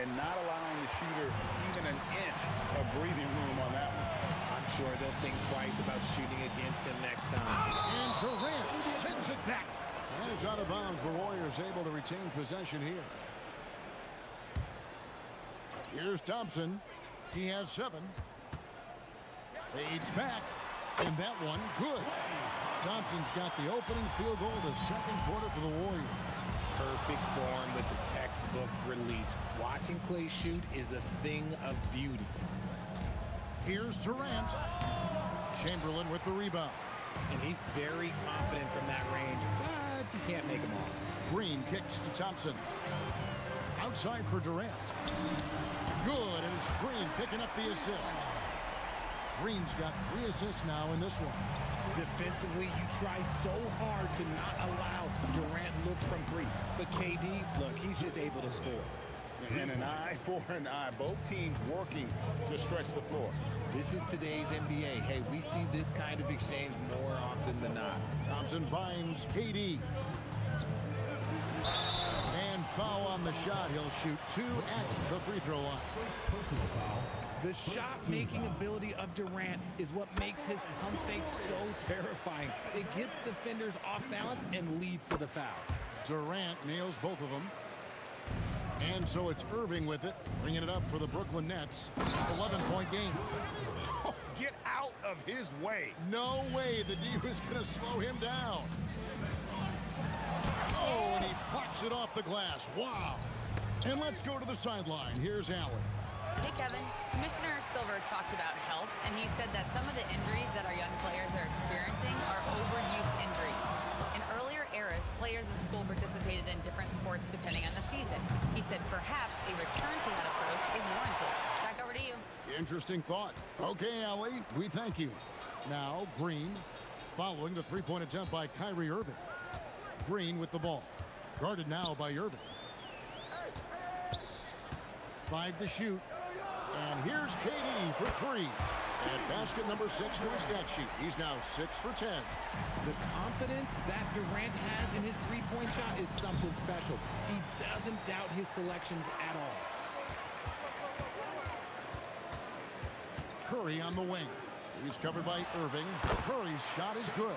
And not allowing the shooter even an inch of breathing room on that one. I'm sure they'll think twice about shooting against him next time. And Durant sends it back. And it's out of bounds. The Warriors able to retain possession here. Here's Thompson. He has 7. Fades back. And that one, good. Thompson's got the opening field goal of the second quarter for the Warriors. Perfect form with the textbook release. Watching Clay shoot is a thing of beauty. Here's Durant. Chamberlain with the rebound. And he's very confident from that range, but you can't make him all. Green kicks to Thompson. Outside for Durant. Good, and it's Green picking up the assist. Green's got 3 assists now in this one. Defensively, you try so hard to not allow Durant looks from 3. But KD, look, he's just able to score. And an eye for an eye. Both teams working to stretch the floor. This is today's NBA. Hey, we see this kind of exchange more often than not. Thompson finds KD. And foul on the shot. He'll shoot 2 at the free throw line. Personal foul. The shot-making ability of Durant is what makes his pump fake so terrifying. It gets defenders off balance and leads to the foul. Durant nails both of them. And so it's Irving with it, bringing it up for the Brooklyn Nets. 11-point game. Oh, get out of his way. No way the D was going to slow him down. Oh, and he plucks it off the glass. Wow. And let's go to the sideline. Here's Allen. Hey, Kevin. Commissioner Silver talked about health, and he said that some of the injuries that our young players are experiencing are overuse injuries. In earlier eras, players in school participated in different sports depending on the season. He said perhaps a return to that approach is warranted. Back over to you. Interesting thought. Okay, Allie, we thank you. Now, Green, following the three-point attempt by Kyrie Irving. Green with the ball. Guarded now by Irving. 5 to shoot. And here's KD for 3. And basket number 6 to his stat sheet. He's now 6 for 10. The confidence that Durant has in his three-point shot is something special. He doesn't doubt his selections at all. Curry on the wing. He's covered by Irving. Curry's shot is good.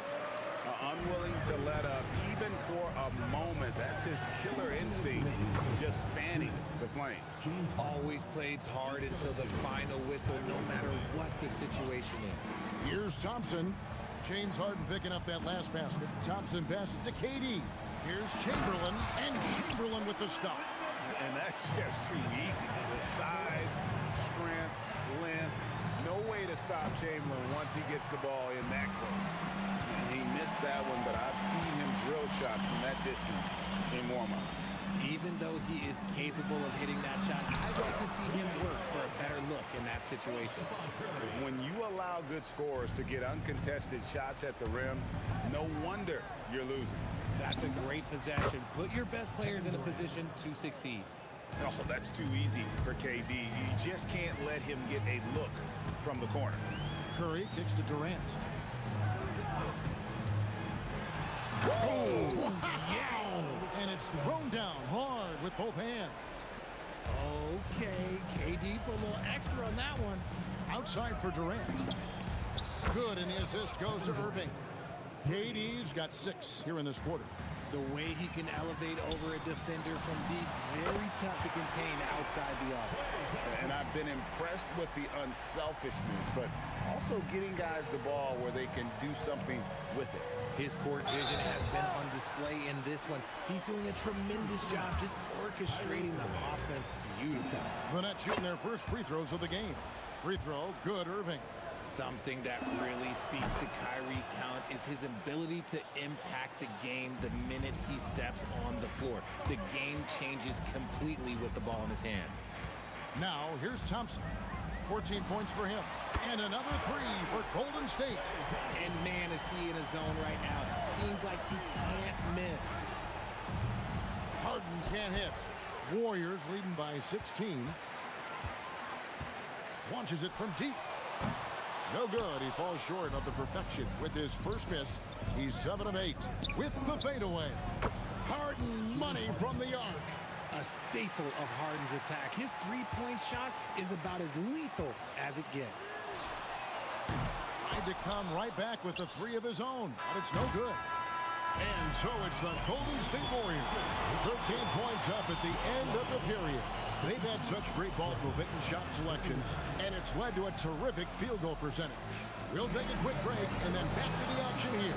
Unwilling to let up even for a moment. That's his killer instinct, just fanning the flame. Always plays hard until the final whistle, no matter what the situation is. Here's Thompson. James Harden picking up that last basket. Thompson passes to KD. Here's Chamberlain, and Chamberlain with the stuff. And that's just too easy. The size, strength, length, no way to stop Chamberlain once he gets the ball in that close. And he missed that one, but I've seen him drill shots from that distance in warm-up. Even though he is capable of hitting that shot, I'd like to see him work for a better look in that situation. When you allow good scorers to get uncontested shots at the rim, no wonder you're losing. That's a great possession. Put your best players in a position to succeed. Oh, that's too easy for KD. You just can't let him get a look from the corner. Curry kicks to Durant. Oh, yes! And it's thrown down hard with both hands. Okay, KD put a little extra on that one. Outside for Durant. Good, and the assist goes to Irving. KD's got 6 here in this quarter. The way he can elevate over a defender from deep, very tough to contain outside the arc. And I've been impressed with the unselfishness, but also getting guys the ball where they can do something with it. His court vision has been on display in this one. He's doing a tremendous job just orchestrating the offense beautifully. The Nets shooting their first free throws of the game. Free throw, good, Irving. Something that really speaks to Kyrie's talent is his ability to impact the game the minute he steps on the floor. The game changes completely with the ball in his hands. Now, here's Thompson. 14 points for him. And another 3 for Golden State. And man, is he in a zone right now. Seems like he can't miss. Harden can't hit. Warriors leading by 16. Launches it from deep. No good. He falls short of the perfection with his first miss. He's 7 of 8 with the fadeaway. Harden money from the arc. A staple of Harden's attack. His three-point shot is about as lethal as it gets. Tried to come right back with the 3 of his own, but it's no good. And so it's the Golden State Warriors. 13 points up at the end of the period. They've had such great ball movement and shot selection, and it's led to a terrific field goal percentage. We'll take a quick break and then back to the action here.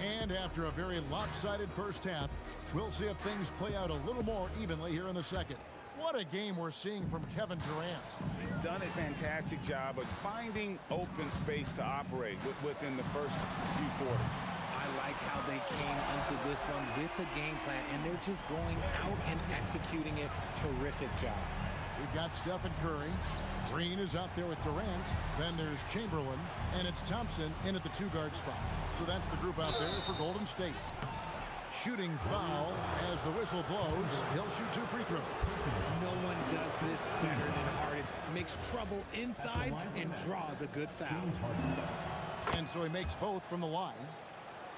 And after a very lopsided first half, we'll see if things play out a little more evenly here in the second. What a game we're seeing from Kevin Durant. He's done a fantastic job of finding open space to operate within the first few quarters. I like how they came into this one with a game plan, and they're just going out and executing it. Terrific job. We've got Stephen Curry. Green is out there with Durant. Then there's Chamberlain, and it's Thompson in at the 2-guard spot. So that's the group out there for Golden State. Shooting foul as the whistle blows. He'll shoot 2 free throws. No one does this better than Harden. Makes trouble inside and draws a good foul. And so he makes both from the line.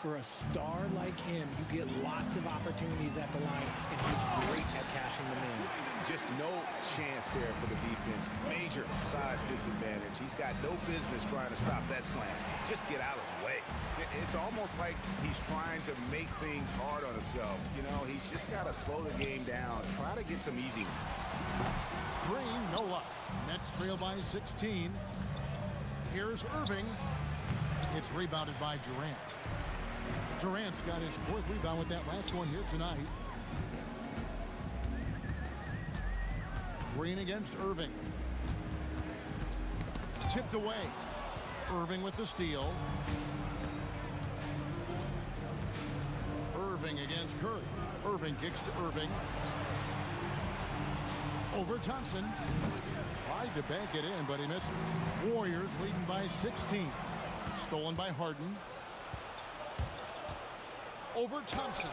For a star like him, you get lots of opportunities at the line, and he's great at cashing them in. Just no chance there for the defense. Major size disadvantage. He's got no business trying to stop that slam. Just get out of the way. It's almost like he's trying to make things hard on himself. You know, he's just got to slow the game down. Try to get some easy. Green, no luck. Nets trail by 16. Here's Irving. It's rebounded by Durant. Durant's got his 4th rebound with that last one here tonight. Green against Irving. Tipped away. Irving with the steal. Irving against Curry. Irving kicks to Irving. Over Thompson. Tried to bank it in, but he missed it. Warriors leading by 16. Stolen by Harden. Over Thompson.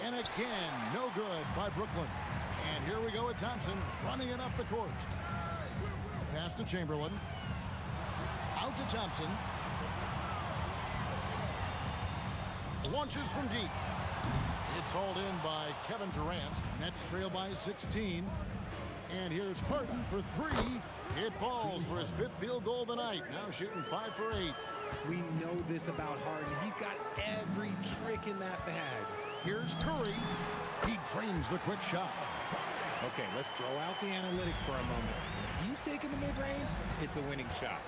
And again, no good by Brooklyn. And here we go with Thompson running it up the court. Pass to Chamberlain. Out to Thompson. Launches from deep. It's hauled in by Kevin Durant. Nets trail by 16. And here's Harden for 3. It falls for his 5th field goal of the night. Now shooting 5 for 8. We know this about Harden. He's got every trick in that bag. Here's Curry. He drains the quick shot. Okay, let's throw out the analytics for a moment. If he's taking the mid-range, it's a winning shot.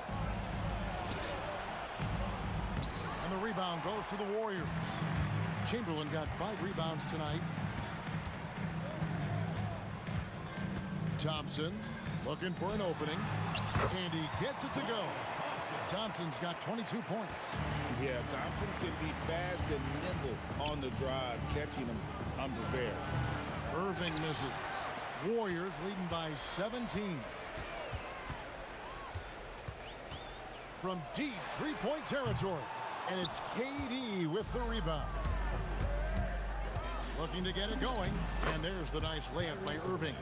And the rebound goes to the Warriors. Chamberlain got 5 rebounds tonight. Thompson looking for an opening. And he gets it to go. Thompson's got 22 points. Yeah, Thompson can be fast and nimble on the drive, catching him unprepared. Irving misses. Warriors leading by 17. From deep 3-point territory. And it's KD with the rebound. Looking to get it going. And there's the nice layup by Irving.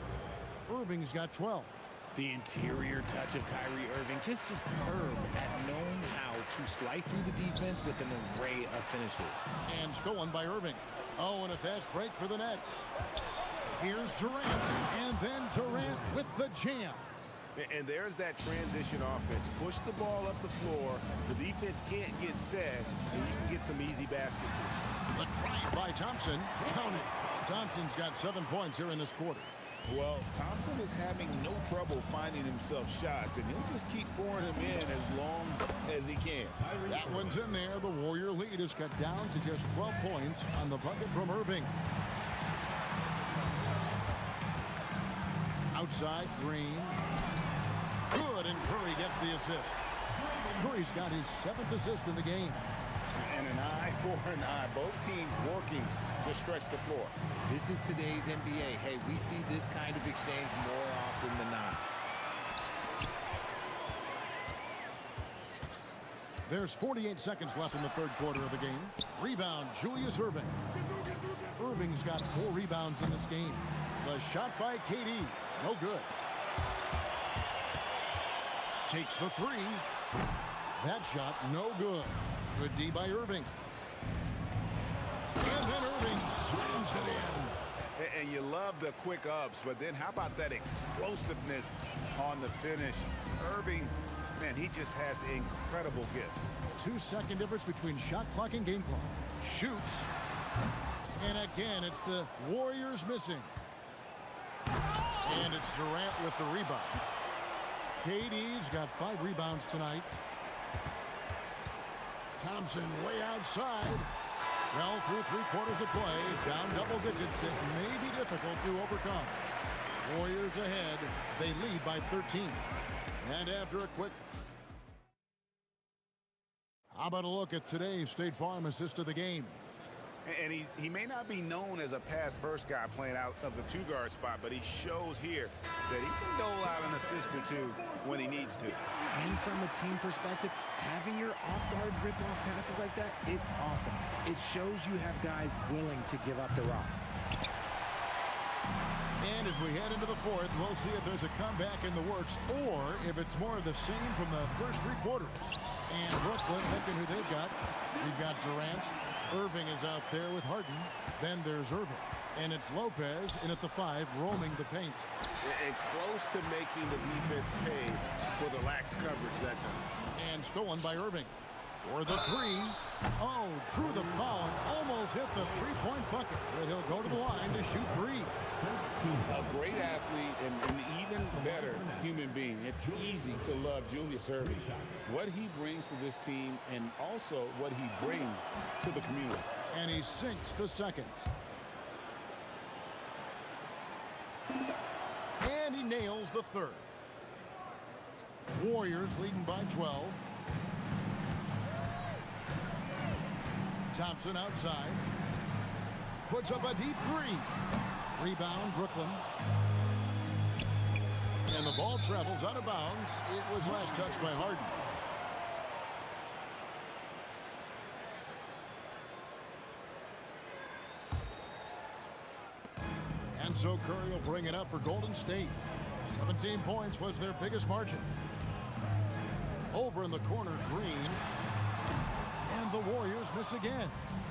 Irving's got 12. The interior touch of Kyrie Irving, just superb at knowing how to slice through the defense with an array of finishes. And stolen by Irving. Oh, and a fast break for the Nets. Here's Durant, and then Durant with the jam. And there's that transition offense. Push the ball up the floor. The defense can't get set, and you can get some easy baskets here. The drive by Thompson. Count it. Thompson's got 7 points here in this quarter. Well, Thompson is having no trouble finding himself shots, and he'll just keep pouring them in as long as he can. That one's in there. The Warrior lead is cut down to just 12 points on the bucket from Irving. Outside, Green. Good, and Curry gets the assist. Curry's got his 7th assist in the game. And an eye for an eye. Both teams working to stretch the floor. This is today's NBA. Hey, we see this kind of exchange more often than not. There's 48 seconds left in the third quarter of the game. Rebound, Julius Irving. Irving's got 4 rebounds in this game. The shot by KD. No good. Takes the 3. That shot, no good. Good D by Irving. And then Irving slams it in. And you love the quick ups, but then how about that explosiveness on the finish? Irving, man, he just has the incredible gifts. 2-second difference between shot clock and game clock. Shoots. And again, it's the Warriors missing. And it's Durant with the rebound. KD's got 5 rebounds tonight. Thompson way outside. Well, through 3 quarters of play, down double digits, it may be difficult to overcome. Warriors ahead. They lead by 13. And after a quick... How about a look at today's State Farm assist of the game? And he may not be known as a pass-first guy playing out of the 2-guard spot, but he shows here that he can dole out an assist or 2 when he needs to. And from a team perspective, having your off-guard rip-off passes like that, it's awesome. It shows you have guys willing to give up the rock. And as we head into the fourth, we'll see if there's a comeback in the works or if it's more of the same from the first 3 quarters. And Brooklyn looking who they've got. We've got Durant. Irving is out there with Harden. Then there's Irving. And it's Lopez in at the 5, roaming the paint. And close to making the defense pay for the lax coverage that time. And stolen by Irving. For the 3. Oh, drew the foul and almost hit the 3-point bucket. But he'll go to the line to shoot 3. A great athlete and an even better human being. It's easy to love Julius Irving. What he brings to this team and also what he brings to the community. And he sinks the second. And he nails the third. Warriors leading by 12. Thompson outside. Puts up a deep 3. Rebound, Brooklyn. And the ball travels out of bounds. It was last touched by Harden. And so Curry will bring it up for Golden State. 17 points was their biggest margin. Over in the corner, Green. And the Warriors miss again.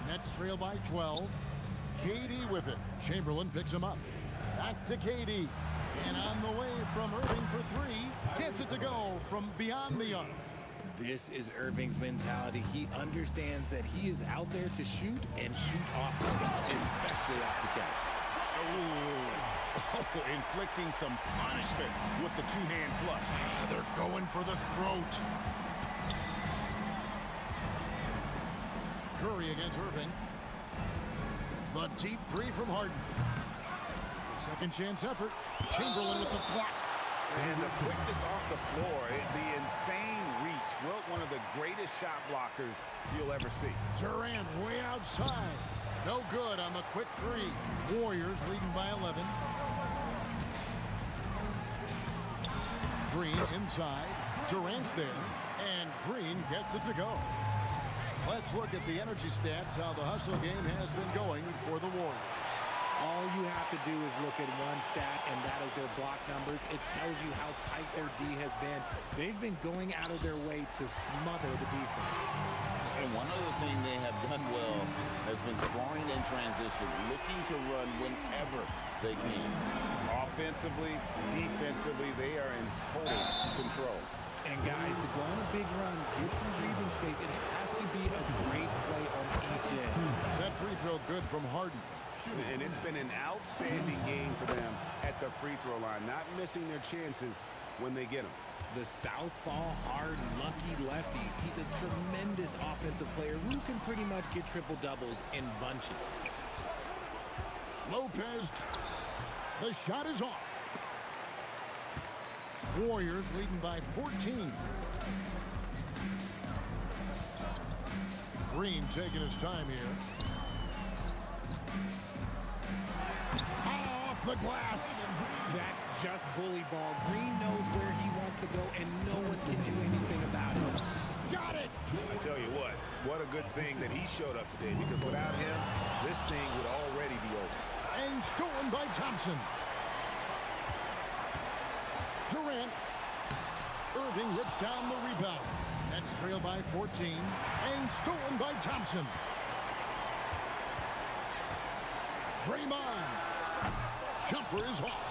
Nets trail by 12. KD with it. Chamberlain picks him up. Back to KD. And on the way from Irving for 3. Gets it to go from beyond the arc. This is Irving's mentality. He understands that he is out there to shoot and shoot off the catch, especially off the catch. Oh, inflicting some punishment with the 2-hand flush. They're going for the throat. Curry against Irving. The deep 3 from Harden. Second chance effort. Chamberlain with the block. And the quickness off the floor, the insane reach. Well, one of the greatest shot blockers you'll ever see. Durant way outside. No good on the quick 3. Warriors leading by 11. Green inside. Durant's there. And Green gets it to go. Let's look at the energy stats, how the hustle game has been going for the Warriors. All you have to do is look at one stat, and that is their block numbers. It tells you how tight their D has been. They've been going out of their way to smother the defense. And one other thing they have done well has been scoring in transition, looking to run whenever they can. Offensively, defensively, they are in total control. And guys, to go on a big run, get some breathing space, it has to be a great play on each end. That free throw good from Harden. And it's been an outstanding game for them at the free throw line, not missing their chances when they get them. The southpaw, hard, lucky lefty. He's a tremendous offensive player who can pretty much get triple-doubles in bunches. Lopez. The shot is off. Warriors leading by 14. Green taking his time here. Off the glass. That's just bully ball. Green knows where he wants to go, and no one can do anything about it. Got it. I tell you what a good thing that he showed up today, because without him, this thing would already be over. And stolen by Thompson. Durant. Irving rips down the rebound. Nets trail by 14. And stolen by Thompson. Draymond. Jumper is off.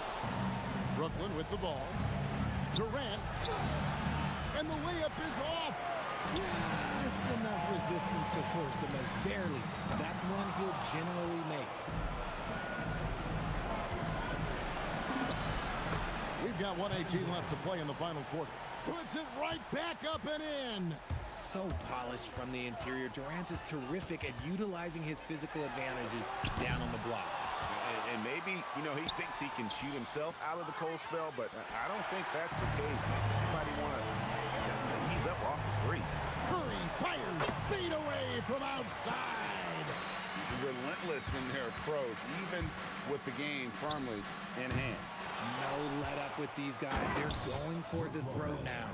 Brooklyn with the ball. Durant. And the layup is off. Just enough resistance to force the miss. Barely. That's one he'll generally make. We've got 1:18 left to play in the final quarter. Puts it right back up and in. So polished from the interior. Durant is terrific at utilizing his physical advantages down on the block. And maybe, he thinks he can shoot himself out of the cold spell, but I don't think that's the case. Maybe somebody want to ease up off the threes. Curry fires. Feed away from outside. Relentless in their approach, even with the game firmly in hand. No let up with these guys. They're going for the throw now.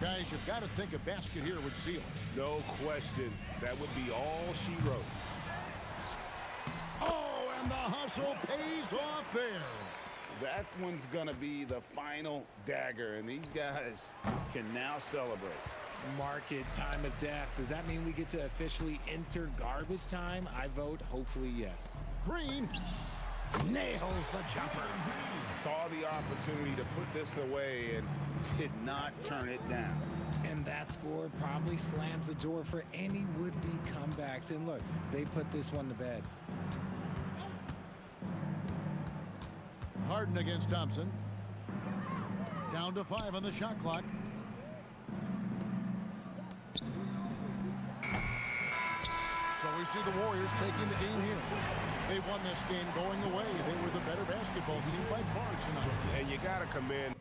Guys, you've got to think a basket here would seal. No question. That would be all she wrote. Oh, and the hustle pays off there. That one's going to be the final dagger, and these guys can now celebrate. Market time of death. Does that mean we get to officially enter garbage time? I vote hopefully yes. Green nails the jumper. Saw the opportunity to put this away and did not turn it down. And that score probably slams the door for any would-be comebacks. And look, they put this one to bed. Harden against Thompson. Down to 5 on the shot clock. So we see the Warriors taking the game here. They won this game going away. They were the better basketball team by far tonight. And you got to commend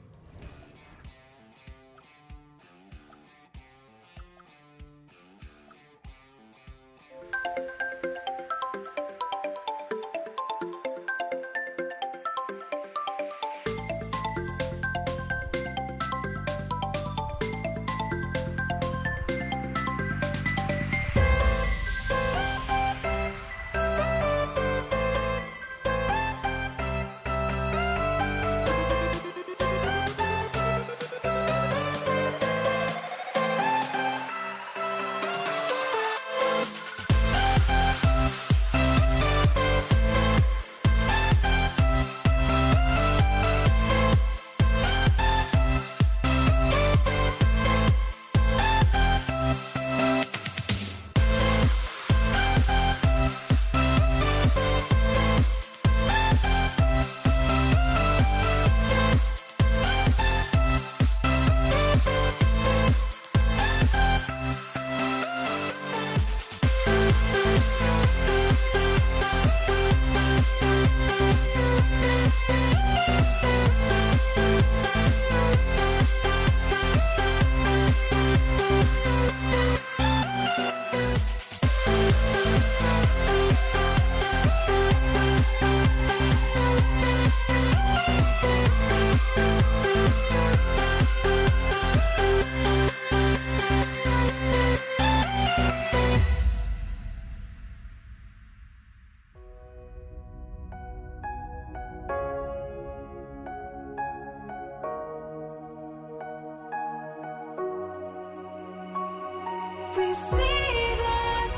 we see the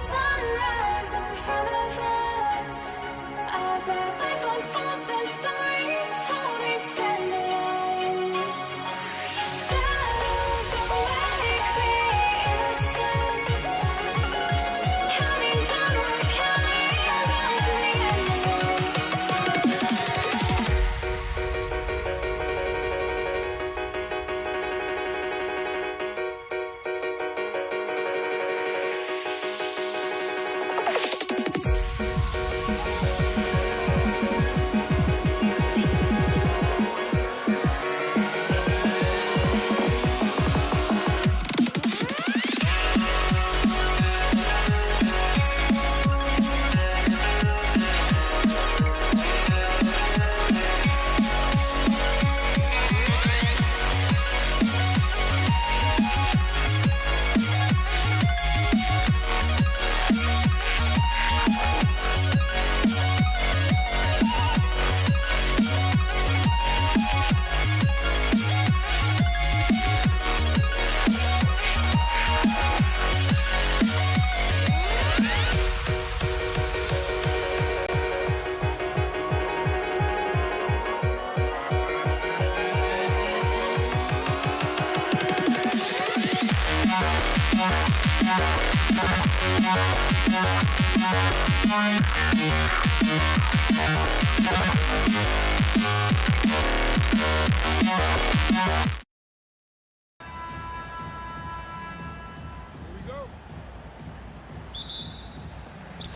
sunrise in front of us. As our life unfolds and stories told, we stand alone. Shadows awake the innocence. Counting down, we're counting down to the end of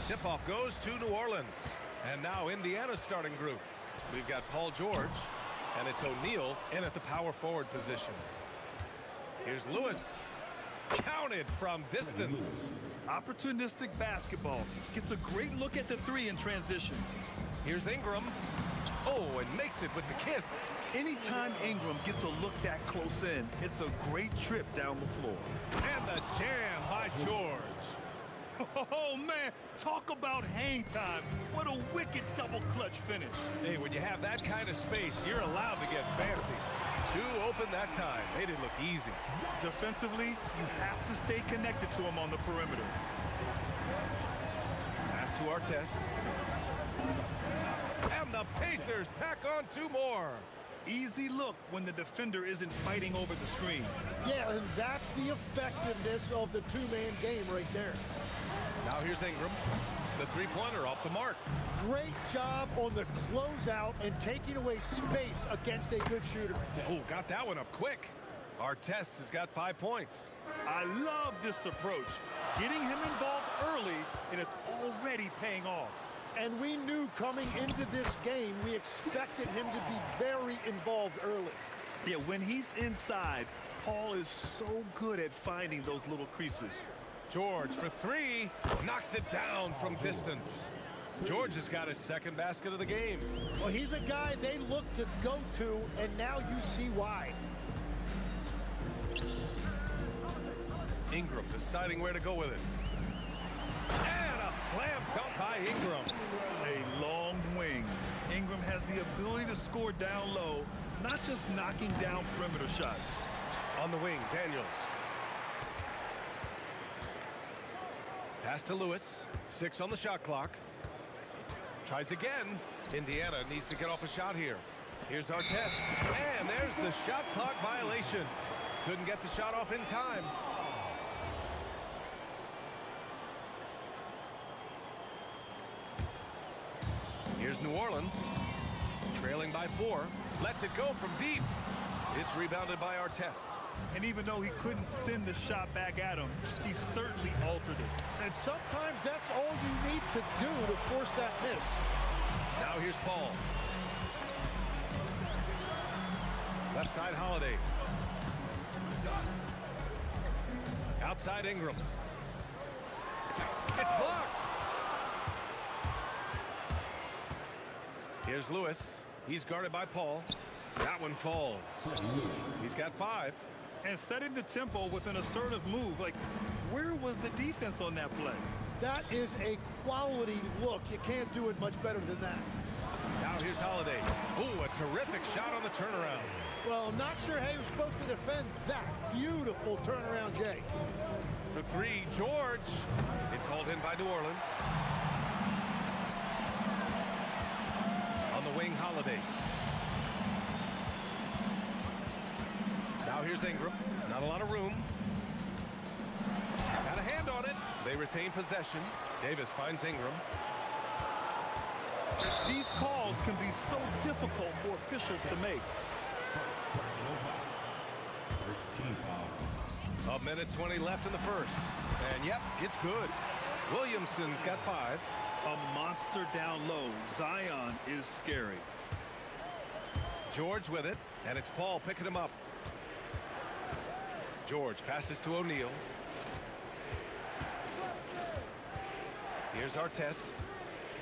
Tip-off goes to New Orleans. And now Indiana's starting group. We've got Paul George, and it's O'Neal in at the power forward position. Here's Lewis. Counted from distance. Opportunistic basketball. Gets a great look at the three in transition. Here's Ingram. Oh, and makes it with the kiss. Anytime Ingram gets a look that close in, it's a great trip down the floor. And the jam by George. Oh, man, talk about hang time. What a wicked double clutch finish. Hey, when you have that kind of space, you're allowed to get fancy. Two open that time. Made it look easy. Defensively, you have to stay connected to him on the perimeter. Pass to Artest. And the Pacers tack on two more. Easy look when the defender isn't fighting over the screen. Yeah, and that's the effectiveness of the two-man game right there. Now here's Ingram. The three-pointer off the mark. Great job on the closeout and taking away space against a good shooter. Oh, got that one up quick. Artest has got 5 points. I love this approach. Getting him involved early, and it's already paying off. And we knew coming into this game, we expected him to be very involved early. Yeah, when he's inside, Paul is so good at finding those little creases. George for three, knocks it down from distance. George has got his second basket of the game. Well, he's a guy they look to go to, and now you see why. Ingram deciding where to go with it. And a slam dunk by Ingram. A long wing. Ingram has the ability to score down low, not just knocking down perimeter shots. On the wing, Daniels. Pass to Lewis. 6 on the shot clock. Tries again. Indiana needs to get off a shot here. Here's Artest. And there's the shot clock violation. Couldn't get the shot off in time. Here's New Orleans. Trailing by 4. Lets it go from deep. It's rebounded by Artest. And even though he couldn't send the shot back at him, he certainly altered it. And sometimes that's all you need to do to force that miss. Now here's Paul. Left side Holiday. Outside Ingram. It's blocked. Here's Lewis. He's guarded by Paul. That one falls. He's got 5. And setting the tempo with an assertive move. Like, where was the defense on that play? That is a quality look. You can't do it much better than that. Now here's Holiday. Ooh, a terrific shot on the turnaround. Well, I'm not sure how you're supposed to defend that. Beautiful turnaround, Jay. for three. George. It's hauled in by New Orleans. On the wing, Holiday. Now here's Ingram. Not a lot of room. Got a hand on it. They retain possession. Davis finds Ingram. These calls can be so difficult for officials to make. A minute 20 left in the first. And yep, it's good. Williamson's got 5. A monster down low. Zion is scary. George with it, and it's Paul picking him up. George passes to O'Neal. Here's Artest.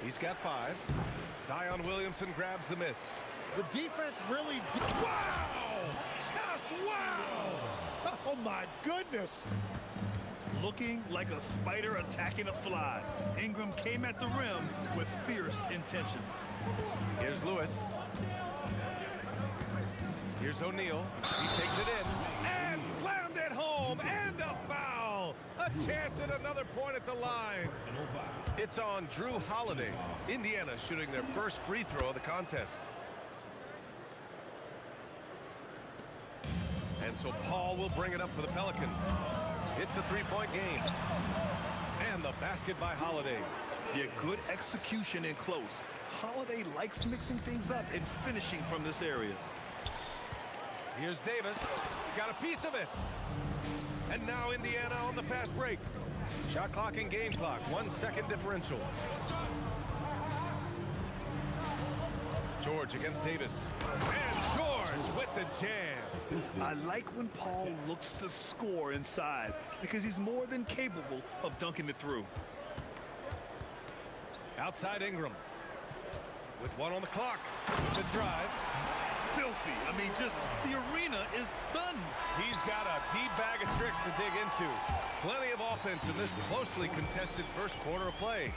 He's got 5. Zion Williamson grabs the miss. The defense really... Wow! Just wow! Oh, my goodness. Looking like a spider attacking a fly. Ingram came at the rim with fierce intentions. Here's Lewis. Here's O'Neal. He takes it in and slammed it home, and a foul. A chance at another point at the line. It's on Drew Holiday. Indiana shooting their first free throw of the contest. And so Paul will bring it up for the Pelicans. It's a three-point game. And the basket by Holiday. Yeah, good execution in close. Holiday likes mixing things up and finishing from this area. Here's Davis. Got a piece of it. And now Indiana on the fast break. Shot clock and game clock. 1 second differential. George against Davis. And George with the jam. I like when Paul looks to score inside because he's more than capable of dunking it through. Outside Ingram. With 1 on the clock. The drive. Filthy. I mean, just the arena is stunned. He's got a deep bag of tricks to dig into. Plenty of offense in this closely contested first quarter of play.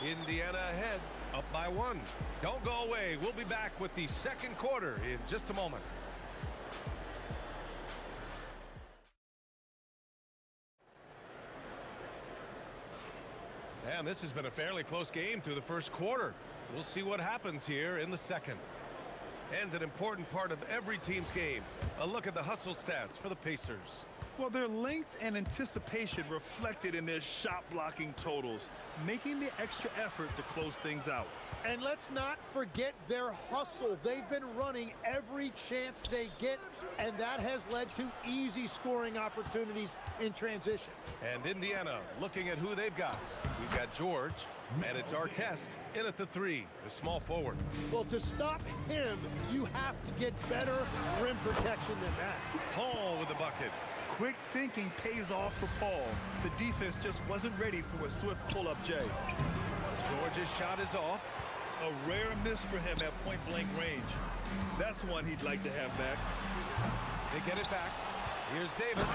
Indiana ahead, up by 1. Don't go away. We'll be back with the second quarter in just a moment. And this has been a fairly close game through the first quarter. We'll see what happens here in the second. And an important part of every team's game, a look at the hustle stats for the Pacers. Well, their length and anticipation reflected in their shot blocking totals, making the extra effort to close things out. And let's not forget their hustle. They've been running every chance they get, and that has led to easy scoring opportunities in transition. And Indiana looking at who they've got. We've got George, and it's Artest in at the 3, the small forward. Well, to stop him, you have to get better rim protection than that. Paul with the bucket. Quick thinking pays off for Paul. The defense just wasn't ready for a swift pull-up J. George's shot is off. A rare miss for him at point-blank range. That's one he'd like to have back. They get it back. Here's Davis.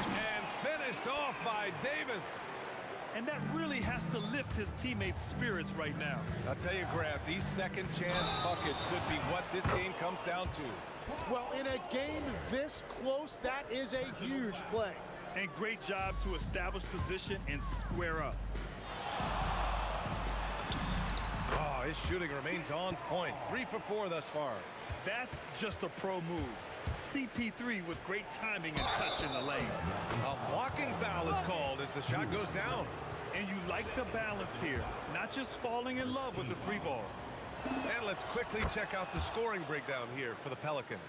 And finished off by Davis. And that really has to lift his teammates' spirits right now. I'll tell you, Grant, these second chance buckets could be what this game comes down to. Well, in a game this close, that is a huge play. And great job to establish position and square up. Oh, his shooting remains on point. 3 for 4 thus far. That's just a pro move. CP3 with great timing and touch in the lane. A blocking foul is called as the shot goes down. And you like the balance here, not just falling in love with the 3 ball. And let's quickly check out the scoring breakdown here for the Pelicans.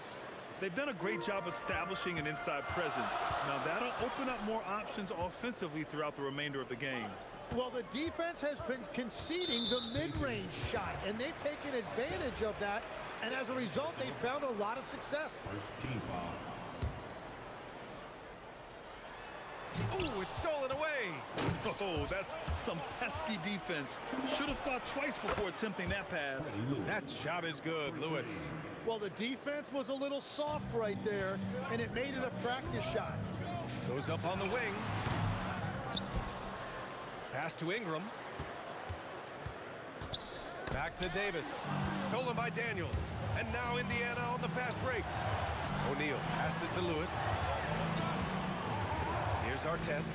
They've done a great job establishing an inside presence. Now that'll open up more options offensively throughout the remainder of the game. Well, the defense has been conceding the mid-range shot, and they've taken advantage of that. And as a result, they found a lot of success. Ooh, it's stolen away. Oh, that's some pesky defense. Should have thought twice before attempting that pass. That shot is good, Lewis. Well, the defense was a little soft right there, and it made it a practice shot. Goes up on the wing. Pass to Ingram. Back to Davis. Stolen by Daniels. And now Indiana on the fast break. O'Neal passes to Lewis. Here's Artest.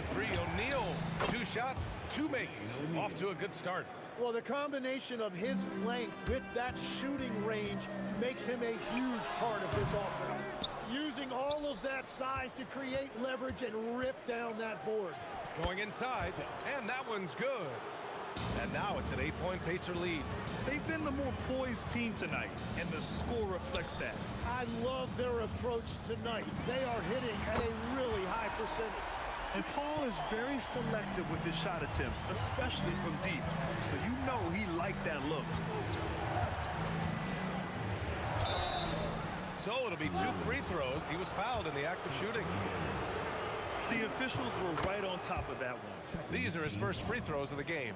for three. O'Neal, 2 shots, 2 makes. Off to a good start. Well, the combination of his length with that shooting range makes him a huge part of this offense. Using all of that size to create leverage and rip down that board. Going inside, and that one's good. And now it's an 8-point Pacer lead. They've been the more poised team tonight, and the score reflects that. I love their approach tonight. They are hitting at a really high percentage. And Paul is very selective with his shot attempts, especially from deep. So you know he liked that look. So it'll be 2 free throws. He was fouled in the act of shooting. The officials were right on top of that one. These are his first free throws of the game.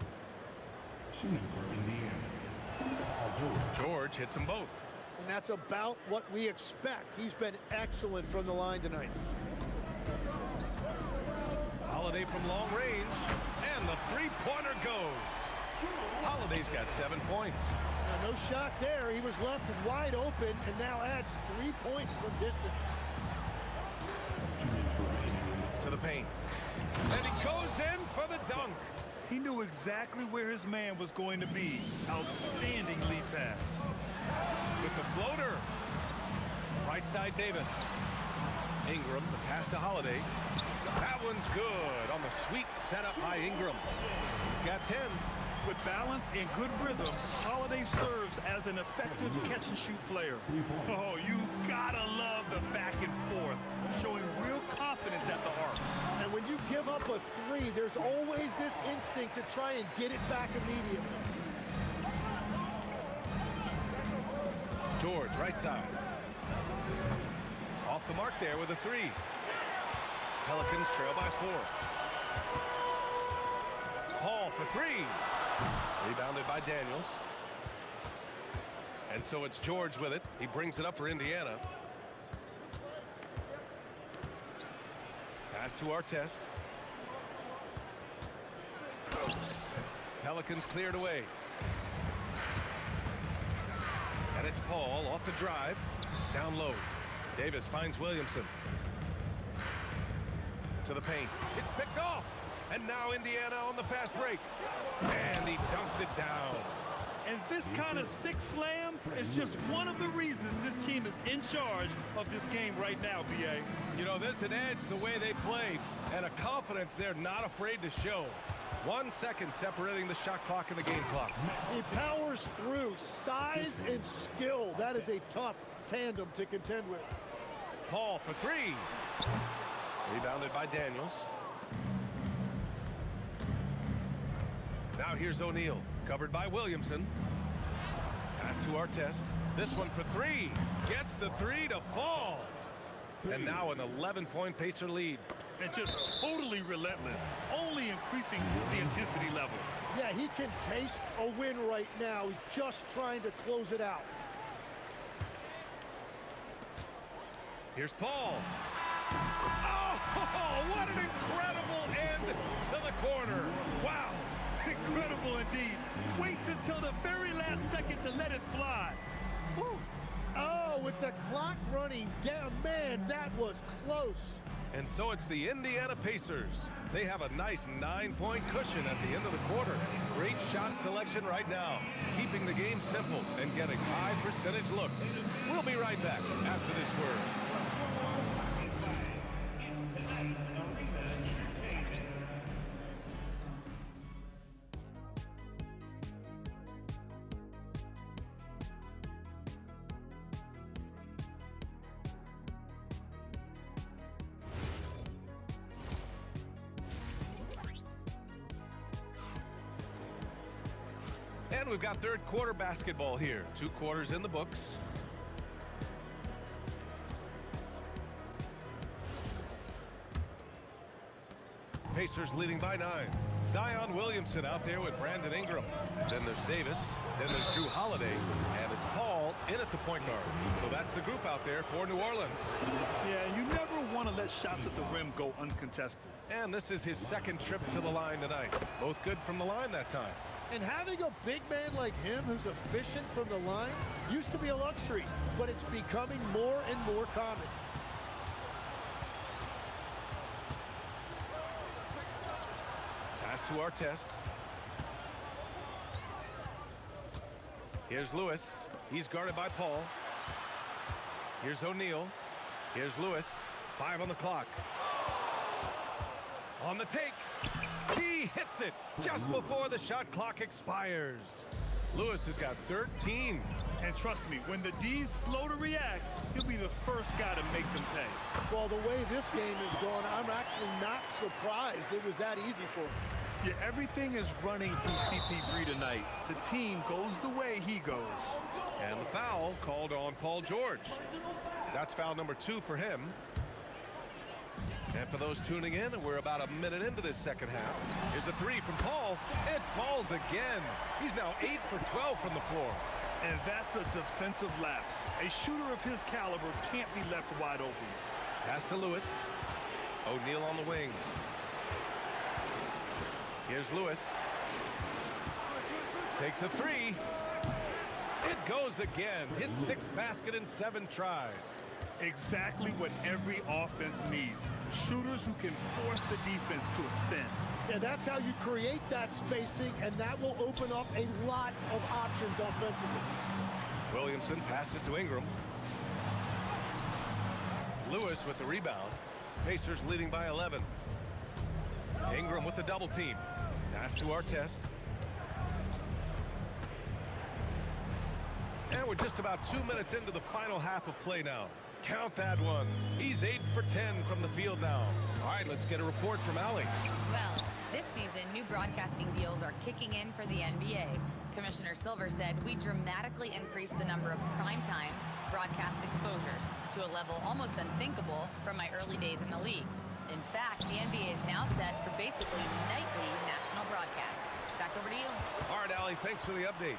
George hits them both. And that's about what we expect. He's been excellent from the line tonight. Holiday from long range, and the three-pointer goes. Holiday's got 7 points. Now, no shot there. He was left wide open and now adds 3 points from distance. To the paint. And he goes in for the dunk. He knew exactly where his man was going to be. Outstanding lead pass. With the floater. Right side Davis. Ingram, the pass to Holiday. That one's good on the sweet setup by Ingram. He's got 10. With balance and good rhythm, Holiday serves as an effective catch-and-shoot player. Oh, you gotta love the back and forth, showing real confidence at the arc. And when you give up a 3, there's always this instinct to try and get it back immediately. George, right side. Off the mark there with a 3. Pelicans trail by 4. Paul for 3. Rebounded by Daniels. And so it's George with it. He brings it up for Indiana. Pass to Artest. Pelicans cleared away. And it's Paul off the drive. Down low. Davis finds Williamson. To the paint. It's picked off. And now Indiana on the fast break. And he dunks it down. And this kind of sick slam is just one of the reasons this team is in charge of this game right now, B.A. You know, there's an edge the way they played and a confidence they're not afraid to show. 1 second separating the shot clock and the game clock. He powers through. Size and skill. That is a tough tandem to contend with. Paul for 3. Rebounded by Daniels. Now here's O'Neal, covered by Williamson. Pass to Artest. This one for 3. Gets the 3 to fall. And now an 11-point Pacer lead. And just totally relentless, only increasing the intensity level. Yeah, he can taste a win right now. He's just trying to close it out. Here's Paul. Oh, what an incredible end to the corner. Wow. Incredible indeed. Waits until the very last second to let it fly. Woo. Oh, with the clock running down, man, that was close. And so it's the Indiana Pacers. They have a nice 9-point cushion at the end of the quarter. Great shot selection right now, keeping the game simple and getting high percentage looks. We'll be right back after this word. And we've got third quarter basketball here. 2 quarters in the books. Pacers leading by 9. Zion Williamson out there with Brandon Ingram. Then there's Davis. Then there's Drew Holiday. And it's Paul in at the point guard. So that's the group out there for New Orleans. Yeah, you never want to let shots at the rim go uncontested. And this is his second trip to the line tonight. Both good from the line that time. And having a big man like him who's efficient from the line used to be a luxury, but it's becoming more and more common. Pass to Artest. Here's Lewis. He's guarded by Paul. Here's O'Neal. Here's Lewis. 5 on the clock. On the take. He hits it just before the shot clock expires. Lewis has got 13. And trust me, when the D's slow to react, he'll be the first guy to make them pay. Well, the way this game is going, I'm actually not surprised it was that easy for him. Yeah, everything is running through CP3 tonight. The team goes the way he goes. And the foul called on Paul George. That's foul number 2 for him. And for those tuning in, we're about a minute into this second half. Here's a 3 from Paul. It falls again. He's now 8 for 12 from the floor. And that's a defensive lapse. A shooter of his caliber can't be left wide open. Pass to Lewis. O'Neal on the wing. Here's Lewis. Takes a 3. It goes again. His 6th basket in 7 tries. Exactly what every offense needs. Shooters who can force the defense to extend. And that's how you create that spacing, and that will open up a lot of options offensively. Williamson passes to Ingram. Lewis with the rebound. Pacers leading by 11. Ingram with the double team. Pass to Artest. And we're just about 2 minutes into the final half of play now. Count that one. He's 8 for 10 from the field now. All right, let's get a report from Allie. Well, this season, new broadcasting deals are kicking in for the NBA. Commissioner Silver said we dramatically increased the number of primetime broadcast exposures to a level almost unthinkable from my early days in the league. In fact, the NBA is now set for basically nightly national broadcasts. Back over to you. All right, Allie, thanks for the update.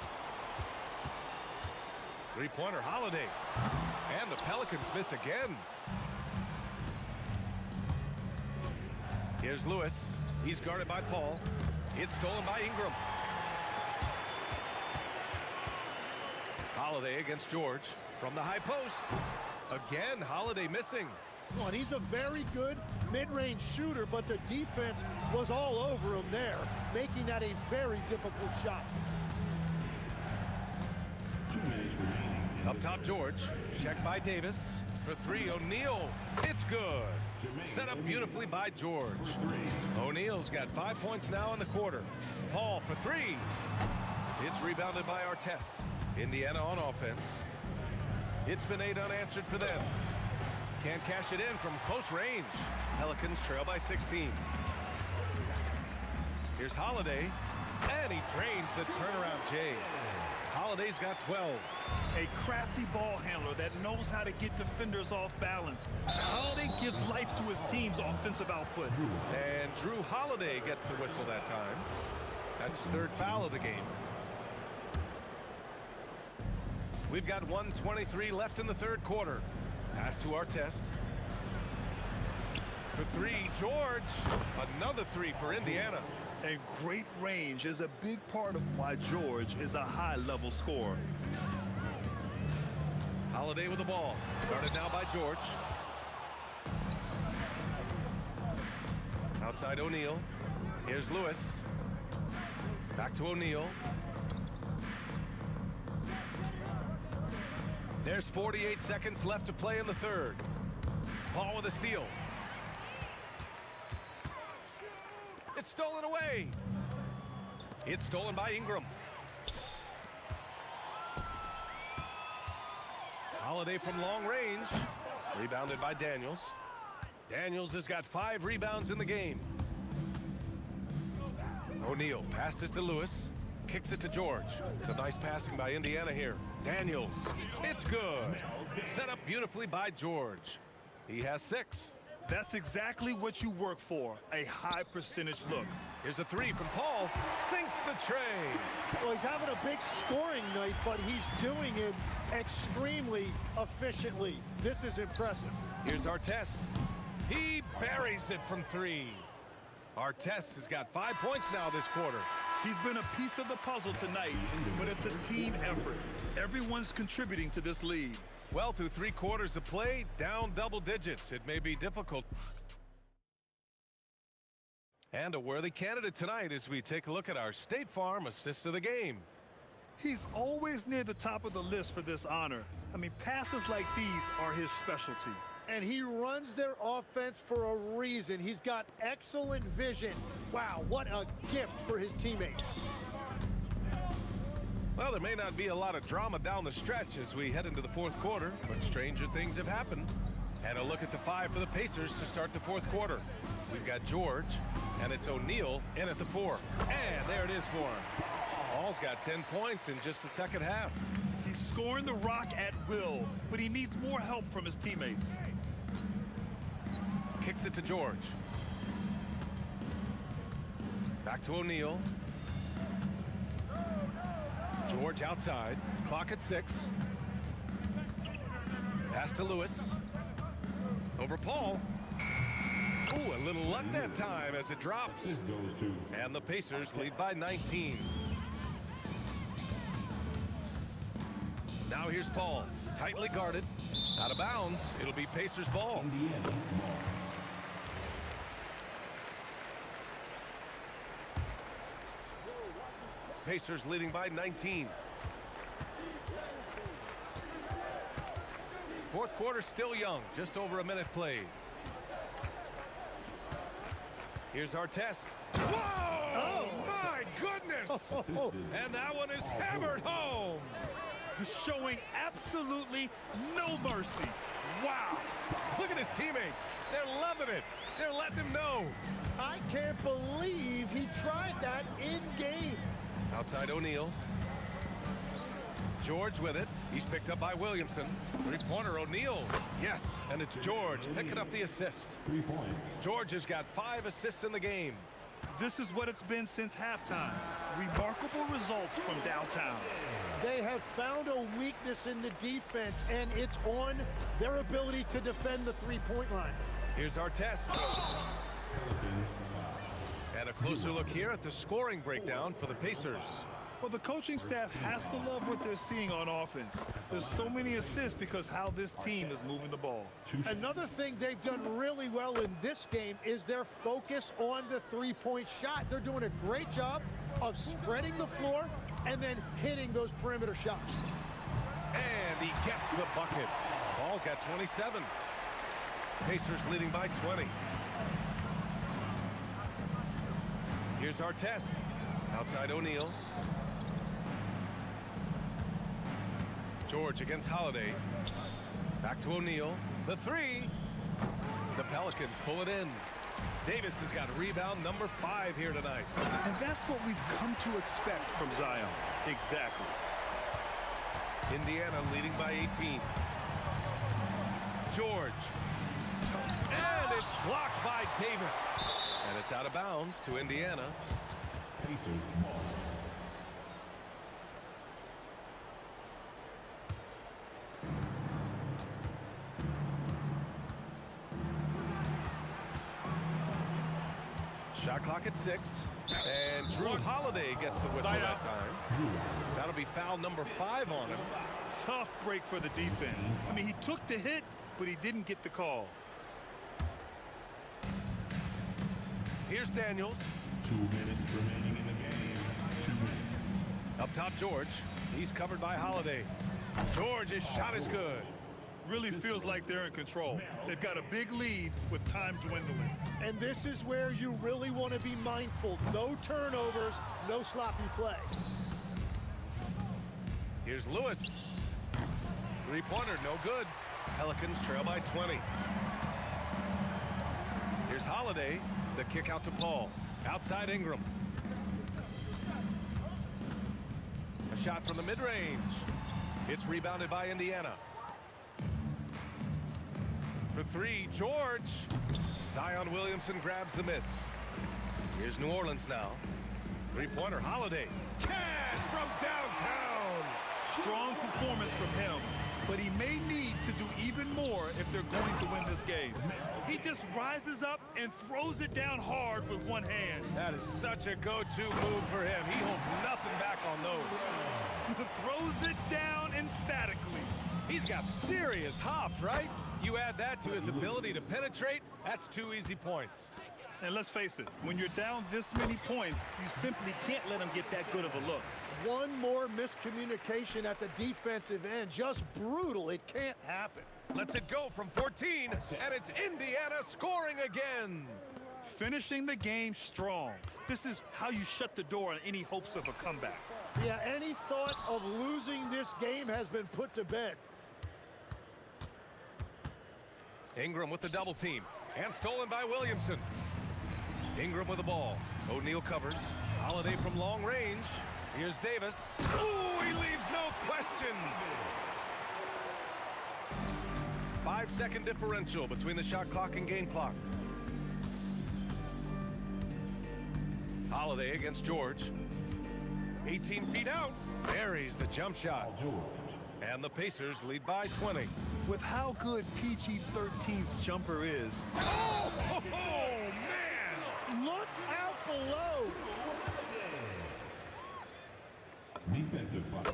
Three-pointer Holiday. And the Pelicans miss again. Here's Lewis. He's guarded by Paul. It's stolen by Ingram. Holiday against George from the high post. Again, Holiday missing. Well, he's a very good mid-range shooter, but the defense was all over him there, making that a very difficult shot. Up top, George. Checked by Davis. For 3, O'Neal. It's good. Set up beautifully by George. O'Neal's got 5 points now in the quarter. Paul for 3. It's rebounded by Artest. Indiana on offense. It's been 8 unanswered for them. Can't cash it in from close range. Pelicans trail by 16. Here's Holiday. And he drains the turnaround J. Holiday's got 12. A crafty ball handler that knows how to get defenders off balance. Holiday gives life to his team's offensive output. And Drew Holiday gets the whistle that time. That's his 3rd foul of the game. We've got 1:23 left in the 3rd quarter. Pass to Artest. For 3, George. Another 3 for Indiana. And great range is a big part of why George is a high-level scorer. Holiday with the ball. Guarded now by George. Outside O'Neal. Here's Lewis. Back to O'Neal. There's 48 seconds left to play in the 3rd. Paul with a steal. It's stolen away. It's stolen by Ingram. Holiday from long range. Rebounded by Daniels. Daniels has got 5 rebounds in the game. O'Neal passes to Lewis. Kicks it to George. It's a nice passing by Indiana here. Daniels. It's good. Set up beautifully by George. He has 6. That's exactly what you work for, a high percentage look. Here's a 3 from Paul. Sinks the tray. Well, he's having a big scoring night, but he's doing it extremely efficiently. This is impressive. Here's Artest. He buries it from 3. Artest has got 5 points now this quarter. He's been a piece of the puzzle tonight, but it's a team effort. Everyone's contributing to this lead. Well, through 3 quarters of play, down double digits. It may be difficult. And a worthy candidate tonight as we take a look at our State Farm assist of the game. He's always near the top of the list for this honor. I mean, passes like these are his specialty. And he runs their offense for a reason. He's got excellent vision. Wow, what a gift for his teammates. Well, there may not be a lot of drama down the stretch as we head into the fourth quarter, but stranger things have happened. And a look at the five for the Pacers to start the fourth quarter. We've got George, and it's O'Neal in at the 4. And there it is for him. Paul's got 10 points in just the second half. He's scoring the rock at will, but he needs more help from his teammates. Kicks it to George. Back to O'Neal. George outside. Clock at 6. Pass to Lewis. Over Paul. Ooh, a little luck that time as it drops. And the Pacers lead by 19. Now here's Paul. Tightly guarded. Out of bounds. It'll be Pacers ball. Pacers leading by 19. Fourth quarter still young. Just over a minute played. Here's our test. Whoa! Oh, my goodness! And that one is hammered home. Showing absolutely no mercy. Wow. Look at his teammates. They're loving it. They're letting him know. I can't believe he tried that in game. Outside O'Neal. George with it. He's picked up by Williamson. Three-pointer O'Neal. Yes, and it's George picking up the assist. 3 points. George has got 5 assists in the game. This is what it's been since halftime. Remarkable results from downtown. They have found a weakness in the defense, and it's on their ability to defend the three-point line. Here's our test. And a closer look here at the scoring breakdown for the Pacers. Well, the coaching staff has to love what they're seeing on offense. There's so many assists because how this team is moving the ball. Another thing they've done really well in this game is their focus on the three-point shot. They're doing a great job of spreading the floor and then hitting those perimeter shots. And he gets the bucket. Paul's got 27. Pacers leading by 20. Here's our test. Outside O'Neal. George against Holiday. Back to O'Neal. The 3. The Pelicans pull it in. Davis has got rebound number 5 here tonight. And that's what we've come to expect from Zion. Exactly. Indiana leading by 18. George. And it's blocked by Davis. And it's out of bounds to Indiana. Pacers ball. Shot clock at 6. And Drew Holiday gets the whistle that time. That'll be foul number 5 on him. Tough break for the defense. I mean, he took the hit, but he didn't get the call. Here's Daniels. 2 minutes remaining in the game. 2 minutes. Up top, George. He's covered by Holiday. George's shot is good. Really feels like they're in control. They've got a big lead with time dwindling. And this is where you really want to be mindful. No turnovers, no sloppy play. Here's Lewis. Three-pointer, no good. Pelicans trail by 20. Here's Holiday. The kick out to Paul. Outside Ingram. A shot from the mid-range. It's rebounded by Indiana. For 3, George. Zion Williamson grabs the miss. Here's New Orleans now. Three-pointer, Holiday. Cash from downtown. Strong performance from him, but he may need to do even more if they're going to win this game. He just rises up and throws it down hard with one hand. That is such a go-to move for him. He holds nothing back on those. Throws it down emphatically. He's got serious hops, right? You add that to his ability to penetrate, that's 2 easy points. And let's face it, when you're down this many points, you simply can't let them get that good of a look. One more miscommunication at the defensive end. Just brutal. It can't happen. Lets it go from 14, and it's Indiana scoring again. Finishing the game strong. This is how you shut the door on any hopes of a comeback. Yeah, any thought of losing this game has been put to bed. Ingram with the double team, and stolen by Williamson. Ingram with the ball. O'Neal covers. Holiday from long range. Here's Davis. Ooh, he leaves no question. 5-second differential between the shot clock and game clock. Holiday against George. 18 feet out. Buries the jump shot. And the Pacers lead by 20. With how good PG-13's jumper is. Oh, man! Look out below. Defensive foul.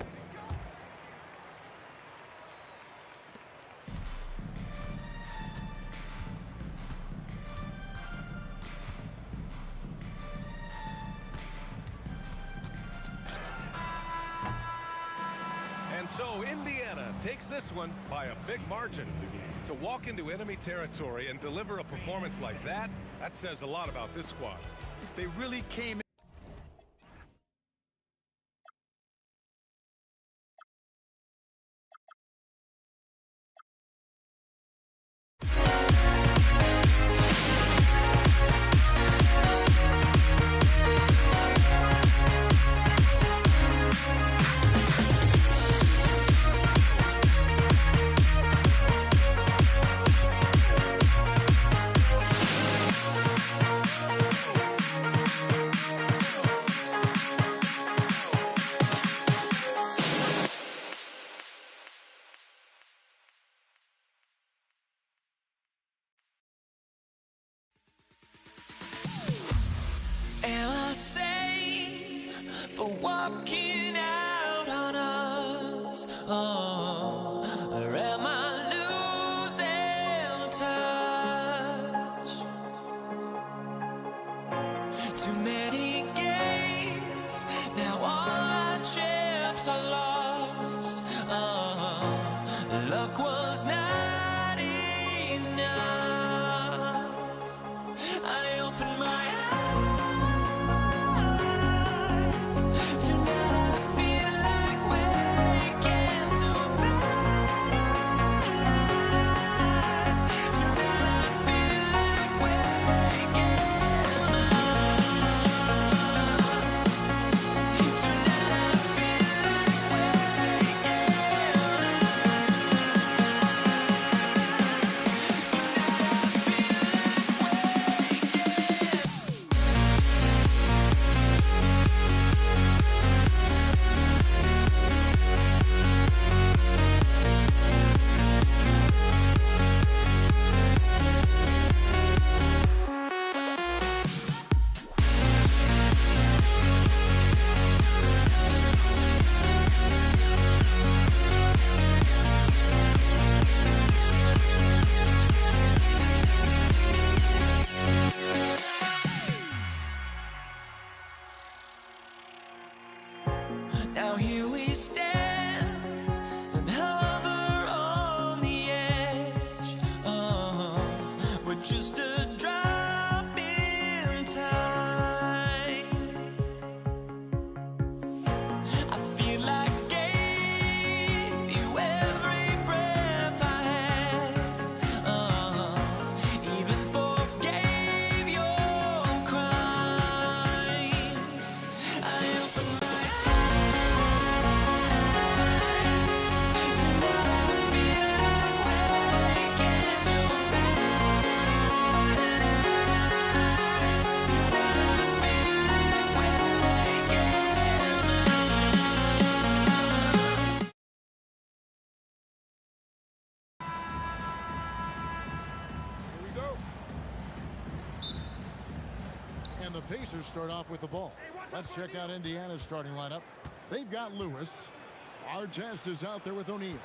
And so Indiana takes this one by a big margin. To walk into enemy territory and deliver a performance like that says a lot about this squad. They really came in. Am I safe for walking out on us? Oh, or am I losing touch? Too many games, now all our chips are lost. Oh, luck was not enough. I opened my eyes. Now here we stand and hover on the edge. Oh, we're just a drop in time. I feel like I gave you every breath I had. Even forgave your crimes. I opened my And the Pacers start off with the ball. Let's check out Indiana's starting lineup. They've got Lewis. Artest is out there with O'Neal.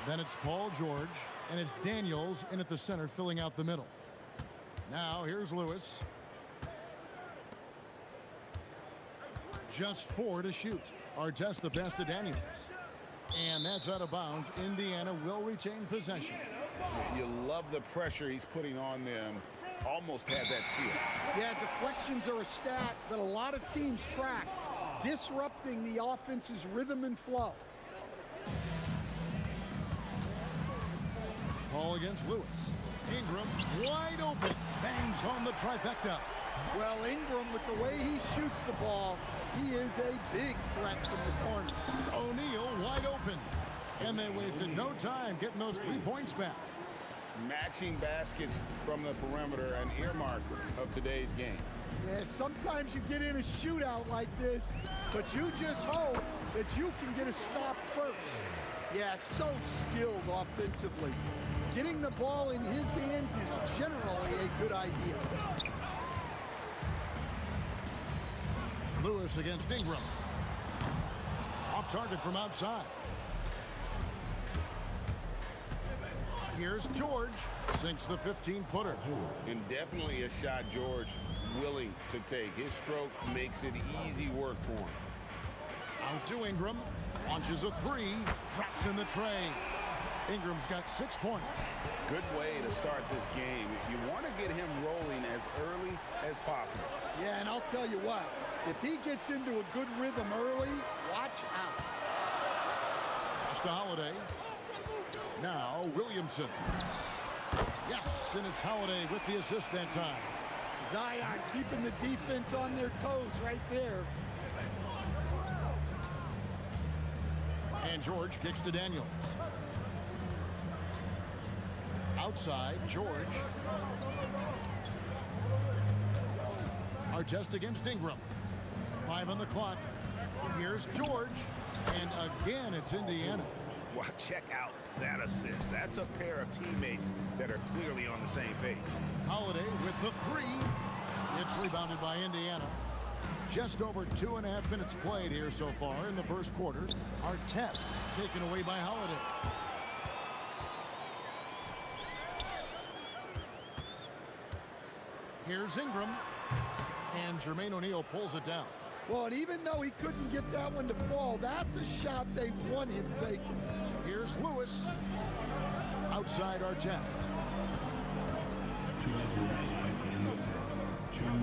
Then it's Paul George. And it's Daniels in at the center filling out the middle. Now here's Lewis. Just 4 to shoot. Artest the pass to Daniels. And that's out of bounds. Indiana will retain possession. You love the pressure he's putting on them. Almost had that steal. Yeah, deflections are a stat that a lot of teams track, disrupting the offense's rhythm and flow. Ball against Lewis. Ingram wide open. Bangs on the trifecta. Well, Ingram, with the way he shoots the ball, he is a big threat from the corner. O'Neal wide open. And they wasted no time getting those 3 points back. Matching baskets from the perimeter, an earmark of today's game. Yeah, sometimes you get in a shootout like this, but you just hope that you can get a stop first. Yeah, so skilled offensively. Getting the ball in his hands is generally a good idea. Lewis against Ingram. Off target from outside. Here's George. Sinks the 15-footer. And definitely a shot George willing to take. His stroke makes it easy work for him. Out to Ingram. Launches a 3. Drops in the tray. Ingram's got 6 points. Good way to start this game. You want to get him rolling as early as possible. Yeah, and I'll tell you what. If he gets into a good rhythm early, watch out. Pass to Holiday. Now Williamson. Yes, and it's Holiday with the assist that time. Zion keeping the defense on their toes right there. And George kicks to Daniels. Outside, George. Artest against Ingram. 5 on the clock. Here's George. And again, it's Indiana. Well, check out that assist. That's a pair of teammates that are clearly on the same page. Holiday with the 3. It's rebounded by Indiana. Just over 2.5 minutes played here so far in the first quarter. Artest taken away by Holiday. Here's Ingram. And Jermaine O'Neal pulls it down. Well, and even though he couldn't get that one to fall, that's a shot they want him taking. Here's Lewis. Outside Artest.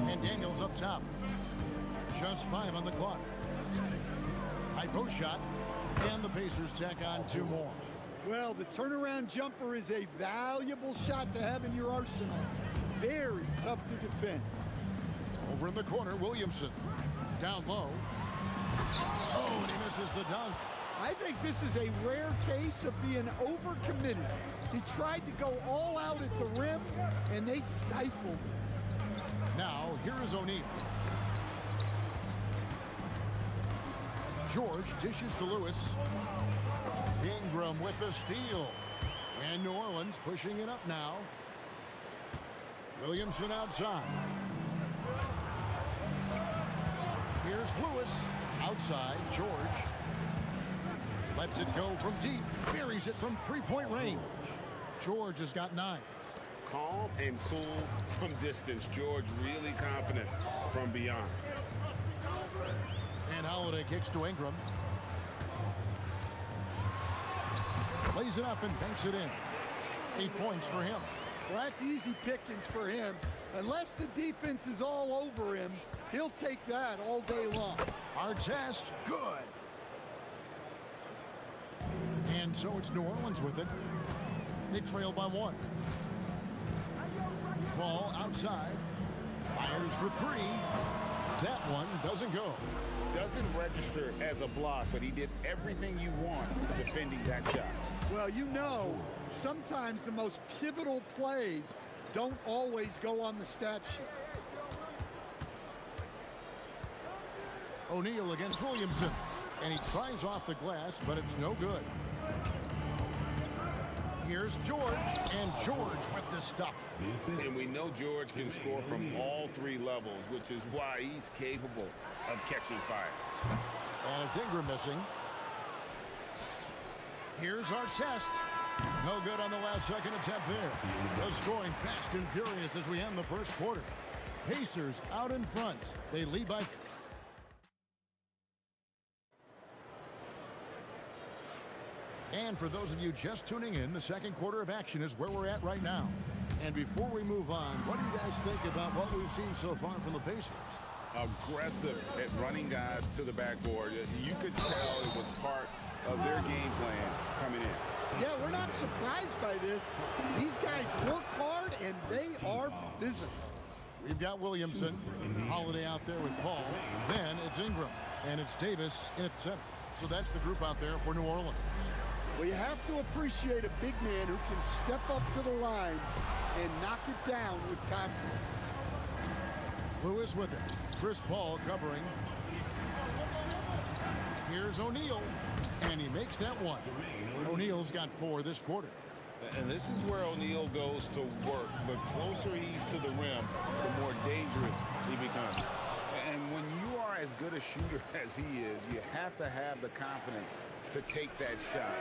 And Daniels up top. Just 5 on the clock. High post shot. And the Pacers tack on 2 more. Well, the turnaround jumper is a valuable shot to have in your arsenal. Very tough to defend. Over in the corner, Williamson. Down low. Oh, and he misses the dunk. I think this is a rare case of being overcommitted. He tried to go all out at the rim, and they stifled him. Now, here is O'Neal. George dishes to Lewis. Ingram with the steal. And New Orleans pushing it up now. Williamson outside. Here's Lewis. Outside, George. Lets it go from deep. Buries it from 3-point range. George has got 9. Calm and cool from distance. George really confident from beyond. And Holiday kicks to Ingram. Lays it up and banks it in. 8 points for him. Well, that's easy pickings for him. Unless the defense is all over him, he'll take that all day long. Artest, good. And so it's New Orleans with it. They trail by 1. Ball outside. Fires for 3. That one doesn't go. Doesn't register as a block, but he did everything you want defending that shot. Well, you know, sometimes the most pivotal plays don't always go on the stat sheet. O'Neal against Williamson. And he tries off the glass, but it's no good. Here's George, and George with the stuff. And we know George can score from all 3 levels, which is why he's capable of catching fire. And it's Ingram missing. Here's Artest. No good on the last second attempt there. The scoring fast and furious as we end the first quarter. Pacers out in front. They lead by And for those of you just tuning in, the second quarter of action is where we're at right now. And before we move on, what do you guys think about what we've seen so far from the Pacers? Aggressive at running guys to the backboard. You could tell it was part of their game plan coming in. Yeah, we're not surprised by this. These guys work hard, and they are physical. We've got Williamson, Holiday out there with Paul. Then it's Ingram, and it's Davis in at center. So that's the group out there for New Orleans. Well, you have to appreciate a big man who can step up to the line and knock it down with confidence. Lewis with it. Chris Paul covering. Here's O'Neal, and he makes that one. O'Neal's got 4 this quarter. And this is where O'Neal goes to work. The closer he's to the rim, the more dangerous he becomes. And when you are as good a shooter as he is, you have to have the confidence to take that shot.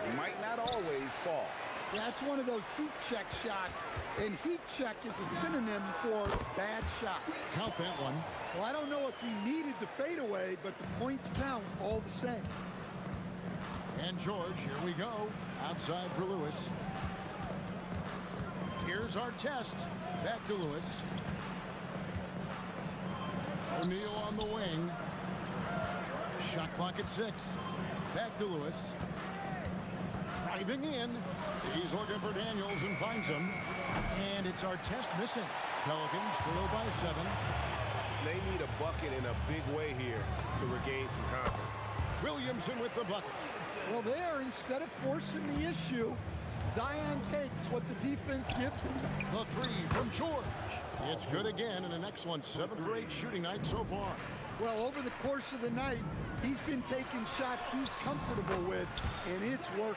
It might not always fall. That's one of those heat check shots, and heat check is a synonym for bad shot. Count that one. Well, I don't know if he needed the fadeaway, but the points count all the same. And George, here we go. Outside for Lewis. Here's our test. Back to Lewis. O'Neal on the wing. Shot clock at 6. Back to Lewis. Driving in. He's looking for Daniels and finds him. And it's our test missing. Pelicans trail by 7. They need a bucket in a big way here to regain some confidence. Williamson with the bucket. Well, there, instead of forcing the issue, Zion takes what the defense gives him. The 3 from George. It's good again, and an excellent 7 for 8 shooting night so far. Well, over the course of the night, he's been taking shots he's comfortable with, and it's working.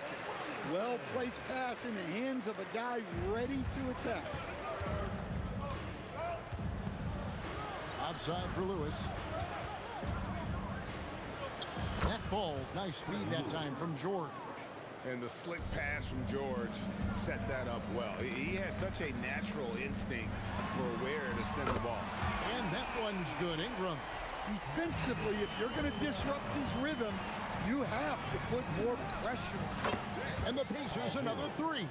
Well-placed pass in the hands of a guy ready to attack. Outside for Lewis. That ball's nice feed that time from George. And the slick pass from George set that up well. He has such a natural instinct for where to send the ball. And that one's good. Ingram. Defensively, if you're going to disrupt his rhythm, you have to put more pressure. And the Pacers another 3.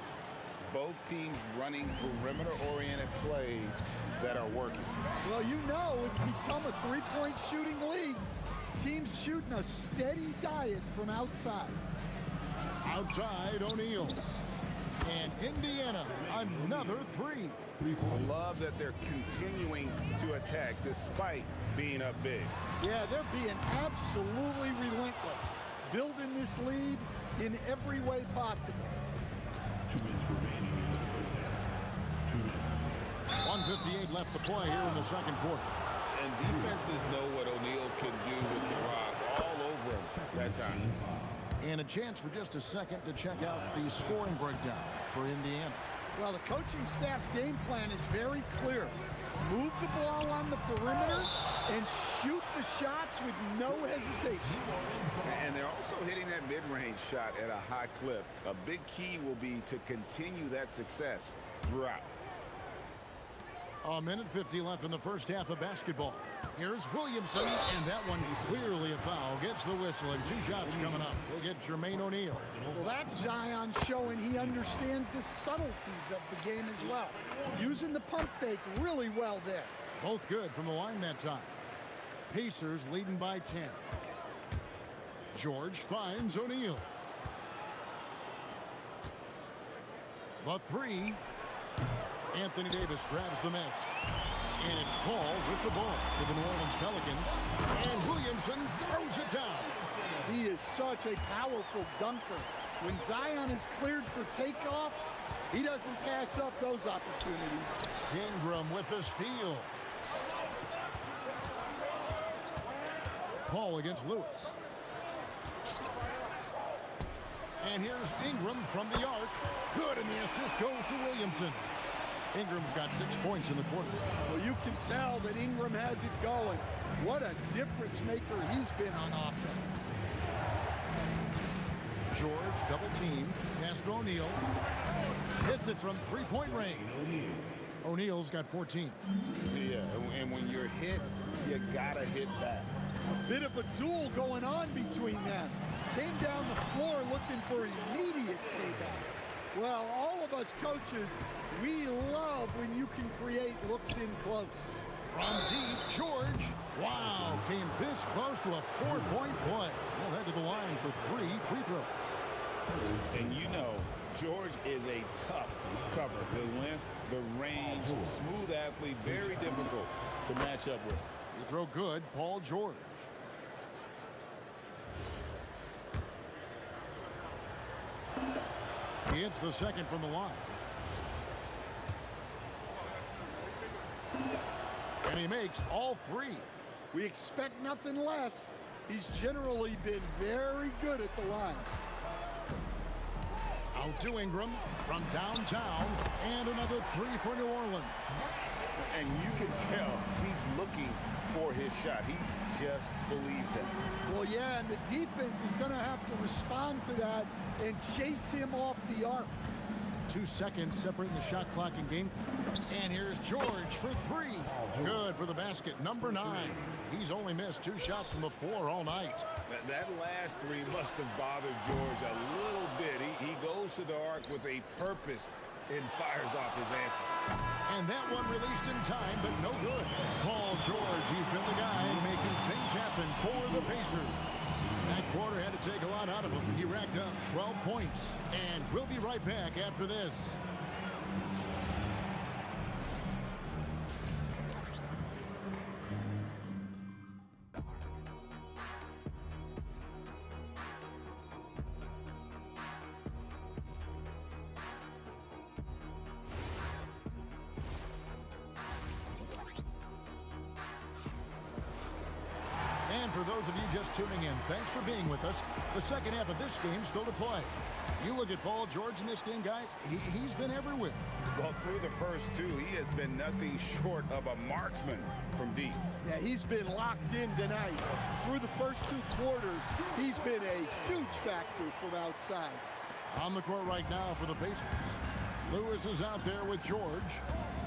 Both teams running perimeter-oriented plays that are working. Well, you know it's become a 3-point shooting league. Teams shooting a steady diet from outside. Outside, O'Neal. And Indiana, another 3. I love that they're continuing to attack despite being up big. Yeah, they're being absolutely relentless. Building this lead in every way possible. 2 minutes remaining in the first half. 2 minutes. 1:58 left to play here in the second quarter. And defenses know what O'Neal can do with the rock all over him that time. And a chance for just a second to check out the scoring breakdown for Indiana. Well, the coaching staff's game plan is very clear. Move the ball on the perimeter and shoot the shots with no hesitation. And they're also hitting that mid-range shot at a high clip. A big key will be to continue that success throughout. 1:50 left in the first half of basketball. Here's Williamson, and that one clearly a foul. Gets the whistle, and 2 shots coming up. We'll get Jermaine O'Neal. Well, that's Zion showing he understands the subtleties of the game as well. Using the pump fake really well there. Both good from the line that time. Pacers leading by 10. George finds O'Neal. The 3. Anthony Davis grabs the miss. And it's Paul with the ball to the New Orleans Pelicans. And Williamson throws it down. He is such a powerful dunker. When Zion is cleared for takeoff, he doesn't pass up those opportunities. Ingram with the steal. Paul against Lewis. And here's Ingram from the arc. Good, and the assist goes to Williamson. Ingram's got 6 points in the quarter. Well, you can tell that Ingram has it going. What a difference maker he's been on offense. George double team. Pass to O'Neal. Hits it from 3-point range. O'Neal's got 14. Yeah, and when you're hit, you gotta hit back. A bit of a duel going on between them. came down the floor looking for immediate payback. Well, all of us coaches, we love when you can create looks in close. From deep, George. Wow, came this close to a 4-point play. He'll head to the line for 3 free throws. And you know, George is a tough cover. The length, the range, smooth athlete, very difficult to match up with. You throw good, Paul George. He hits the second from the line. And he makes all 3. We expect nothing less. He's generally been very good at the line. Out to Ingram from downtown, and another 3 for New Orleans. And you can tell he's looking for his shot. He just believes it. Well, yeah, and the defense is going to have to respond to that and chase him off the arc. 2 seconds separating the shot clock and game clock. And here's George for 3. Good for the basket, number 9. He's only missed 2 shots from the floor all night. That last 3 must have bothered George a little bit. He goes to the arc with a purpose and fires off his answer. And that one released in time, but no good. Paul George, he's been the guy making things happen for the Pacers. That quarter had to take a lot out of him. He racked up 12 points. And we'll be right back after this. And for those of you just tuning in, thanks for being with us. The second half of this game still to play. You look at Paul George in this game, guys, he's been everywhere. Well, through the first 2, he has been nothing short of a marksman from deep. Yeah, he's been locked in tonight. Through the first 2 quarters, he's been a huge factor from outside. On the court right now for the Pacers. Lewis is out there with George.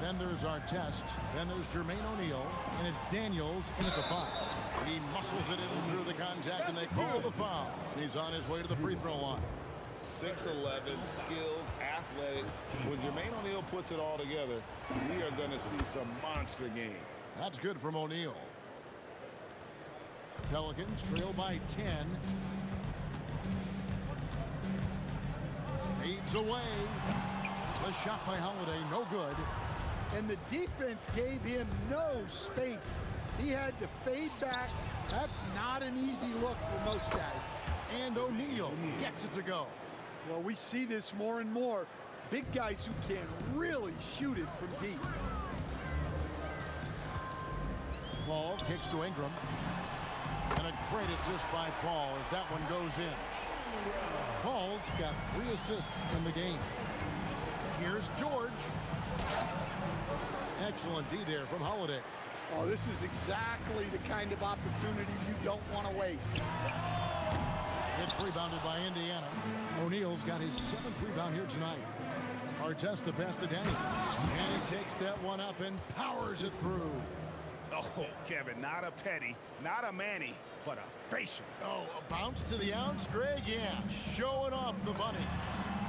Then there's Artest. Then there's Jermaine O'Neal. And it's Daniels in at the 5. He muscles it in through the contact, and they call the foul. And he's on his way to the free throw line. 6'11", skilled, athletic. When Jermaine O'Neal puts it all together, we are going to see some monster game. That's good from O'Neal. Pelicans trail by 10. Fades away. The shot by Holiday, no good. And the defense gave him no space. He had to fade back. That's not an easy look for most guys. And O'Neal gets it to go. Well, we see this more and more. Big guys who can really shoot it from deep. Paul kicks to Ingram. And a great assist by Paul as that one goes in. Paul's got 3 assists in the game. Here's George. Excellent D there from Holiday. Oh, this is exactly the kind of opportunity you don't want to waste. It's rebounded by Indiana. O'Neal's got his 7th rebound here tonight. Artest the pass to Daniels. And he takes that one up and powers it through. Oh, Kevin, not a petty, not a Manny, but a facial. Oh, a bounce to the ounce, Greg? Yeah, showing off the bunny.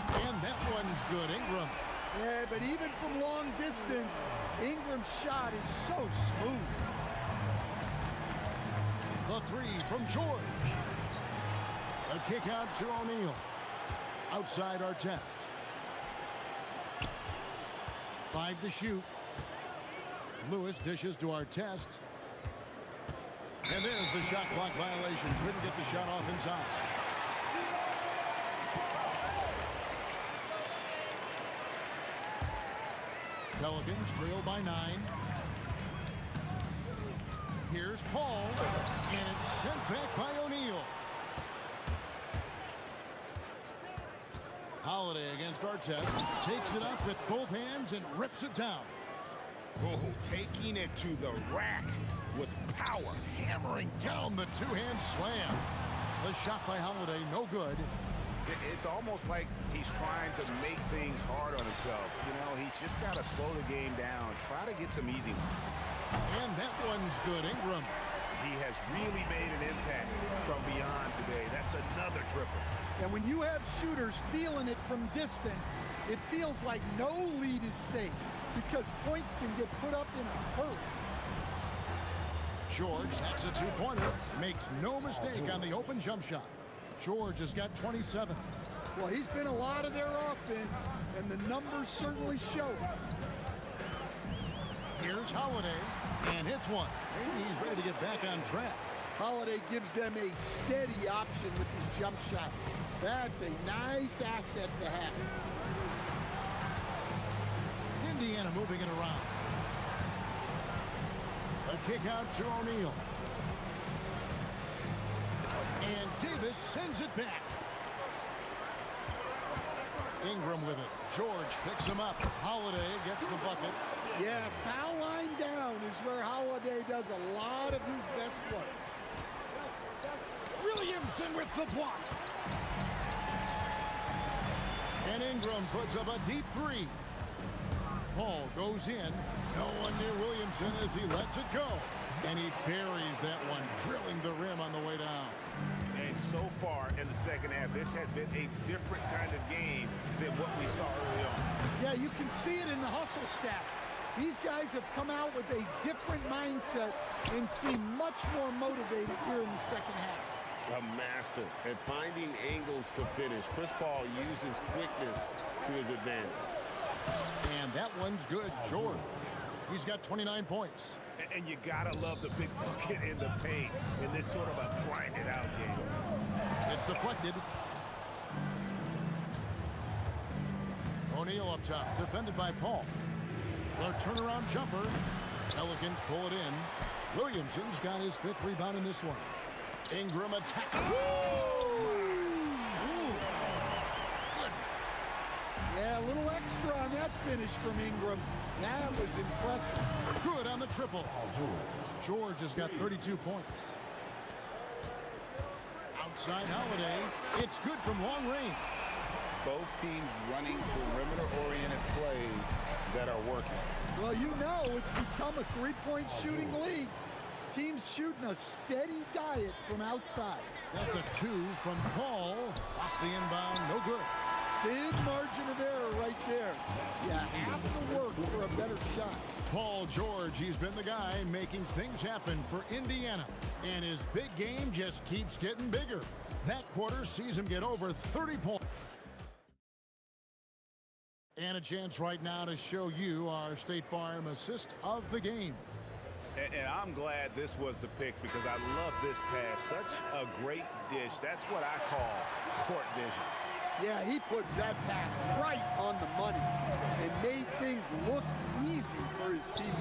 And that one's good, Ingram. Yeah, but even from long distance, Ingram's shot is so smooth. The 3 from George. A kick out to O'Neal. Outside Artest. 5 to shoot. Lewis dishes to Artest. And there's the shot clock violation. Couldn't get the shot off in time. Pelicans trail by 9. Here's Paul. And it's sent back by O'Neal. Holiday against Artest. Takes it up with both hands and rips it down. Oh, taking it to the rack with power. Hammering down the 2-hand slam. The shot by Holiday, no good. It's almost like he's trying to make things hard on himself. You know, he's just got to slow the game down. Try to get some easy ones. And that one's good. Ingram He has really made an impact from beyond today. That's another triple. And when you have shooters feeling it from distance, it feels like no lead is safe because points can get put up in a hurry. George, that's a two-pointer. Makes no mistake on the open jump shot. George has got 27. Well, he's been a lot of their offense, and the numbers certainly show it. Here's Holiday, and hits one. Maybe he's ready to get back on track. Holiday gives them a steady option with his jump shot. That's a nice asset to have. Indiana moving it around. A kick out to O'Neal. And Davis sends it back. Ingram with it. George picks him up. Holiday gets the bucket. Yeah, foul line down is where Holiday does a lot of his best work. Williamson with the block. And Ingram puts up a deep three. Paul goes in. No one near Williamson as he lets it go. And he buries that one, drilling the rim on the way down. And so far in the second half, this has been a different kind of game than what we saw early on. Yeah, you can see it in the hustle stats. These guys have come out with a different mindset and seem much more motivated here in the second half. A master at finding angles to finish. Chris Paul uses quickness to his advantage. And that one's good. George, he's got 29 points. And you gotta love the big bucket in the paint in this sort of a grinded out game. It's deflected. O'Neal up top, defended by Paul. The turnaround jumper. Pelicans pull it in. Williamson's got his 5th rebound in this one. Ingram attack. Yeah, a little extra on that finish from Ingram. That was impressive. Good on the triple. George has got 32 points. Outside Holiday. It's good from long range. Both teams running perimeter-oriented plays that are working. Well, you know it's become a three-point shooting league. Teams shooting a steady diet from outside. That's a 2 from Paul. Off the inbound, no good. Big margin of error right there. Yeah, have to work for a better shot. Paul George, he's been the guy making things happen for Indiana. And his big game just keeps getting bigger. That quarter sees him get over 30 points. And a chance right now to show you our State Farm assist of the game. And I'm glad this was the pick because I love this pass. Such a great dish. That's what I call court vision. Yeah, he puts that pass right on the money and made things look easy for his teammates.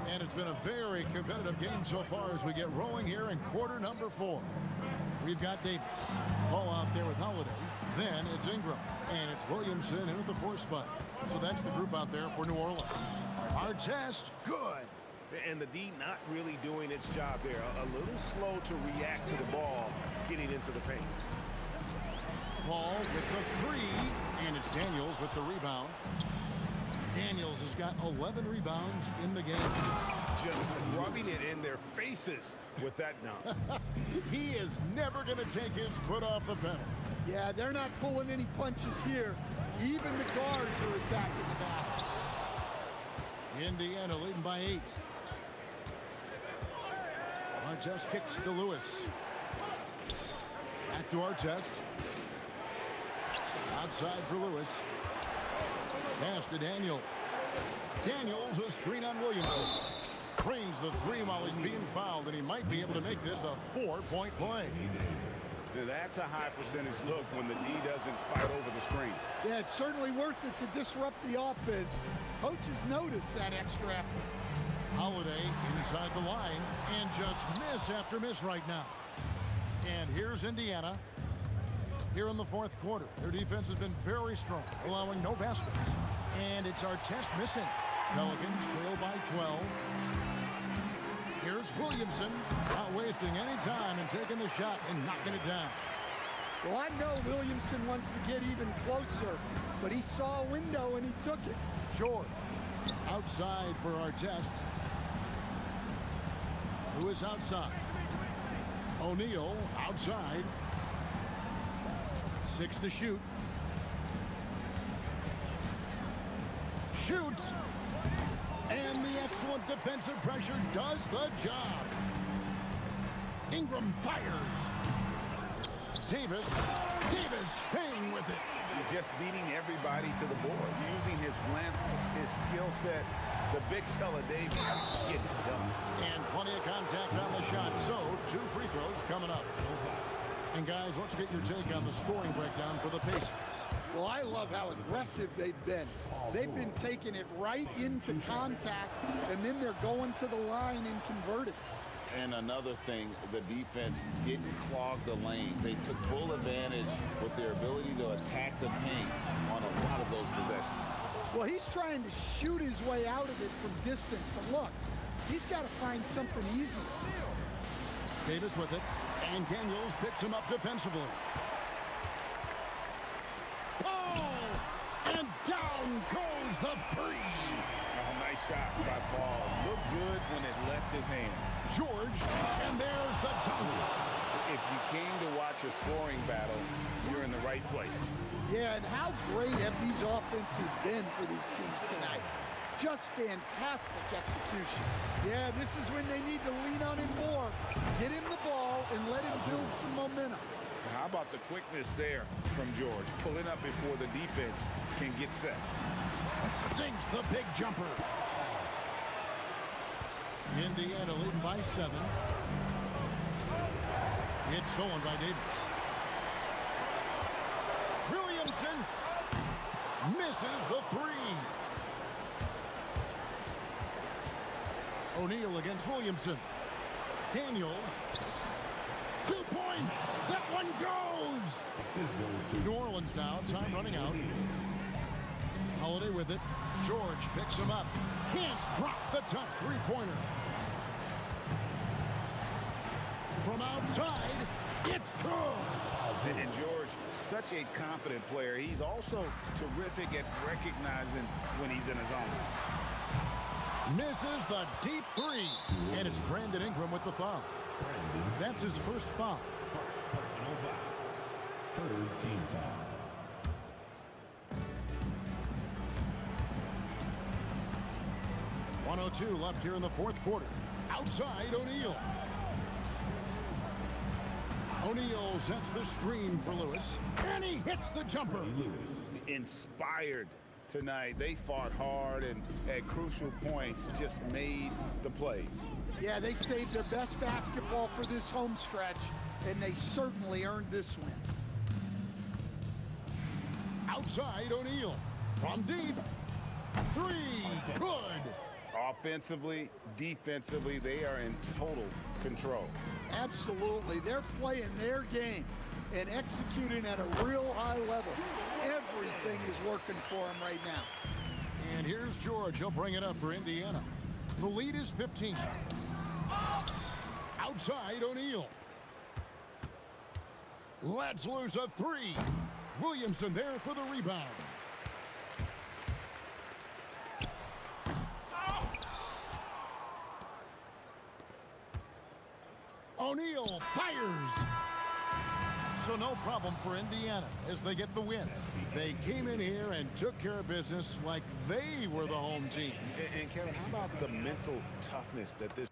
And it's been a very competitive game so far as we get rolling here in quarter number 4. We've got Davis. Paul out there with Holiday. Then it's Ingram. And it's Williamson in with the 4 spot. So that's the group out there for New Orleans. Our test, good. And the D not really doing its job there. A little slow to react to the ball getting into the paint. Paul with the 3, and it's Daniels with the rebound. Daniels has got 11 rebounds in the game. Just rubbing it in their faces with that dunk. He is never going to take his foot off the pedal. Yeah, they're not pulling any punches here. Even the guards are attacking the basket. Indiana leading by 8. Artest kicks to Lewis. Back to Artest. Outside for Lewis. Pass to Daniel. Daniels a screen on Williamson. Cranes the 3 while he's being fouled, and he might be able to make this a 4-point play. That's a high percentage look when the D doesn't fight over the screen. Yeah, it's certainly worth it to disrupt the offense. Coaches notice that extra effort. Holiday inside the line, and just miss after miss right now. And here's Indiana. Here in the 4th quarter, their defense has been very strong, allowing no baskets. And it's Artest missing. Pelicans trail by 12. Here's Williamson, not wasting any time and taking the shot and knocking it down. Well, I know Williamson wants to get even closer, but he saw a window and he took it. George outside for Artest. Lewis outside. O'Neal outside. 6 to shoot. Shoots. And the excellent defensive pressure does the job. Ingram fires. Davis staying with it. Just beating everybody to the board, using his length, his skill set. The big fella Davis getting it done. And plenty of contact on the shot. So 2 free throws coming up. And guys, let's get your take on the scoring breakdown for the Pacers. Well, I love how aggressive they've been. They've been taking it right into contact, and then they're going to the line and converting. And another thing, the defense didn't clog the lanes. They took full advantage with their ability to attack the paint on a lot of those possessions. Well, he's trying to shoot his way out of it from distance, but look, he's got to find something easy. Davis with it, and Daniels picks him up defensively. Oh, and down goes the three. Oh, nice shot by Paul. Looked good when it left his hand. George, and there's the dunk. If you came to watch a scoring battle, you're in the right place. Yeah, and how great have these offenses been for these teams tonight? Just fantastic execution. Yeah, this is when they need to lean on him more. Get him the ball and let him build some momentum. How about the quickness there from George? Pulling up before the defense can get set. Sinks the big jumper. Indiana leading by 7. It's stolen by Davis. Williamson misses the 3. O'Neal against Williamson. Daniels. 2 points. That one goes. New Orleans now. Time running out. Holiday with it. George picks him up. Can't drop the tough three-pointer. From outside, it's good. And George, such a confident player. He's also terrific at recognizing when he's in his own. Misses the deep 3. And it's Brandon Ingram with the foul. That's his first foul. Personal foul. 3rd team foul. .102 left here in the 4th quarter. Outside, O'Neal. O'Neal sets the screen for Lewis, and he hits the jumper. Inspired tonight. They fought hard and at crucial points just made the plays. Yeah, they saved their best basketball for this home stretch, and they certainly earned this win. Outside, O'Neal. From deep. 3. Good. Offensively, defensively, they are in total control. Absolutely. They're playing their game and executing at a real high level. Everything is working for them right now. And here's George. He'll bring it up for Indiana. The lead is 15. Outside, O'Neal. Let's lose a 3. Williamson there for the rebound. O'Neal fires. So no problem for Indiana as they get the win. They came in here and took care of business like they were the home team. And Kevin, how about the mental toughness that this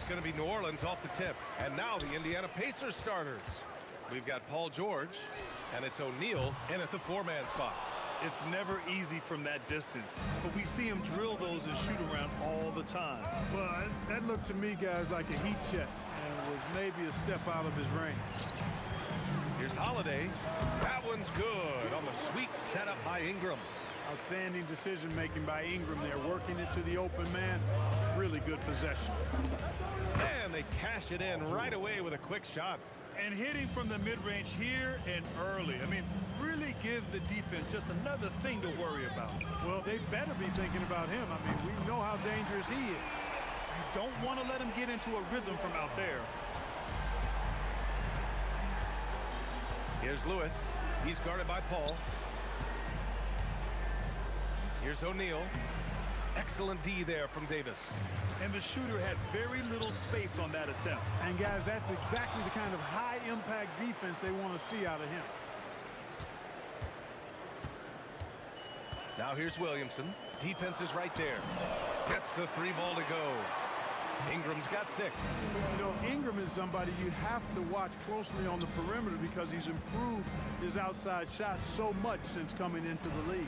going to be New Orleans off the tip. And now the Indiana Pacers starters. We've got Paul George, and it's O'Neal in at the 4-man spot. It's never easy from that distance, but we see him drill those and shoot around all the time. Well, that looked to me, guys, like a heat check, and was maybe a step out of his range. Here's Holiday. That one's good on the sweet setup by Ingram. Outstanding decision-making by Ingram there, working it to the open man. Really good possession. And they cash it in right away with a quick shot. And hitting from the mid-range here and early. I mean, really gives the defense just another thing to worry about. Well, they better be thinking about him. I mean, we know how dangerous he is. You don't want to let him get into a rhythm from out there. Here's Lewis. He's guarded by Paul. Here's O'Neal. Excellent D there from Davis. And the shooter had very little space on that attempt. And guys, that's exactly the kind of high-impact defense they want to see out of him. Now here's Williamson. Defense is right there. Gets the 3 ball to go. Ingram's got 6. You know, Ingram is somebody you have to watch closely on the perimeter because he's improved his outside shot so much since coming into the league.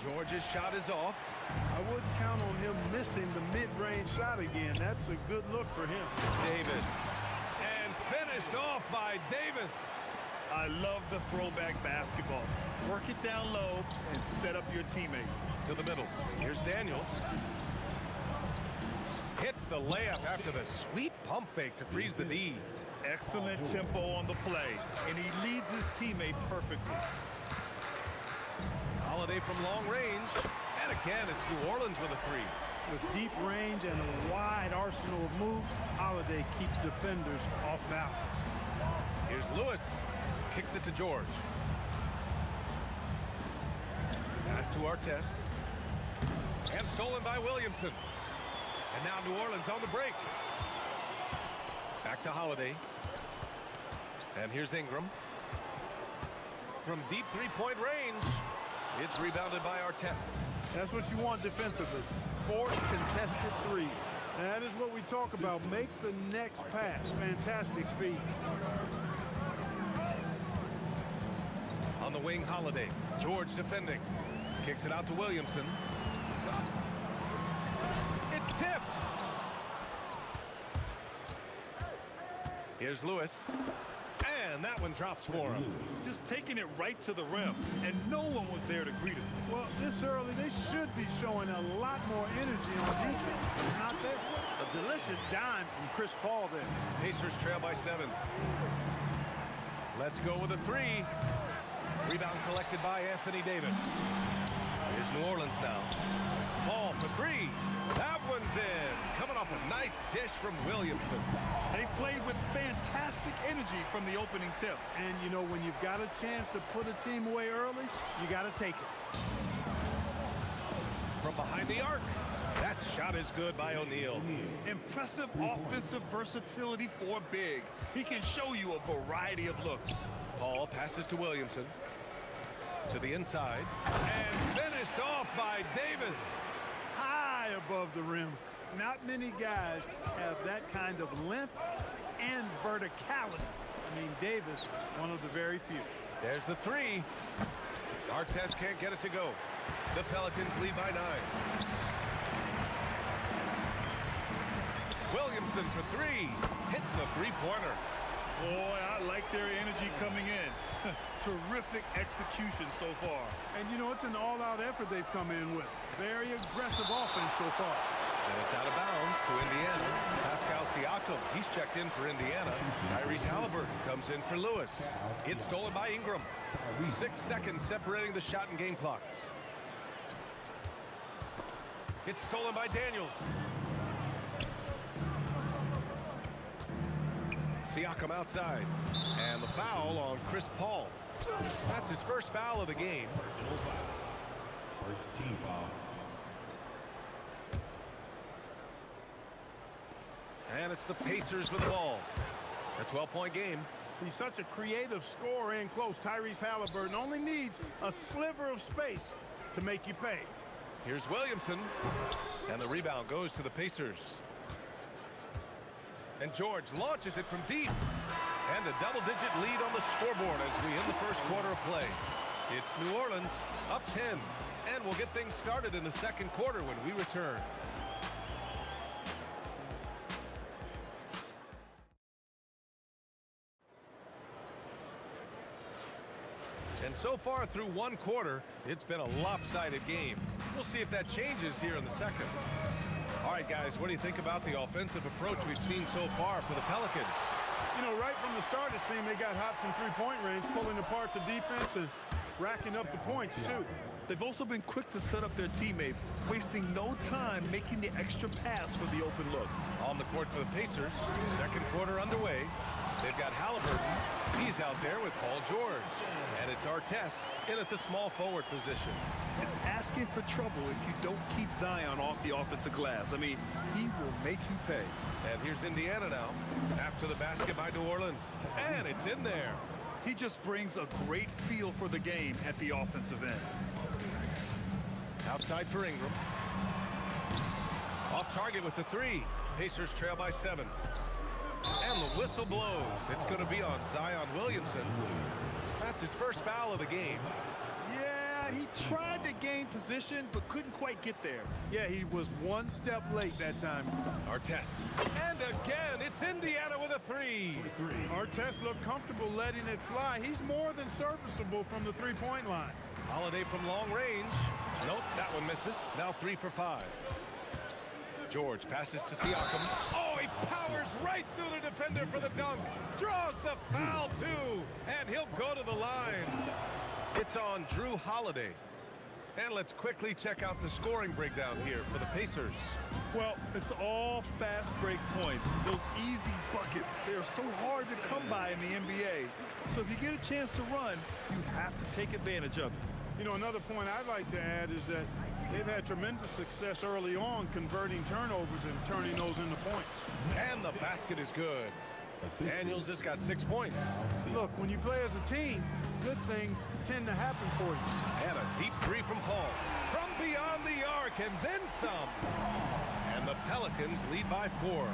George's shot is off. I wouldn't count on him missing the mid-range shot again. That's a good look for him. Davis. And finished off by Davis. I love the throwback basketball. Work it down low and set up your teammate. To the middle. Here's Daniels. Hits the layup after the sweet pump fake to freeze the D. Excellent tempo on the play, and he leads his teammate perfectly. Holiday from long range. And again, it's New Orleans with a 3. With deep range and a wide arsenal of moves, Holiday keeps defenders off balance. Here's Lewis. Kicks it to George. Pass to Artest. And stolen by Williamson. And now New Orleans on the break. Back to Holiday. And here's Ingram. From deep 3-point range. It's rebounded by Artest. That's what you want defensively. Force contested 3. That is what we talk about. Make the next pass. Fantastic feed. On the wing, Holiday. George defending. Kicks it out to Williamson. It's tipped. Here's Lewis. And that one drops for him. Just taking it right to the rim, and no one was there to greet him. Well, this early, they should be showing a lot more energy on defense. It's not there. A delicious dime from Chris Paul there. Pacers trail by 7. Let's go with a 3. Rebound collected by Anthony Davis. Here's New Orleans now. Paul for 3. That one's in. Coming off a nice dish from Williamson. They played with fantastic energy from the opening tip. And, you know, when you've got a chance to put a team away early, you got to take it. From behind the arc. That shot is good by O'Neal. Impressive offensive versatility for big. He can show you a variety of looks. Paul passes to Williamson. To the inside. And finished off by Davis. High above the rim. Not many guys have that kind of length and verticality. I mean, Davis, one of the very few. There's the 3. Artest can't get it to go. The Pelicans lead by 9. Williamson for 3. Hits a 3-pointer. Boy, I like their energy coming in. Terrific execution so far. And, you know, it's an all-out effort they've come in with. Very aggressive offense so far. And it's out of bounds to Indiana. Pascal Siakam, he's checked in for Indiana. Tyrese Halliburton comes in for Lewis. It's stolen by Ingram. 6 seconds separating the shot and game clocks. It's stolen by Daniels. Siakam outside. And the foul on Chris Paul. That's his first foul of the game. Personal foul. First team foul. And it's the Pacers with the ball. A 12-point game. He's such a creative scorer in close. Tyrese Halliburton only needs a sliver of space to make you pay. Here's Williamson. And the rebound goes to the Pacers. And George launches it from deep. And a double-digit lead on the scoreboard as we end the first quarter of play. It's New Orleans up 10. And we'll get things started in the second quarter when we return. And so far through one quarter, it's been a lopsided game. We'll see if that changes here in the second. All right, guys, what do you think about the offensive approach we've seen so far for the Pelicans? You know, right from the start, it seemed they got hot from three-point range, pulling apart the defense and racking up the points, too. They've also been quick to set up their teammates, wasting no time making the extra pass for the open look. On the court for the Pacers, second quarter underway. They've got Halliburton. He's out there with Paul George. And it's Artest in at the small forward position. It's asking for trouble if you don't keep Zion off the offensive glass. I mean, he will make you pay. And here's Indiana now, after the basket by New Orleans. And it's in there. He just brings a great feel for the game at the offensive end. Outside for Ingram. Off target with the three. Pacers trail by 7. And the whistle blows. It's going to be on Zion Williamson. That's his first foul of the game. Yeah, he tried to gain position, but couldn't quite get there. Yeah, he was one step late that time. Artest. And again, it's Indiana with a three. Artest looked comfortable letting it fly. He's more than serviceable from the three-point line. Holiday from long range. Nope, that one misses. Now 3 for 5. George passes to Siakam. Oh, he powers right through the defender for the dunk. Draws the foul, too. And he'll go to the line. It's on Drew Holiday. And let's quickly check out the scoring breakdown here for the Pacers. Well, it's all fast break points. Those easy buckets, they're so hard to come by in the NBA. So if you get a chance to run, you have to take advantage of it. You know, another point I'd like to add is that they've had tremendous success early on converting turnovers and turning those into points. And the basket is good. Daniels has got 6 points. Look, when you play as a team, good things tend to happen for you. And a deep three from Paul. From beyond the arc, and then some. And the Pelicans lead by 4.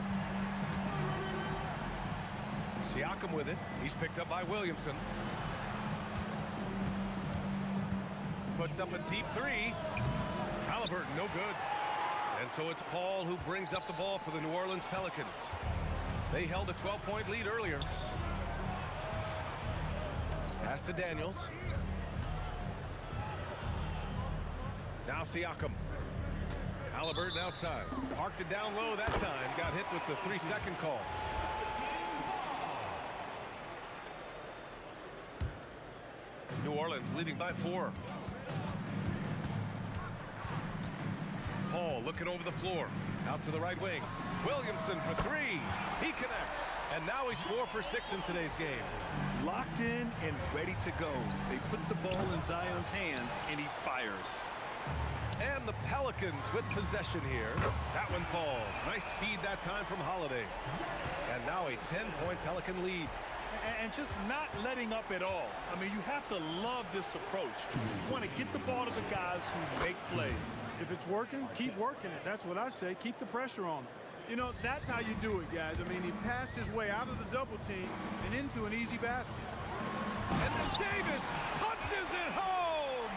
Siakam with it. He's picked up by Williamson. Puts up a deep three. Halliburton, no good. And so it's Paul who brings up the ball for the New Orleans Pelicans. They held a 12-point lead earlier. Pass to Daniels. Now Siakam. Halliburton outside. Parked it down low that time. Got hit with the 3-second call. New Orleans leading by 4. Paul looking over the floor. Out to the right wing. Williamson for 3. He connects. And now he's 4 for 6 in today's game. Locked in and ready to go. They put the ball in Zion's hands, and he fires. And the Pelicans with possession here. That one falls. Nice feed that time from Holiday. And now a 10-point Pelican lead. And just not letting up at all. I mean, you have to love this approach. You want to get the ball to the guys who make plays. If it's working, keep working it. That's what I say. Keep the pressure on him. You know, that's how you do it, guys. I mean, he passed his way out of the double team and into an easy basket. And then Davis punches it home!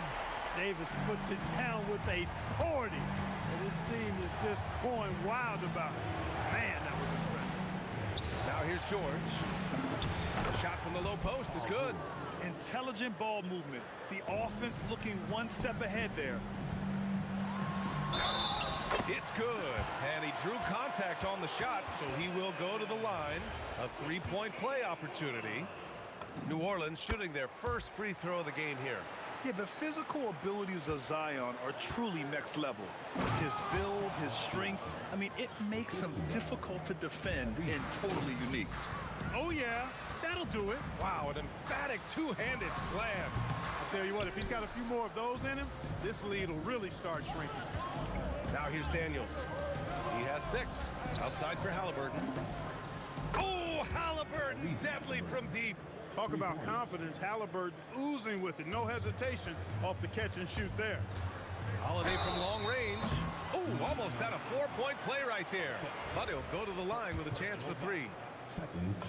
Davis puts it down with authority. And his team is just going wild about it. Man, that was impressive. Now here's George. The shot from the low post is good. Intelligent ball movement. The offense looking one step ahead there. It's good, and he drew contact on the shot, so he will go to the line. A 3-point play opportunity. New Orleans shooting their first free throw of the game here. Yeah, the physical abilities of Zion are truly next level. His build, his strength, I mean, it makes him difficult to defend and totally unique. Oh, yeah, that'll do it. Wow, an emphatic two-handed slam. I'll tell you what, if he's got a few more of those in him, this lead will really start shrinking. Now here's Daniels. He has 6. Outside for Halliburton. Oh, Halliburton, deadly from deep. Talk about confidence. Halliburton oozing with it. No hesitation off the catch and shoot there. Holiday from long range. Oh, Almost had a 4-point play right there. But he'll go to the line with a chance for 3.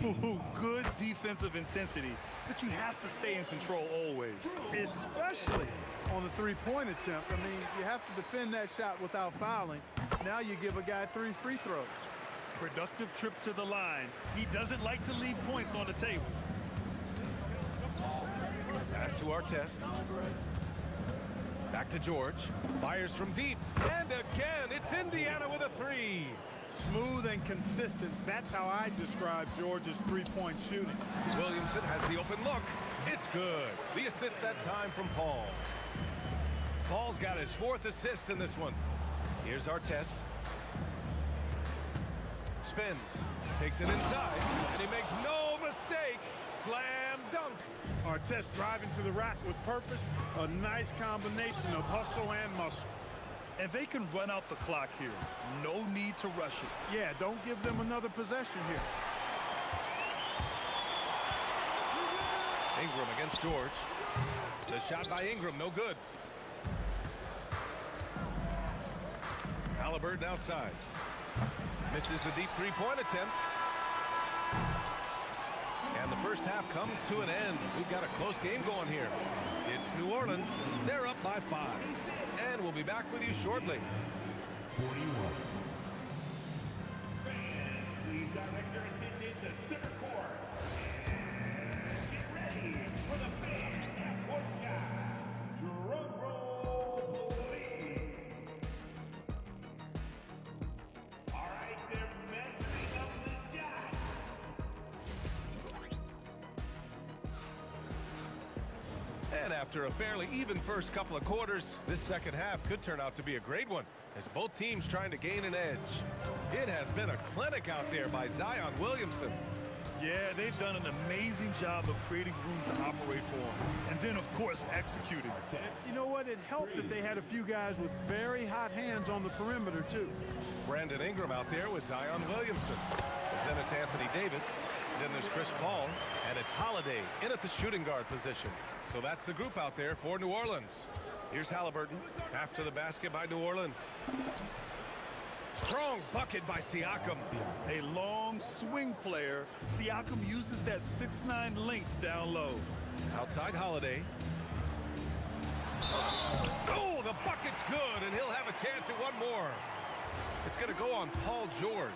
Ooh, good defensive intensity, but you have to stay in control always. Especially on the three-point attempt. I mean, you have to defend that shot without fouling. Now you give a guy 3 free throws. Productive trip to the line. He doesn't like to leave points on the table. Pass to Artest. Back to George. Fires from deep. And again, it's Indiana with a 3. Smooth and consistent. That's how I describe George's three-point shooting. Williamson has the open look. It's good. The assist that time from Paul. Paul's got his 4th assist in this one. Here's Artest. Spins. Takes it inside. And he makes no mistake. Slam dunk. Artest driving to the rack with purpose. A nice combination of hustle and muscle. And they can run out the clock here. No need to rush it. Yeah, don't give them another possession here. Ingram against George. The shot by Ingram, no good. Halliburton outside. Misses the deep 3-point attempt. And the first half comes to an end. We've got a close game going here. It's New Orleans. They're up by 5. And we'll be back with you shortly. 41. Please direct your attention to center court. And get ready for the fan half-court shot. Drum roll, please. All right, they're measuring up the shot. And after a fairly even first couple of quarters, this second half could turn out to be a great one as both teams trying to gain an edge. It has been a clinic out there by Zion Williamson. Yeah, they've done an amazing job of creating room to operate for him. And then, of course, executing. You know what? It helped that they had a few guys with very hot hands on the perimeter, too. Brandon Ingram out there with Zion Williamson. Then it's Anthony Davis. Then there's Chris Paul. And it's Holiday in at the shooting guard position. So that's the group out there for New Orleans. Here's Halliburton after the basket by New Orleans. Strong bucket by Siakam. A long swing player. Siakam uses that 6'9" length down low. Outside Holiday. Oh, the bucket's good, and he'll have a chance at one more. It's going to go on Paul George.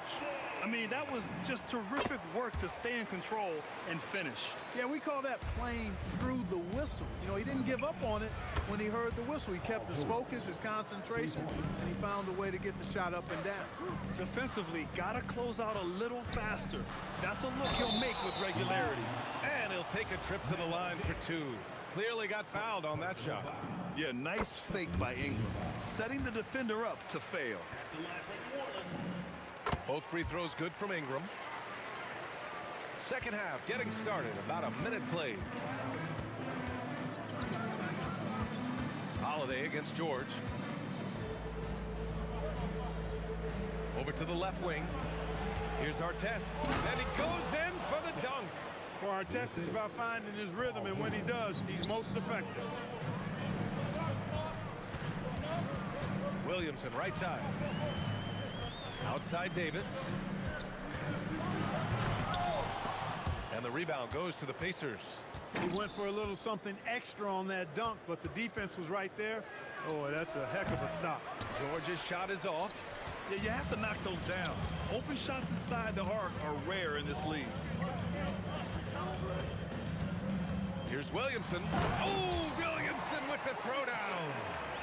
I mean, that was just terrific work to stay in control and finish. Yeah, we call that playing through the whistle. You know, he didn't give up on it when he heard the whistle. He kept his focus, his concentration, and he found a way to get the shot up and down. Defensively, got to close out a little faster. That's a look he'll make with regularity. And he'll take a trip to the line for 2. Clearly got fouled on that shot. Yeah, nice fake by Ingram, setting the defender up to fail. Both free throws good from Ingram. Second half getting started, about a minute played. Holiday against George. Over to the left wing. Here's Artest, and he goes in for the dunk. For Artest, it's about finding his rhythm, and when he does, he's most effective. Williamson, right side. Outside Davis. And the rebound goes to the Pacers. He went for a little something extra on that dunk, but the defense was right there. Oh, that's a heck of a stop. George's shot is off. Yeah, you have to knock those down. Open shots inside the arc are rare in this league. Here's Williamson. Oh, Williamson with the throwdown.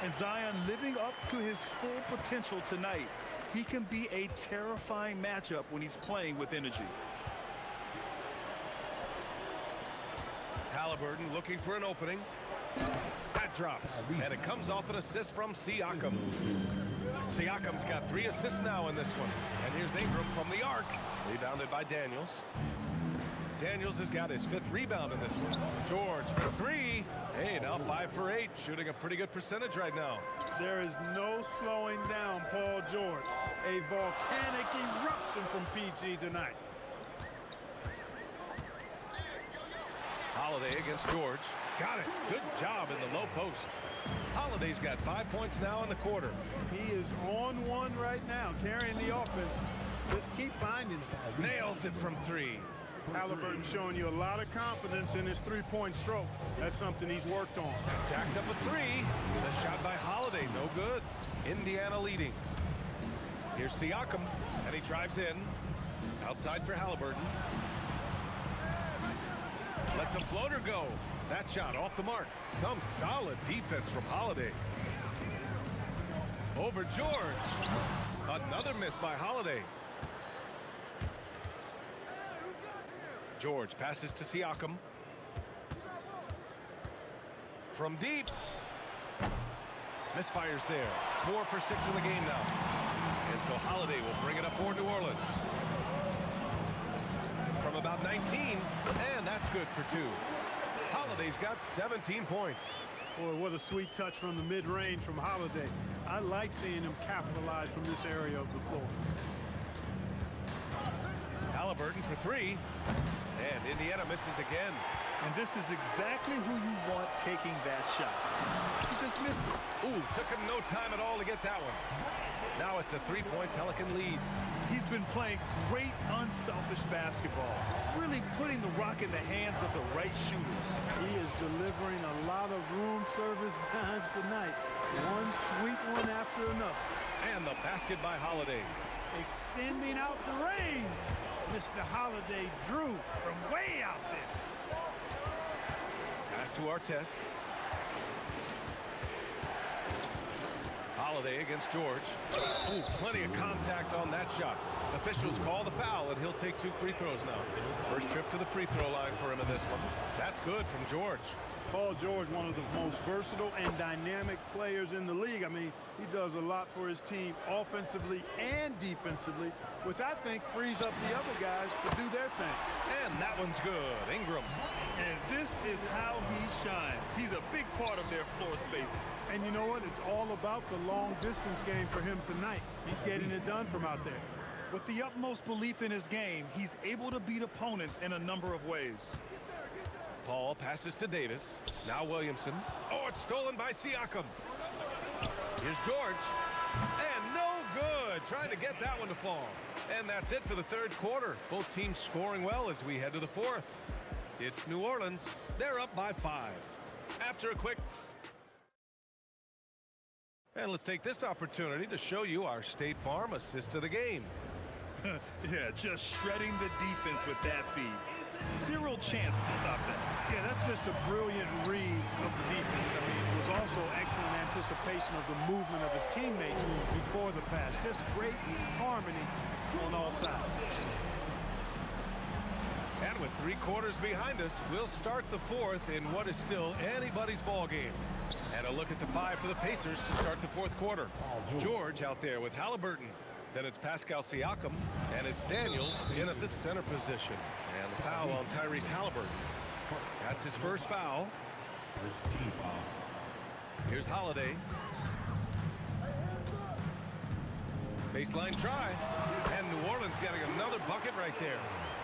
And Zion living up to his full potential tonight. He can be a terrifying matchup when he's playing with energy. Halliburton looking for an opening. That drops, and it comes off an assist from Siakam. Siakam's got 3 assists now in this one. And here's Ingram from the arc. Rebounded by Daniels. Daniels has got his 5th rebound in this one. George for 3. Hey, now 5 for 8. Shooting a pretty good percentage right now. There is no slowing down Paul George. A volcanic eruption from PG tonight. Holiday against George. Got it. Good job in the low post. Holiday's got 5 points now in the quarter. He is on one right now, carrying the offense. Just keep finding it. Nails it from 3. Halliburton showing you a lot of confidence in his three-point stroke. That's something he's worked on. Jacks up a 3. The shot by Holiday, no good. Indiana leading. Here's Siakam, and he drives in. Outside for Halliburton. Lets a floater go. That shot off the mark. Some solid defense from Holiday. Over George. Another miss by Holiday. George passes to Siakam. From deep. Misfires there. 4 for 6 in the game now. And so Holiday will bring it up for New Orleans. From about 19, and that's good for 2. Holiday's got 17 points. Boy, what a sweet touch from the mid-range from Holiday. I like seeing him capitalize from this area of the floor. Halliburton for 3, and Indiana misses again. And this is exactly who you want taking that shot. He just missed it. Ooh, took him no time at all to get that one. Now it's a 3-point Pelican lead. He's been playing great unselfish basketball, really putting the rock in the hands of the right shooters. He is delivering a lot of room service times tonight. One sweet one after another. And the basket by Holiday. Extending out the range. Mr. Holiday drew from way out there. Pass to Artest. Holiday against George. Ooh, plenty of contact on that shot. Officials call the foul, and he'll take 2 free throws now. First trip to the free throw line for him in this one. That's good from George. Paul George, one of the most versatile and dynamic players in the league. I mean, he does a lot for his team offensively and defensively, which I think frees up the other guys to do their thing. And that one's good. Ingram. And this is how he shines. He's a big part of their floor spacing. And you know what? It's all about the long distance game for him tonight. He's getting it done from out there. With the utmost belief in his game, he's able to beat opponents in a number of ways. Paul passes to Davis. Now Williamson. Oh, it's stolen by Siakam. Here's George. And no good. Trying to get that one to fall. And that's it for the third quarter. Both teams scoring well as we head to the fourth. It's New Orleans. They're up by 5. After a quick... And let's take this opportunity to show you our State Farm assist of the game. Yeah, just shredding the defense with that feed. Zero chance to stop that. Yeah, that's just a brilliant read of the defense. I mean, it was also excellent anticipation of the movement of his teammates before the pass. Just great harmony on all sides. And with 3 quarters behind us, we'll start the fourth in what is still anybody's ball game. And a look at the 5 for the Pacers to start the fourth quarter. George out there with Halliburton. Then it's Pascal Siakam, and it's Daniels in at the center position. And the foul on Tyrese Halliburton. That's his first foul. Here's Holiday. Baseline try. And New Orleans getting another bucket right there.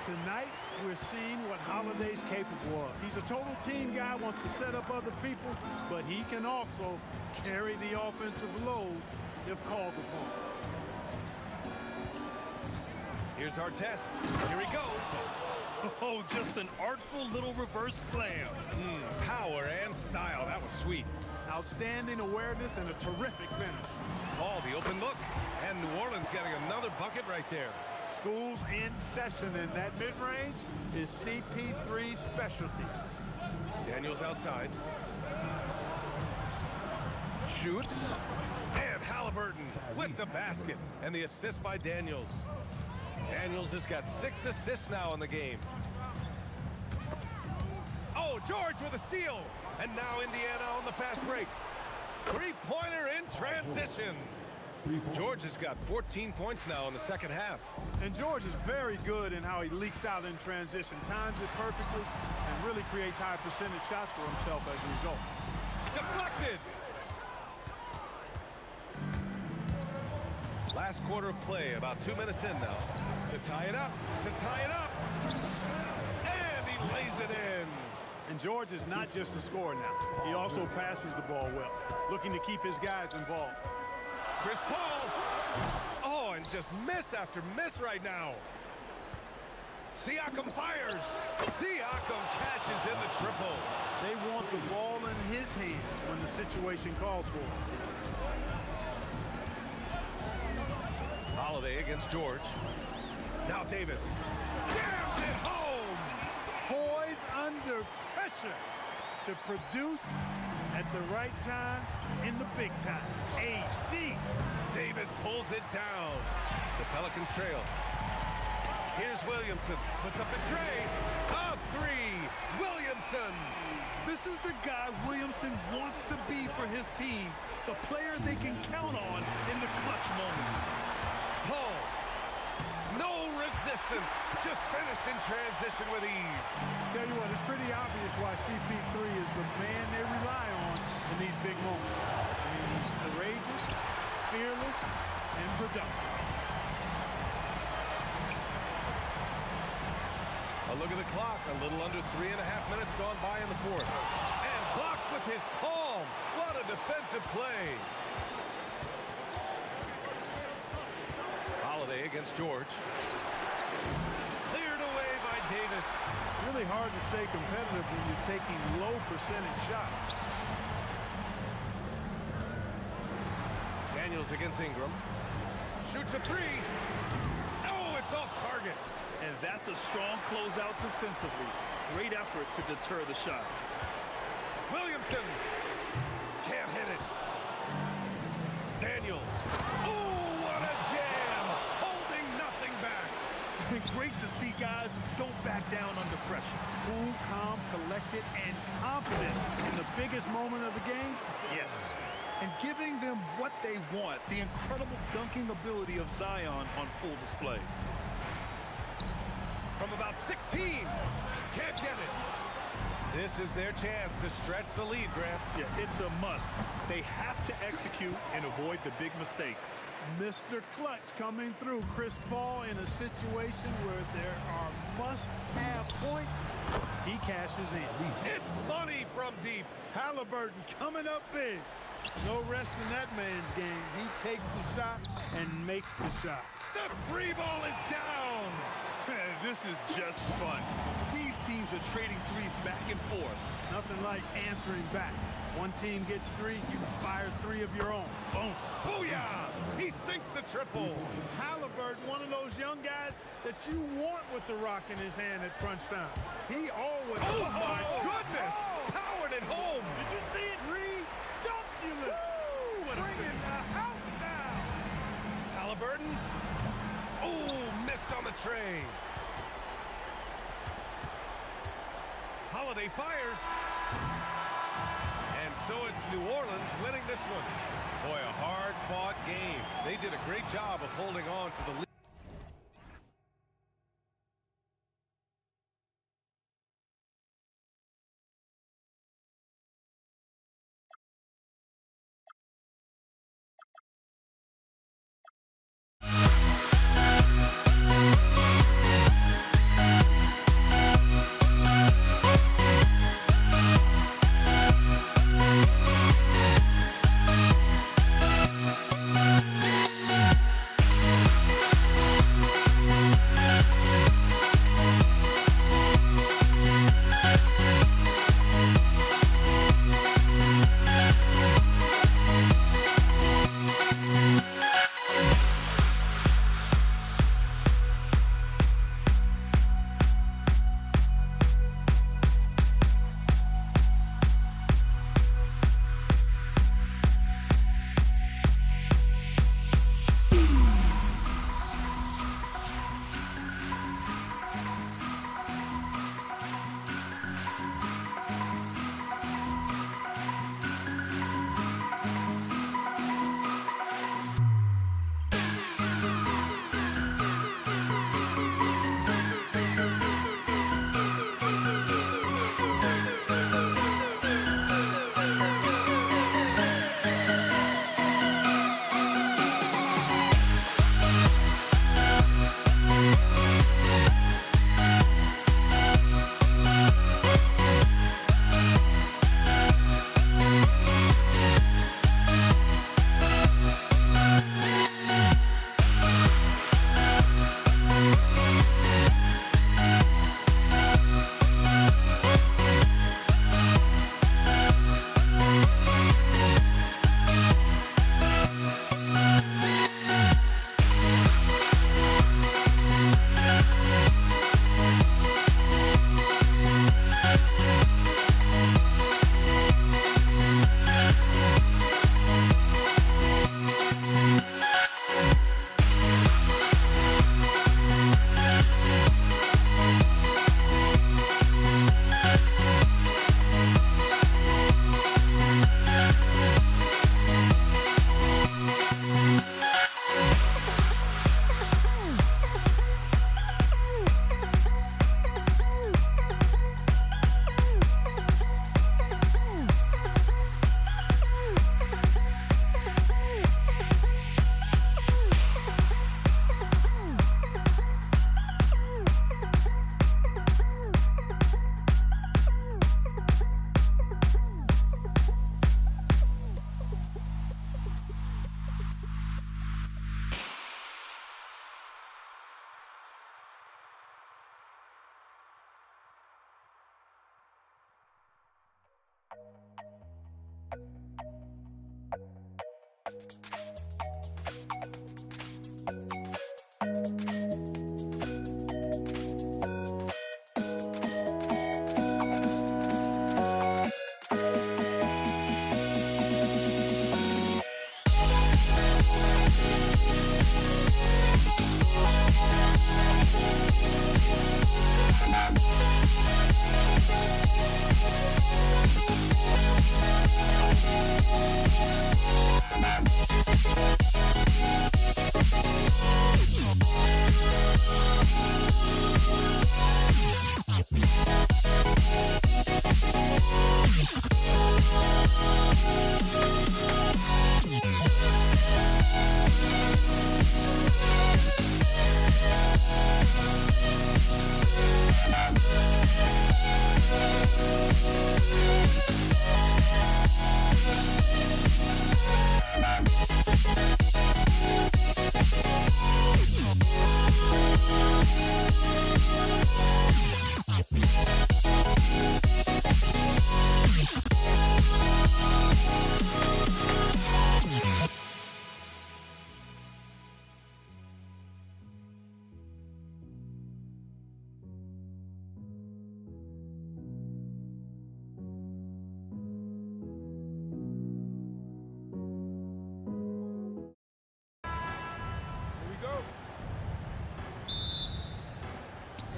Tonight, we're seeing what Holiday's capable of. He's a total team guy, wants to set up other people, but he can also carry the offensive load if called upon. Here's Artest. Here he goes. Oh, just an artful little reverse slam. Power and style. That was sweet. Outstanding awareness and a terrific finish. Oh, the open look. And New Orleans getting another bucket right there. School's in session, and that mid-range is CP3's specialty. Daniels outside. Shoots. And Halliburton with the basket. And the assist by Daniels. Daniels has got 6 assists now in the game. Oh, George with a steal. And now Indiana on the fast break. 3-pointer in transition. George has got 14 points now in the second half. And George is very good in how he leaks out in transition. Times it perfectly and really creates high percentage shots for himself as a result. Deflected. Last quarter of play, about 2 minutes in now. To tie it up, And he lays it in. And George is not just a scorer now. He also passes the ball well, looking to keep his guys involved. Chris Paul. Oh, and just miss after miss right now. Siakam fires. Siakam cashes in the triple. They want the ball in his hands when the situation calls for it. Holiday against George. Now Davis. Jams it home. Poised under pressure to produce at the right time in the big time. AD. Davis pulls it down. The Pelicans trail. Here's Williamson. Puts up the tray. A three. Williamson. This is the guy Williamson wants to be for his team. The player they can count on in the clutch moments. Paul. No resistance. Just finished in transition with ease. Tell you what, it's pretty obvious why CP3 is the man they rely on in these big moments. I mean, he's courageous, fearless, and productive. A look at the clock. A little under 3.5 minutes gone by in the fourth. And blocked with his palm. What a defensive play. Holiday against George. Cleared away by Davis. Really hard to stay competitive when you're taking low percentage shots. Daniels against Ingram. Shoots a three. Oh, it's off target. And that's a strong closeout defensively. Great effort to deter the shot. Williamson. Can't hit it. Daniels. Oh, what a jam. Holding nothing back. Great to see guys don't back down under pressure. Cool, calm, collected, and confident in the biggest moment of the game? Yes. And giving them what they want, the incredible dunking ability of Zion on full display. From about 16. Can't get it. This is their chance to stretch the lead, Grant. Yeah, it's a must. They have to execute and avoid the big mistake. Mr. Clutch coming through. Chris Paul in a situation where there are must-have points. He cashes in. It's money from deep. Halliburton coming up big. No rest in that man's game. He takes the shot and makes the shot. The free ball is down. This is just fun. These teams are trading threes back and forth. Nothing like answering back. One team gets three, you fire three of your own. Boom. Booyah! He sinks the triple. Halliburton, one of those young guys that you want with the rock in his hand at crunch time. He always... Oh, my goodness! Powered it home. Did you see it? Redunculous. Bringing the house down. Halliburton. Oh, missed on the tray. Holiday fires. And so it's New Orleans winning this one. Boy, a hard-fought game. They did a great job of holding on to the lead.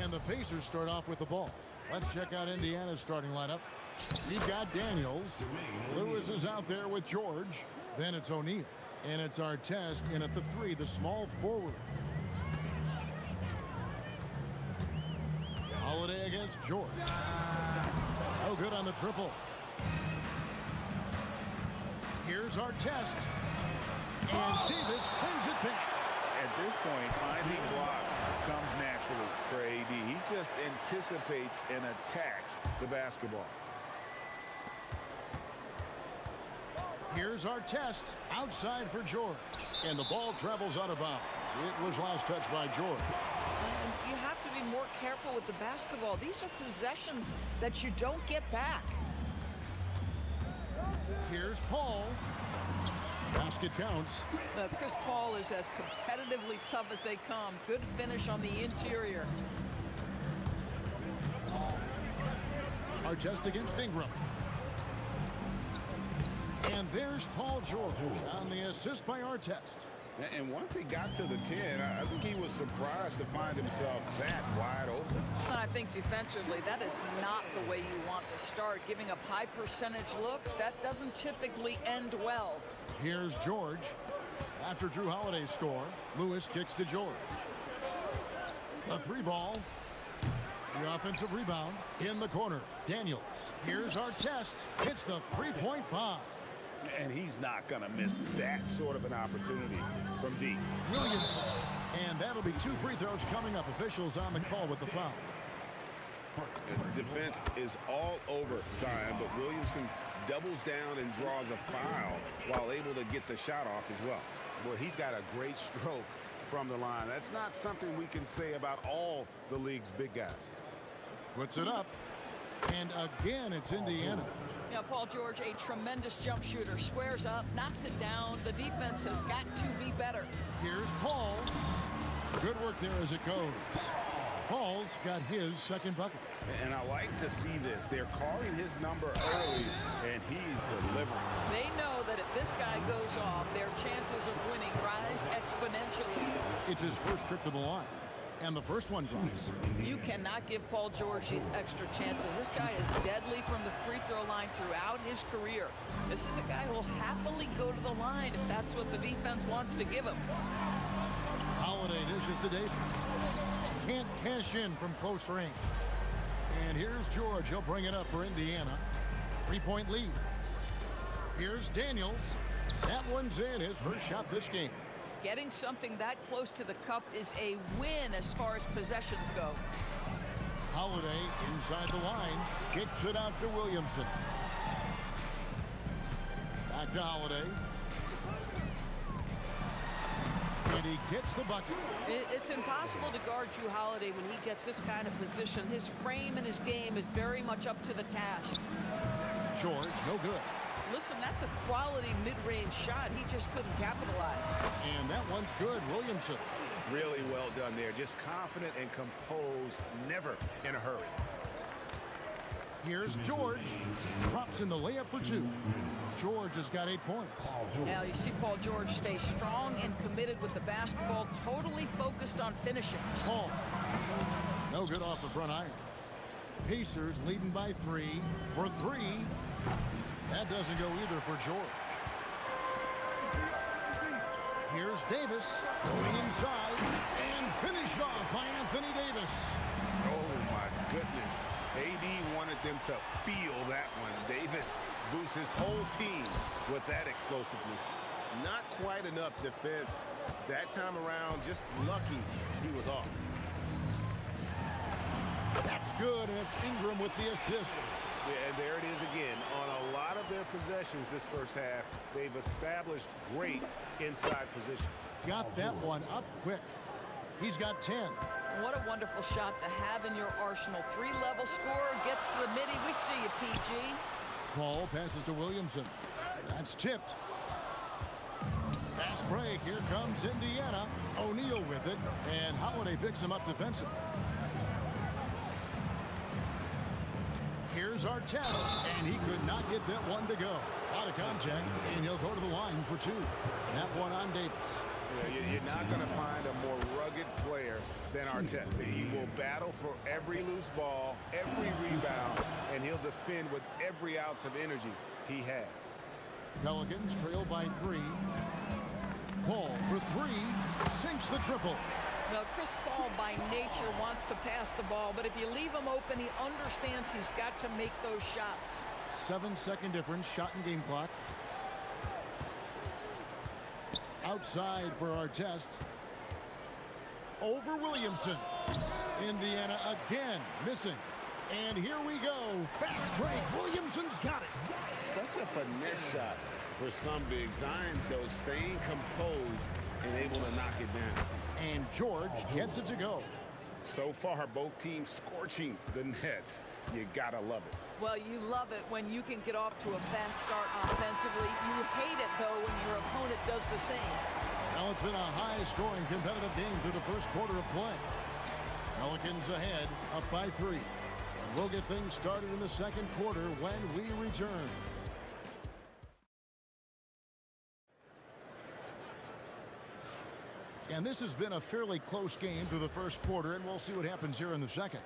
And the Pacers start off with the ball. Let's check out Indiana's starting lineup. We've got Daniels. Lewis is out there with George. Then it's O'Neal. And it's Artest in at the 3, the small forward. Holiday against George. No good on the triple. Here's Artest. And Davis sends it back. At this point, finding blocks comes naturally for AD. He just anticipates and attacks the basketball. Here's Artest outside for George. And the ball travels out of bounds. It was last touched by George. And you have to be more careful with the basketball. These are possessions that you don't get back. Here's Paul. Basket counts. Chris Paul is as competitively tough as they come. Good finish on the interior. Artest against Ingram. And there's Paul George on the assist by Artest. And once he got to the 10, I think he was surprised to find himself that wide open. I think defensively, that is not the way you want to start. Giving up high percentage looks, that doesn't typically end well. Here's George. After Drew Holiday's score, Lewis kicks to George. The 3 ball. The offensive rebound in the corner. Daniels. Here's Artest. Hits the 3-point bomb. And he's not going to miss that sort of an opportunity from deep. Williamson. And that'll be 2 free throws coming up. Officials on the call with the foul. Defense is all over Zion, but Williamson doubles down and draws a foul while able to get the shot off as well. Well, he's got a great stroke from the line. That's not something we can say about all the league's big guys. Puts it up. And again, it's Indiana. Now, Paul George, a tremendous jump shooter. Squares up, knocks it down. The defense has got to be better. Here's Paul. Good work there as it goes. Paul's got his second bucket. And I like to see this. They're calling his number early, and he's delivering. They know that if this guy goes off, their chances of winning rise exponentially. It's his first trip to the line. And the first one drops. You cannot give Paul George these extra chances. This guy is deadly from the free throw line throughout his career. This is a guy who will happily go to the line if that's what the defense wants to give him. Holiday dishes to Davis. Can't cash in from close range. And here's George. He'll bring it up for Indiana. 3-point lead. Here's Daniels. That one's in, his first shot this game. Getting something that close to the cup is a win as far as possessions go. Holiday inside the line. Kicks it out to Williamson. Back to Holiday. And he gets the bucket. It's impossible to guard Drew Holiday when he gets this kind of position. His frame and his game is very much up to the task. George, no good. Listen, that's a quality mid-range shot. He just couldn't capitalize. And that one's good. Williamson. Really well done there. Just confident and composed, never in a hurry. Here's George. Drops in the layup for 2. George has got 8 points. Now you see Paul George stay strong and committed with the basketball, totally focused on finishing. Paul. No good off the front iron. Pacers leading by 3 for 3. That doesn't go either for George. Here's Davis going inside and finished off by Anthony Davis. Oh, my goodness. AD wanted them to feel that one. Davis boosts his whole team with that explosiveness. Not quite enough defense. That time around, just lucky he was off. That's good, and it's Ingram with the assist. Yeah, and there it is again. On a lot of their possessions this first half, they've established great inside position. Got that one up quick. He's got 10. What a wonderful shot to have in your arsenal. 3-level scorer, gets to the midi. We see you, PG. Paul passes to Williamson. That's tipped. Fast break. Here comes Indiana. O'Neal with it, and Holiday picks him up defensively. Here's Artest, and he could not get that one to go. Out of contact, and he'll go to the line for 2. That one on Davis. Yeah, you're not going to find a more rugged player than Artest. He will battle for every loose ball, every rebound, and he'll defend with every ounce of energy he has. Pelicans trail by 3. Paul for 3, sinks the triple. Now, Chris Paul, by nature, wants to pass the ball, but if you leave him open, he understands he's got to make those shots. 7-second difference, shot and game clock. Outside for Artest. Over Williamson. Indiana again missing. And here we go. Fast break. Williamson's got it. Such a finesse shot for some big. Zions, though, staying composed and able to knock it down. And George gets it to go. So far, both teams scorching the Nets. You gotta love it. Well, you love it when you can get off to a fast start offensively. You hate it, though, when your opponent does the same. Now it's been a high-scoring competitive game through the first quarter of play. Pelicans ahead, up by 3. And we'll get things started in the second quarter when we return. And this has been a fairly close game through the first quarter, and we'll see what happens here in the second.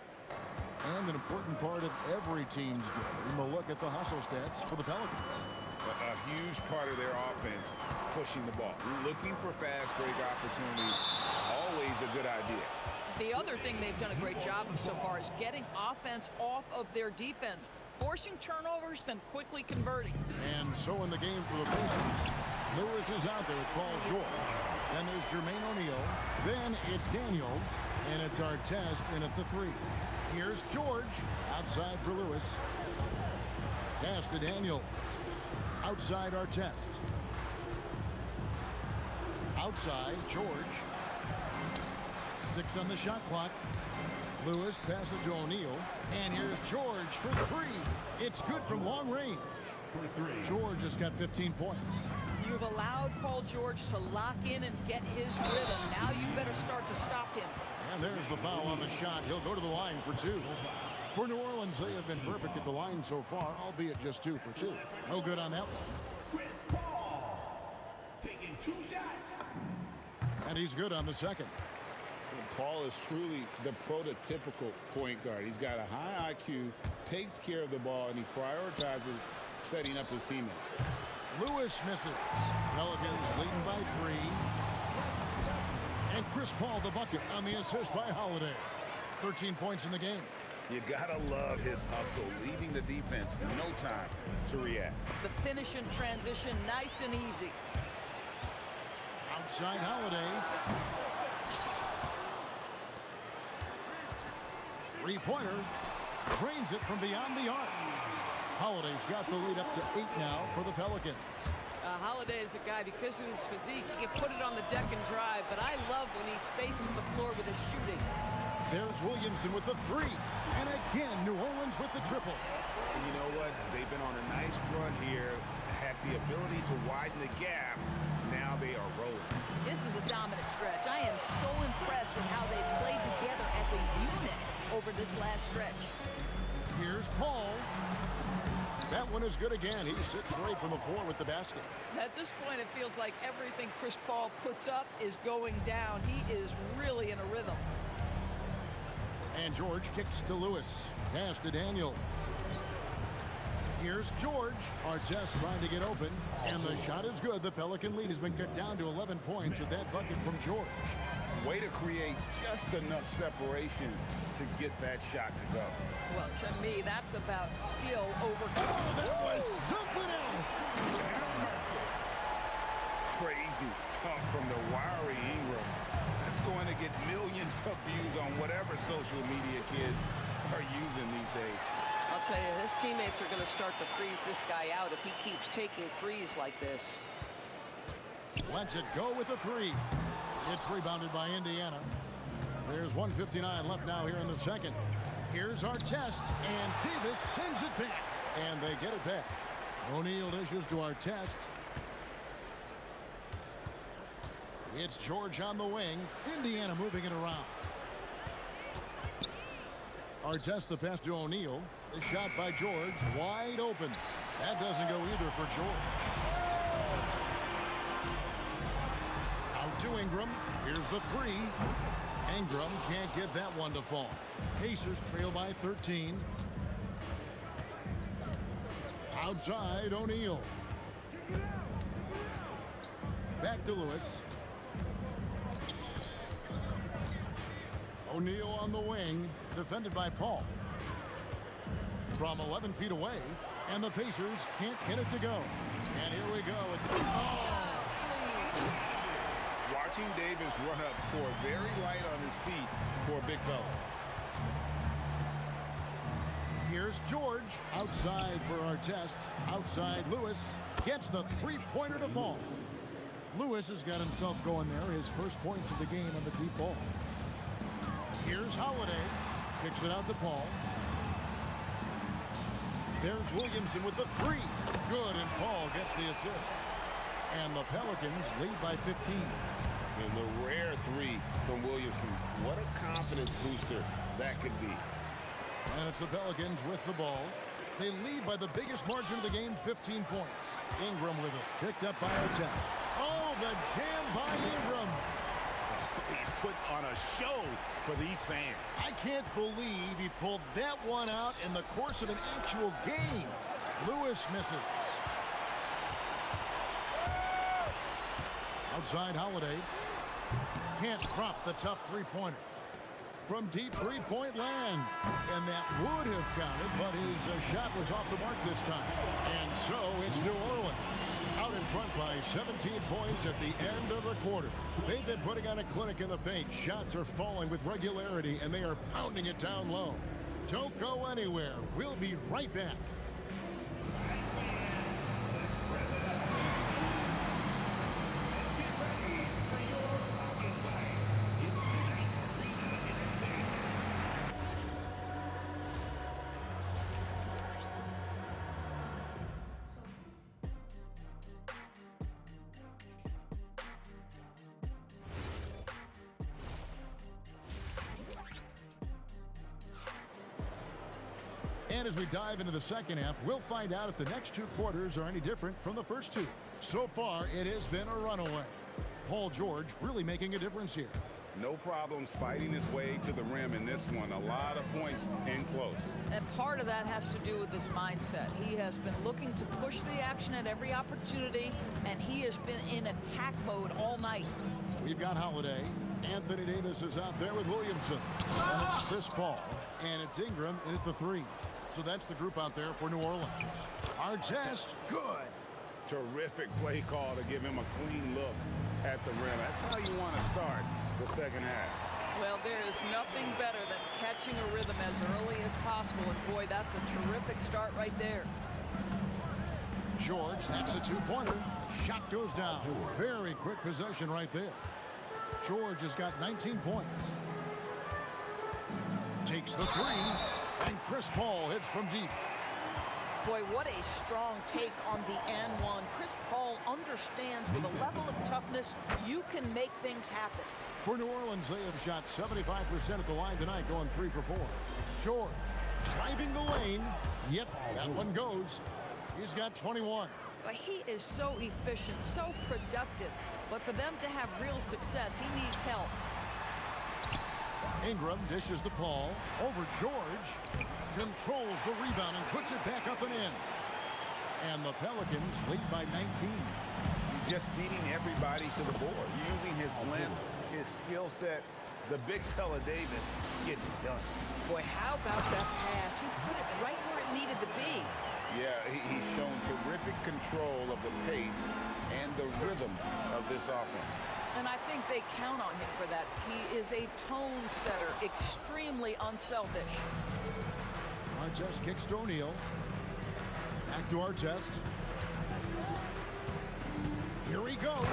And an important part of every team's game, we'll look at the hustle stats for the Pelicans. A huge part of their offense, pushing the ball. Looking for fast break opportunities, always a good idea. The other thing they've done a great job of so far is getting offense off of their defense, forcing turnovers, then quickly converting. And so in the game for the Pacers, Lewis is out there with Paul George. Then there's Jermaine O'Neal. Then it's Daniels, and it's Artest in at the 3. Here's George, outside for Lewis. Pass to Daniels. Outside Artest. Outside George. 6 on the shot clock. Lewis passes to O'Neal. And here's George for 3. It's good from long range. George has got 15 points. You've allowed Paul George to lock in and get his rhythm. Now you better start to stop him. And there's the foul on the shot. He'll go to the line for 2. For New Orleans, they have been perfect at the line so far, albeit just 2 for 2. No good on that one. Chris Paul taking 2 shots. And he's good on the second. Paul is truly the prototypical point guard. He's got a high IQ, takes care of the ball, and he prioritizes setting up his teammates. Lewis misses. Pelicans leading by 3. And Chris Paul the bucket on the assist by Holiday. 13 points in the game. You gotta love his hustle, leaving the defense no time to react. The finish in transition, nice and easy. Outside Holiday. 3-pointer. Drains it from beyond the arc. Holiday's got the lead up to 8 now for the Pelicans. Holiday is a guy, because of his physique, he can put it on the deck and drive, but I love when he spaces the floor with his shooting. There's Williamson with the 3. And again, New Orleans with the triple. And you know what? They've been on a nice run here, had the ability to widen the gap. Now they are rolling. This is a dominant stretch. I am so impressed Paul. That one is good again. He's 6 straight from the floor with the basket. At this point, it feels like everything Chris Paul puts up is going down. He is really in a rhythm. And George kicks to Lewis. Pass to Daniel. Here's George. Artest trying to get open. And the shot is good. The Pelican lead has been cut down to 11 points with that bucket from George. Way to create just enough separation to get that shot to go. Well, to me, that's about skill over... Oh, that was something else. Crazy talk from the wiry Ingram. That's going to get millions of views on whatever social media kids are using these days. I'll tell you, his teammates are going to start to freeze this guy out if he keeps taking threes like this. Lets it go with a 3. It's rebounded by Indiana. There's 1:59 left now here in the second. Here's Artest, and Davis sends it back. And they get it back. O'Neal dishes to Artest. It's George on the wing. Indiana moving it around. Artest the pass to O'Neal. The shot by George, wide open. That doesn't go either for George. Out to Ingram. Here's the 3. Ingram can't get that one to fall. Pacers trail by 13. Outside, O'Neal. Back to Lewis. O'Neal on the wing, defended by Paul. From 11 feet away, and the Pacers can't get it to go. And here we go. Watching Davis run up court, very light on his feet for a big fella. Here's George. Outside for Artest. Outside, Lewis gets the 3-pointer to fall. Lewis has got himself going there. His first points of the game on the deep ball. Here's Holiday. Kicks it out to Paul. There's Williamson with the 3. Good, and Paul gets the assist. And the Pelicans lead by 15. And the rare 3 from Williamson. What a confidence booster that could be. And it's the Pelicans with the ball. They lead by the biggest margin of the game, 15 points. Ingram with it. Picked up by Artest. Oh, the jam by Ingram. He's put on a show for these fans. I can't believe he pulled that one out in the course of an actual game. Lewis misses. Outside, Holiday. Can't prop the tough 3-pointer. From deep 3-point land. And that would have counted, but his shot was off the mark this time. And so it's New Orleans. Out in front by 17 points at the end of the quarter. They've been putting on a clinic in the paint. Shots are falling with regularity, and they are pounding it down low. Don't go anywhere. We'll be right back. And as we dive into the second half, we'll find out if the next 2 quarters are any different from the first 2. So far, it has been a runaway. Paul George really making a difference here. No problems fighting his way to the rim in this one. A lot of points in close. And part of that has to do with his mindset. He has been looking to push the action at every opportunity, and he has been in attack mode all night. We've got Holiday. Anthony Davis is out there with Williamson. And it's Chris Paul. And it's Ingram in at the 3. So that's the group out there for New Orleans. Artest, good. Terrific play call to give him a clean look at the rim. That's how you want to start the second half. Well, there is nothing better than catching a rhythm as early as possible. And boy, that's a terrific start right there. George, that's a 2-pointer. Shot goes down. Very quick possession right there. George has got 19 points. Takes the 3. And Chris Paul hits from deep. Boy, what a strong take on the and one. Chris Paul understands with a level of toughness, you can make things happen. For New Orleans, they have shot 75% at the line tonight, going 3 for 4. George driving the lane. Yep, that one goes. He's got 21. But he is so efficient, so productive. But for them to have real success, he needs help. Ingram dishes to Paul. Over George. Controls the rebound and puts it back up and in. And the Pelicans lead by 19. Just beating everybody to the board. Using his length, his skill set. The big fella Davis getting it done. Boy, how about that pass? He put it right where it needed to be. Yeah, he's shown terrific control of the pace and the rhythm of this offense. And I think they count on him for that. He is a tone setter, extremely unselfish. Artest kicks to O'Neal. Back to Artest. Here he goes.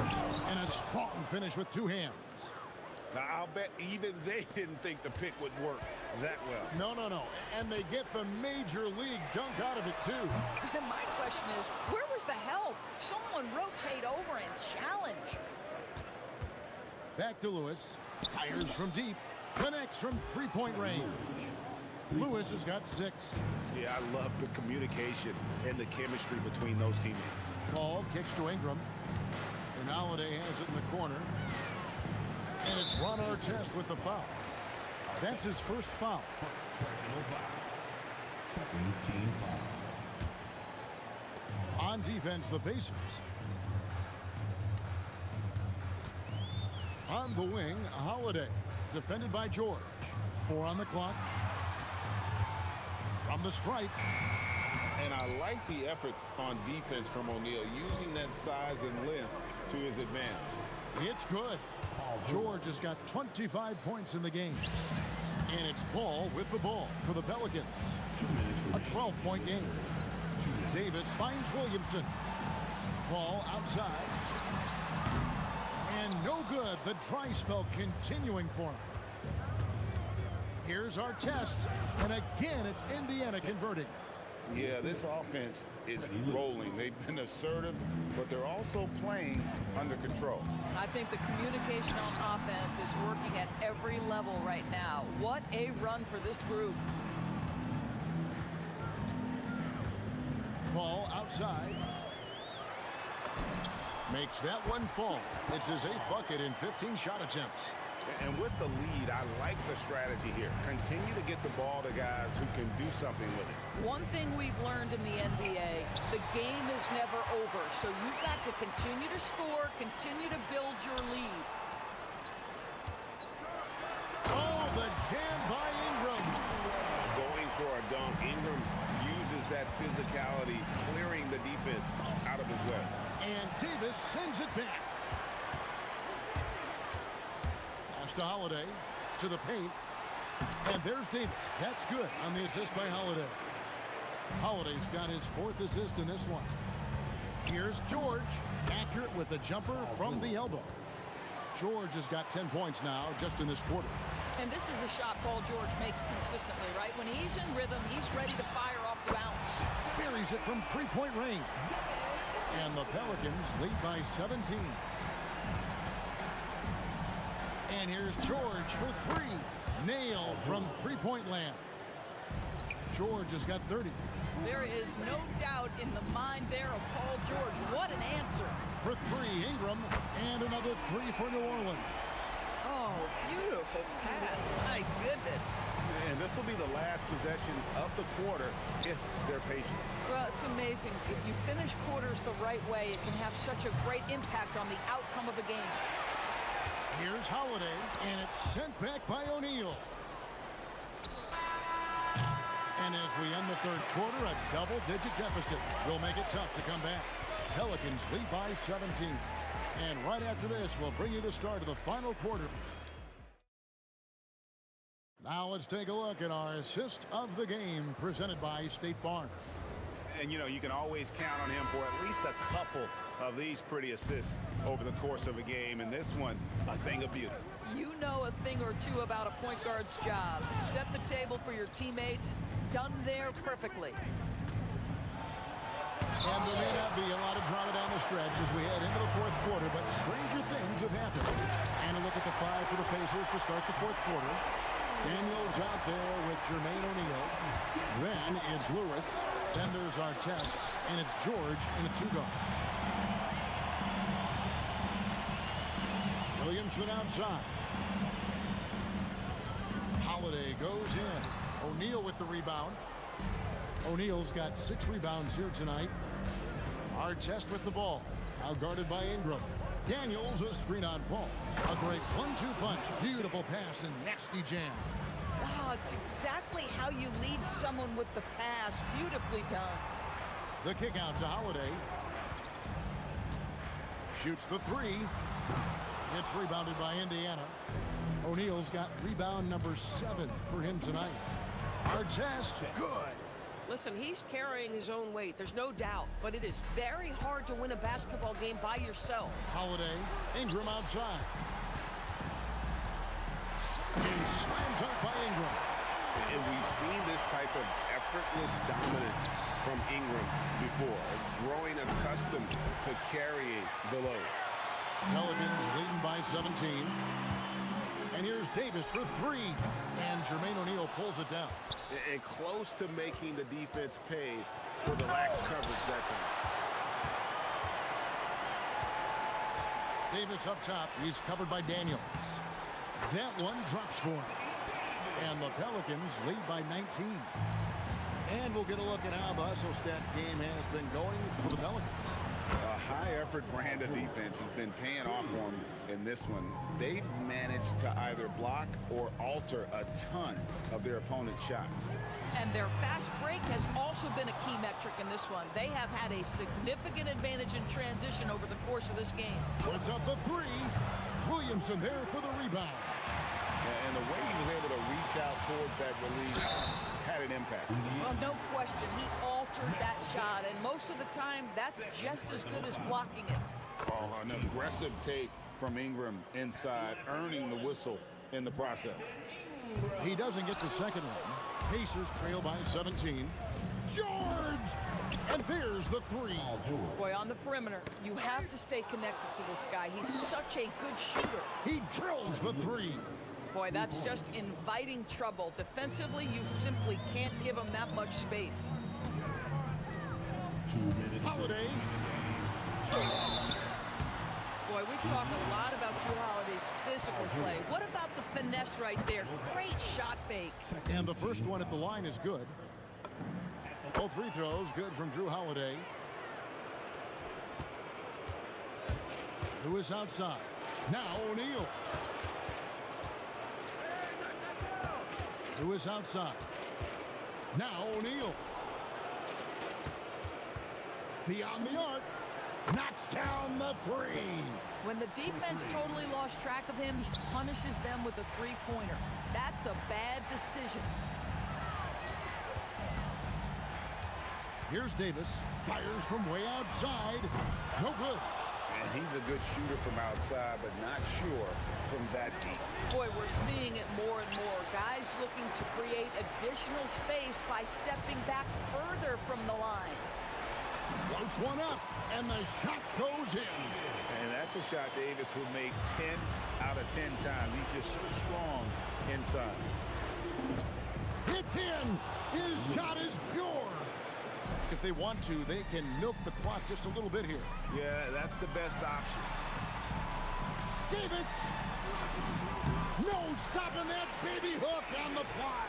And a strong finish with two hands. Now, I'll bet even they didn't think the pick would work that well. No. And they get the major league dunk out of it, too. And my question is, where was the help? Someone rotate over and challenge. Back to Lewis. Fires from deep. Connects from three-point range. Lewis has got 6. Yeah, I love the communication and the chemistry between those teammates. Paul kicks to Ingram. And Holiday has it in the corner. And it's Ron Artest with the foul. That's his first foul. On defense, the Pacers. On the wing, Holiday. Defended by George. 4 on the clock. From the stripe. And I like the effort on defense from O'Neal, using that size and length to his advantage. It's good. George has got 25 points in the game. And it's Paul with the ball for the Pelicans. A 12-point game. Davis finds Williamson. Paul outside. And no good. The dry spell continuing for him. Here's our test. And again, it's Indiana converting. Yeah, this offense is rolling. They've been assertive, but they're also playing under control. I think the communication on offense is working at every level right now. What a run for this group. Paul outside. Makes that one fall. It's his 8th bucket in 15 shot attempts. And with the lead, I like the strategy here. Continue to get the ball to guys who can do something with it. One thing we've learned in the NBA, the game is never over. So you've got to continue to score, continue to build your lead. Oh, the jam by Ingram. Going for a dunk. Ingram uses that physicality, clearing the defense out of his way. And Davis sends it back. To Holiday, to the paint, and there's Davis. That's good on the assist by Holiday. Holiday's got his 4th assist in this one. Here's George, accurate with the jumper from the elbow. George has got 10 points now just in this quarter. And this is a shot Paul George makes consistently, right? When he's in rhythm, he's ready to fire off the bounce. Buries it from three-point range. And the Pelicans lead by 17. And here's George for 3. Nailed from three-point land. George has got 30. There is no doubt in the mind there of Paul George. What an answer. For 3, Ingram. And another 3 for New Orleans. Oh, beautiful pass. My goodness. And this will be the last possession of the quarter if they're patient. Well, it's amazing. If you finish quarters the right way, it can have such a great impact on the outcome of a game. Here's Holiday, and it's sent back by O'Neal. And as we end the 3rd quarter, a double-digit deficit will make it tough to come back. Pelicans lead by 17. And right after this, we'll bring you the start of the final quarter. Now let's take a look at our assist of the game presented by State Farm. And, you know, you can always count on him for at least a couple of these pretty assists over the course of a game. And this one, a thing of beauty. You know a thing or two about a point guard's job. Set the table for your teammates. Done there perfectly. And there may not be a lot of drama down the stretch as we head into the 4th quarter, but stranger things have happened. And a look at the 5 for the Pacers to start the 4th quarter. Daniels out there with Jermaine O'Neal. Then it's Lewis. Then there's Artest. And it's George in a two-guard. Williamson outside. Holiday goes in. O'Neal with the rebound. O'Neal's got 6 rebounds here tonight. Artest with the ball. Now guarded by Ingram. Daniels a screen on Paul. A great 1-2 punch. Beautiful pass and nasty jam. Oh, it's exactly how you lead someone with the pass. Beautifully done. The kick out to Holiday. Shoots the 3. It's rebounded by Indiana. O'Neal's got rebound number 7 for him tonight. Artest, good. Listen, he's carrying his own weight. There's no doubt. But it is very hard to win a basketball game by yourself. Holiday, Ingram outside. And slam dunk by Ingram. And we've seen this type of effortless dominance from Ingram before, growing accustomed to carrying the load. Pelicans leading by 17. And here's Davis for 3. And Jermaine O'Neal pulls it down. And close to making the defense pay for the lax coverage that time. Davis up top. He's covered by Daniels. That one drops for him. And the Pelicans lead by 19. And we'll get a look at how the hustle stat game has been going for the Pelicans. A high-effort brand of defense has been paying off for them in this one. They've managed to either block or alter a ton of their opponent's shots. And their fast break has also been a key metric in this one. They have had a significant advantage in transition over the course of this game. Puts up the 3. Williamson there for the rebound. And the way he was able to reach out towards that release had an impact. Well, no question. He altered that shot, and most of the time, that's just as good as blocking it. Oh, an aggressive take from Ingram inside, earning the whistle in the process. He doesn't get the second one. Pacers trail by 17. George! And there's the 3. Boy, on the perimeter, you have to stay connected to this guy. He's such a good shooter. He drills the 3. Boy, that's just inviting trouble. Defensively, you simply can't give him that much space. Holiday. Boy, we talk a lot about Drew Holiday's physical play. What about the finesse right there? Great shot fake. And the first one at the line is good. Both free throws good from Drew Holiday. Lewis outside. Now O'Neal. Lewis outside. Now O'Neal. Beyond the arc. Knocks down the 3. When the defense totally lost track of him, he punishes them with a three-pointer. That's a bad decision. Here's Davis. Fires from way outside. No good. And he's a good shooter from outside, but not sure from that deep. Boy, we're seeing it more and more. Guys looking to create additional space by stepping back further from the line. Floats one up, and the shot goes in. And that's a shot Davis would make 10 out of 10 times. He's just so strong inside. It's in. His shot is pure. If they want to, they can milk the clock just a little bit here. Yeah, that's the best option. Davis. No stopping that baby hook on the fly.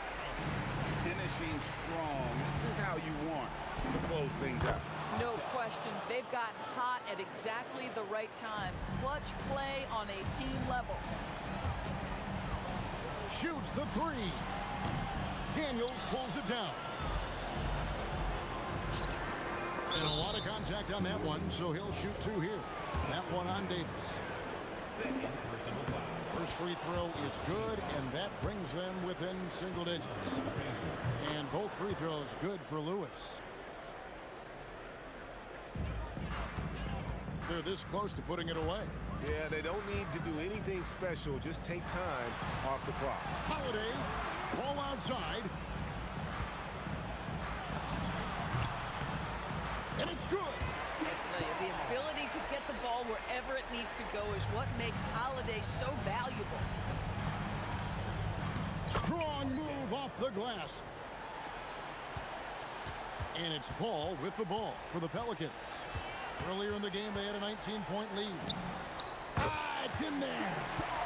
Finishing strong. This is how you want to close things out. No question. They've gotten hot at exactly the right time. Clutch play on a team level. Shoots the 3. Daniels pulls it down. And a lot of contact on that one, so he'll shoot 2 here. That one on Davis. First free throw is good, and that brings them within single digits. And both free throws good for Lewis. They're this close to putting it away. Yeah, they don't need to do anything special. Just take time off the clock. Holiday, ball outside. And it's good. I tell you, the ability to get the ball wherever it needs to go is what makes Holiday so valuable. Strong the glass. And it's Paul with the ball for the Pelicans. Earlier in the game, they had a 19-point lead. Ah, it's in there.